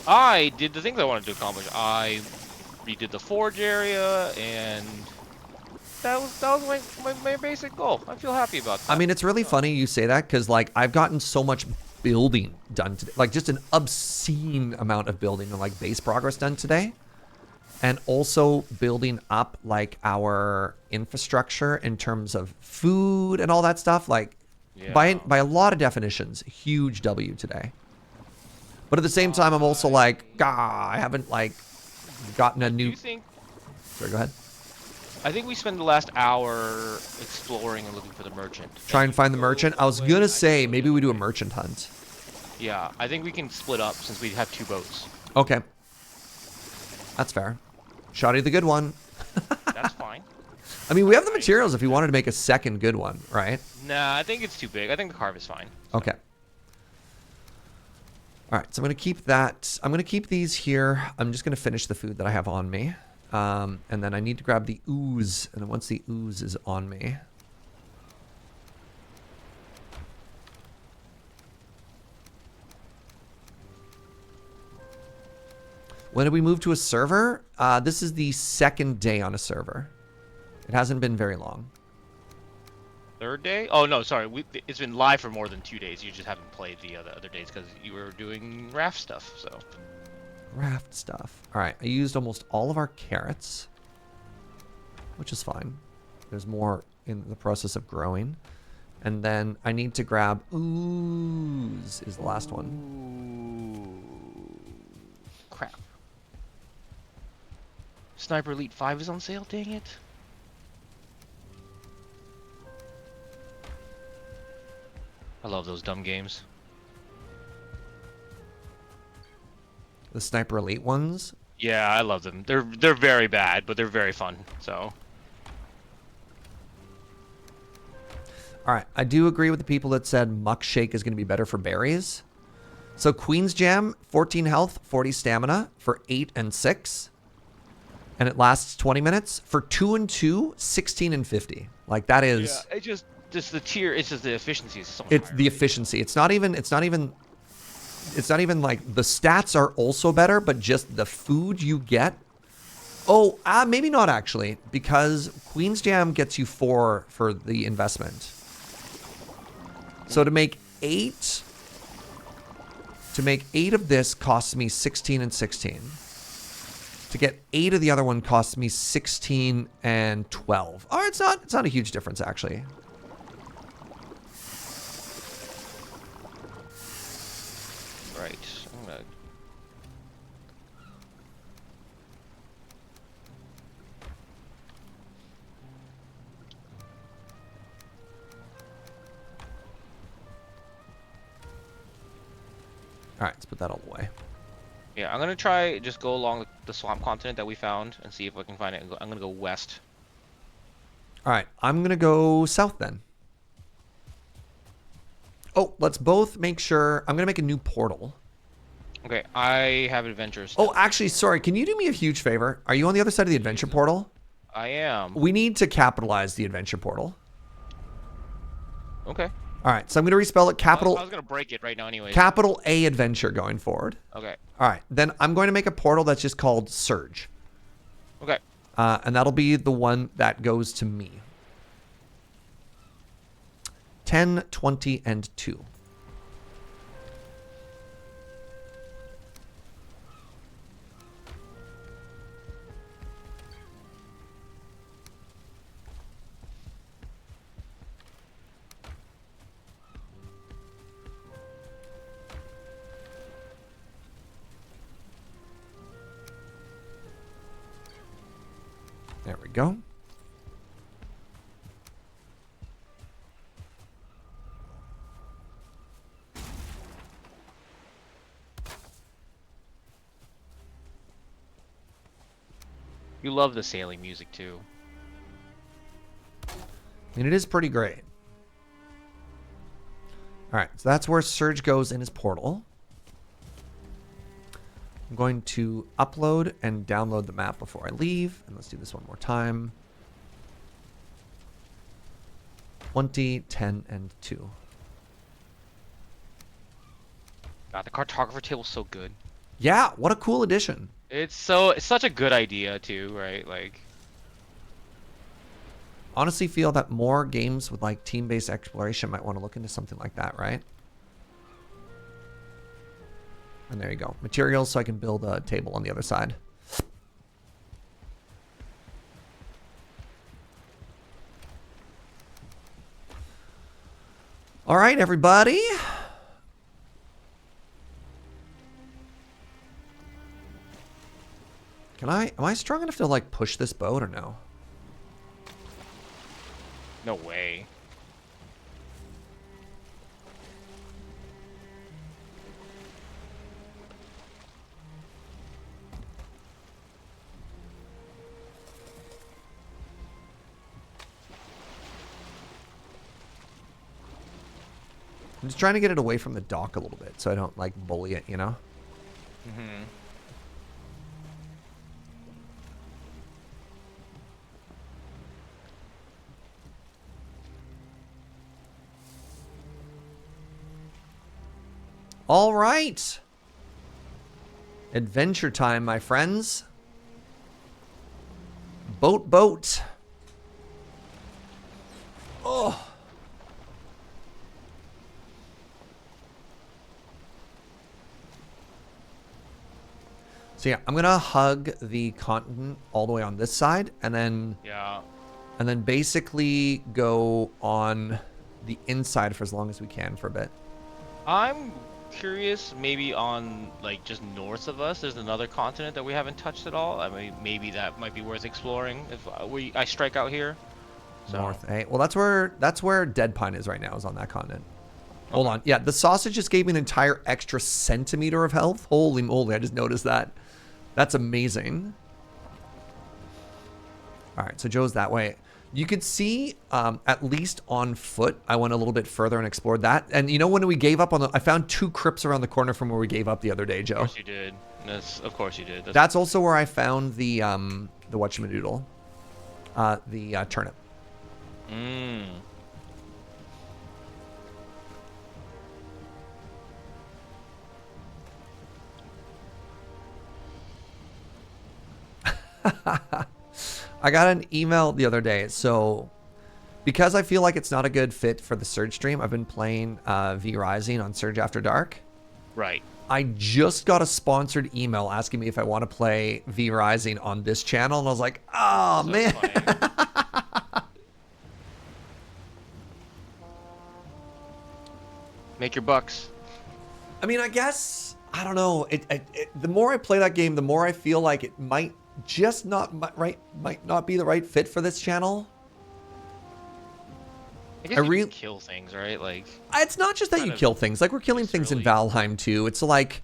I did the things I wanted to accomplish. I redid the forge area, and that was my basic goal. I feel happy about that. I mean, it's really funny you say that because, like, I've gotten so much building done today. Like, just an obscene amount of building and, like, base progress done today. And also building up, like, our infrastructure in terms of food and all that stuff. Like, Yeah. by a lot of definitions, huge W today. But at the same time, I'm also like, I haven't, like, gotten a Do new... you think? Sorry, go ahead. I think we spent the last hour exploring and looking for the merchant. Try and find the merchant. I was gonna say, maybe we do a merchant hunt. Yeah, I think we can split up since we have 2 boats. Okay. That's fair. Shoddy the good one. That's fine. I mean, we have the materials if you wanted to make a second good one, right? Nah, I think it's too big. I think the carve is fine. Okay. All right, so I'm going to keep that. I'm going to keep these here. I'm just going to finish the food that I have on me. And then I need to grab the ooze. And then once the ooze is on me... When did we move to a server? This is the 2nd day on a server. It hasn't been very long. 3rd day? Oh, no, sorry. It's been live for more than 2 days. You just haven't played the other days because you were doing raft stuff, so... Raft stuff. All right, I used almost all of our carrots, which is fine. There's more in the process of growing. And then I need to grab ooze is the last one. Ooh. Crap. Sniper Elite 5 is on sale, dang it. I love those dumb games. The Sniper Elite ones? Yeah, I love them. They're very bad, but they're very fun, so... All right, I do agree with the people that said muck shake is going to be better for berries. So Queen's Jam, 14 health, 40 stamina for 8 and 6. And it lasts 20 minutes. For 2 and 2, 16 and 50. Like that is... Yeah, it just the tier, it's just the efficiency is so much It's higher, the right? efficiency. It's not even like the stats are also better, but just the food you get. Oh, maybe not actually, because Queen's Jam gets you 4 for the investment. So to make 8 of this costs me 16 and 16. To get 8 of the other one costs me 16 and 12. Oh, it's not a huge difference actually. Right. I'm gonna... All right, let's put that all away. Yeah, I'm gonna try just go along the swamp continent that we found and see if I can find it. I'm gonna go west. All right, I'm gonna go south then. Oh, let's both make sure. I'm gonna make a new portal. Okay, I have adventures. Oh, actually, sorry. Can you do me a huge favor? Are you on the other side of the adventure portal? I am. We need to capitalize the adventure portal. Okay. All right, so I'm gonna respell it I was gonna break it right now, anyways. capital A adventure going forward. Okay. All right, then I'm going to make a portal that's just called Serge. Okay. And that'll be the one that goes to me. 10, 20, and 2. There we go. You love the sailing music too. And it is pretty great. All right, so that's where Serge goes in his portal. I'm going to upload and download the map before I leave. And let's do this one more time. 20, 10, and 2. God, the cartographer table's so good. Yeah, what a cool addition. It's such a good idea too, right? Like, Honestly feel that more games with like team-based exploration might want to look into something like that, right? And there you go. Materials so I can build a table on the other side. All right, everybody. Am I strong enough to like push this boat or no? no way. I'm just trying to get it away from the dock a little bit so I don't like bully it, you know? Mm-hmm. All right. Adventure time, my friends. Boat. Oh. So yeah, I'm gonna hug the continent all the way on this side, and then basically go on the inside for as long as we can for a bit. I'm curious, maybe on like just north of us, there's another continent that we haven't touched at all. I mean, maybe that might be worth exploring if I strike out here. So. North, eh? Well, that's where DeadPine is right now, is on that continent. Hold on. Yeah, the sausage just gave me an entire extra centimeter of health. Holy moly, I just noticed that. That's amazing. All right, so Joe's that way. You could see, at least on foot, I went a little bit further and explored that. And you know when we gave up on I found 2 crypts around the corner from where we gave up the other day, Joe. Of course you did. Of course you did. That's also where I found the whatchamadoodle, the turnip. Mmm. I got an email the other day, so because I feel like it's not a good fit for the Serge stream, I've been playing V Rising on Serge After Dark. Right. I just got a sponsored email asking me if I want to play V Rising on this channel, and I was like, oh, So man. Make your bucks. I mean, I guess, I don't know. The more I play that game, the more I feel like it might just not might not be the right fit for this channel. I guess you can kill things, right? Like, it's not just that you kill things. Like, we're killing things in Valheim too. It's like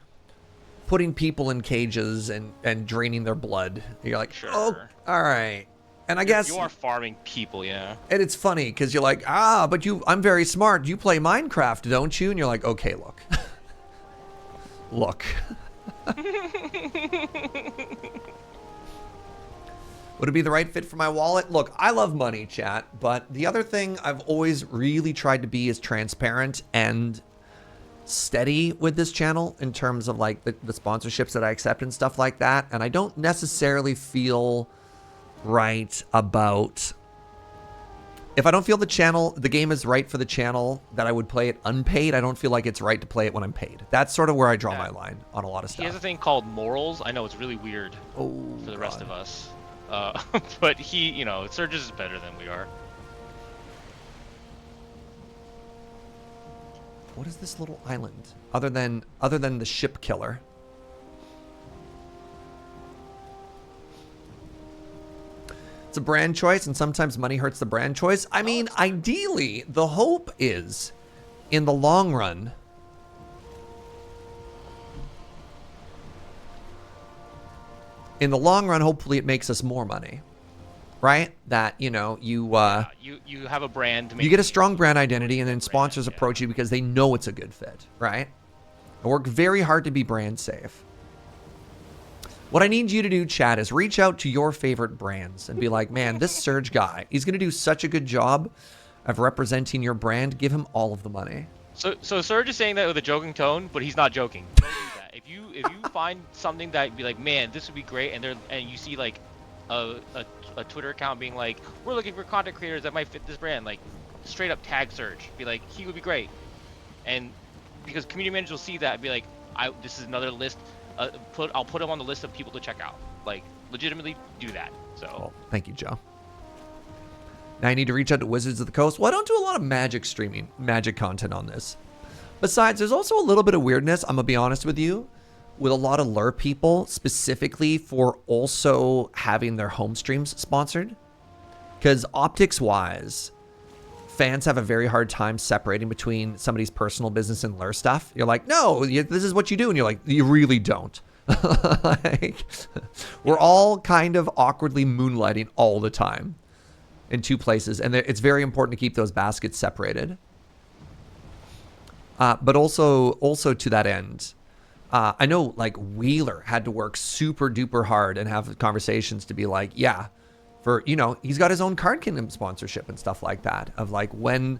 putting people in cages and draining their blood. You're like, sure. Oh, all right. And I guess you are farming people, yeah. And it's funny because you're like, but I'm very smart. You play Minecraft, don't you? And you're like, okay, look, look. Would it be the right fit for my wallet? Look, I love money, chat, but the other thing I've always really tried to be is transparent and steady with this channel in terms of like the sponsorships that I accept and stuff like that. And I don't necessarily feel right about, if I don't feel the game is right for the channel, that I would play it unpaid. I don't feel like it's right to play it when I'm paid. That's sort of where I draw my line on a lot of stuff. He has a thing called morals. I know it's really weird for the rest of us. But he, you know, Serge is better than we are. What is this little island other than the ship killer? It's a brand choice, and sometimes money hurts the brand choice. I mean, ideally, the hope is, in the long run, hopefully it makes us more money, right? That, you know, you have a brand. You get a strong brand identity, and then sponsors approach you because they know it's a good fit, right? I work very hard to be brand safe. What I need you to do, chat, is reach out to your favorite brands and be like, man, this Serge guy, he's going to do such a good job of representing your brand. Give him all of the money. So Serge is saying that with a joking tone, but he's not joking. Don't do that. If you find something that be like, man, this would be great, and you see like a Twitter account being like, we're looking for content creators that might fit this brand, like straight up tag Serge, be like, he would be great, and because community managers will see that and be like, this is another list. I'll put him on the list of people to check out. Like, legitimately do that. So. Well, thank you, Joe. Now I need to reach out to Wizards of the Coast. Well, I don't do a lot of magic streaming, magic content on this. Besides, there's also a little bit of weirdness, I'm going to be honest with you, with a lot of lure people, specifically for also having their home streams sponsored. Because optics-wise, fans have a very hard time separating between somebody's personal business and lure stuff. You're like, no, this is what you do. And you're like, you really don't. Like, we're all kind of awkwardly moonlighting all the time in two places. And it's very important to keep those baskets separated. But also to that end, I know like Wheeler had to work super duper hard and have conversations to be like, yeah, for, you know, he's got his own Card Kingdom sponsorship and stuff like that, of like when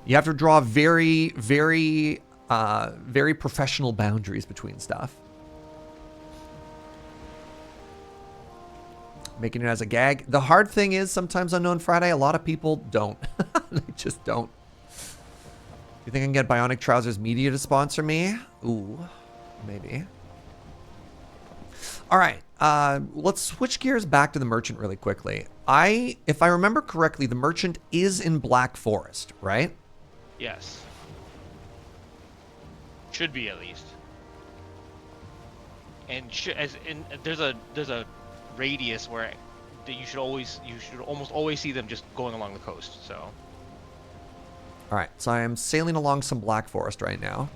you have to draw very, very, very professional boundaries between stuff. Making it as a gag. The hard thing is sometimes Unknown Friday, a lot of people don't. They just don't. You think I can get Bionic Trousers Media to sponsor me? Ooh, maybe. All right, let's switch gears back to the merchant really quickly. If I remember correctly, the merchant is in Black Forest, right? Yes. Should be at least. And there's a radius where you should almost always see them just going along the coast. So. All right, so I am sailing along some Black Forest right now.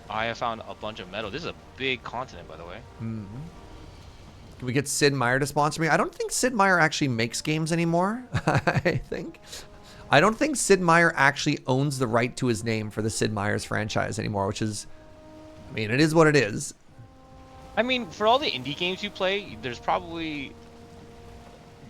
I have found a bunch of metal. This is a big continent, by the way. Mm-hmm. Can we get Sid Meier to sponsor me? I don't think Sid Meier actually makes games anymore. I don't think Sid Meier actually owns the right to his name for the Sid Meier's franchise anymore, which is, I mean, it is what it is. I mean, for all the indie games you play, there's probably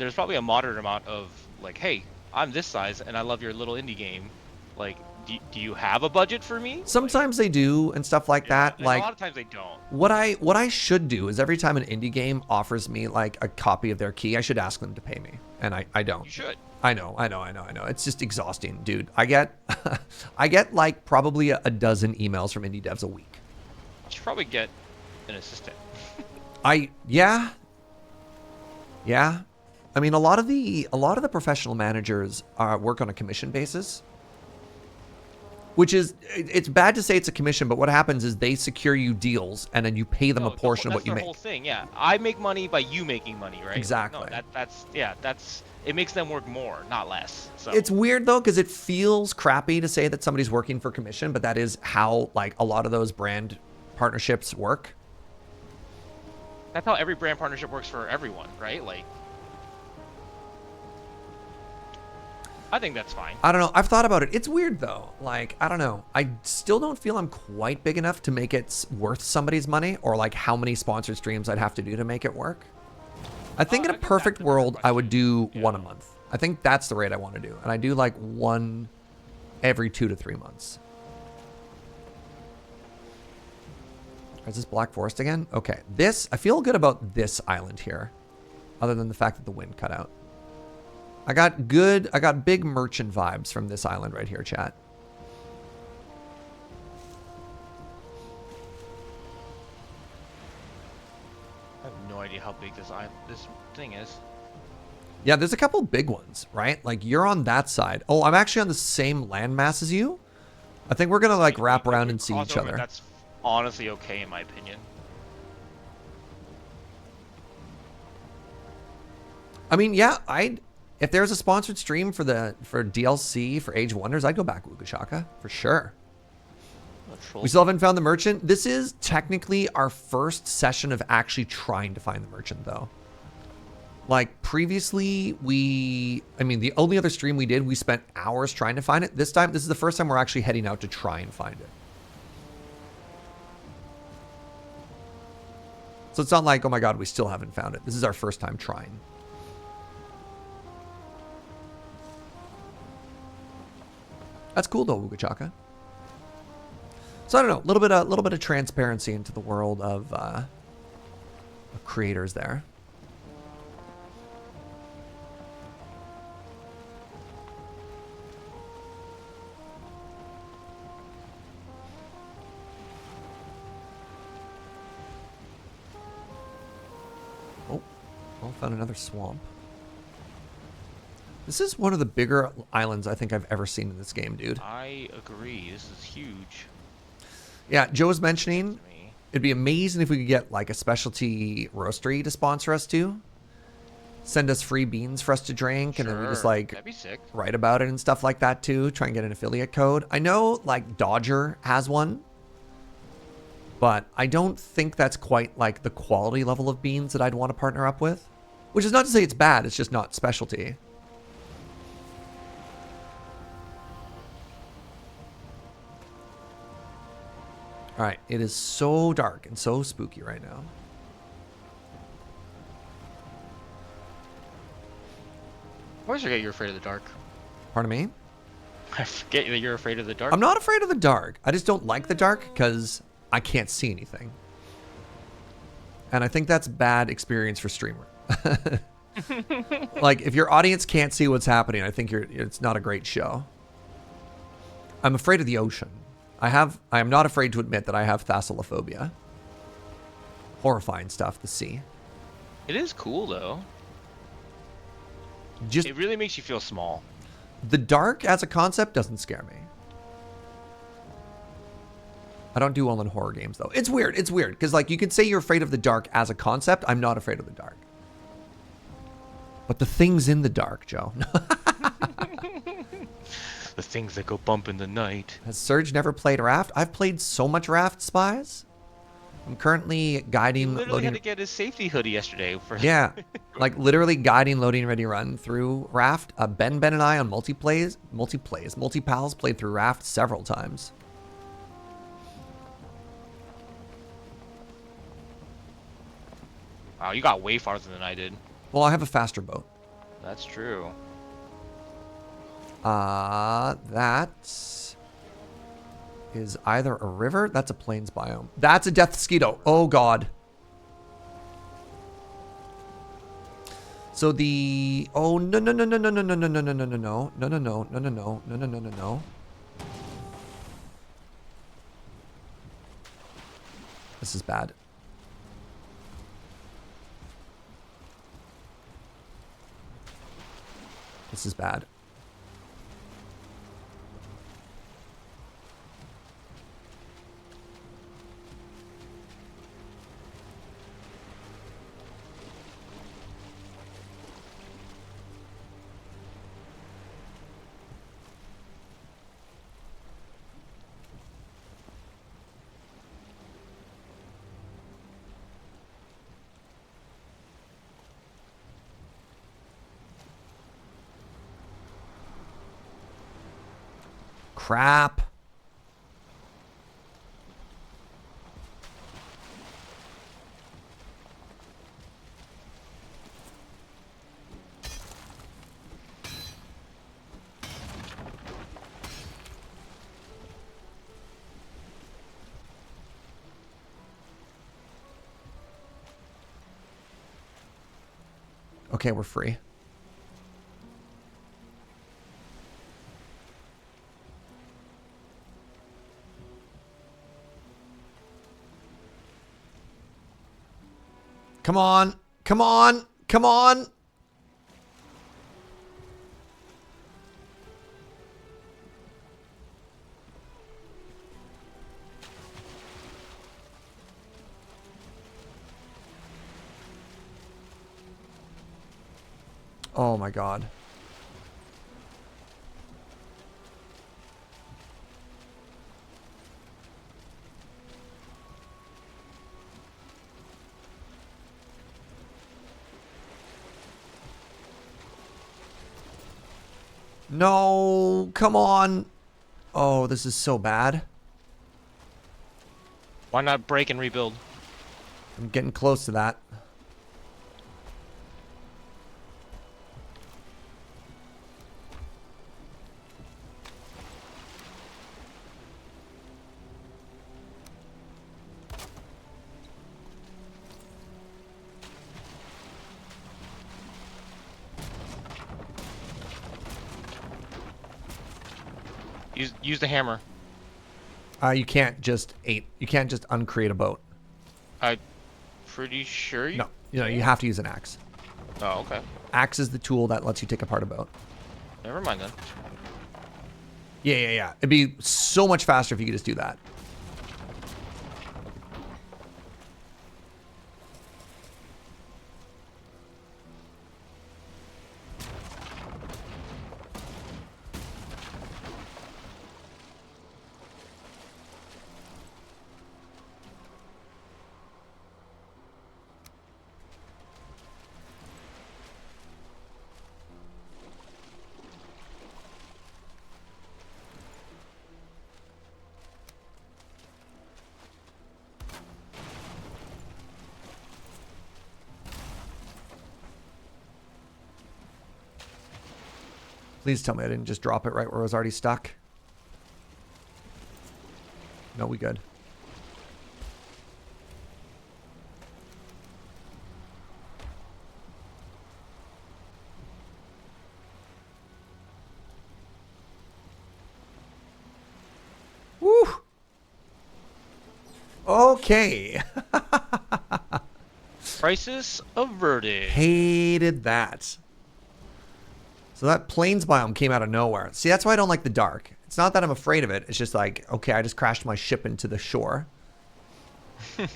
a moderate amount of like, hey, I'm this size and I love your little indie game. Like, do you have a budget for me? Sometimes they do and stuff like that. Like, a lot of times they don't. What I should do is every time an indie game offers me like a copy of their key, I should ask them to pay me, and I don't. You should. I know. It's just exhausting, dude. I get like probably a dozen emails from indie devs a week. You should probably get an assistant. Yeah. I mean, a lot of the professional managers work on a commission basis, which is, it's bad to say it's a commission, but what happens is they secure you deals and then you pay them a portion of what you make. That's the whole thing, yeah. I make money by you making money, right? Exactly. No, it makes them work more, not less. So. It's weird though, because it feels crappy to say that somebody's working for commission, but that is how like a lot of those brand partnerships work. That's how every brand partnership works for everyone, right? Like, I think that's fine. I don't know. I've thought about it. It's weird though. Like, I don't know. I still don't feel I'm quite big enough to make it worth somebody's money, or like how many sponsored streams I'd have to do to make it work. I think in a perfect world, I would do one a month. I think that's the rate I want to do. And I do like one every 2 to 3 months. Is this Black Forest again? Okay. I feel good about this island here, other than the fact that the wind cut out. I got big merchant vibes from this island right here, chat. I have no idea how big this thing is. Yeah, there's a couple big ones, right? Like, you're on that side. Oh, I'm actually on the same landmass as you. I think we're gonna like wrap around and see each other. That's honestly okay in my opinion. I mean, yeah, if there's a sponsored stream for DLC for Age of Wonders, I'd go back Wugashaka for sure. We still haven't found the merchant. This is technically our first session of actually trying to find the merchant though. Like previously the only other stream we did, we spent hours trying to find it. This is the first time we're actually heading out to try and find it. So it's not like, oh my God, we still haven't found it. This is our first time trying. That's cool though, Wugachaka. So I don't know, a little bit of transparency into the world of creators there. Oh, found another swamp. This is one of the bigger islands I think I've ever seen in this game, dude. I agree. This is huge. Yeah, Joe was mentioning it'd be amazing if we could get like a specialty roastery to sponsor us too. Send us free beans for us to drink, and then we just like that'd be sick. Write about it and stuff like that too. Try and get an affiliate code. I know like Dodger has one, but I don't think that's quite like the quality level of beans that I'd want to partner up with. Which is not to say it's bad, it's just not specialty. All right, it is so dark and so spooky right now. I always forget you're afraid of the dark. Pardon me? I forget that you're afraid of the dark. I'm not afraid of the dark. I just don't like the dark because I can't see anything. And I think that's bad experience for streamer. Like, if your audience can't see what's happening, I think it's not a great show. I'm afraid of the ocean. I am not afraid to admit that I have thalassophobia. Horrifying stuff to see. It is cool though. It really makes you feel small. The dark as a concept doesn't scare me. I don't do well in horror games though. It's weird. It's weird because like you could say you're afraid of the dark as a concept. I'm not afraid of the dark. But the things in the dark, Joe. The things that go bump in the night. Has Serge never played Raft? I've played so much Raft, Spies. I'm currently He guiding, literally had loading. to get his safety hoodie yesterday for. Yeah, like literally guiding, loading, ready, run through Raft. Ben and I on multi-pals played through Raft several times. Wow, you got way farther than I did. Well, I have a faster boat. That's true. That is either a river. That's a plains biome. That's a death mosquito. Oh God. So the no. This is bad. This is bad. Crap. Okay, we're free. Come on. Come on. Come on. Oh my God. No, come on. Oh, this is so bad. Why not break and rebuild? I'm getting close to that. Use the hammer. You can't just uncreate a boat. I'm pretty sure you. No, you have to use an axe. Oh, okay. Axe is the tool that lets you take apart a boat. Never mind then. Yeah. It'd be so much faster if you could just do that. Please tell me I didn't just drop it right where I was already stuck. No, we good. Woo! Okay. Crisis averted. Hated that. So that plains biome came out of nowhere. See, that's why I don't like the dark. It's not that I'm afraid of it. It's just like, okay, I just crashed my ship into the shore. You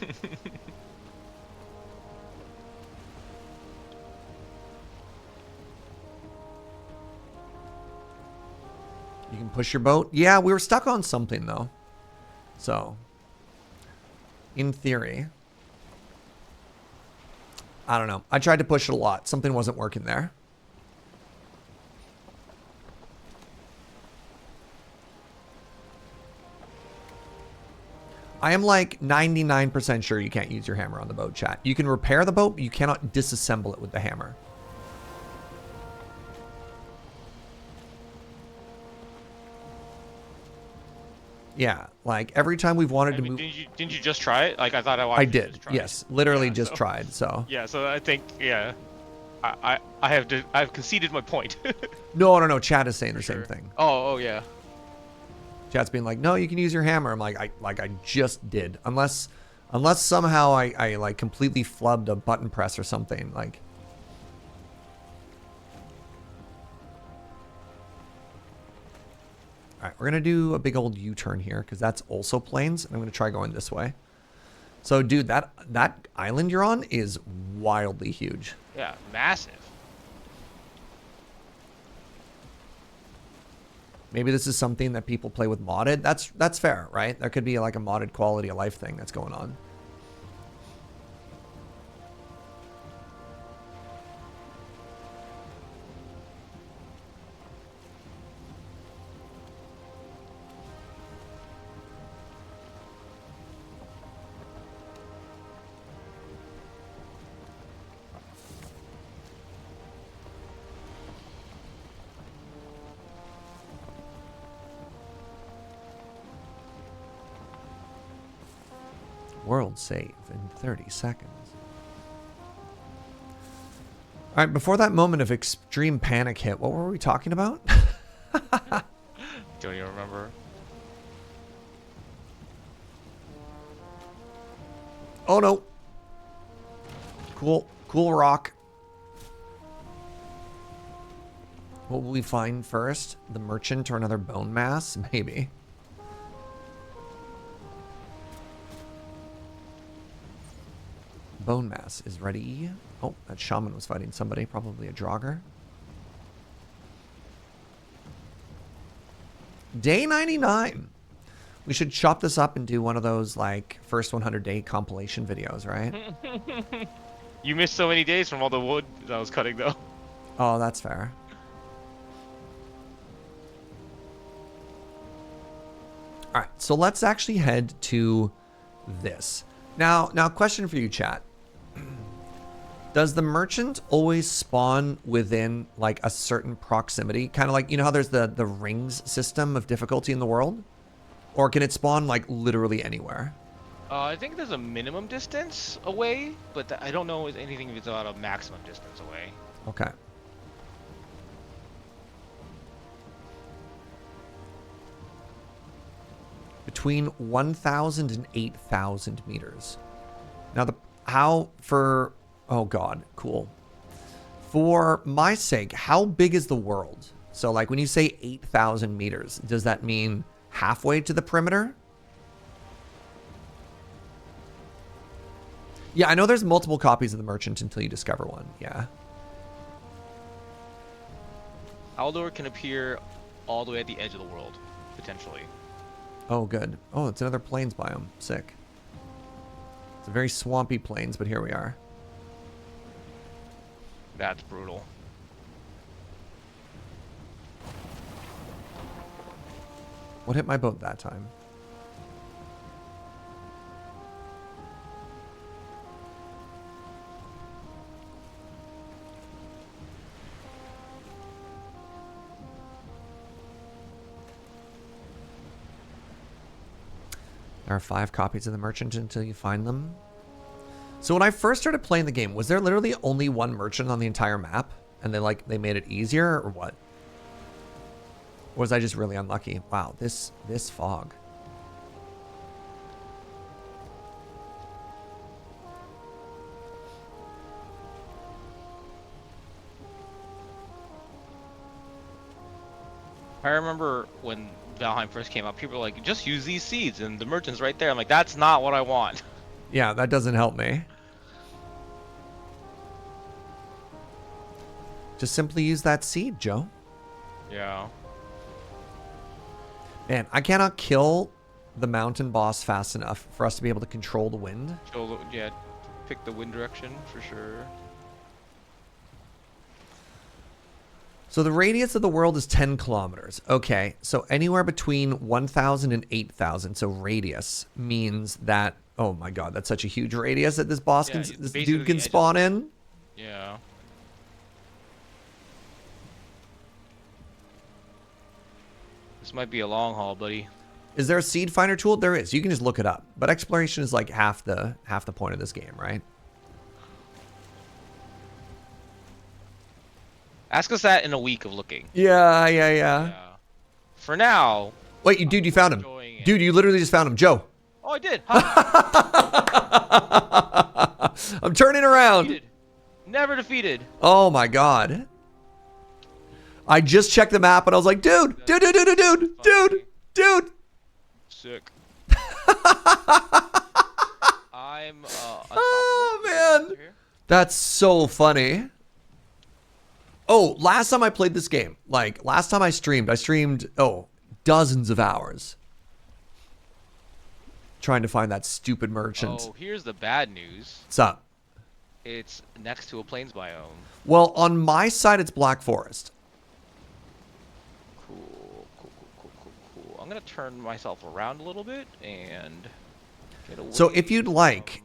can push your boat. Yeah, we were stuck on something though. So in theory, I don't know. I tried to push it a lot. Something wasn't working there. I am like 99% sure you can't use your hammer on the boat, chat. You can repair the boat, but you cannot disassemble it with the hammer. Yeah, like every time we've wanted to move. Didn't you just try it? Like I thought I watched. I did. Yes, literally Yeah, just tried. So. Yeah, so I think I've conceded my point. No. Chat is saying the sure. same thing. Oh yeah. Chat's being like, no, you can use your hammer. I'm like, I just did. Unless somehow I like completely flubbed a button press or something. Like. All right, we're going to do a big old U-turn here because that's also plains. And I'm going to try going this way. So, dude, that island you're on is wildly huge. Yeah, massive. Maybe this is something that people play with modded. That's fair, right? There could be like a modded quality of life thing that's going on. World save in 30 seconds. All right, before that moment of extreme panic hit, what were we talking about? Don't you remember? Oh no. Cool rock. What will we find first? The merchant or another bone mass? Maybe. Bone mass is ready. Oh, that shaman was fighting somebody, probably a jogger. Day 99. We should chop this up and do one of those like first 100 day compilation videos, right? You missed so many days from all the wood that I was cutting though. Oh, that's fair. All right, so let's actually head to this. Now question for you, chat. Does the merchant always spawn within like a certain proximity? Kind of like, you know how there's the rings system of difficulty in the world? Or can it spawn like literally anywhere? I think there's a minimum distance away, but I don't know if anything if it's about a maximum distance away. Okay. Between 1,000 and 8,000 meters. Now oh God, cool. For my sake, how big is the world? So like when you say 8,000 meters, does that mean halfway to the perimeter? Yeah, I know there's multiple copies of the merchant until you discover one. Yeah. Aldor can appear all the way at the edge of the world, potentially. Oh, good. Oh, it's another plains biome. Sick. It's a very swampy plains, but here we are. That's brutal. What hit my boat that time? There are 5 copies of the merchant until you find them. So when I first started playing the game, was there literally only one merchant on the entire map? And they made it easier or what? Or was I just really unlucky? Wow, this fog. I remember when Valheim first came out, people were like, just use these seeds and the merchant's right there. I'm like, that's not what I want. Yeah, that doesn't help me. Just simply use that seed, Joe. Yeah. Man, I cannot kill the mountain boss fast enough for us to be able to control the wind. Yeah, pick the wind direction for sure. So the radius of the world is 10 kilometers. Okay, so anywhere between 1,000 and 8,000. So radius means that, oh my god, that's such a huge radius that this boss can, this dude can spawn in. Yeah. This might be a long haul, buddy. Is there a seed finder tool? There is. You can just look it up. But exploration is like half the point of this game, right? Ask us that in a week of looking. Yeah. For now. Wait, dude, you found him. Dude, you literally just found him. Joe. Oh, I did. I'm turning around. Defeated. Never defeated. Oh my god. I just checked the map and I was like, dude. Sick. I'm oh man. That's so funny. Oh, last time I played this game, like last time I streamed, dozens of hours trying to find that stupid merchant. Oh, here's the bad news. What's up? It's next to a plains biome. Well, on my side, it's Black Forest. Cool. I'm gonna turn myself around a little bit and get away. So if you'd like,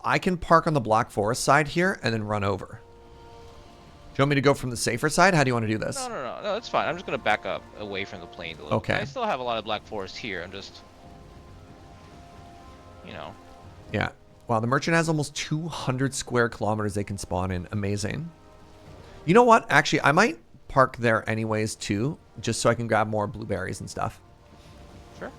I can park on the Black Forest side here and then run over. Do you want me to go from the safer side? How do you want to do this? No, that's fine. I'm just gonna back up away from the plains a little. Okay. I still have a lot of Black Forest here. I'm just, you know. Yeah. Wow, the merchant has almost 200 square kilometers they can spawn in. Amazing. You know what? Actually, I might park there anyways too, just so I can grab more blueberries and stuff. Sure.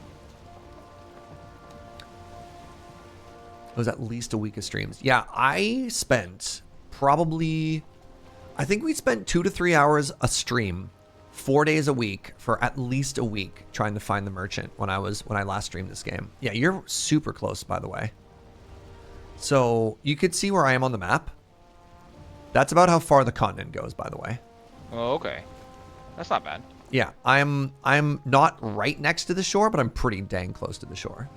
It was at least a week of streams. Yeah, I spent probably, I think we spent 2 to 3 hours a stream, 4 days a week for at least a week trying to find the merchant when I last streamed this game. Yeah, you're super close, by the way. So you could see where I am on the map. That's about how far the continent goes, by the way. Oh, okay. That's not bad. Yeah, I'm not right next to the shore, but I'm pretty dang close to the shore.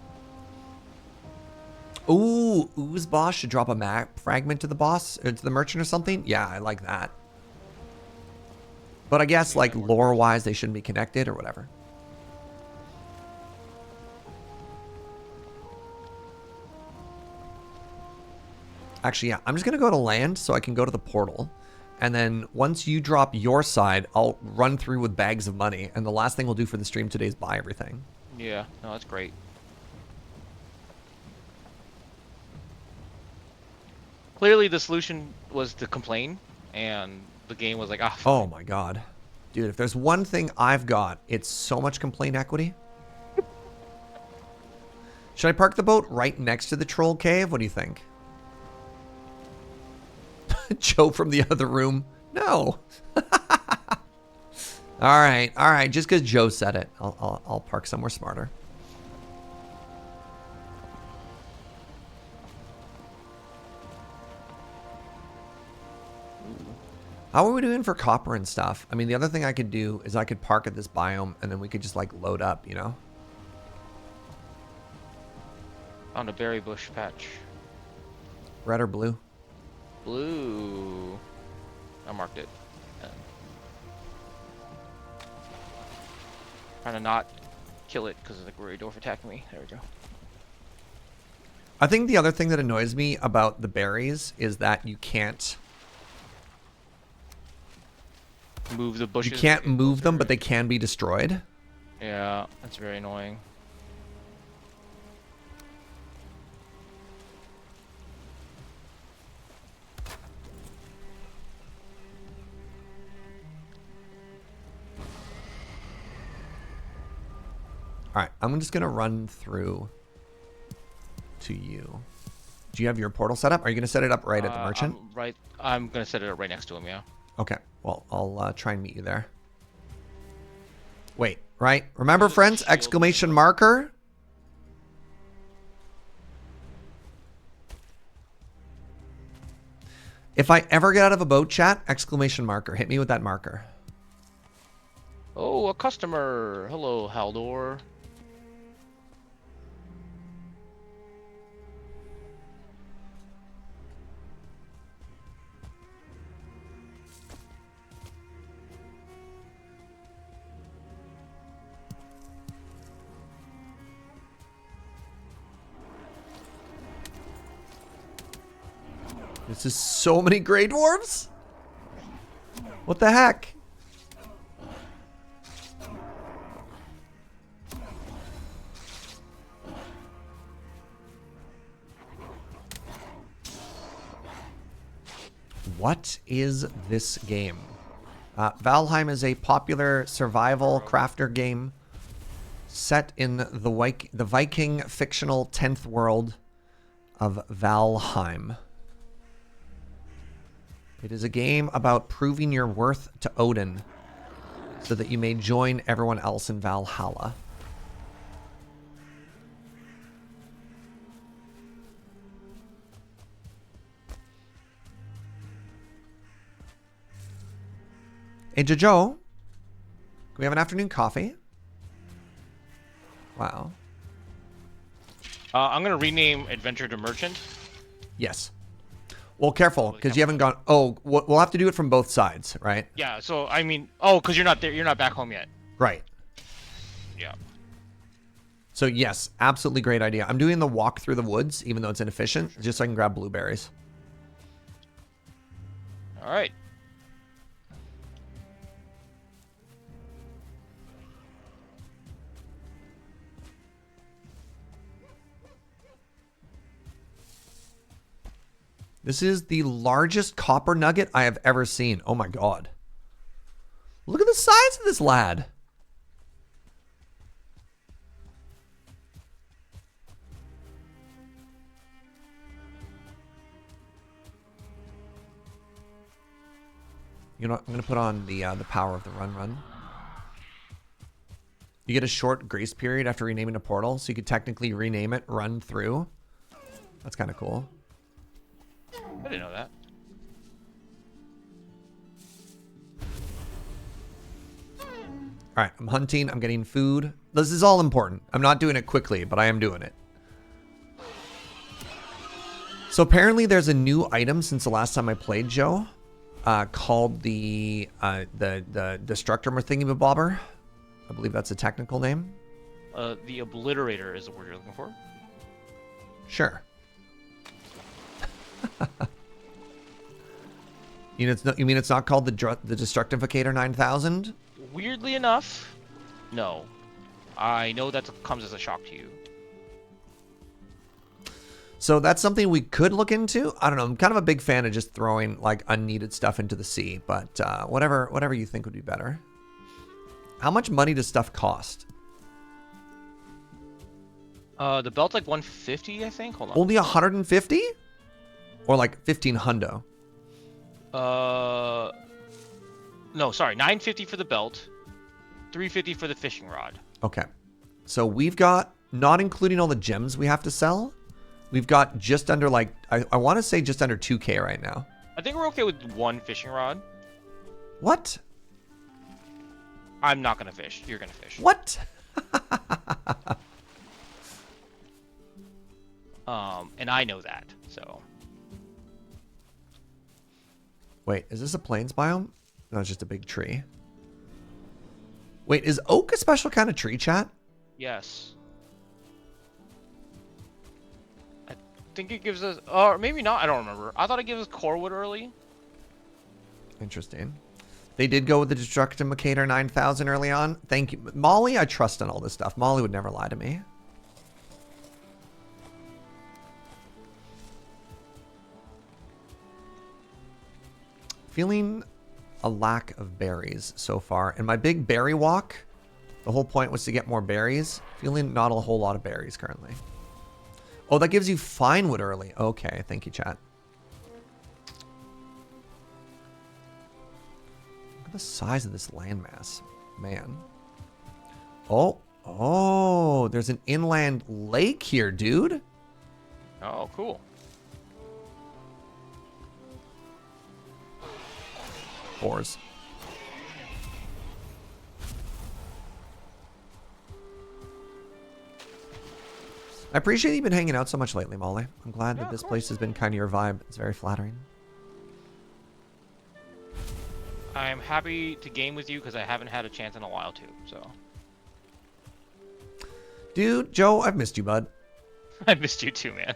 Ooh, Ooze boss should drop a map fragment to the boss, to the merchant or something. Yeah, I like that. But I guess like lore-wise, they shouldn't be connected or whatever. Actually, yeah, I'm just going to go to land so I can go to the portal. And then once you drop your side, I'll run through with bags of money. And the last thing we'll do for the stream today is buy everything. Yeah, no, that's great. Clearly the solution was to complain, and the game was like, ah. Oh my god. Dude, if there's one thing I've got, it's so much complaint equity. Should I park the boat right next to the troll cave? What do you think? Joe from the other room. No. All right. Just because Joe said it, I'll park somewhere smarter. How are we doing for copper and stuff? I mean, the other thing I could do is I could park at this biome and then we could just like load up, you know? On a berry bush patch. Red or blue? Blue. I marked it. Trying to not kill it because of the Grey Dwarf attacking me. There we go. I think the other thing that annoys me about the berries is that you can't move the bushes. You can't move them, but they can be destroyed. Yeah, that's very annoying. All right, I'm just gonna run through to you. Do you have your portal set up? Are you gonna set it up right at the merchant? I'm gonna set it up right next to him. Yeah. Okay. Well, I'll try and meet you there. Wait, right? Remember, friends? Exclamation marker. If I ever get out of a boat chat, exclamation marker. Hit me with that marker. Oh, a customer. Hello, Haldor. This is so many Grey Dwarves. What the heck? What is this game? Valheim is a popular survival crafter game set in the Viking fictional 10th world of Valheim. It is a game about proving your worth to Odin so that you may join everyone else in Valhalla. Hey, Jojo, can we have an afternoon coffee? Wow. I'm gonna rename Adventure to Merchant. Yes. Well, careful, because you haven't gone... Oh, we'll have to do it from both sides, right? Yeah, so, I mean... Oh, because you're not there. You're not back home yet. Right. Yeah. So, yes, absolutely great idea. I'm doing the walk through the woods, even though it's inefficient, just so I can grab blueberries. All right. This is the largest copper nugget I have ever seen. Oh my god. Look at the size of this lad. You know what? I'm going to put on the power of the run. You get a short grace period after renaming a portal, so you could technically rename it run through. That's kind of cool. I didn't know that. All right, I'm hunting. I'm getting food. This is all important. I'm not doing it quickly, but I am doing it. So apparently there's a new item since the last time I played, Joe, called the Destructor Thingamabobber. I believe that's a technical name. The Obliterator is the word you're looking for. Sure. You mean it's not called the Destructificator 9000? Weirdly enough, no. I know that comes as a shock to you. So that's something we could look into. I don't know. I'm kind of a big fan of just throwing like unneeded stuff into the sea, but whatever you think would be better. How much money does stuff cost? The belt's like 150, I think. Hold on. Only 150? Or like 15 hundo? No, sorry, 950 for the belt, 350 for the fishing rod. Okay. So we've got, not including all the gems we have to sell, we've got just under like, I want to say just under 2K right now. I think we're okay with one fishing rod. What? I'm not going to fish. You're going to fish. What? And I know that, so. Wait, is this a plains biome? No, it's just a big tree. Wait, is oak a special kind of tree, chat? Yes. I think it gives us, or maybe not, I don't remember. I thought it gives us core wood early. Interesting. They did go with the Destructificator 9000 early on. Thank you. Molly, I trust in all this stuff. Molly would never lie to me. Feeling a lack of berries so far. In my big berry walk, the whole point was to get more berries. Feeling not a whole lot of berries currently. Oh, that gives you fine wood early. Okay, thank you, chat. Look at the size of this landmass. Man. Oh, there's an inland lake here, dude. Oh, cool. Boars. I appreciate you've been hanging out so much lately, Molly. I'm glad that this place has been kind of your vibe. It's very flattering. I'm happy to game with you because I haven't had a chance in a while too, so. Dude, Joe, I've missed you, bud. I missed you too, man.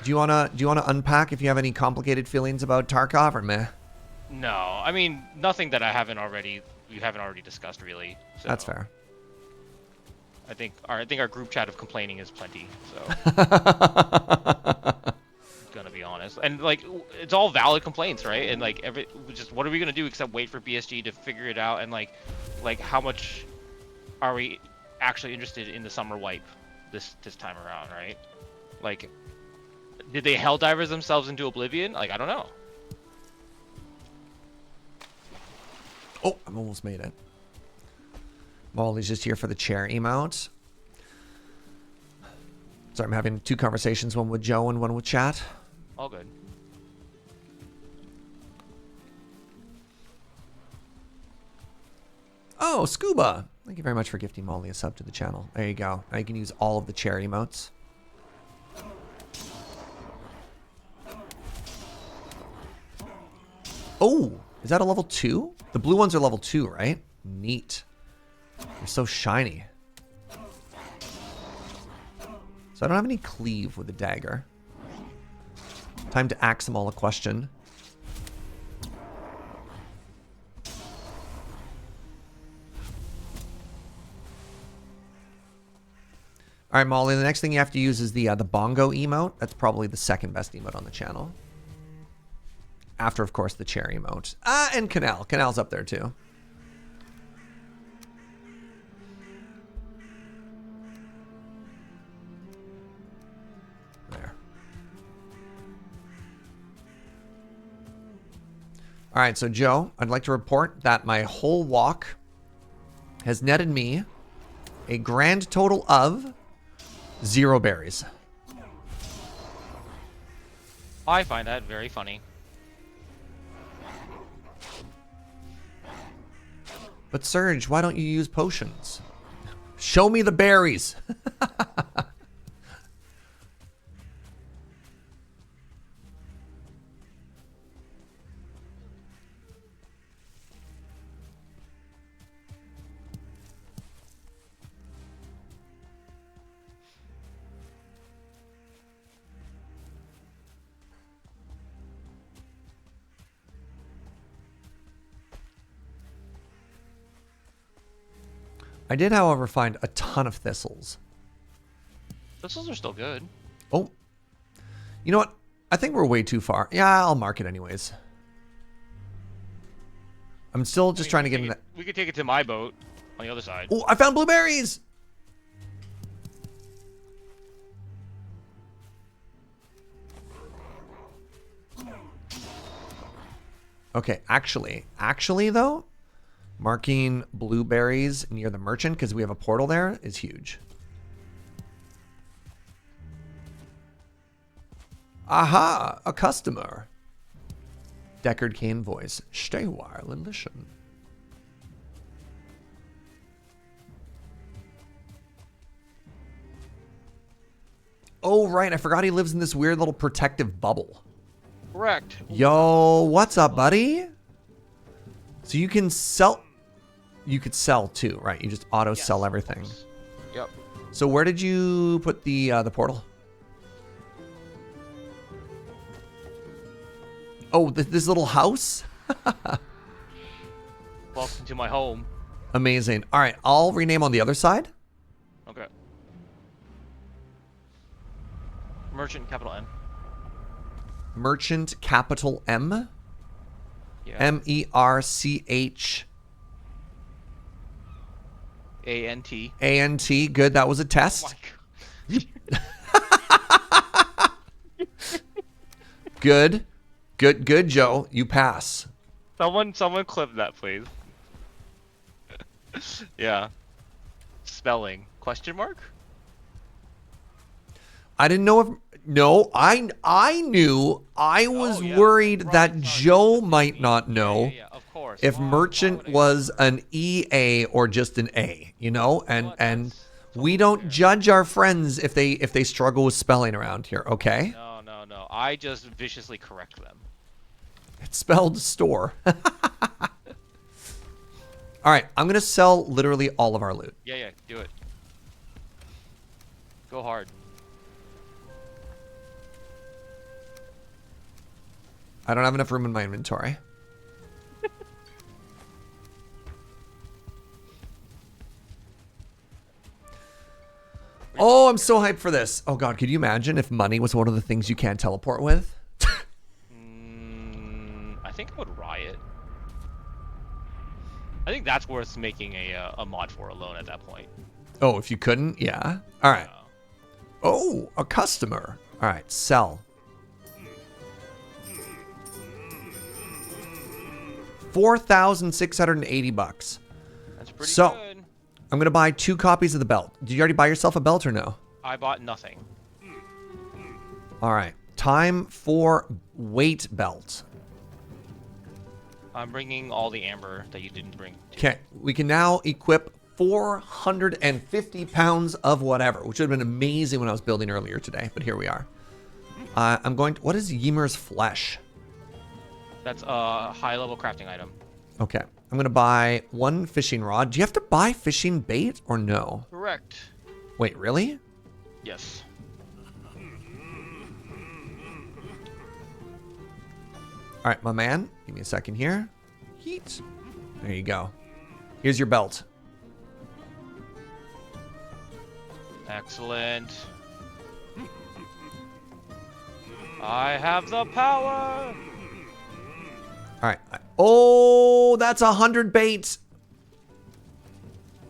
Do you wanna unpack if you have any complicated feelings about Tarkov or meh? No, I mean nothing that we haven't already discussed really. So That's fair. I think our group chat of complaining is plenty. So gonna be honest, and like it's all valid complaints, right? And like just what are we gonna do except wait for BSG to figure it out? And like how much are we actually interested in the summer wipe this time around, right? Like, did they helldivers themselves into oblivion? Like, I don't know. Oh, I've almost made it. Molly's just here for the chair emote. Sorry, I'm having 2 conversations, one with Joe and one with chat. All good. Oh, Scuba. Thank you very much for gifting Molly a sub to the channel. There you go. Now you can use all of the chair emotes. Oh, is that a level 2? The blue ones are level 2, right? Neat. They're so shiny. So I don't have any cleave with the dagger. Time to ask them all a question. All right, Molly, the next thing you have to use is the bongo emote. That's probably the second best emote on the channel. After, of course, the chair emote. And Canal. Canal's up there, too. There. All right, so Joe, I'd like to report that my whole walk has netted me a grand total of 0 berries. I find that very funny. But Serge, why don't you use potions? Show me the berries. I did, however, find a ton of thistles. Thistles are still good. Oh. You know what? I think we're way too far. Yeah, I'll mark it anyways. I'm still just trying to get in that. We could take it to my boat on the other side. Oh, I found blueberries! Okay, actually though, marking blueberries near the merchant because we have a portal there is huge. Aha, a customer. Deckard Kane voice. Stay a while and listen. Oh, right. I forgot he lives in this weird little protective bubble. Correct. Yo, what's up, buddy? So you can sell... You could sell too, right? You just auto sell everything. Yep. So where did you put the portal? Oh, this little house? Welcome to my home. Amazing. All right, I'll rename on the other side. Okay. Merchant, capital N. Merchant, capital M. Yeah. M-E-R-C-H... A-N-T. A-N-T. Good, that was a test. Oh my God. Good. Good, Joe. You pass. Someone clip that, please. Yeah. Spelling. Question mark? I didn't know if... No, I knew. I was worried that Joe might not know of course. if merchant was an E-A or just an A, you know? And we don't judge our friends if they struggle with spelling around here, okay? No. I just viciously correct them. It's spelled store. All right, I'm going to sell literally all of our loot. Yeah, do it. Go hard. I don't have enough room in my inventory. Oh, I'm so hyped for this. Oh god, could you imagine if money was one of the things you can't teleport with? I think I would riot. I think that's worth making a mod for alone at that point. Oh, if you couldn't? Yeah. All right. Uh, Oh, a customer. All right, sell. 4,680 bucks. that's pretty So- good. I'm going to buy 2 copies of the belt. Did you already buy yourself a belt or no? I bought nothing. All right. Time for weight belt. I'm bringing all the amber that you didn't bring. Okay. We can now equip 450 pounds of whatever, which would have been amazing when I was building earlier today, but here we are. I'm going to... What is Ymir's flesh? That's a high-level crafting item. Okay. I'm going to buy 1 fishing rod. Do you have to buy fishing bait or no? Correct. Wait, really? Yes. All right, my man. Give me a second here. Heat. There you go. Here's your belt. Excellent. I have the power. All right. Oh, that's 100 bait.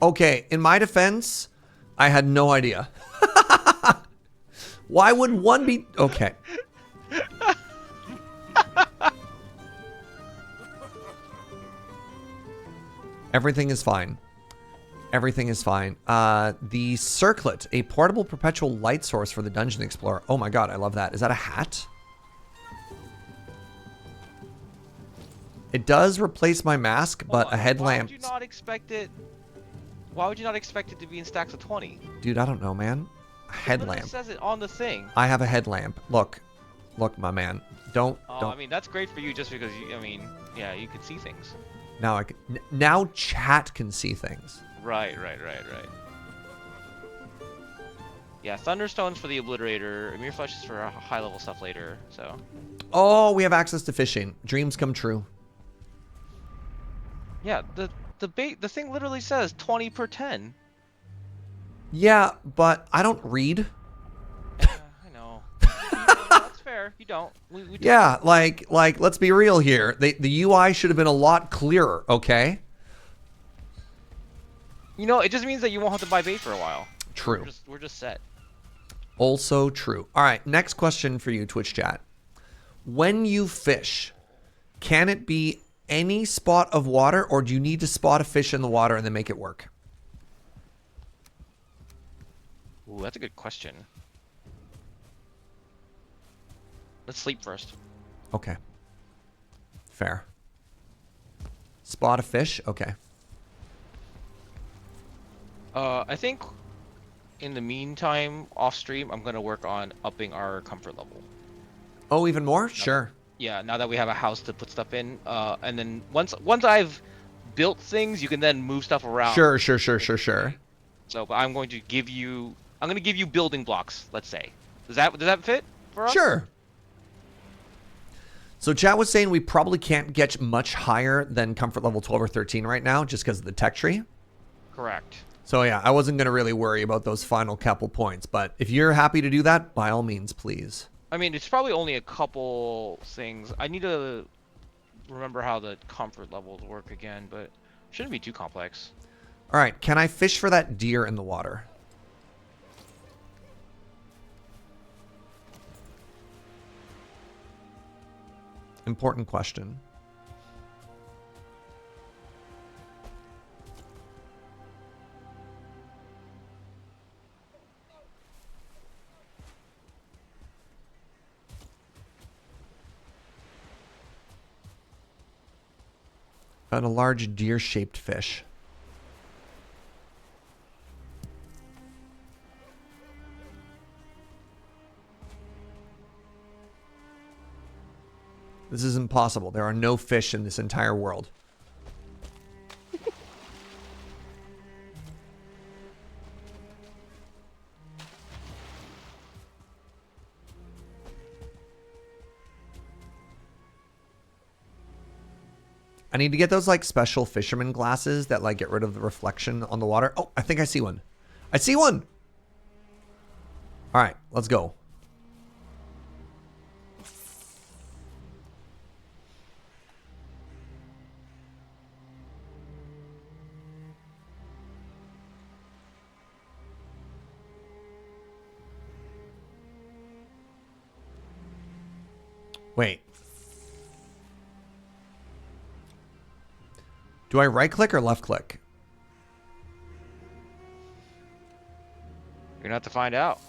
Okay, in my defense, I had no idea. Why would one be... Okay. Everything is fine. Everything is fine. The circlet, a portable perpetual light source for the Dungeon Explorer. Oh my god, I love that. Is that a hat? It does replace my mask, but a headlamp... Why would you not expect it? Why would you not expect it to be in stacks of 20? Dude, I don't know, man. A It headlamp. says it on the thing. I have a headlamp. Look. Look, my man. Don't. I mean, that's great for you just because, I mean, yeah, you can see things. Now I can... Now chat can see things. Right. Yeah, Thunderstone's for the Obliterator. Emir Flesh is for high-level stuff later, so... Oh, we have access to fishing. Dreams come true. Yeah, the thing literally says 20 per 10. Yeah, but I don't read. Yeah, I know. That's fair. You don't. We Yeah, like, let's be real here. The UI should have been a lot clearer, okay? You know, it just means that you won't have to buy bait for a while. True. We're just set. Also true. All right, next question for you, Twitch chat. When you fish, can it be any spot of water, or do you need to spot a fish in the water and then make it work? Ooh, that's a good question. Let's sleep first. Okay. Fair. Spot a fish? Okay. I think in the meantime, off stream, I'm gonna work on upping our comfort level. Oh, even more? Sure. Yeah, now that we have a house to put stuff in, and then once I've built things, you can then move stuff around. Sure. So, but I'm going to give you building blocks. Let's say. Does that fit for us? Sure. So chat was saying we probably can't get much higher than comfort level 12 or 13 right now, just because of the tech tree. Correct. So yeah, I wasn't going to really worry about those final couple points, but if you're happy to do that, by all means, please. I mean, it's probably only a couple things. I need to remember how the comfort levels work again, but it shouldn't be too complex. All right, can I fish for that deer in the water? Important question. Found a large deer-shaped fish. This is impossible. There are no fish in this entire world. I need to get those like special fisherman glasses that like get rid of the reflection on the water. Oh, I think I see one. I see one. All right, let's go. Wait. Do I right click or left click? You're gonna have to find out.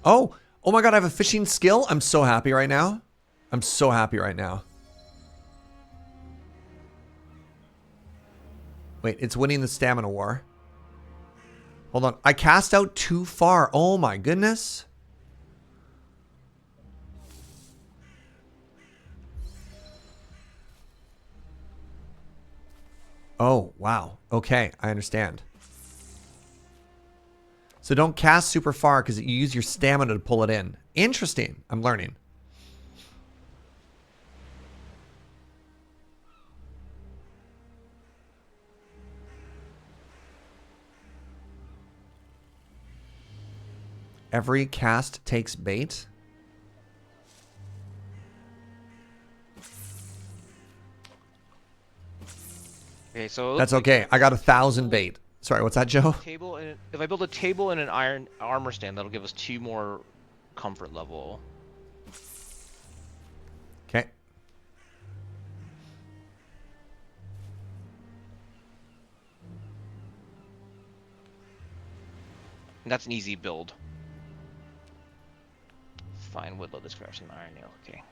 Oh, oh my God, I have a fishing skill. I'm so happy right now. I'm so happy right now. Wait, it's winning the stamina war. Hold on. I cast out too far. Oh my goodness. Oh, wow. Okay, I understand. So don't cast super far because you use your stamina to pull it in. Interesting. I'm learning. Every cast takes bait. Okay, so That's okay. I got 1,000 bait. Sorry, what's that, Joe? Table and if I build a table and an iron armor stand, that'll give us 2 more comfort level. Okay. And that's an easy build. Fine wood, load this for some iron nail. Okay.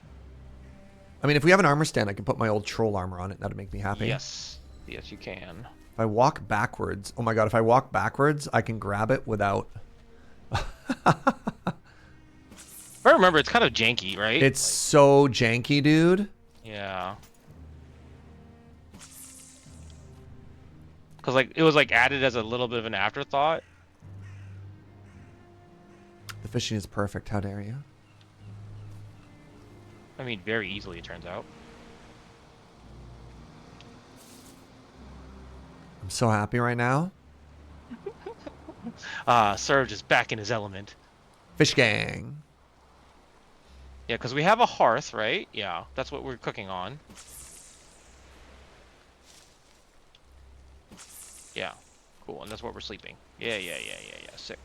I mean, if we have an armor stand, I can put my old troll armor on it. That'd make me happy. Yes. Yes, you can. If I walk backwards, oh my God, if I walk backwards, I can grab it without... If I remember, it's kind of janky, right? It's so janky, dude. Yeah. Because like it was like added as a little bit of an afterthought. The fishing is perfect. How dare you? I mean, very easily, it turns out. I'm so happy right now. Serge is back in his element. Fish gang. Yeah, because we have a hearth, right? Yeah, that's what we're cooking on. Yeah, cool, and that's what we're sleeping. Yeah, sick.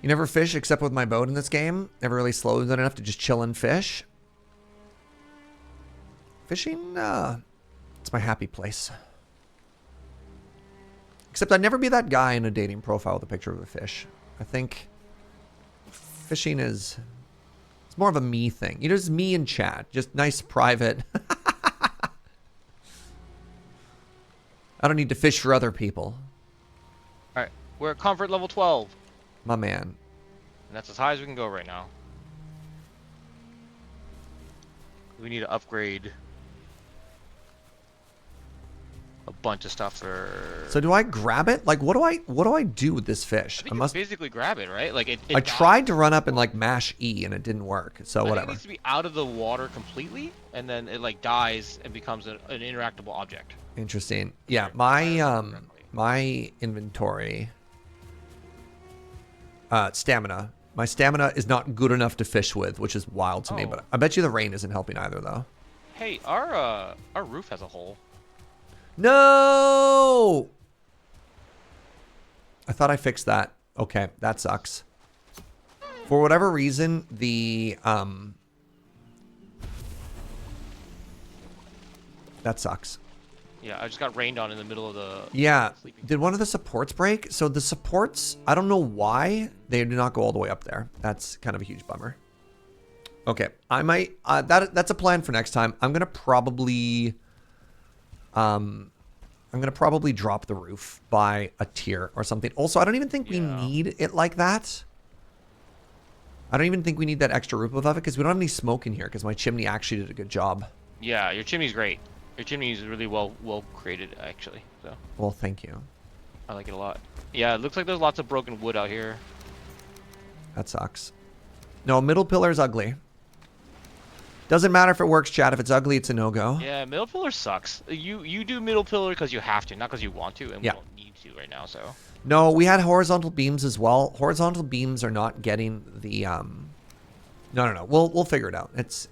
You never fish except with my boat in this game? Never really slowed down enough to just chill and fish? Fishing, it's my happy place. Except I'd never be that guy in a dating profile with a picture of a fish. I think fishing is... It's more of a me thing. You know, just me and chat. Just nice, private... I don't need to fish for other people. Alright, we're at comfort level 12. My man. And that's as high as we can go right now. We need to upgrade a bunch of stuff for... So do I grab it? Like, what do I do with this fish? I think you basically grab it, right? Like I tried to run up and like mash E and it didn't work. So I whatever. think it needs to be out of the water completely, and then it like dies and becomes an interactable object. Interesting. Yeah, my inventory stamina. My stamina is not good enough to fish with, which is wild to me, but I bet you the rain isn't helping either though. Hey, our roof has a hole. No! I thought I fixed that. Okay, that sucks. For whatever reason, the that sucks. Yeah, I just got rained on in the middle of the... Yeah. Did one of the supports break? So the supports, I don't know why they do not go all the way up there. That's kind of a huge bummer. Okay, I might... that's a plan for next time. I'm gonna probably drop the roof by a tier or something. Also, I don't even think we need it like that. I don't even think we need that extra roof above it because we don't have any smoke in here because my chimney actually did a good job. Yeah, your chimney's great. Your chimney is really well created, actually. So. Well, thank you. I like it a lot. Yeah, it looks like there's lots of broken wood out here. That sucks. No, middle pillar is ugly. Doesn't matter if it works, chat. If it's ugly, it's a no-go. Yeah, middle pillar sucks. You do middle pillar because you have to, not because you want to, and Yeah. we don't need to right now. So. No, we had horizontal beams as well. Horizontal beams are not getting the No. We'll figure it out. It's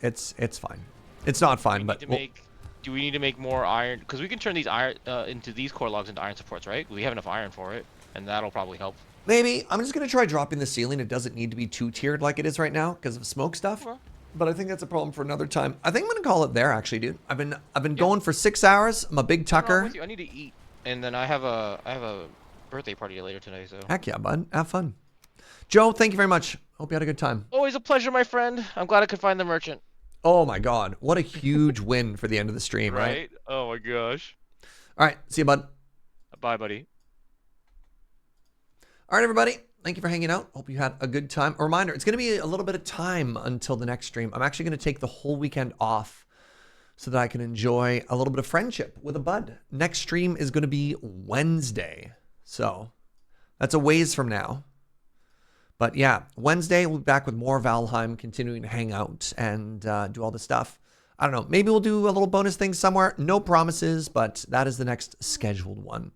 fine. It's not fine, but Do we need to make more iron? Because we can turn these iron into these core logs into iron supports, right? We have enough iron for it, and that'll probably help. maybe I'm just gonna try dropping the ceiling. It doesn't need to be two-tiered like it is right now because of smoke stuff. Okay. But I think that's a problem for another time. I think I'm gonna call it there, actually, dude. I've been going for 6 hours. I'm a big No, I'm tucker. with you. I need to eat, and then I have a birthday party later today. So. Heck yeah, bud. Have fun. Joe, thank you very much. Hope you had a good time. Always a pleasure, my friend. I'm glad I could find the merchant. Oh my God, what a huge win for the end of the stream, right? Oh my gosh. All right, see you, bud. Bye, buddy. All right, everybody. Thank you for hanging out. Hope you had a good time. A reminder, it's going to be a little bit of time until the next stream. I'm actually going to take the whole weekend off so that I can enjoy a little bit of friendship with a bud. Next stream is going to be Wednesday. So that's a ways from now. But yeah, Wednesday we'll be back with more Valheim, continuing to hang out and do all this stuff. I don't know. Maybe we'll do a little bonus thing somewhere. No promises, but that is the next scheduled one.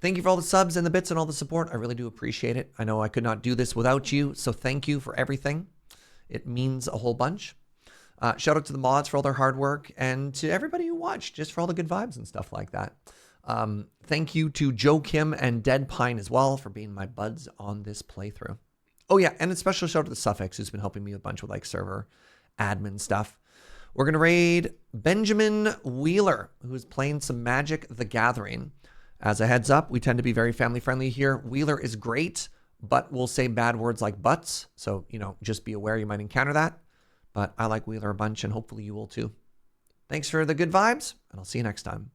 Thank you for all the subs and the bits and all the support. I really do appreciate it. I know I could not do this without you, so thank you for everything. It means a whole bunch. Shout out to the mods for all their hard work and to everybody who watched, just for all the good vibes and stuff like that. Thank you to Joe Kim and DeadPine as well for being my buds on this playthrough. Oh yeah, and a special shout out to the Suffix who's been helping me a bunch with like server admin stuff. We're going to raid Benjamin Wheeler, who's playing some Magic the Gathering. As a heads up, we tend to be very family friendly here. Wheeler is great, but we'll say bad words like butts. So, just be aware you might encounter that. But I like Wheeler a bunch and hopefully you will too. Thanks for the good vibes, and I'll see you next time.